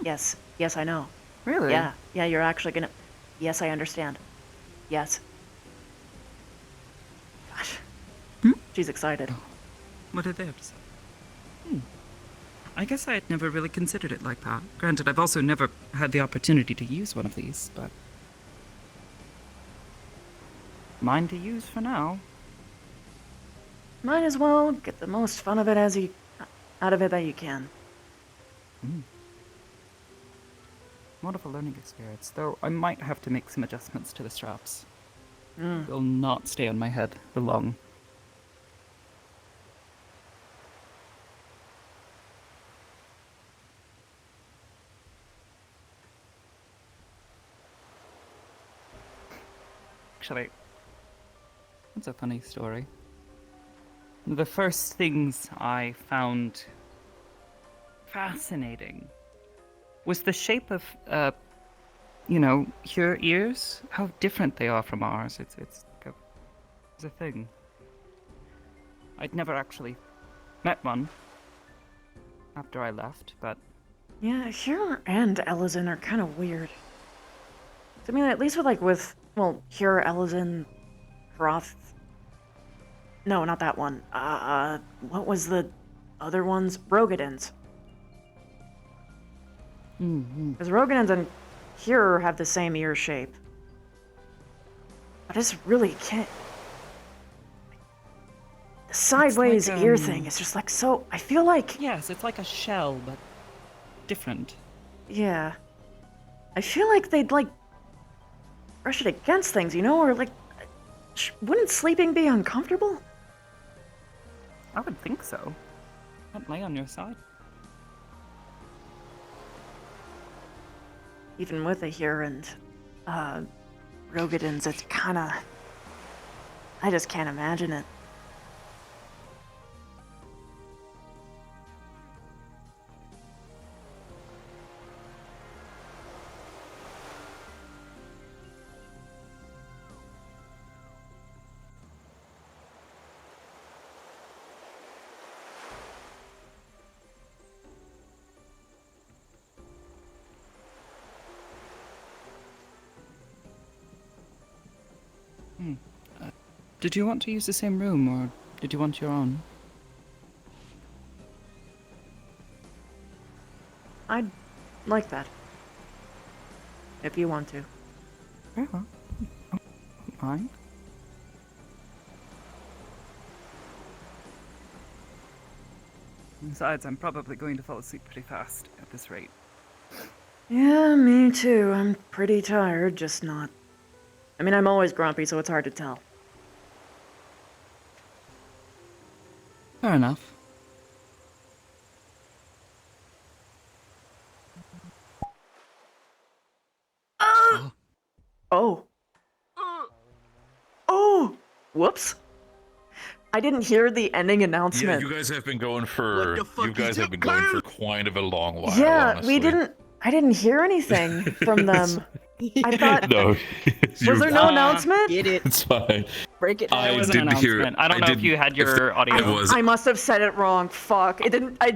Yes, yes, I know. Really? Yeah, you're actually gonna... Yes, I understand. Yes. Gosh. She's excited. What did they have to say? I guess I had never really considered it like that. Granted, I've also never had the opportunity to use one of these, but... mine to use for now. Might as well get the most fun of it out of it that you can. Wonderful learning experience, though I might have to make some adjustments to the straps. Mm. They'll not stay on my head for long. Actually, that's a funny story. The first things I found fascinating was the shape of, your ears. How different they are from ours. It's a thing. I'd never actually met one after I left, but... Yeah, Hur and Elizin are kind of weird. I mean, at least with Hur, Elizin, Hroth... No, not that one. What was the other ones? Rogadins. Because Rogadins and Hur have the same ear shape. I just really can't... The sideways like, ear thing is just like so... I feel like... Yes, it's like a shell, but different. Yeah. I feel like they'd, brush it against things, or, wouldn't sleeping be uncomfortable? I would think so. Can't lay on your side. Even with the Hur and, Rogadins, it's kinda... I just can't imagine it. Did you want to use the same room, or did you want your own? I'd like that. If you want to. Very well. Fine. Besides, I'm probably going to fall asleep pretty fast at this rate. Yeah, me too. I'm pretty tired, just not... I mean, I'm always grumpy, so it's hard to tell. Fair enough. Oh. Oh! Whoops. I didn't hear the ending Yeah, announcement. you guys have been going for quite of a long while. Yeah, honestly. I didn't hear anything from them. I thought... No. Was there no announcement? Get it. It's fine. Break it. I There was an didn't hear. announcement. I don't know if you had your audio. I must have said it wrong. Fuck. It didn't... I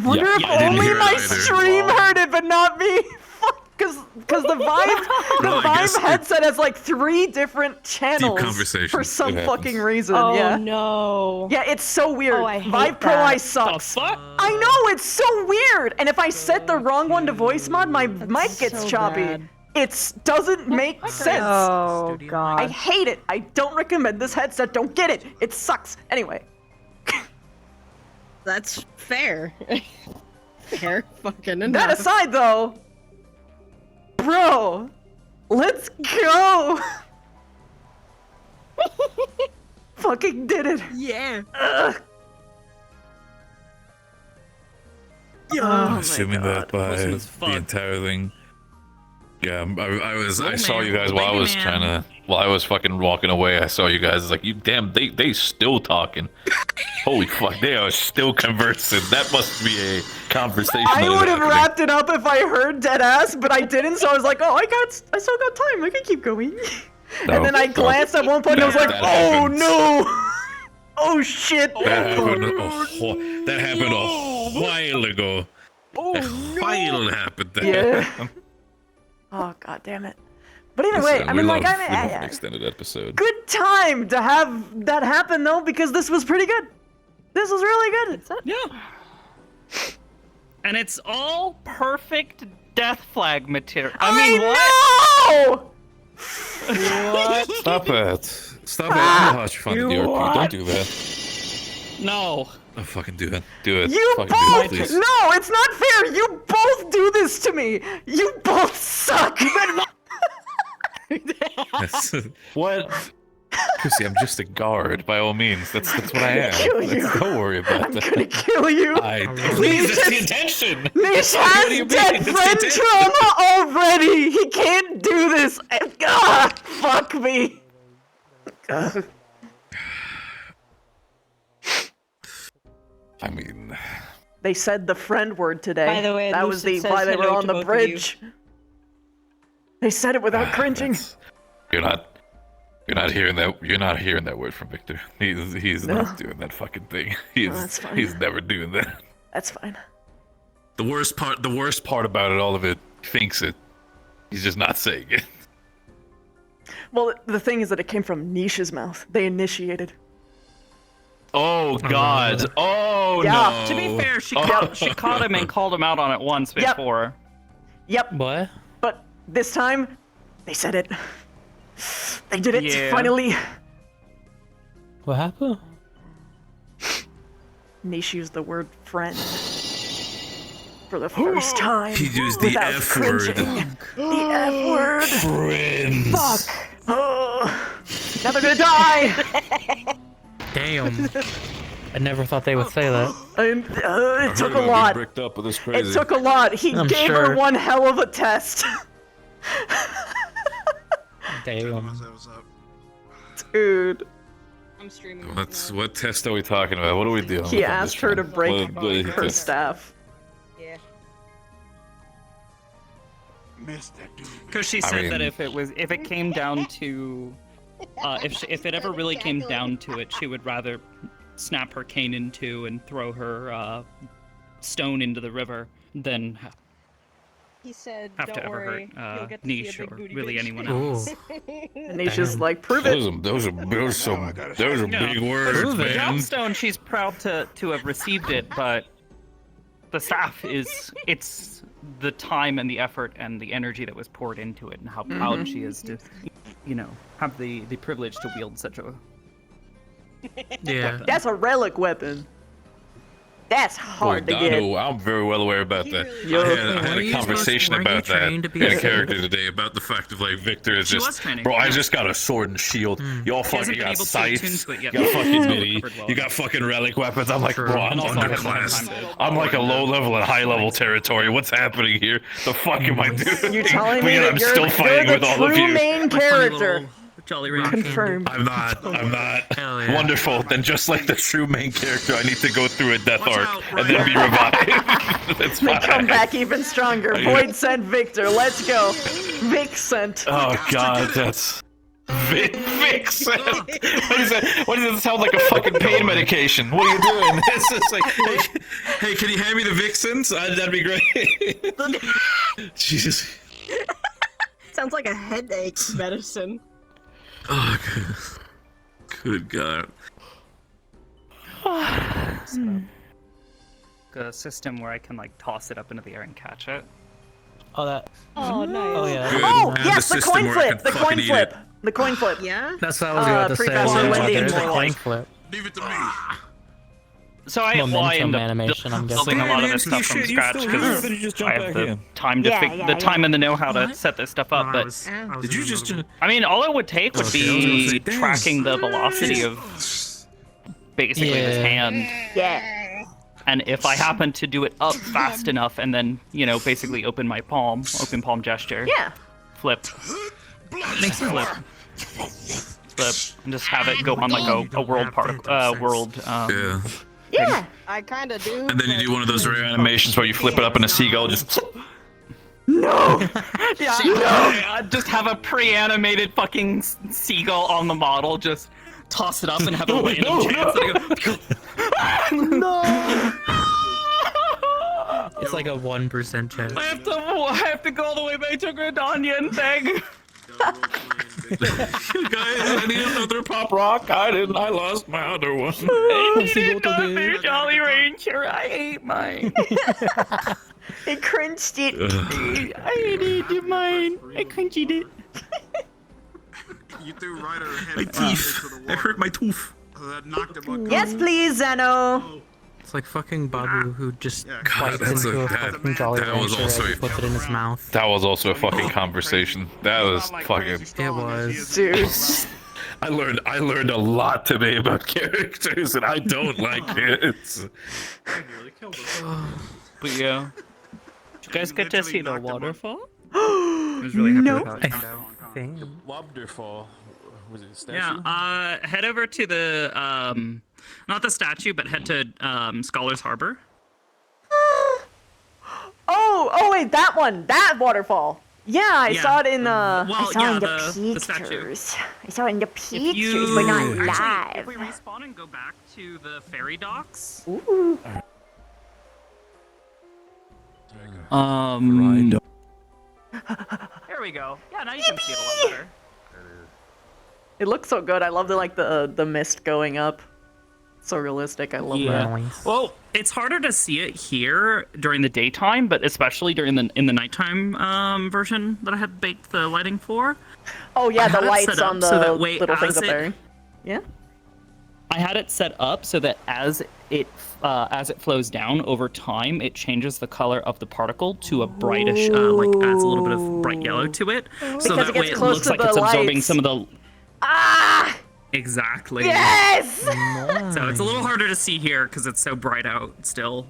wonder if I didn't only hear it my either. stream heard it, but not me. Fuck. Because the Well, I guess Vive headset has like 3 different channels conversation. for some It fucking happens. reason. Oh yeah. no. Yeah, it's so weird. Oh, I hate Vive Pro that. Eye sucks. The fuck? I know, it's so weird. And if I set the wrong one to voice mod, my mic gets so choppy. bad. It doesn't make sense. Oh god. I hate it. I don't recommend this headset. Don't get it. It sucks. Anyway. That's fair. Fair fucking enough. That aside, though, bro, let's go. Fucking did it. Yeah. Ugh. I'm assuming that by This was the fun. entire thing. Yeah, I saw you guys while I was while I was fucking walking away. I saw you guys. It's like, you damn, they still talking. Holy fuck, they are still conversing. That must be a conversation. I would have wrapped it up if I heard dead ass, but I didn't. So I was like, oh, I still got time. I can keep going. And then I glanced at one point and I was like, oh no. Oh shit. That happened a while ago. A while happened there. Yeah. Oh god damn it. But either way, I mean, like, an extended episode. good time to have that happen though, because this was pretty good. This was really good. Yeah. And it's all perfect death flag material. I mean, what? What? Stop it. Stop it. I'm gonna watch fun of the RP. Don't do that. No. Oh, fucking do it. Do it. You fucking both! do it, please. No, it's not fair! You both do this to me! You both suck! Yes. What? Pussy, I'm just a guard, by all means. That's what I am. kill you. Don't worry about that. I'm gonna kill you! Please, that's the intention! Nish What do you has mean? dead That's the friend intention. trauma already! He can't do this! God, fuck me! Ugh. I mean, They said the friend word today. By the way, that was Lucid why says they were hello on to the both of bridge. They said it without cringing. you're not hearing that. You're not hearing that word from Victor. He's No. not doing that fucking thing. that's fine. He's never doing that. That's fine. The worst part about it, all of it, he thinks it. He's just not saying it. Well, the thing is that it came from Nish's mouth. They initiated. Oh God! Oh Yeah. no! To be fair, she caught him and called him out on it once Yep. before. Yep. What? But this time, they said it. They did it, Yeah. finally. What happened? Nish used the word friend. For the first time. He used the without F word. cringing. The F word. Friends. Fuck. Oh. Now they're gonna die. Damn. I never thought they would say that. It took a lot. Bricked up with this crazy. It took a lot. He I'm gave her sure. one hell of a test. Damn. Dude. I'm streaming. What test are we talking about? What are we doing? He asked her to break her staff. Yeah. Because she I said that mean- if it came down to, if it ever really came down to it, she would rather snap her cane in two and throw her stone into the river than He said, have to "Don't ever worry, hurt you'll get to see a Niche big or booty really bitch." anyone else. And Nisha's like, prove it. Those are big words, The man. Dropstone, she's proud to have received it, but the staff it's the time and the effort and the energy that was poured into it, and how proud she is to, have the privilege to wield such a Yeah. That's a relic weapon. That's hard to get. I'm very well aware about that. Yo. I had a conversation about that in a character today about the fact of like Victor is just, bro, I just got a sword and shield. Y'all fucking got scythes. You got fucking mini. You got fucking relic weapons. I'm like, bro, I'm underclassed. I'm like a low level and high level territory. What's happening here? The fuck am I doing? You're telling me that I'm still fighting you're with the all of true you. main character. Jolly Rancher. Confirmed. I'm not. Wonderful. Then just like the true main character, I need to go through a death arc and then be revived. That's They fine. come back even stronger. Void sent Victor. Let's go. Vic sent. Oh god, that's Vic sent. What is that? What does it sound like? A fucking pain medication? What are you doing? It's just like, hey, can you hand me the Vixens? That'd be great. Jesus. Sounds like a headache medicine. Oh, good God. A system where I can like toss it up into the air and catch it. Oh, that. Oh, nice. Oh, yeah. Oh, yes, the coin flip. The coin flip. The coin flip. Yeah? That's what I was about to say. Professor Wendy There's a Moore. coin flip. Leave it to me. So I end Momentum up animation, I'm building a lot of this stuff from scratch because I have the time to time and the know-how to set this stuff up. But Did you just? I mean, all it would take would be tracking the velocity of basically his hand. Yeah. And if I happen to do it up fast enough, and then basically open my palm, open palm gesture. Yeah. Flip. Makes it flip. Flip, and just have it go on like a world Yeah. Yeah. I kind of do. And then you do one of those rare animations where you flip it up in a seagull, just. No! Yeah, just have a pre-animated fucking seagull on the model, just toss it up and have a random chance to go. No! It's like a 1% chance. I have to go all the way back to Gridania and beg. Guys, I need another pop rock. I didn't. I lost my other one. I need another Jolly Rancher. I ate mine. I crunched it. I needed mine. I crunched it. You threw Ryder head My teeth. I hurt my tooth. That knocked him. Yes, please, Zeno. It's like fucking Babu who just God, bites into a fucking Jolly Rancher and puts it in his mouth. That was also a fucking conversation. That was fucking. It was. Dude. I learned a lot today about characters, and I don't like kids. But yeah. Did you guys get to see the waterfall? I was really happy with how it turned out. Waterfall. Was it a statue? Yeah, head over to the, not the statue, but head to, Scholar's Harbor. Oh, wait, that one. That waterfall. Yeah, I Yeah. saw it in, Well, I saw yeah, it in the statue. pictures. I saw it in the pictures, You... but not Actually, live. if we respawn and go back to the ferry docks. Ooh. There we go. Yeah, now you can see it a lot better. It looks so good. I love the mist going up. So realistic. I love that. Well, it's harder to see it here during the daytime, but especially during the nighttime version that I had baked the lighting for. Oh yeah, I the had it lights set up on the so that way little things as up there. Yeah. I had it set up so that as it flows down over time, it changes the color of the particle to a brightish, like adds a little bit of bright yellow to it, so that way it looks like it's absorbing some of the. Ah! Exactly. Yes! So it's a little harder to see here because it's so bright out still.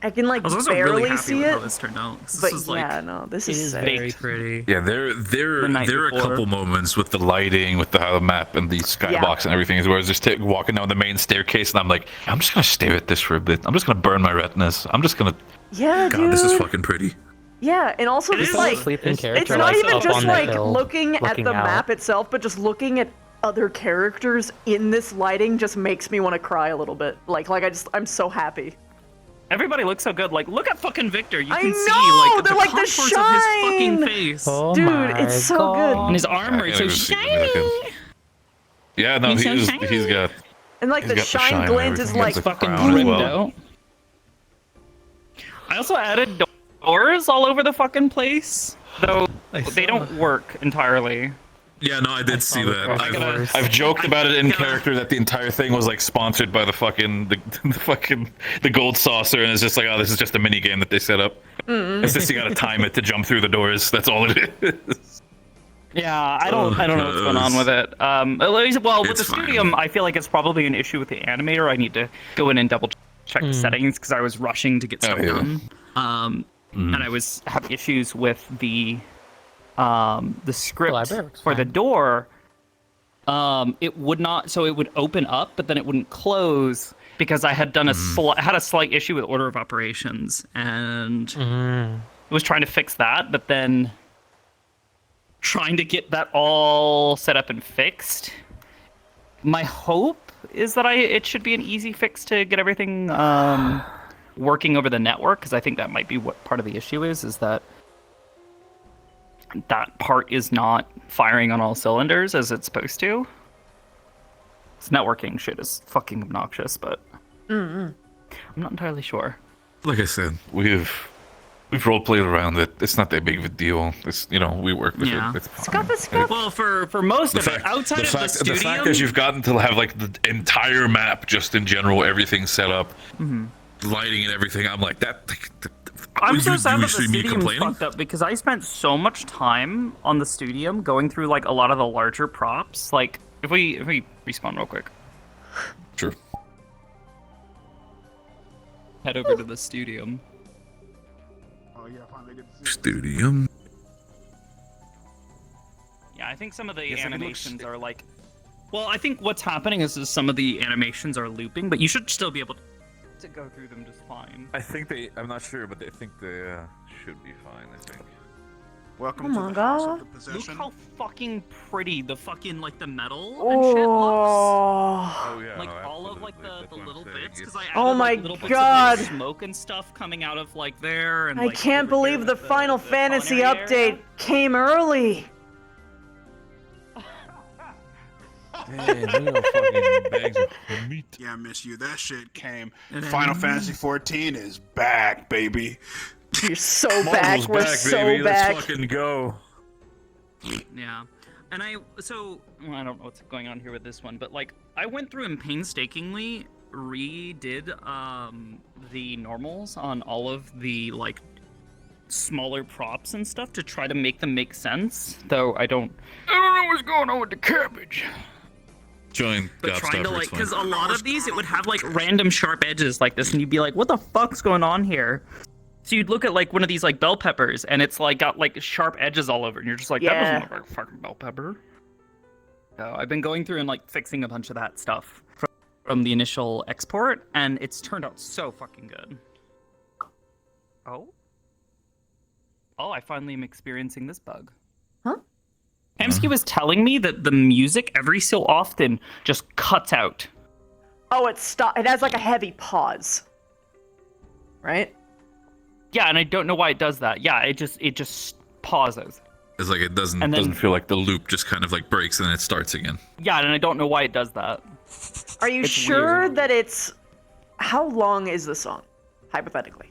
I can like I was also barely really happy see with it. how this turned out. This But is yeah, no, this is sick. very pretty. Yeah, there night are a before. couple moments with the lighting, with the how the map and the skybox and everything, where I was just walking down the main staircase, and I'm like, I'm just gonna stare at this for a bit. I'm just gonna burn my retinas. I'm just gonna. Yeah, God, this is dude. fucking pretty. Yeah, and also just like it's not even just like looking at the map itself, but just looking at other characters in this lighting just makes me want to cry a little bit. I'm so happy. Everybody looks so good. Like, look at fucking Victor. You I can know! see like They're the like the contours of his fucking shine! face. Oh Dude, my it's so God. good. And his armor is so shiny. Yeah, no, He's so he's shiny. got. And like he's the got shine and glint is everything. like He has a fucking crown as rimmed well. out. I also added doors all over the fucking place, though they don't work entirely. Yeah, no, I did see that. worse. I've joked about it in character that the entire thing was like sponsored by the gold saucer, and it's just like, oh, this is just a mini game that they set up. It's just you gotta time it to jump through the doors. That's all it is. Yeah, I don't know what's going on with it. At least, well, with the Studium, I feel like it's probably an issue with the animator. I need to go in and double check the settings because I was rushing to get stuff done. And I was having issues with the script for the door. It would not, so it would open up, but then it wouldn't close because I had done had a slight issue with order of operations, and was trying to fix that, but then trying to get that all set up and fixed. My hope is that it should be an easy fix to get everything working over the network, because I think that might be what part of the issue is that part is not firing on all cylinders as it's supposed to. This networking shit is fucking obnoxious, but I'm not entirely sure. Like I said, we've role played around it. It's not that big of a deal. It's, we work with it. It's fine. Well, for most of it, outside of the Studium, the fact that you've gotten to have like the entire map, just in general, everything set up, lighting and everything, I'm like that. I'm so sad that the Studium's fucked up because I spent so much time on the Studium going through like a lot of the larger props. Like if we respawn real quick. Sure. Head over to the Studium. Studium. Yeah, I think some of the animations are like. Well, I think what's happening is some of the animations are looping, but you should still be able to go through them just fine. I think I'm not sure, but I think they should be fine, I think. Welcome to the house of the possession. Look how fucking pretty the fucking like the metal and shit looks. Oh yeah. Like all of like the little bits, because I added Oh my like, little bits God. of like, smoke and stuff coming out of like there. And I like, can't believe the Final Fantasy update came early. Yeah, I miss you. That shit came. Final Fantasy 14 is back, baby. You're so back. We're so baby. back. Let's fucking go. Yeah. And I don't know what's going on here with this one, but like I went through and painstakingly redid the normals on all of the like smaller props and stuff to try to make them make sense. Though I don't know what's going on with the cabbage. Join. But trying to like, because a lot of these it would have like random sharp edges like this, and you'd be like, "What the fuck's going on here?" So you'd look at like one of these like bell peppers, and it's like got like sharp edges all over, and you're just like, "That doesn't look like a fucking bell pepper." So I've been going through and like fixing a bunch of that stuff from the initial export, and it's turned out so fucking good. Oh, I finally am experiencing this bug. Huh? Hamsky was telling me that the music every so often just cuts out. Oh, it has like a heavy pause. Right? Yeah, and I don't know why it does that. Yeah, it just pauses. It's like it doesn't feel like the loop just kind of like breaks and then it starts again. Yeah, and I don't know why it does that. Are you sure that it's... How long is the song, hypothetically?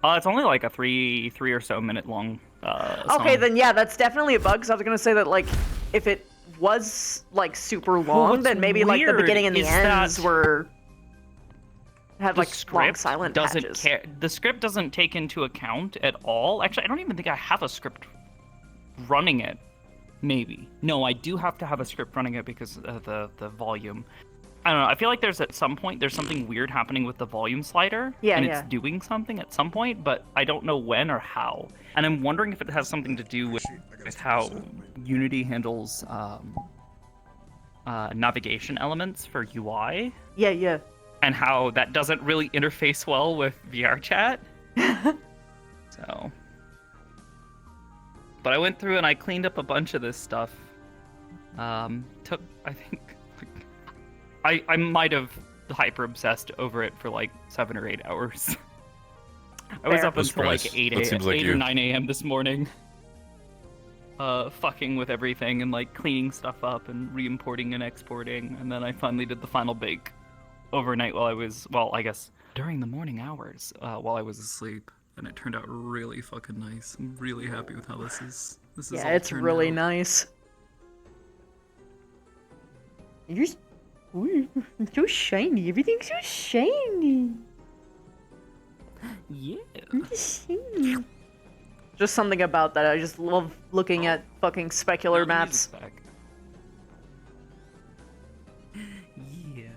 It's only like a three or so minute long Okay, song. then yeah, that's definitely a bug, because I was going to say that, like, if it was, like, super long, then maybe, like, the beginning and the ends had like long silent patches. The script doesn't take into account at all. Actually, I don't even think I have a script running it. Maybe. No, I do have to have a script running it because of the volume. I don't know. I feel like there's something weird happening with the volume slider. Yeah, and it's doing something at some point, but I don't know when or how. And I'm wondering if it has something to do with how Unity handles navigation elements for UI. Yeah. And how that doesn't really interface well with VR chat. So. But I went through and I cleaned up a bunch of this stuff. I think, I might have hyper obsessed over it for like 7 or 8 hours. I was up until like 8 or 9 a.m. this morning. Fucking with everything and like cleaning stuff up and re-importing and exporting. And then I finally did the final bake overnight I guess during the morning hours while I was asleep, and it turned out really fucking nice. I'm really happy with how this is this is Yeah, all it's turned really out. nice. You're so shiny. Everything's so shiny. Yeah. Just something about that. I just love looking at fucking specular maps. Yeah.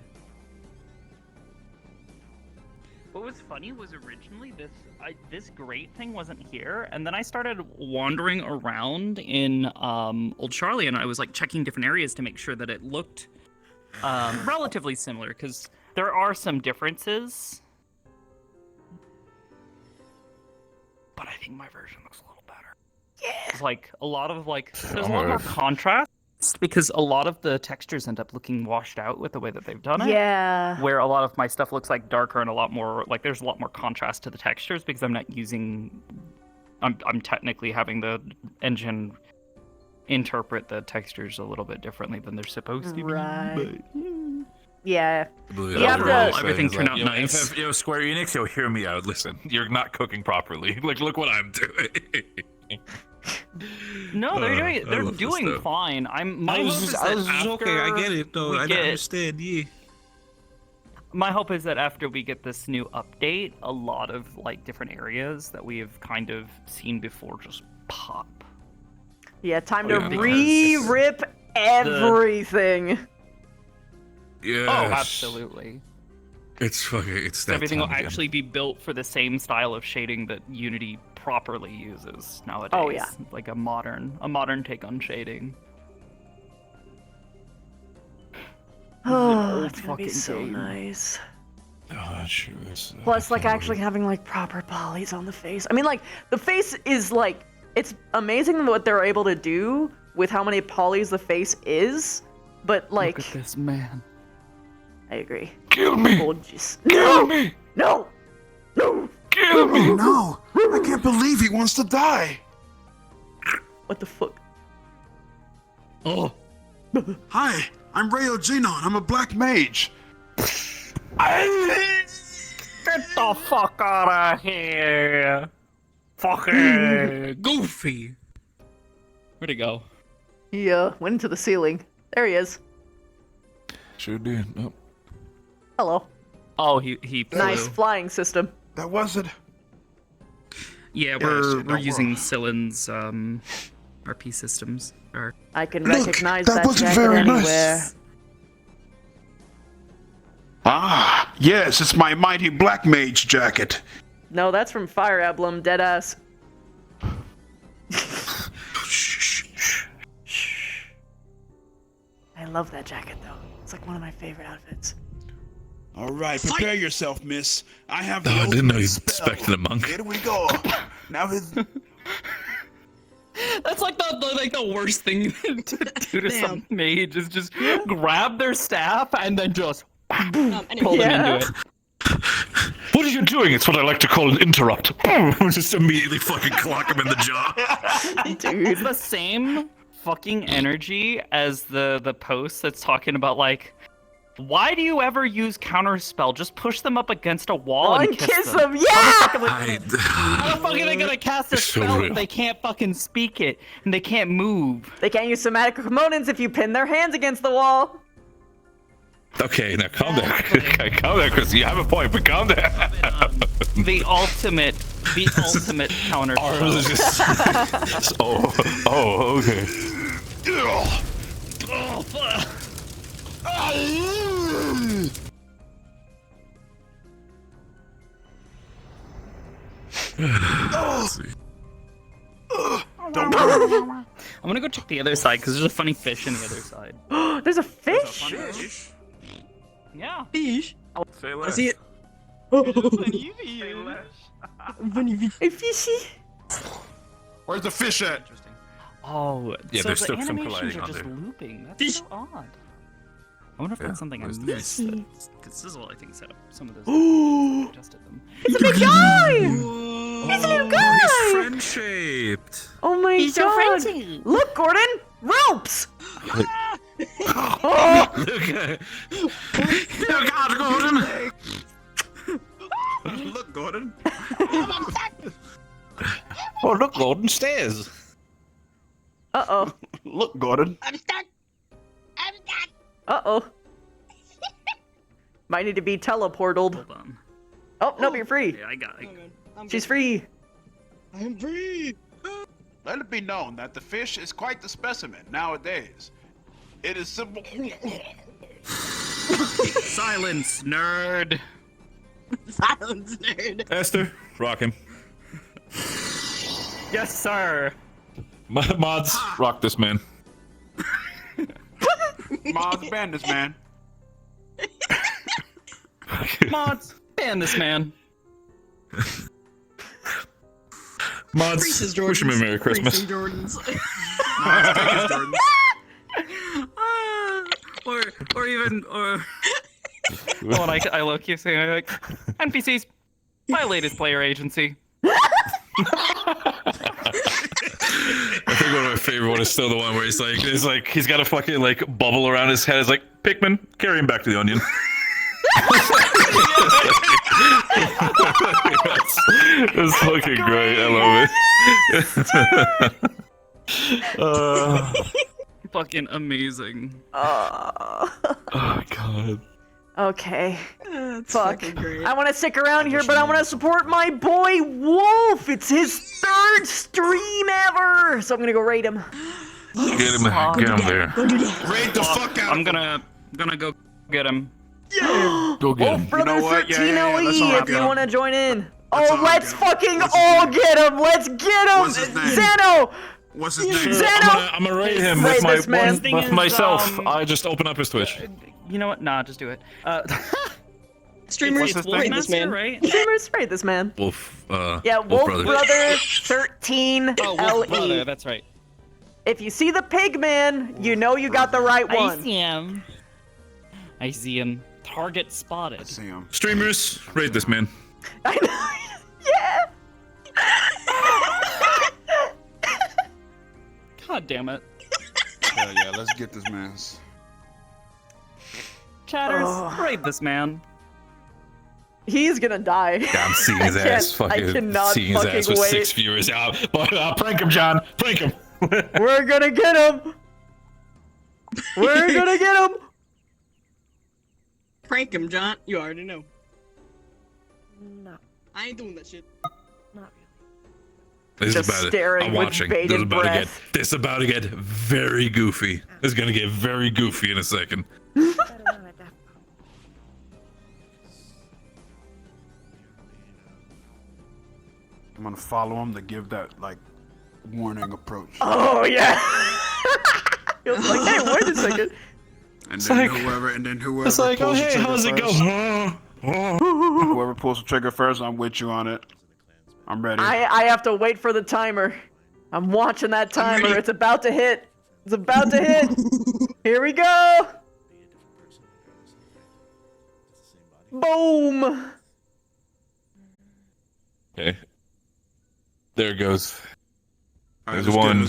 What was funny was originally this great thing wasn't here, and then I started wandering around in Old Sharlyan. I was like checking different areas to make sure that it looked relatively similar, because there are some differences. But I think my version looks a little better. Yeah. It's like a lot of there's a lot more contrast, because a lot of the textures end up looking washed out with the way that they've done it. Yeah. Where a lot of my stuff looks like darker and a lot more like there's a lot more contrast to the textures, because I'm not using. I'm technically having the engine interpret the textures a little bit differently than they're supposed to be. Right. Yeah. You have to- everything turned out nice. Square Enix, hear me out. Listen, you're not cooking properly. Like, look what I'm doing. No, they're doing fine. My hope is that okay. I get it. No, I understand. Yeah. My hope is that after we get this new update, a lot of like different areas that we have kind of seen before just pop. Yeah, time Oh, to yeah. re-rip everything. Yes. Oh, absolutely. It's that Everything will time again. actually be built for the same style of shading that Unity properly uses nowadays. Oh, yeah. Like a modern take on shading. Oh, old it's gonna be fucking so game. nice. Oh, that's true. Plus, like, actually having, like, proper polys on the face. I mean, like, the face is, like, it's amazing what they're able to do with how many polys the face is, but, like... Look at this man. I agree. Kill me! Oh, jeez. Kill me! No! No! Kill me! Oh no! I can't believe he wants to die! What the fuck? Oh! Hi, I'm Rayo Genon. I'm a black mage. Get the fuck out of here! Fucking Goofy! Where'd he go? He, went into the ceiling. There he is. Sure did. Oh. Hello. Oh, he flew. Nice flying system. That was it. Yeah, Yeah, we're using Cylin's RP systems. I can Look, recognize that that wasn't jacket very anywhere. nice. Ah, yes, it's my mighty black mage jacket. No, that's from Fire Emblem, deadass. I love that jacket, though. It's like one of my favorite outfits. All right, prepare yourself, miss. I have the I didn't know you ultimate spell. expected a monk. Here we go. Now his... That's like the worst thing to do to some mage is just grab their staff and then just pull them into it. What are you doing? It's what I like to call an interrupt. Just immediately fucking clock him in the jaw. Dude, it's the same fucking energy as the post that's talking about like, why do you ever use counterspell? Just push them up against a wall and kiss them. Yeah! How the fuck are they gonna cast a spell if they can't fucking speak it and they can't move? They can't use somatic components if you pin their hands against the wall. Okay, now calm down. Calm down, Chris. You have a point, but calm down. The ultimate counter. Oh, okay. Oh, fuck. I'm gonna go check the other side because there's a funny fish in the other side. There's a fish? Yeah. Fish? Say I see it. Hey, fishy. Where's the fish at? Oh, Yeah, so there's the still some animations colliding are on just there. looping. That's so odd. I wonder if that's something I where's the missed. fish? Because Sizzle, I think, set up some of those. Ooh. Adjusted them. It's a big guy! He's a little guy! He's friend-shaped. Oh my He's so god! friendly. Look, Gordon! Ropes! Look out, Gordon! Look, Gordon. Oh, look, Golden Stairs. Uh-oh. Look, Gordon. I'm stuck. Uh-oh. Might need to be teleported. Hold on. Oh, nope, you're free. Yeah, I got it. She's free. I'm free. Let it be known that the fish is quite the specimen nowadays. It is simple. Silence, nerd. Silence, nerd. Esther, rock him. Yes, sir. Mods, rock this man. Mods, ban this man. Mods, ban this man. Mods, Reese's wish him a Merry Christmas. Reese's Jordans. Or even well, I look you saying like NPCs, my latest player agency. I think one of my favorite one is still the one where he's like he's got a fucking like bubble around his head. It's like, Pikmin, carry him back to the onion. It's fucking great. I love it. Fucking amazing. Oh god. Okay. That's Fuck. fucking great. I want to stick around here, but I want to support my boy Wolf. It's his 3rd stream ever, so I'm gonna go raid him. Get him there. Go do that. Raid the fuck out. I'm gonna go get him. Go get him. Wolf Brother You know what? 13 Yeah, let's all OE if get you him. want to join in. Let's Oh, all let's get him. fucking What's his all name? get him. Let's get him. What's his name? Zeno. What's his name? Zeno. I'm gonna raid him Raid with my this man. with myself. I just open up his Twitch. You know what? Nah, just do it. Streamers, it's raid this man. right? Streamers, raid this man. Wolf. Yeah, Wolf Brother. Brother 13 Oh, Wolf Brother, LE. that's right. If you see the pig man, you know you got the right I one. see him. I see him. Target spotted. See him. Streamers, raid this man. I know. Yeah. God damn it. Yeah, let's get this man's. Chatters, Oh. raid this man. He's gonna die. Yeah, I'm seeing his ass. I Fucking cannot seeing his ass fucking with wait. 6 viewers out. But prank him, John. Prank him. We're gonna get him. We're gonna get him. Prank him, John. You already know. No, I ain't doing that shit. not This Just is about it. staring I'm with watching. bated This is about breath. this is about to get very goofy. This is gonna get very goofy in a second. I'm gonna follow him to give that like warning approach. Oh yeah. He was like, hey, wait a second. And It's then like- whoever It's like, oh pulls the hey, trigger how's it first, go? Whoever pulls the trigger first, I'm with you on it. I'm ready. I have to wait for the timer. I'm watching that timer. ready. It's about to hit. It's about to hit. Here we go. Boom. Okay. There it goes. All right, There's let's get it, one.